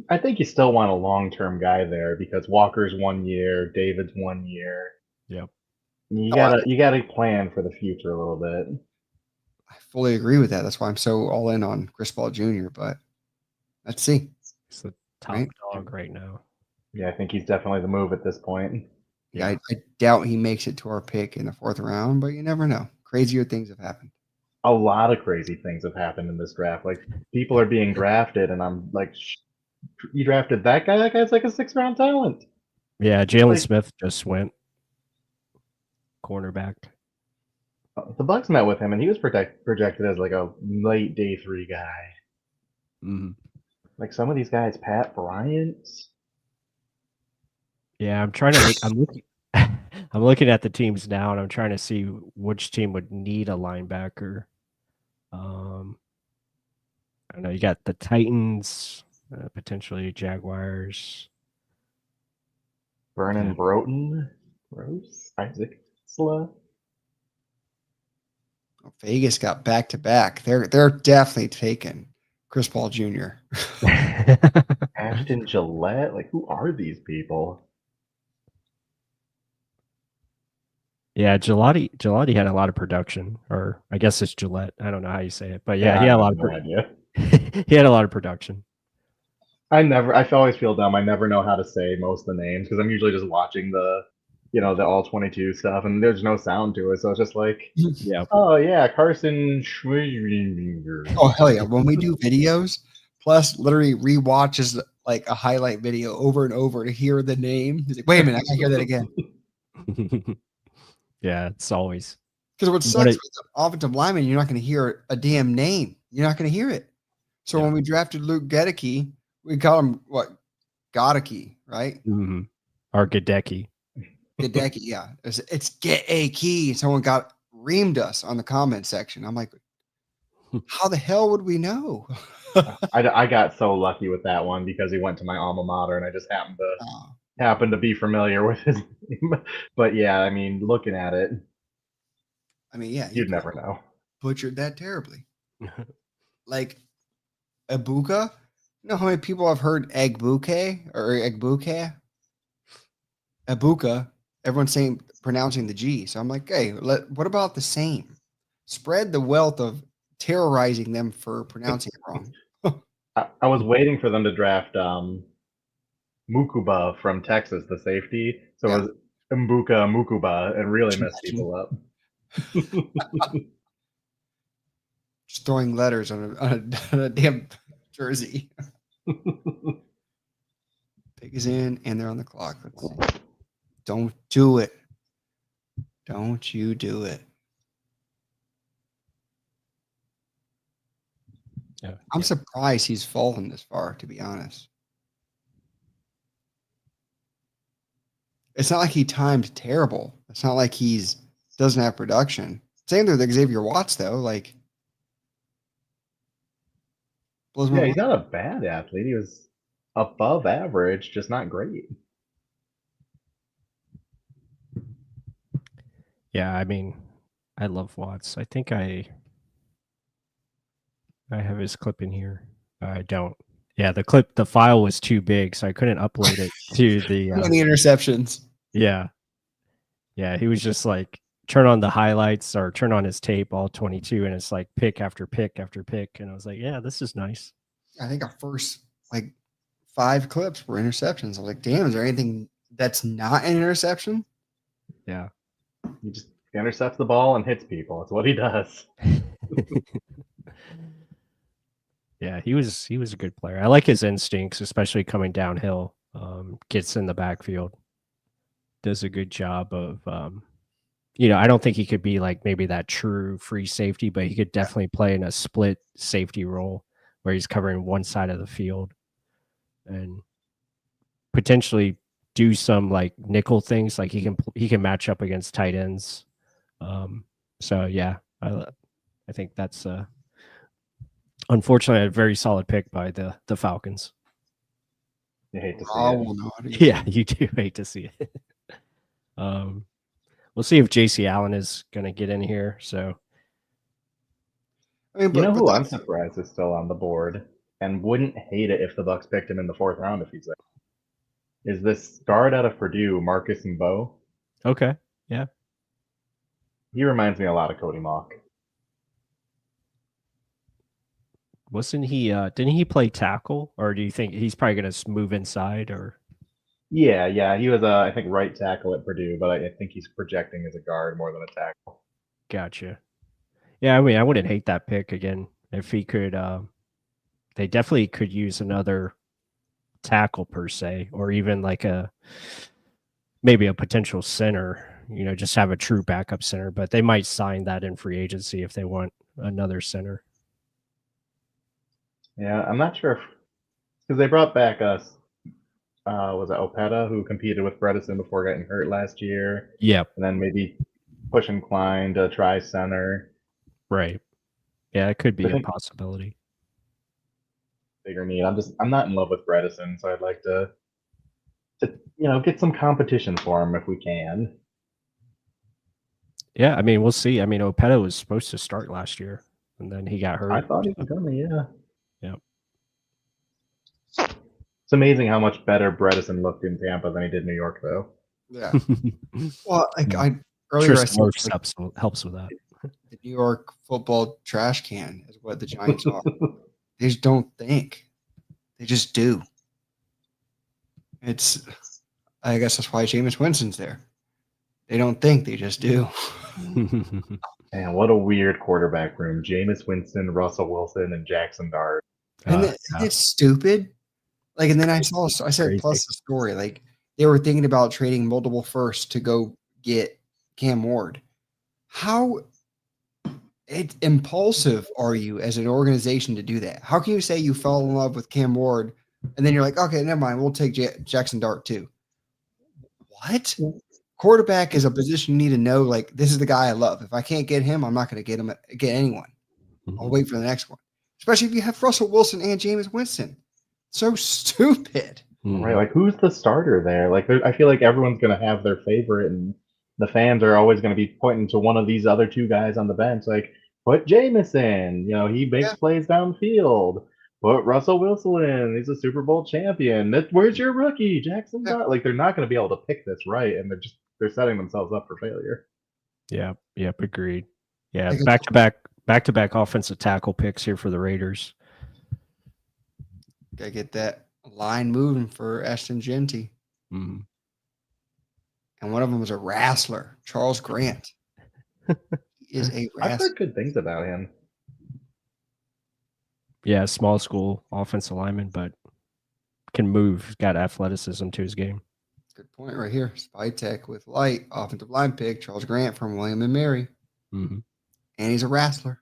I think you still want a long-term guy there because Walker's 1 year, David's 1 year. Yep. You gotta plan for the future a little bit. I fully agree with that. That's why I'm so all in on Chris Paul Jr. But let's see. He's the top dog right now. Yeah, I think he's definitely the move at this point. Yeah, I doubt he makes it to our pick in the 4th round, but you never know. Crazier things have happened. A lot of crazy things have happened in this draft. Like people are being drafted, and I'm like, you drafted that guy? That guy's like a 6th round talent. Yeah, Jalen Smith just went cornerback. The Bucs met with him, and he was projected as like a late day 3 guy. Mm-hmm. Like some of these guys, Pat Bryant. Yeah, I'm trying to look. I'm looking. I'm looking at the teams now, and I'm trying to see which team would need a linebacker. I don't know. You got the Titans, potentially Jaguars. Vernon Broughton, Rose, Isaac Sla. Vegas got back to back. They're definitely taking Chris Paul Jr. Ashton Gillette. Like, who are these people? Yeah, Gelati had a lot of production, or I guess it's Gillette. I don't know how you say it, but yeah, he had a lot of idea. He had a lot of production. I always feel dumb. I never know how to say most of the names because I'm usually just watching the all 22 stuff, and there's no sound to it, so it's just like, yeah. Oh yeah, Carson Schwinger. Oh hell yeah! When we do videos, plus literally rewatches like a highlight video over and over to hear the name. He's like, wait a minute, I gotta hear that again. Yeah, it's always because what sucks with the offensive lineman, you're not going to hear a damn name. You're not going to hear it. So when we drafted Luke Gedeke, we call him what? Godeke, right? Mm-hmm. Or Gadecki. Gadecki, yeah. It's get a key. Someone got reamed us on the comment section. I'm like, how the hell would we know? I got so lucky with that one because he went to my alma mater, and I just happened to be familiar with his name. But yeah, I mean, looking at it, I mean, yeah, you'd never know. Butchered that terribly. Like Egbuka. You know how many people have heard Egbuka or Egbuka? Egbuka. Everyone's pronouncing the G. So I'm like, hey, what about the same? Spread the wealth of terrorizing them for pronouncing it wrong. I was waiting for them to draft Mukuba from Texas, the safety. So it was Mbuka Mukuba, and really messed people up. Just throwing letters on a damn jersey. Pick is in, and they're on the clock. Let's see. Don't do it. Don't you do it. Yeah. I'm surprised he's fallen this far, to be honest. It's not like he timed terrible. It's not like doesn't have production. Same with Xavier Watts, though. Like, blows my Yeah, mind. he's not a bad athlete. He was above average, just not great. Yeah, I mean, I love Watts. I think I have his clip in here. I don't. Yeah, the file was too big, so I couldn't upload it to the Too many interceptions. Yeah. Yeah, he was just like turn on the highlights or turn on his tape, all 22, and it's like pick after pick after pick. And I was like, yeah, this is nice. I think our first like 5 clips were interceptions. I was like, damn, is there anything that's not an interception? Yeah. He just intercepts the ball and hits people. That's what he does. Yeah, he was a good player. I like his instincts, especially coming downhill. Gets in the backfield, does a good job of I don't think he could be like maybe that true free safety, but he could definitely play in a split safety role where he's covering one side of the field and potentially do some like nickel things. Like he can match up against tight ends. So yeah, I think that's unfortunately a very solid pick by the Falcons. You hate to see I it. will know how to Yeah, you do hate to see it. We'll see if JC Allen is going to get in here. So, I mean, You know but who I'm that's- surprised is still on the board and wouldn't hate it if the Bucs picked him in the 4th round if he's there. Is this guard out of Purdue, Marcus and Bo? okay. Yeah. He reminds me a lot of Cody Mock. Wasn't he, didn't he play tackle, or do you think he's probably going to move inside or? Yeah. He was, I think, right tackle at Purdue, but I think he's projecting as a guard more than a tackle. Gotcha. Yeah. I mean, I wouldn't hate that pick again. If he could, they definitely could use another tackle per se, or even like maybe a potential center, just have a true backup center, but they might sign that in free agency if they want another center. Yeah, I'm not sure because they brought back was it Opeta, who competed with Bredesen before getting hurt last year, Yep. and then maybe pushing Klein to try center. Right. Yeah, it could be I a think- possibility. Bigger need. I'm not in love with Bredesen, so I'd like to get some competition for him if we can. Yeah, I mean, we'll see. I mean, Opeta was supposed to start last year, and then he got hurt. I thought he was gonna, yeah. Yep. It's amazing how much better Bredesen looked in Tampa than he did in New York, though. yeah. Well, like earlier Sure, I said, like, helps with that. the New York football trash can is what the Giants are. They just don't think. They just do. I guess that's why Jameis Winston's there. They don't think, they just do. Man, what a weird quarterback room. Jameis Winston, Russell Wilson, and Jackson Dart. And it's stupid. Like, and then I said, Crazy. plus the story, like they were thinking about trading multiple firsts to go get Cam Ward. How impulsive are you as an organization to do that? How can you say you fell in love with Cam Ward and then you're like, okay, never mind, we'll take Jackson Dart too? What? Quarterback is a position you need to know, like, this is the guy I love. If I can't get him, I'm not going to get anyone. I'll wait for the next one. Especially if you have Russell Wilson and Jameis Winston. So stupid. Right, like who's the starter there? Like, I feel like everyone's going to have their favorite, and the fans are always going to be pointing to one of these other 2 guys on the bench. Like, put Jameis in. He makes plays downfield. Put Russell Wilson in. He's a Super Bowl champion. Where's your rookie, Jackson Dart? Like, they're not going to be able to pick this right, and they're setting themselves up for failure. Yeah. Yep. Agreed. Yeah. Like Back to back offensive tackle picks here for the Raiders. Gotta get that line moving for Ashton Genty. Mm. And one of them was a wrestler, Charles Grant. He is a I've wrestler. heard good things about him. Yeah, small school offensive lineman, but can move. He's got athleticism to his game. Good point right here. Spy Tech with light offensive line pick, Charles Grant from William and Mary. Mm-hmm. And he's a wrestler.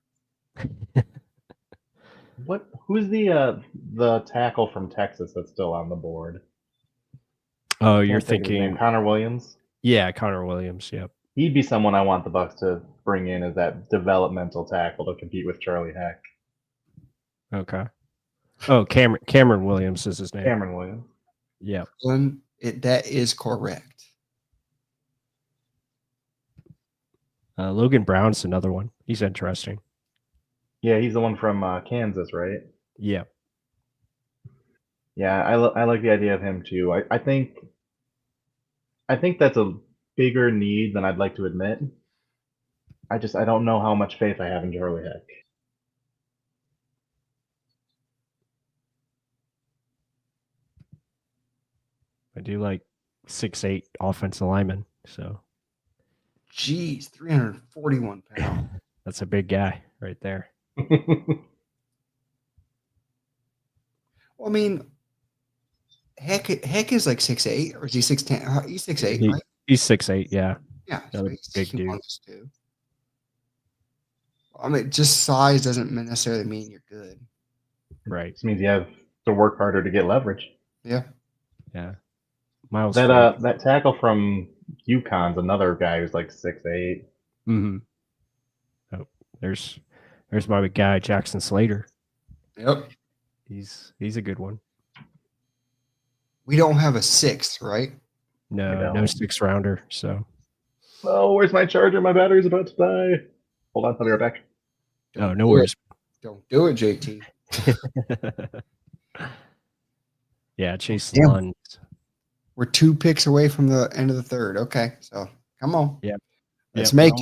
Who's the tackle from Texas that's still on the board? Oh, you're Can't think of his name. thinking Connor Williams? Yeah, Connor Williams. Yep. He'd be someone I want the Bucs to bring in as that developmental tackle to compete with Charlie Heck. Okay. Oh, Cameron Williams is his name. Cameron Williams. Yeah. That is correct. Logan Brown's another one. He's interesting. Yeah, he's the one from Kansas, right? Yeah. Yeah, I like the idea of him too. I think that's a bigger need than I'd like to admit. I don't know how much faith I have in Charlie Heck. I do like 6'8" offensive lineman, so Jeez, 341 pounds. that's a big guy right there. Well, I mean, Heck is like 6'8", or is he 6'10"? He's 6'8", He- right? He's 6'8", yeah. Yeah, so Another he's big dude. humongous too. I mean, just size doesn't necessarily mean you're good. Right. This means you have to work harder to get leverage. Yeah. Yeah. Miles. That tackle from UConn's another guy who's like 6'8". Mm-hmm. Oh, there's my big guy, Jackson Slater. Yep. He's a good one. We don't have a 6th, right? No 6 rounder. So Oh, where's my charger? My battery's about to die. Hold on, I'll be right back. no worries. Don't do it, JT. Yeah, Chase Damn. Lund. We're 2 picks away from the end of the third. Okay, so come on. Yeah. Let's Yeah, make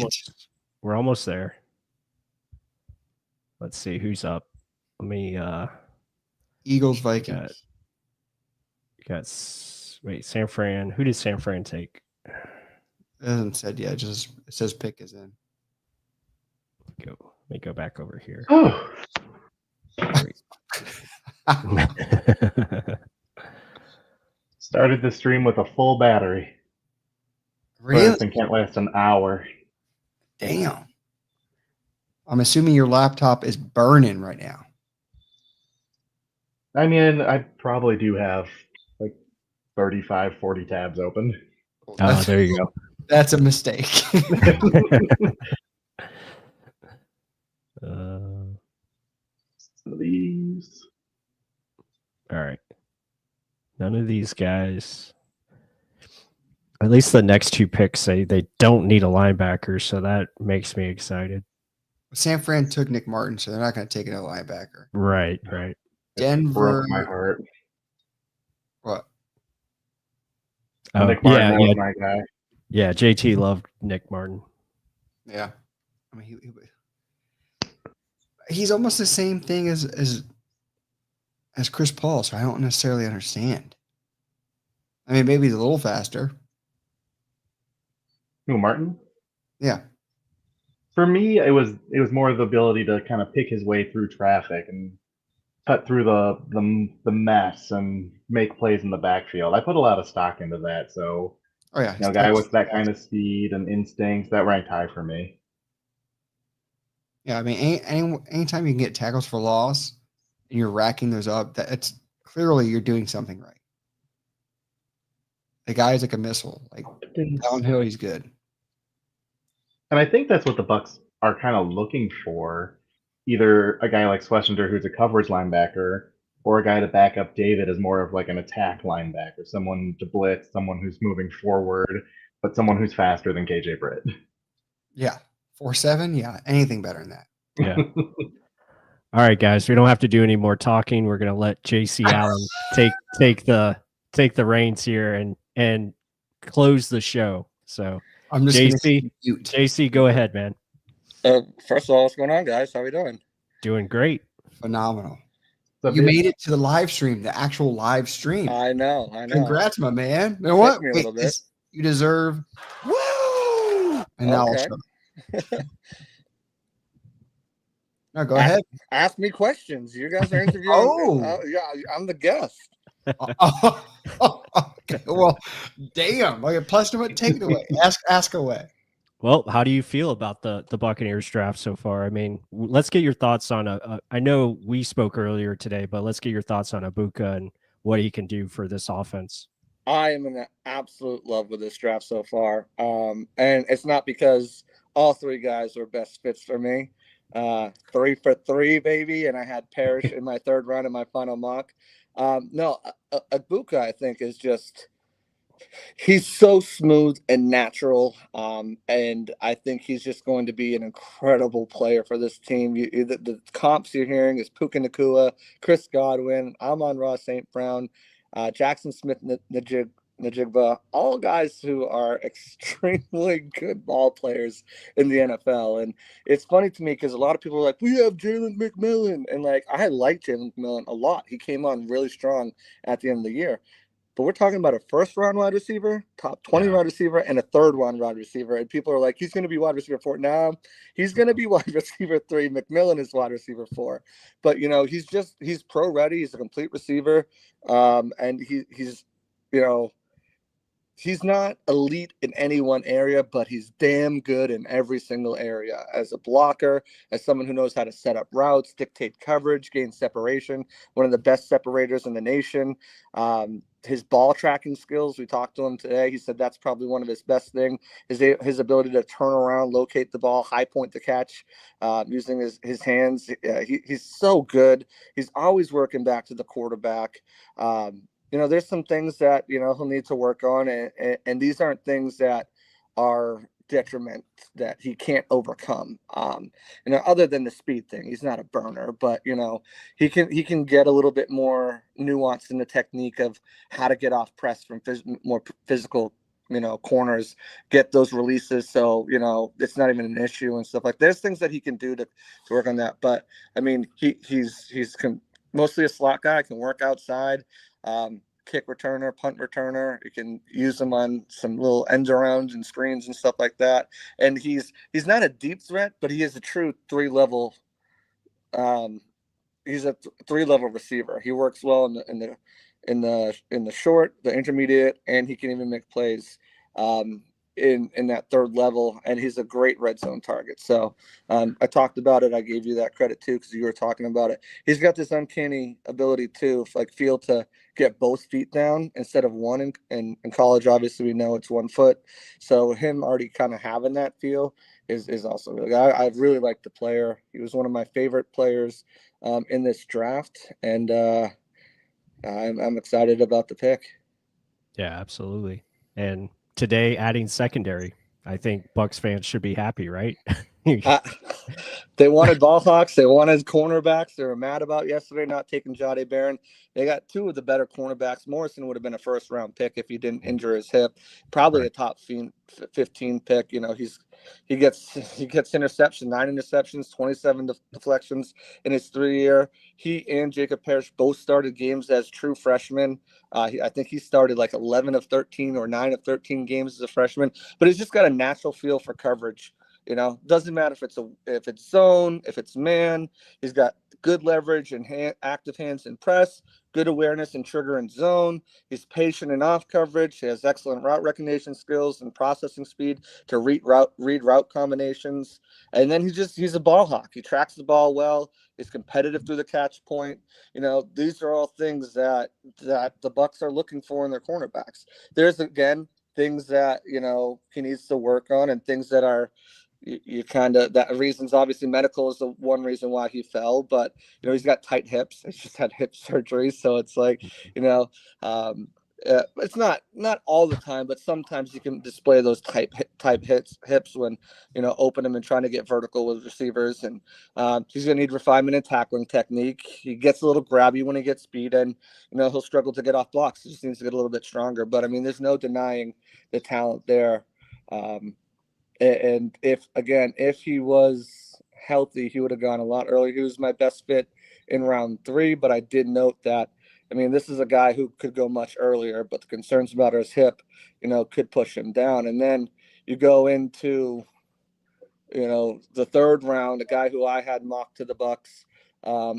we're almost there. Let's see who's up. Let me Eagles, Vikings. Wait, San Fran. Who did San Fran take? It hasn't said yet. Just it says pick is in. Let me go back over here. Started the stream with a full battery. Really? And can't last an hour. Damn. I'm assuming your laptop is burning right now. I mean, I probably do have like 35, 40 tabs open. Oh, there you go. That's a mistake. These. All right. None of these guys. At least the next 2 picks say they don't need a linebacker, so that makes me excited. San Fran took Nick Martin, so they're not going to take another linebacker. Right. Denver. Broke my heart. What? Oh, Nick Martin was my guy. Yeah, JT loved Nick Martin. Yeah. I mean, he's almost the same thing as Chris Paul, so I don't necessarily understand. I mean, maybe he's a little faster. Who, Martin? Yeah. For me, it was more the ability to kind of pick his way through traffic and cut through the mess and make plays in the backfield. I put a lot of stock into that. So, a guy with that kind of speed and instincts, that ranked high for me. Yeah, I mean, anytime you can get tackles for loss and you're racking those up, that's clearly you're doing something right. The guy's like a missile. Like downhill, he's good. And I think that's what the Bucs are kind of looking for. Either a guy like Schlesinger, who's a coverage linebacker, or a guy to back up David as more of like an attack linebacker, someone to blitz, someone who's moving forward, but someone who's faster than KJ Britt. Yeah. 4.7, yeah, anything better than that. Yeah. All right, guys, we don't have to do any more talking. We're gonna let JC Allen take the reins here and close the show. So I'm just JC, go ahead, man. First of all, what's going on, guys? How are we doing? Doing great. Phenomenal. You made it to the live stream, the actual live stream. I know. Congrats, my man. You know what? Me a little bit. You deserve. Woo! And now I'll show. No, go ahead. Ask me questions. You guys are interviewing. Yeah, I'm the guest. Okay. Well, damn. Like plus take it away. Ask away. Well, how do you feel about the Buccaneers draft so far? I mean, let's get your thoughts on I know we spoke earlier today, but let's get your thoughts on Egua and what he can do for this offense. I am in absolute love with this draft so far. And it's not because all 3 guys are best fits for me. 3 for 3, baby. And I had Parrish in my 3rd round in my final mock. No, Egua, I think, is just he's so smooth and natural. And I think he's just going to be an incredible player for this team. The comps you're hearing is Puka Nacua, Chris Godwin, Amon-Ra St. Brown, Jackson Smith Najigba, all guys who are extremely good ball players in the NFL. And it's funny to me because a lot of people are like, we have Jalen McMillan. And like, I like Jalen McMillan a lot. He came on really strong at the end of the year. But we're talking about a first-round wide receiver, top 20 wide receiver, and a third-round wide receiver. And people are like, he's going to be wide receiver 4. Now he's going to be wide receiver 3. McMillan is wide receiver 4. But, you know, he's pro-ready. He's a complete receiver. And he's, you know, he's not elite in any one area, but he's damn good in every single area. As a blocker, as someone who knows how to set up routes, dictate coverage, gain separation, one of the best separators in the nation. His ball tracking skills, we talked to him today. He said that's probably one of his best things, is his ability to turn around, locate the ball, high point the catch, using his hands. He's so good. He's always working back to the quarterback. You know, there's some things that, you know, he'll need to work on. And these aren't things that are detriment that he can't overcome. You know, other than the speed thing, he's not a burner, but, you know, he can get a little bit more nuanced in the technique of how to get off press from more physical, you know, corners, get those releases. So, you know, it's not even an issue and stuff like there's things that he can do to work on that. But I mean, he's mostly a slot guy, can work outside. Kick returner, punt returner. You can use him on some little end arounds and screens and stuff like that. And he's not a deep threat, but he is a true 3-level. He's a 3-level receiver. He works well in the short, the intermediate, and he can even make plays in that third level. And he's a great red zone target. So I talked about it. I gave you that credit too because you were talking about it. He's got this uncanny ability too, like feel to get both feet down instead of one. In college, obviously we know it's 1 foot. So him already kind of having that feel is also really good. I really like the player. He was one of my favorite players in this draft, and I'm excited about the pick. Yeah, absolutely. And today, adding secondary, I think Bucs fans should be happy, right? They wanted ball hawks. They wanted cornerbacks. They were mad about yesterday not taking Jahdae Barron. They got 2 of the better cornerbacks. Morrison would have been a first-round pick if he didn't injure his hip. Probably a top 15 pick. You know, he gets interceptions, 9 interceptions, 27 deflections in his 3-year. He and Jacob Parrish both started games as true freshmen. I think he started like 11 of 13 or 9 of 13 games as a freshman. But he's just got a natural feel for coverage. You know, doesn't matter if it's zone, if it's man. He's got good leverage and active hands in press, good awareness and trigger and zone. He's patient in off coverage. He has excellent route recognition skills and processing speed to read route combinations. And then he's a ball hawk. He tracks the ball well. He's competitive through the catch point. You know, these are all things that the Bucs are looking for in their cornerbacks. There's again things that, you know, he needs to work on and things that are. You kind of, that reasons, obviously medical is the one reason why he fell, but you know, he's got tight hips. He's just had hip surgery. So it's like, you know, it's not all the time, but sometimes you can display those type hips when, you know, open him and trying to get vertical with receivers. And he's going to need refinement in tackling technique. He gets a little grabby when he gets speed, and, you know, he'll struggle to get off blocks. He just needs to get a little bit stronger, but I mean, there's no denying the talent there. And if he was healthy, he would have gone a lot earlier. He was my best fit in round 3, but I did note that, I mean, this is a guy who could go much earlier, but the concerns about his hip, you know, could push him down. And then you go into, you know, the 3rd round, a guy who I had mocked to the Bucs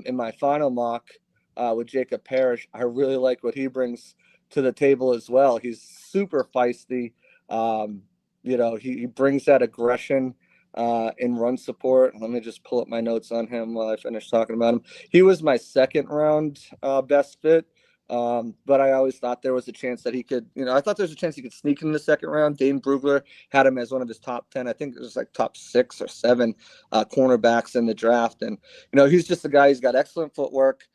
in my final mock with Jacob Parrish. I really like what he brings to the table as well. He's super feisty. You know, he brings that aggression in run support. Let me just pull up my notes on him while I finish talking about him. He was my 2nd round best fit, but I always thought there was a chance that he could, you know, I thought there was a chance he could sneak in the 2nd round. Dane Brugler had him as one of his top 10. I think it was like top 6 or 7 cornerbacks in the draft. And, you know, he's just a guy, he's got excellent footwork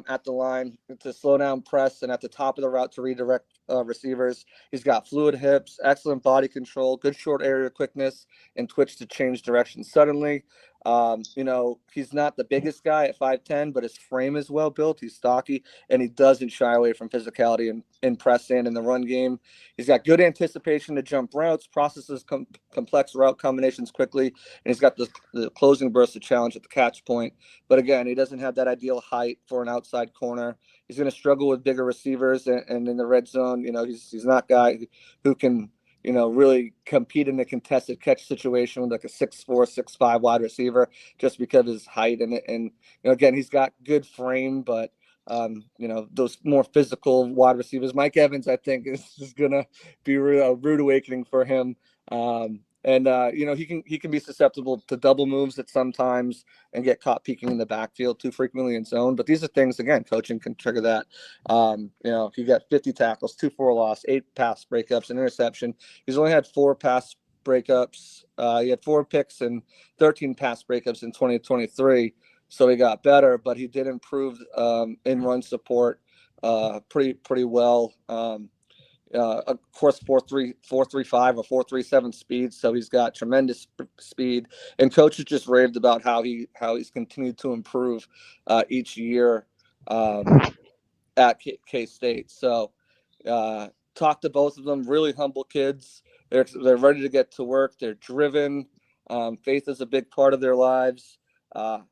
at the line to slow down press and at the top of the route to redirect receivers. He's got fluid hips, excellent body control, good short area quickness, and twitch to change direction suddenly. He's not the biggest guy at 5'10", but his frame is well built. He's stocky, and he doesn't shy away from physicality and press in the run game. He's got good anticipation to jump routes, processes complex route combinations quickly, and he's got the closing burst to challenge at the catch point. But again, he doesn't have that ideal height for an outside corner. He's going to struggle with bigger receivers, and in the red zone, he's not a guy who can really compete in a contested catch situation with like a 6'4", 6'5" wide receiver just because of his height. And again, he's got good frame, but those more physical wide receivers, Mike Evans, I think is going to be a rude awakening for him. He can be susceptible to double moves at sometimes and get caught peeking in the backfield too frequently in zone. But these are things, again, coaching can trigger that. He got 50 tackles, 2 for a loss, 8 pass breakups, an interception. He's only had 4 pass breakups. He had 4 picks and 13 pass breakups in 2023. So he got better, but he did improve in run support pretty well. Of course, 4.35 or 4.37 speed. So he's got tremendous speed, and coaches just raved about how he's continued to improve each year at K-State. So talked to both of them, really humble kids. They're ready to get to work. They're driven. Faith is a big part of their lives.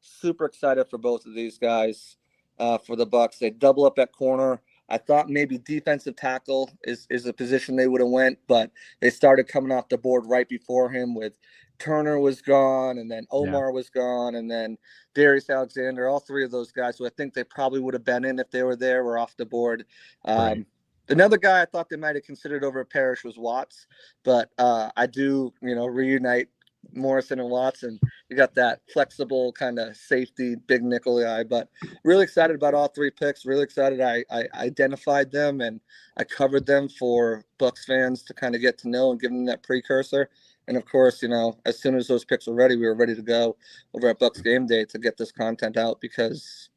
Super excited for both of these guys for the Bucs. They double up at corner. I thought maybe defensive tackle is a position they would have went, but they started coming off the board right before him with Turner was gone, and then Omar was gone, and then Darius Alexander. All 3 of those guys who I think they probably would have been in if they were there were off the board. Right. Another guy I thought they might have considered over Parrish was Watts, but I do, reunite Morrison and Watson. You got that flexible kind of safety, big nickel guy, but really excited about all 3 picks. Really excited. I identified them and I covered them for Bucs fans to kind of get to know and give them that precursor. And of course, as soon as those picks were ready, we were ready to go over at Bucs Game Day to get this content out because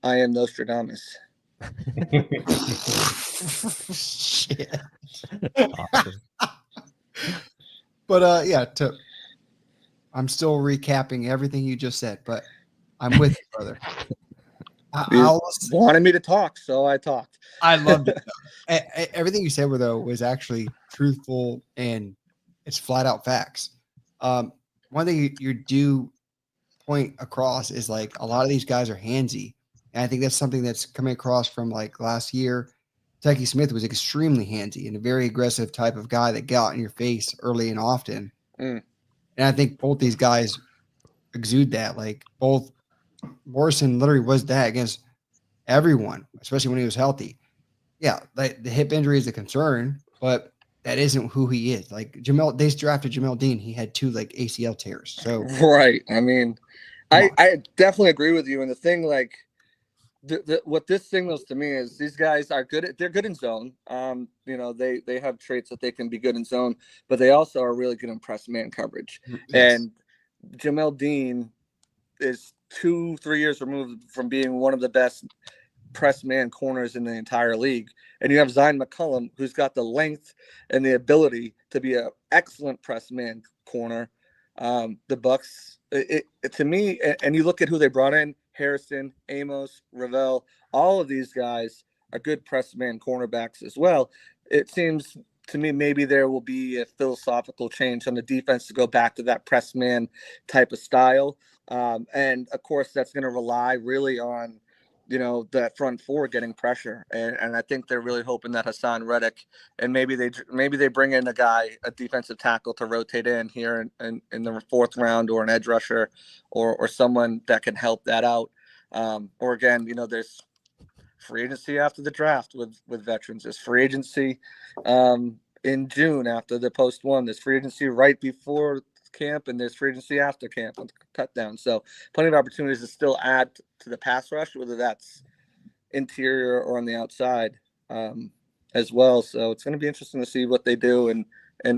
I am Nostradamus. Shit. Awesome. But I'm still recapping everything you just said, but I'm with you, brother. You wanted me to talk, so I talked. I loved it. Everything you said was actually truthful, and it's flat out facts. One thing you do point across is like a lot of these guys are handsy, and I think that's something that's coming across from like last year. Techie Smith was extremely handsy and a very aggressive type of guy that got in your face early and often. And I think both these guys exude that. Like both Morrison literally was that against everyone, especially when he was healthy. Yeah, like the hip injury is a concern, but that isn't who he is. Like they drafted Jamel Dean. He had 2 like ACL tears. So right. I mean, I definitely agree with you. And the thing, like, what this signals to me is these guys are good. They're good in zone. They have traits that they can be good in zone, but they also are really good in press man coverage. Yes. And Jamel Dean is 2-3 years removed from being one of the best press man corners in the entire league. And you have Zion McCullum, who's got the length and the ability to be an excellent press man corner. The Bucs, to me, and you look at who they brought in, Harrison, Amos, Ravel, all of these guys are good press man cornerbacks as well. It seems to me maybe there will be a philosophical change on the defense to go back to that press man type of style. And of course, that's going to rely really on, that front 4 getting pressure. And I think they're really hoping that Hassan Reddick and maybe they bring in a defensive tackle to rotate in here in the 4th round, or an edge rusher or someone that can help that out. Or again, there's free agency after the draft with veterans. There's free agency in June after the post 1. There's free agency right before camp, and there's free agency after camp with cut down. So plenty of opportunities to still add to the pass rush, whether that's interior or on the outside as well. So it's going to be interesting to see what they do, and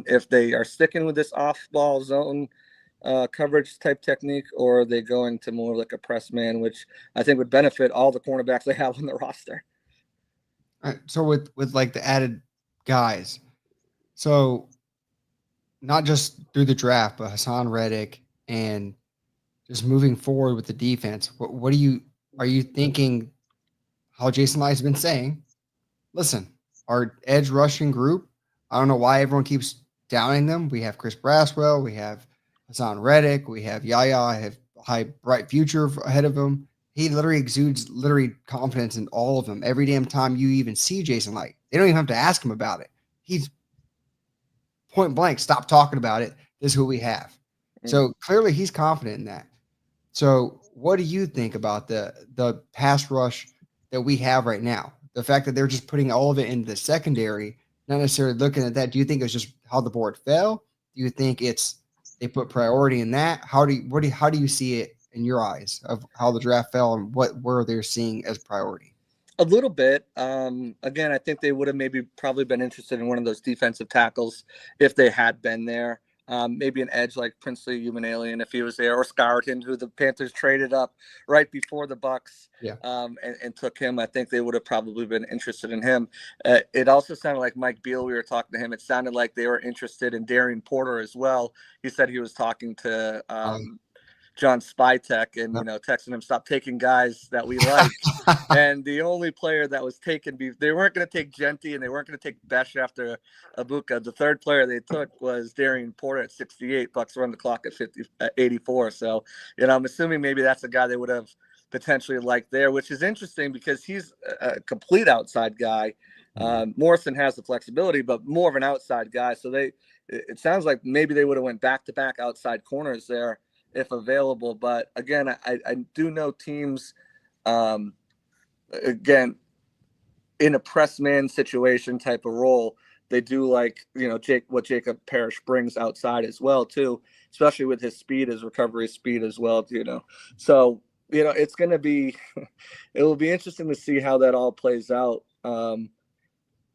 if they are sticking with this off-ball zone coverage type technique, or are they going to more like a press man, which I think would benefit all the cornerbacks they have on the roster. So with like the added guys. So not just through the draft, but Hassan Reddick and just moving forward with the defense. What are you thinking? How Jason Light has been saying, listen, our edge rushing group. I don't know why everyone keeps downing them. We have Chris Braswell, we have Hassan Reddick, we have Yaya. I have a high bright future ahead of him. He literally exudes confidence in all of them. Every damn time you even see Jason Light, they don't even have to ask him about it. He's point blank, stop talking about it. This is who we have. So clearly he's confident in that. So what do you think about the pass rush that we have right now? The fact that they're just putting all of it into the secondary, not necessarily looking at that. Do you think it's just how the board fell? Do you think it's they put priority in that? How do you see it in your eyes of how the draft fell and what were they seeing as priority? A little bit. Again, I think they would have probably been interested in one of those defensive tackles if they had been there. Maybe an edge like Princely Human Alien if he was there, or Scarton, who the Panthers traded up right before the Bucs, and took him. I think they would have probably been interested in him. It also sounded like Mike Beal. We were talking to him. It sounded like they were interested in Darian Porter as well. He said he was talking to John Spytek and, texting him, stop taking guys that we like. And the only player that was taken, they weren't going to take Genty and they weren't going to take Besh after Abuka. The third player they took was Darian Porter at 68. Bucks run the clock at 84. So, I'm assuming maybe that's a guy they would have potentially liked there, which is interesting because he's a complete outside guy. Morrison has the flexibility, but more of an outside guy. So it sounds like maybe they would have went back-to-back outside corners there if available. But again, I do know teams, again, in a press man situation type of role, they do like, what Jacob Parrish brings outside as well too, especially with his speed, his recovery speed as well, So, it's going to be, it will be interesting to see how that all plays out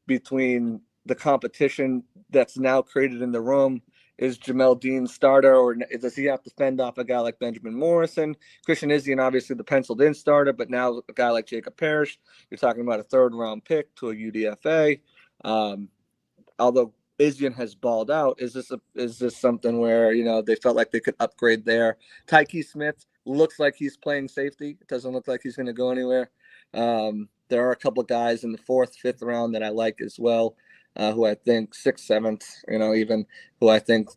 between the competition that's now created in the room. Is Jamel Dean starter, or does he have to fend off a guy like Benjamin Morrison? Christian Izien, obviously the penciled-in starter, but now a guy like Jacob Parrish, you're talking about a third-round pick to a UDFA. Although Izien has balled out, is this something where they felt like they could upgrade there? Tyke Smith looks like he's playing safety. It doesn't look like he's going to go anywhere. There are a couple of guys in the 4th, 5th round that I like as well. Who I think 6th, 7th, even who I think,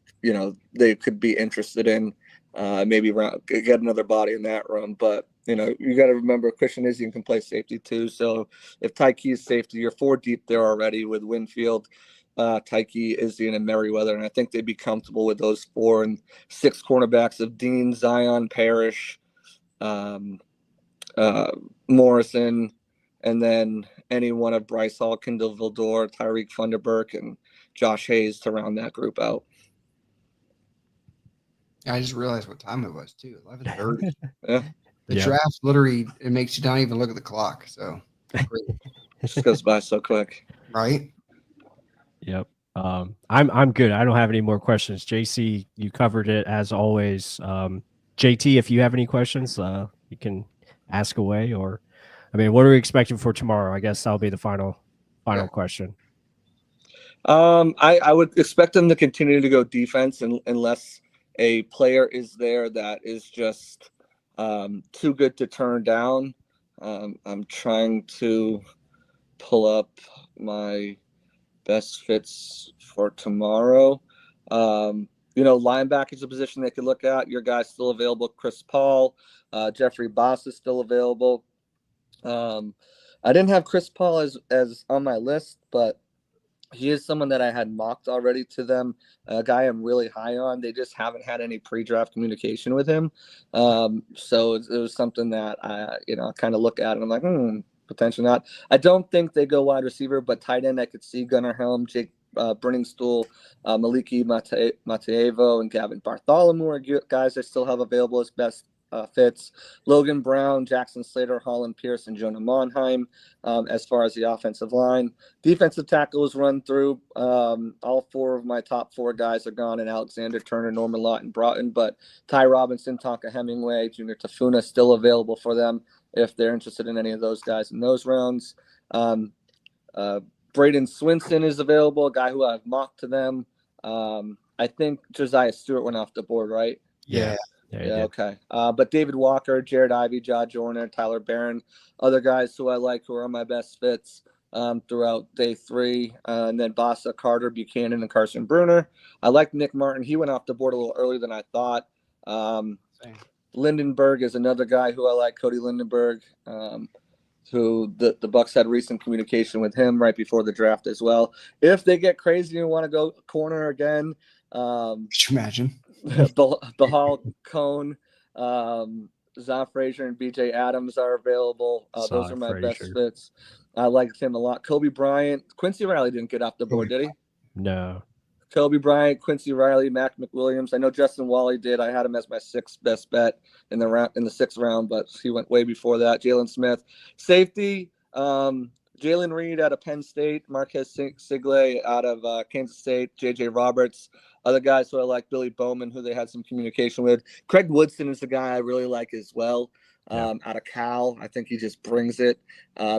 they could be interested in, maybe get another body in that room. But, you got to remember Christian Izien can play safety too. So if Tyke is safety, you're 4 deep there already with Winfield, Tyke, Izien, and Merriweather. And I think they'd be comfortable with those 4 and 6 cornerbacks of Dean, Zion, Parrish, Morrison, and then any one of Bryce Hall, Kendall Vildor, Tyreek Funderburk, and Josh Hayes to round that group out. I just realized what time it was too. 11:30. Yeah. The draft literally, it makes you not even look at the clock. So great. It just goes by so quick. Right? Yep. I'm good. I don't have any more questions. JC, you covered it as always. JT, if you have any questions, you can ask away. Or, what are we expecting for tomorrow? I guess that'll be the final question. I would expect them to continue to go defense unless a player is there that is just too good to turn down. I'm trying to pull up my best fits for tomorrow. Linebacker is a position they could look at. Your guy's still available. Chris Paul, Jeffrey Boss is still available. I didn't have Chris Paul as on my list, but he is someone that I had mocked already to them, a guy I'm really high on. They just haven't had any pre-draft communication with him. So it was something that I kind of look at and I'm like, potentially not. I don't think they go wide receiver, but tight end I could see Gunnar Helm, Jake Brenningstool, Maliki Mateevo, and Gavin Bartholomew are guys I still have available as best fits. Logan Brown, Jackson Slater, Holland Pierce, and Jonah Monheim as far as the offensive line. Defensive tackles run through. All 4 of my top 4 guys are gone, and Alexander Turner, Norman Lott, and Broughton. But Ty Robinson, Tonka Hemingway, Junior Tafuna still available for them if they're interested in any of those guys in those rounds. Braden Swinson is available, a guy who I've mocked to them. I think Josiah Stewart went off the board, right? Yeah. Yeah, okay. But David Walker, Jared Ivey, John Joyner, Tyler Barron, other guys who I like who are my best fits throughout day 3. And then Bassa, Carter, Buchanan, and Carson Bruner. I like Nick Martin. He went off the board a little earlier than I thought. Lindenberg is another guy who I like, Cody Lindenberg, who the Bucs had recent communication with him right before the draft as well. If they get crazy and want to go corner again, could you imagine? Bahal Cone, Zon Frazier, and BJ Adams are available. Those are my best fits. I liked him a lot. Kobe Bryant, Quincy Riley didn't get off the board, did he? No. Kobe Bryant, Quincy Riley, Mac McWilliams. I know Justin Wally did. I had him as my 6th best bet in the 6th round, but he went way before that. Jalen Smith, safety. Jalen Reed out of Penn State, Marquez Sigle out of Kansas State, J.J. Roberts. Other guys who I like, Billy Bowman, who they had some communication with. Craig Woodson is the guy I really like as well. Out of Cal, I think he just brings it.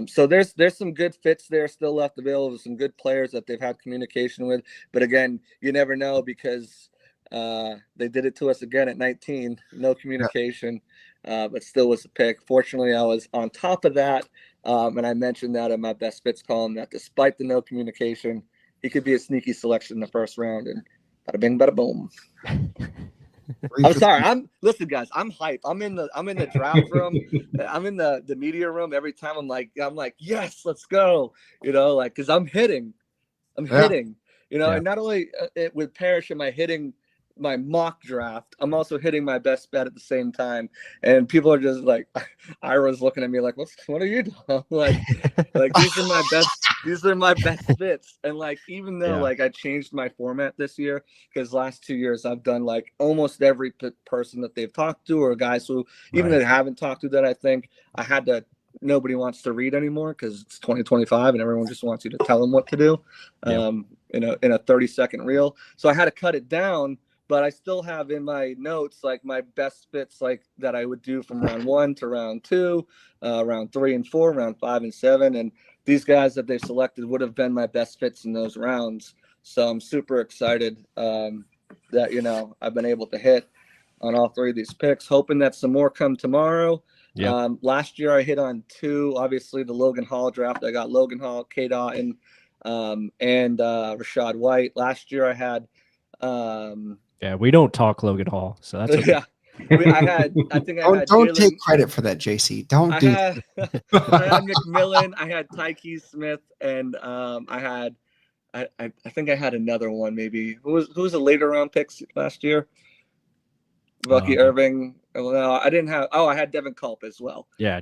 So there's some good fits there still left available. Some good players that they've had communication with. But again, you never know because they did it to us again at 19. No communication, but still was a pick. Fortunately, I was on top of that, and I mentioned that in my best fits column that despite the no communication, he could be a sneaky selection in the 1st round. And bada bing, bada boom. I'm sorry. Listen, guys. I'm hype. I'm in the draft room. I'm in the media room every time. I'm like, yes, let's go. Because I'm hitting. And not only with Parrish am I hitting my mock draft, I'm also hitting my best bet at the same time. And people are just like, Ira's looking at me like, what are you doing? like these are my best fits. And even though I changed my format this year, because last 2 years I've done almost every person that they've talked to, or guys who even that haven't talked to, that I think I had to. Nobody wants to read anymore because it's 2025 and everyone just wants you to tell them what to do in a 30-second reel. So I had to cut it down, but I still have in my notes my best fits that I would do from round 1 to round 2, round 3 and 4, round 5 and 7. And these guys that they've selected would have been my best fits in those rounds. So I'm super excited that, I've been able to hit on all 3 of these picks, hoping that some more come tomorrow. Yep. Last year I hit on 2, obviously the Logan Hall draft. I got Logan Hall, K. Dotton, and Rashad White. Last year I had we don't talk Logan Hall, so that's okay. Don't take credit for that, JC. I had McMillan, I had Tyke Smith, and I think I had another one maybe. Who was a later round picks last year? Bucky Irving. Well, no, I didn't have. Oh, I had Devin Culp as well. Yeah,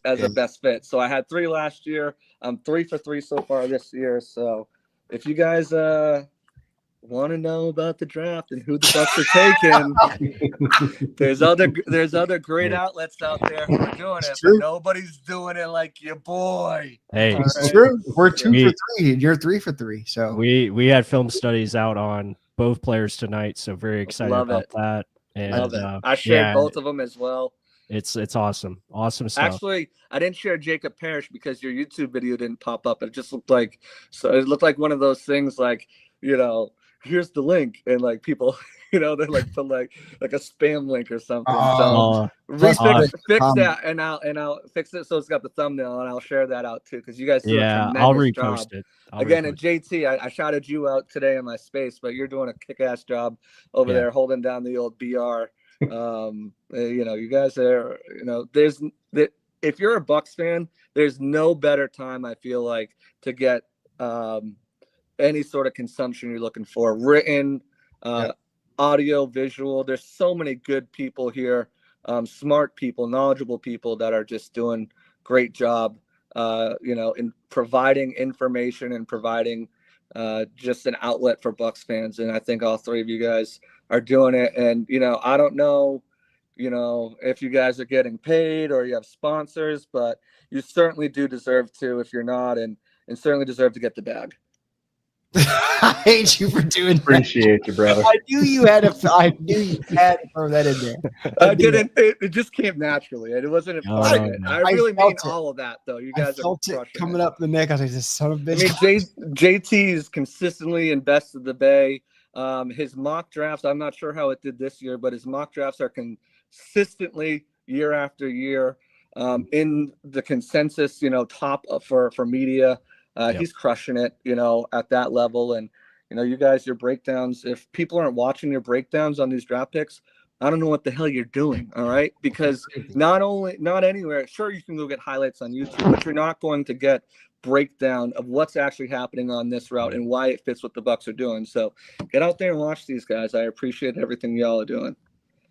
as a best fit. So I had 3 last year. I'm 3 for 3 so far this year. So if you guys want to know about the draft and who the Bucs are taking, there's other great outlets out there who are doing it, but nobody's doing it like your boy. Hey, it's true. We're 2 for 3, and you're 3 for 3. So we had film studies out on both players tonight, so very excited about that. And love it. I shared both of them as well. It's awesome stuff. Actually, I didn't share Jacob Parrish because your YouTube video didn't pop up. It just looked like one of those things here's the link, and people they put like a spam link or something. Fix that, and I'll fix it so it's got the thumbnail, and I'll share that out too because you guys do a tremendous I'll repost it. Again, and JT, I shouted you out today in my space, but you're doing a kick-ass job over there holding down the old BR. You guys are, if you're a Bucs fan, there's no better time, I feel like, to get any sort of consumption you're looking for, written, audio, visual. There's so many good people here, smart people, knowledgeable people that are just doing great job, in providing information and providing just an outlet for Bucs fans. And I think all 3 of you guys are doing it. And, I don't know, if you guys are getting paid or you have sponsors, but you certainly do deserve to if you're not, and certainly deserve to get the bag. I hate you for doing that. Appreciate you, brother. I knew you had to throw that in there. I didn't. It just came naturally. It wasn't implied. I really mean felt it. all of that, though. You I guys are felt it crushing coming up the neck. I was like, this son of a I bitch. mean, JT's consistently in best of the Bay. His mock drafts, I'm not sure how it did this year, but his mock drafts are consistently year after year in the consensus, top for media. He's crushing it, at that level. And, you guys, your breakdowns, if people aren't watching your breakdowns on these draft picks, I don't know what the hell you're doing. All right. Because not anywhere, sure, you can go get highlights on YouTube, but you're not going to get breakdown of what's actually happening on this route and why it fits what the Bucs are doing. So get out there and watch these guys. I appreciate everything y'all are doing.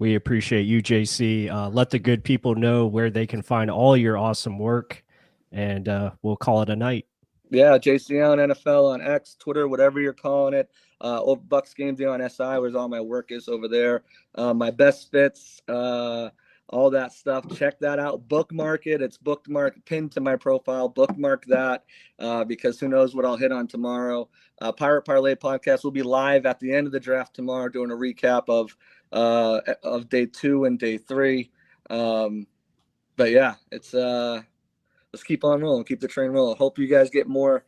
We appreciate you, JC. Let the good people know where they can find all your awesome work, and we'll call it a night. Yeah, JC on NFL on X, Twitter, whatever you're calling it. Bucs Game Day on SI, where's all my work is over there. My best fits, all that stuff. Check that out. Bookmark it. It's bookmarked, pinned to my profile. Bookmark that because who knows what I'll hit on tomorrow. Pirate Parlay podcast will be live at the end of the draft tomorrow, doing a recap of day 2 and day 3. But yeah, it's let's keep on rolling, keep the train rolling. Hope you guys get more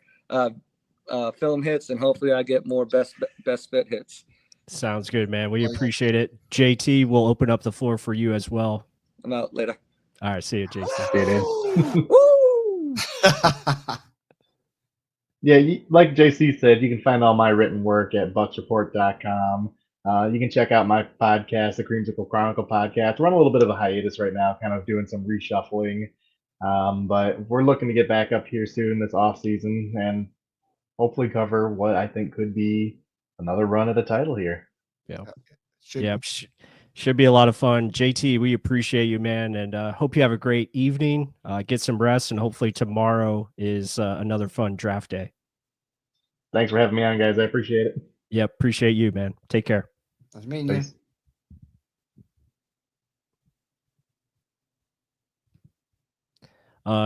film hits, and hopefully I get more best fit hits. Sounds good, man. We appreciate it. JT, we'll open up the floor for you as well. I'm out later. All right, see you, JC. Yeah, like JC said, you can find all my written work at bucksreport.com. You can check out my podcast, the Creamsicle Chronicle podcast. We're on a little bit of a hiatus right now, kind of doing some reshuffling. But we're looking to get back up here soon this off season and hopefully cover what I think could be another run at the title here. Yeah. Should be a lot of fun. JT, we appreciate you, man, and hope you have a great evening. Get some rest, and hopefully tomorrow is another fun draft day. Thanks for having me on, guys. I appreciate it. Yep, appreciate you, man. Take care. That's me, man.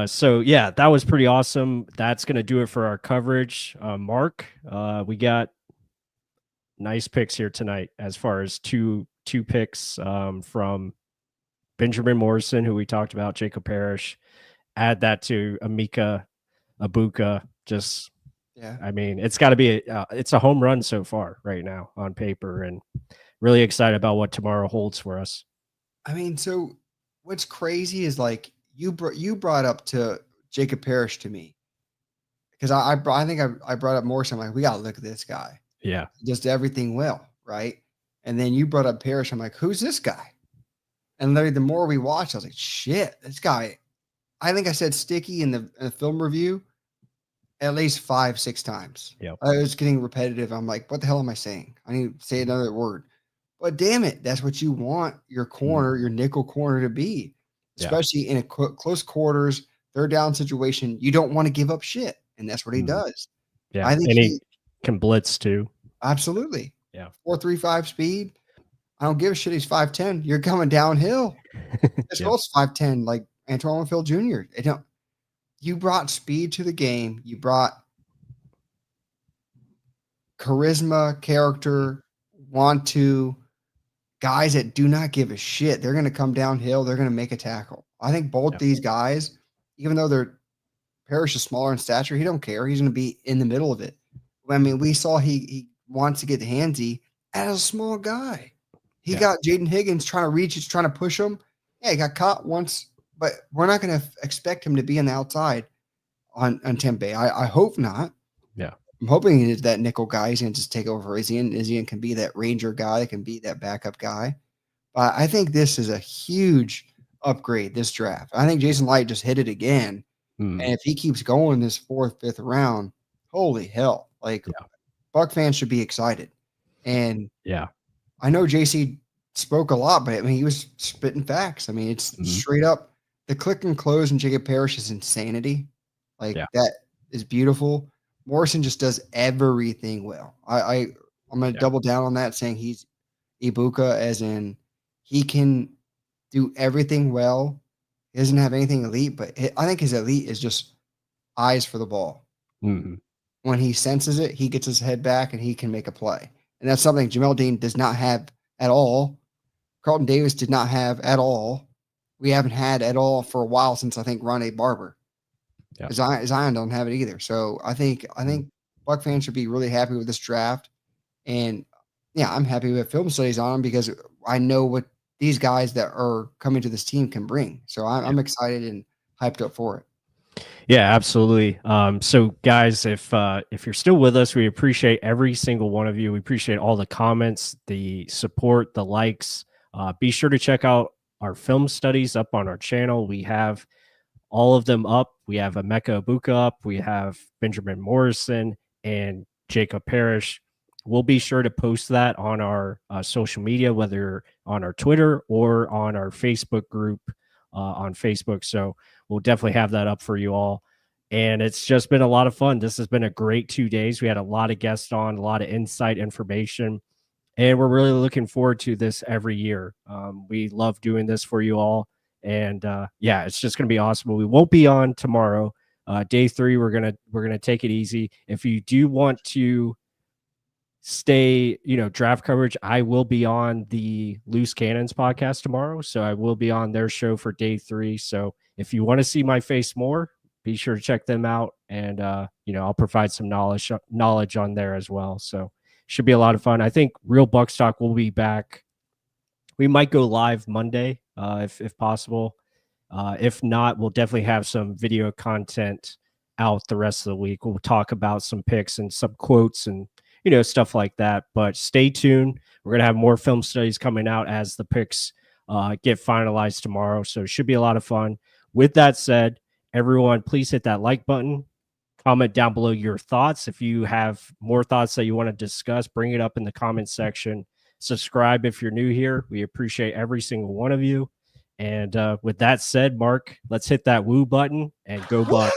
So yeah, that was pretty awesome. That's gonna do it for our coverage. Mark, we got nice picks here tonight as far as two picks from Benjamin Morrison, who we talked about, Jacob Parrish. Add that to Ama Egua. Just I mean, it's got to be it's a home run so far right now on paper, and really excited about what tomorrow holds for us. I mean, so what's crazy is like you brought up to Jacob Parrish to me because I think I brought up Morrison. I'm like, we got to look at this guy. Yeah, just everything well, right? And then you brought up Parrish. I'm like, who's this guy? And literally, the more we watched, I was like, shit, this guy. I think I said sticky in the film review at least 5-6 times. Yeah, I was getting repetitive. I'm like, what the hell am I saying? I need to say another word. But damn it, that's what you want your corner, your nickel corner to be, especially in a close quarters, third down situation. You don't want to give up shit, and that's what he does. Yeah, I think and he can blitz too. Absolutely. Yeah, 4.35 speed. I don't give a shit. He's 5'10". You're coming downhill. This goal's 5'10", like Antoine Winfield Jr. You brought speed to the game. You brought charisma, character, want to. Guys that do not give a shit. They're going to come downhill. They're going to make a tackle. I think both these guys, even though Parrish is smaller in stature, he don't care. He's going to be in the middle of it. I mean, we saw he wants to get handsy as a small guy. He got Jaden Higgins trying to reach. He's trying to push him. Yeah, he got caught once, but we're not going to expect him to be on the outside on Tempe. I hope not. Yeah. I'm hoping he is that nickel guy. He's going to just take over for Izzy, and Izzy can be that ranger guy. Can be that backup guy. But I think this is a huge upgrade, this draft. I think Jason Light just hit it again. And if he keeps going this 4th, 5th round, holy hell. Like, Buck fans should be excited. And I know JC spoke a lot, but I mean, he was spitting facts. I mean, it's straight up the click and close and Jacob Parrish is insanity. Like, that is beautiful. Morrison just does everything well. I'm going to double down on that, saying he's Ibuka, as in he can do everything well. He doesn't have anything elite, but I think his elite is just eyes for the ball. when he senses it, he gets his head back and he can make a play. And that's something Jamel Dean does not have at all. Carlton Davis did not have at all. We haven't had at all for a while since I think Ronnie Barber. Yeah. Zion don't have it either. So I think Buck fans should be really happy with this draft. And yeah, I'm happy with film studies on them because I know what these guys that are coming to this team can bring. So I'm excited and hyped up for it. Yeah, absolutely. So guys, if you're still with us, we appreciate every single one of you. We appreciate all the comments, the support, the likes. Be sure to check out our film studies up on our channel. We have all of them up. We have Ama Egua up. We have Benjamin Morrison and Jacob Parrish. We'll be sure to post that on our social media, whether on our Twitter or on our Facebook group on Facebook. So we'll definitely have that up for you all. And it's just been a lot of fun. This has been a great 2 days. We had a lot of guests on, a lot of insight information, and we're really looking forward to this every year. We love doing this for you all. And yeah, it's just going to be awesome. We won't be on tomorrow. Day 3, we're gonna take it easy. If you do want to stay, draft coverage, I will be on the Loose Cannons podcast tomorrow. So I will be on their show for day 3. So if you want to see my face more, be sure to check them out. And, I'll provide some knowledge on there as well. So should be a lot of fun. I think Real Bucs Talk will be back. We might go live Monday, if possible. If not, we'll definitely have some video content out the rest of the week. We'll talk about some picks and some quotes and stuff like that. But stay tuned. We're gonna have more film studies coming out as the picks get finalized tomorrow. So it should be a lot of fun. With that said, everyone, please hit that like button. Comment down below your thoughts. If you have more thoughts that you want to discuss, bring it up in the comment section. Subscribe if you're new here. We appreciate every single one of you. And with that said, Mark, let's hit that woo button and go Bucs.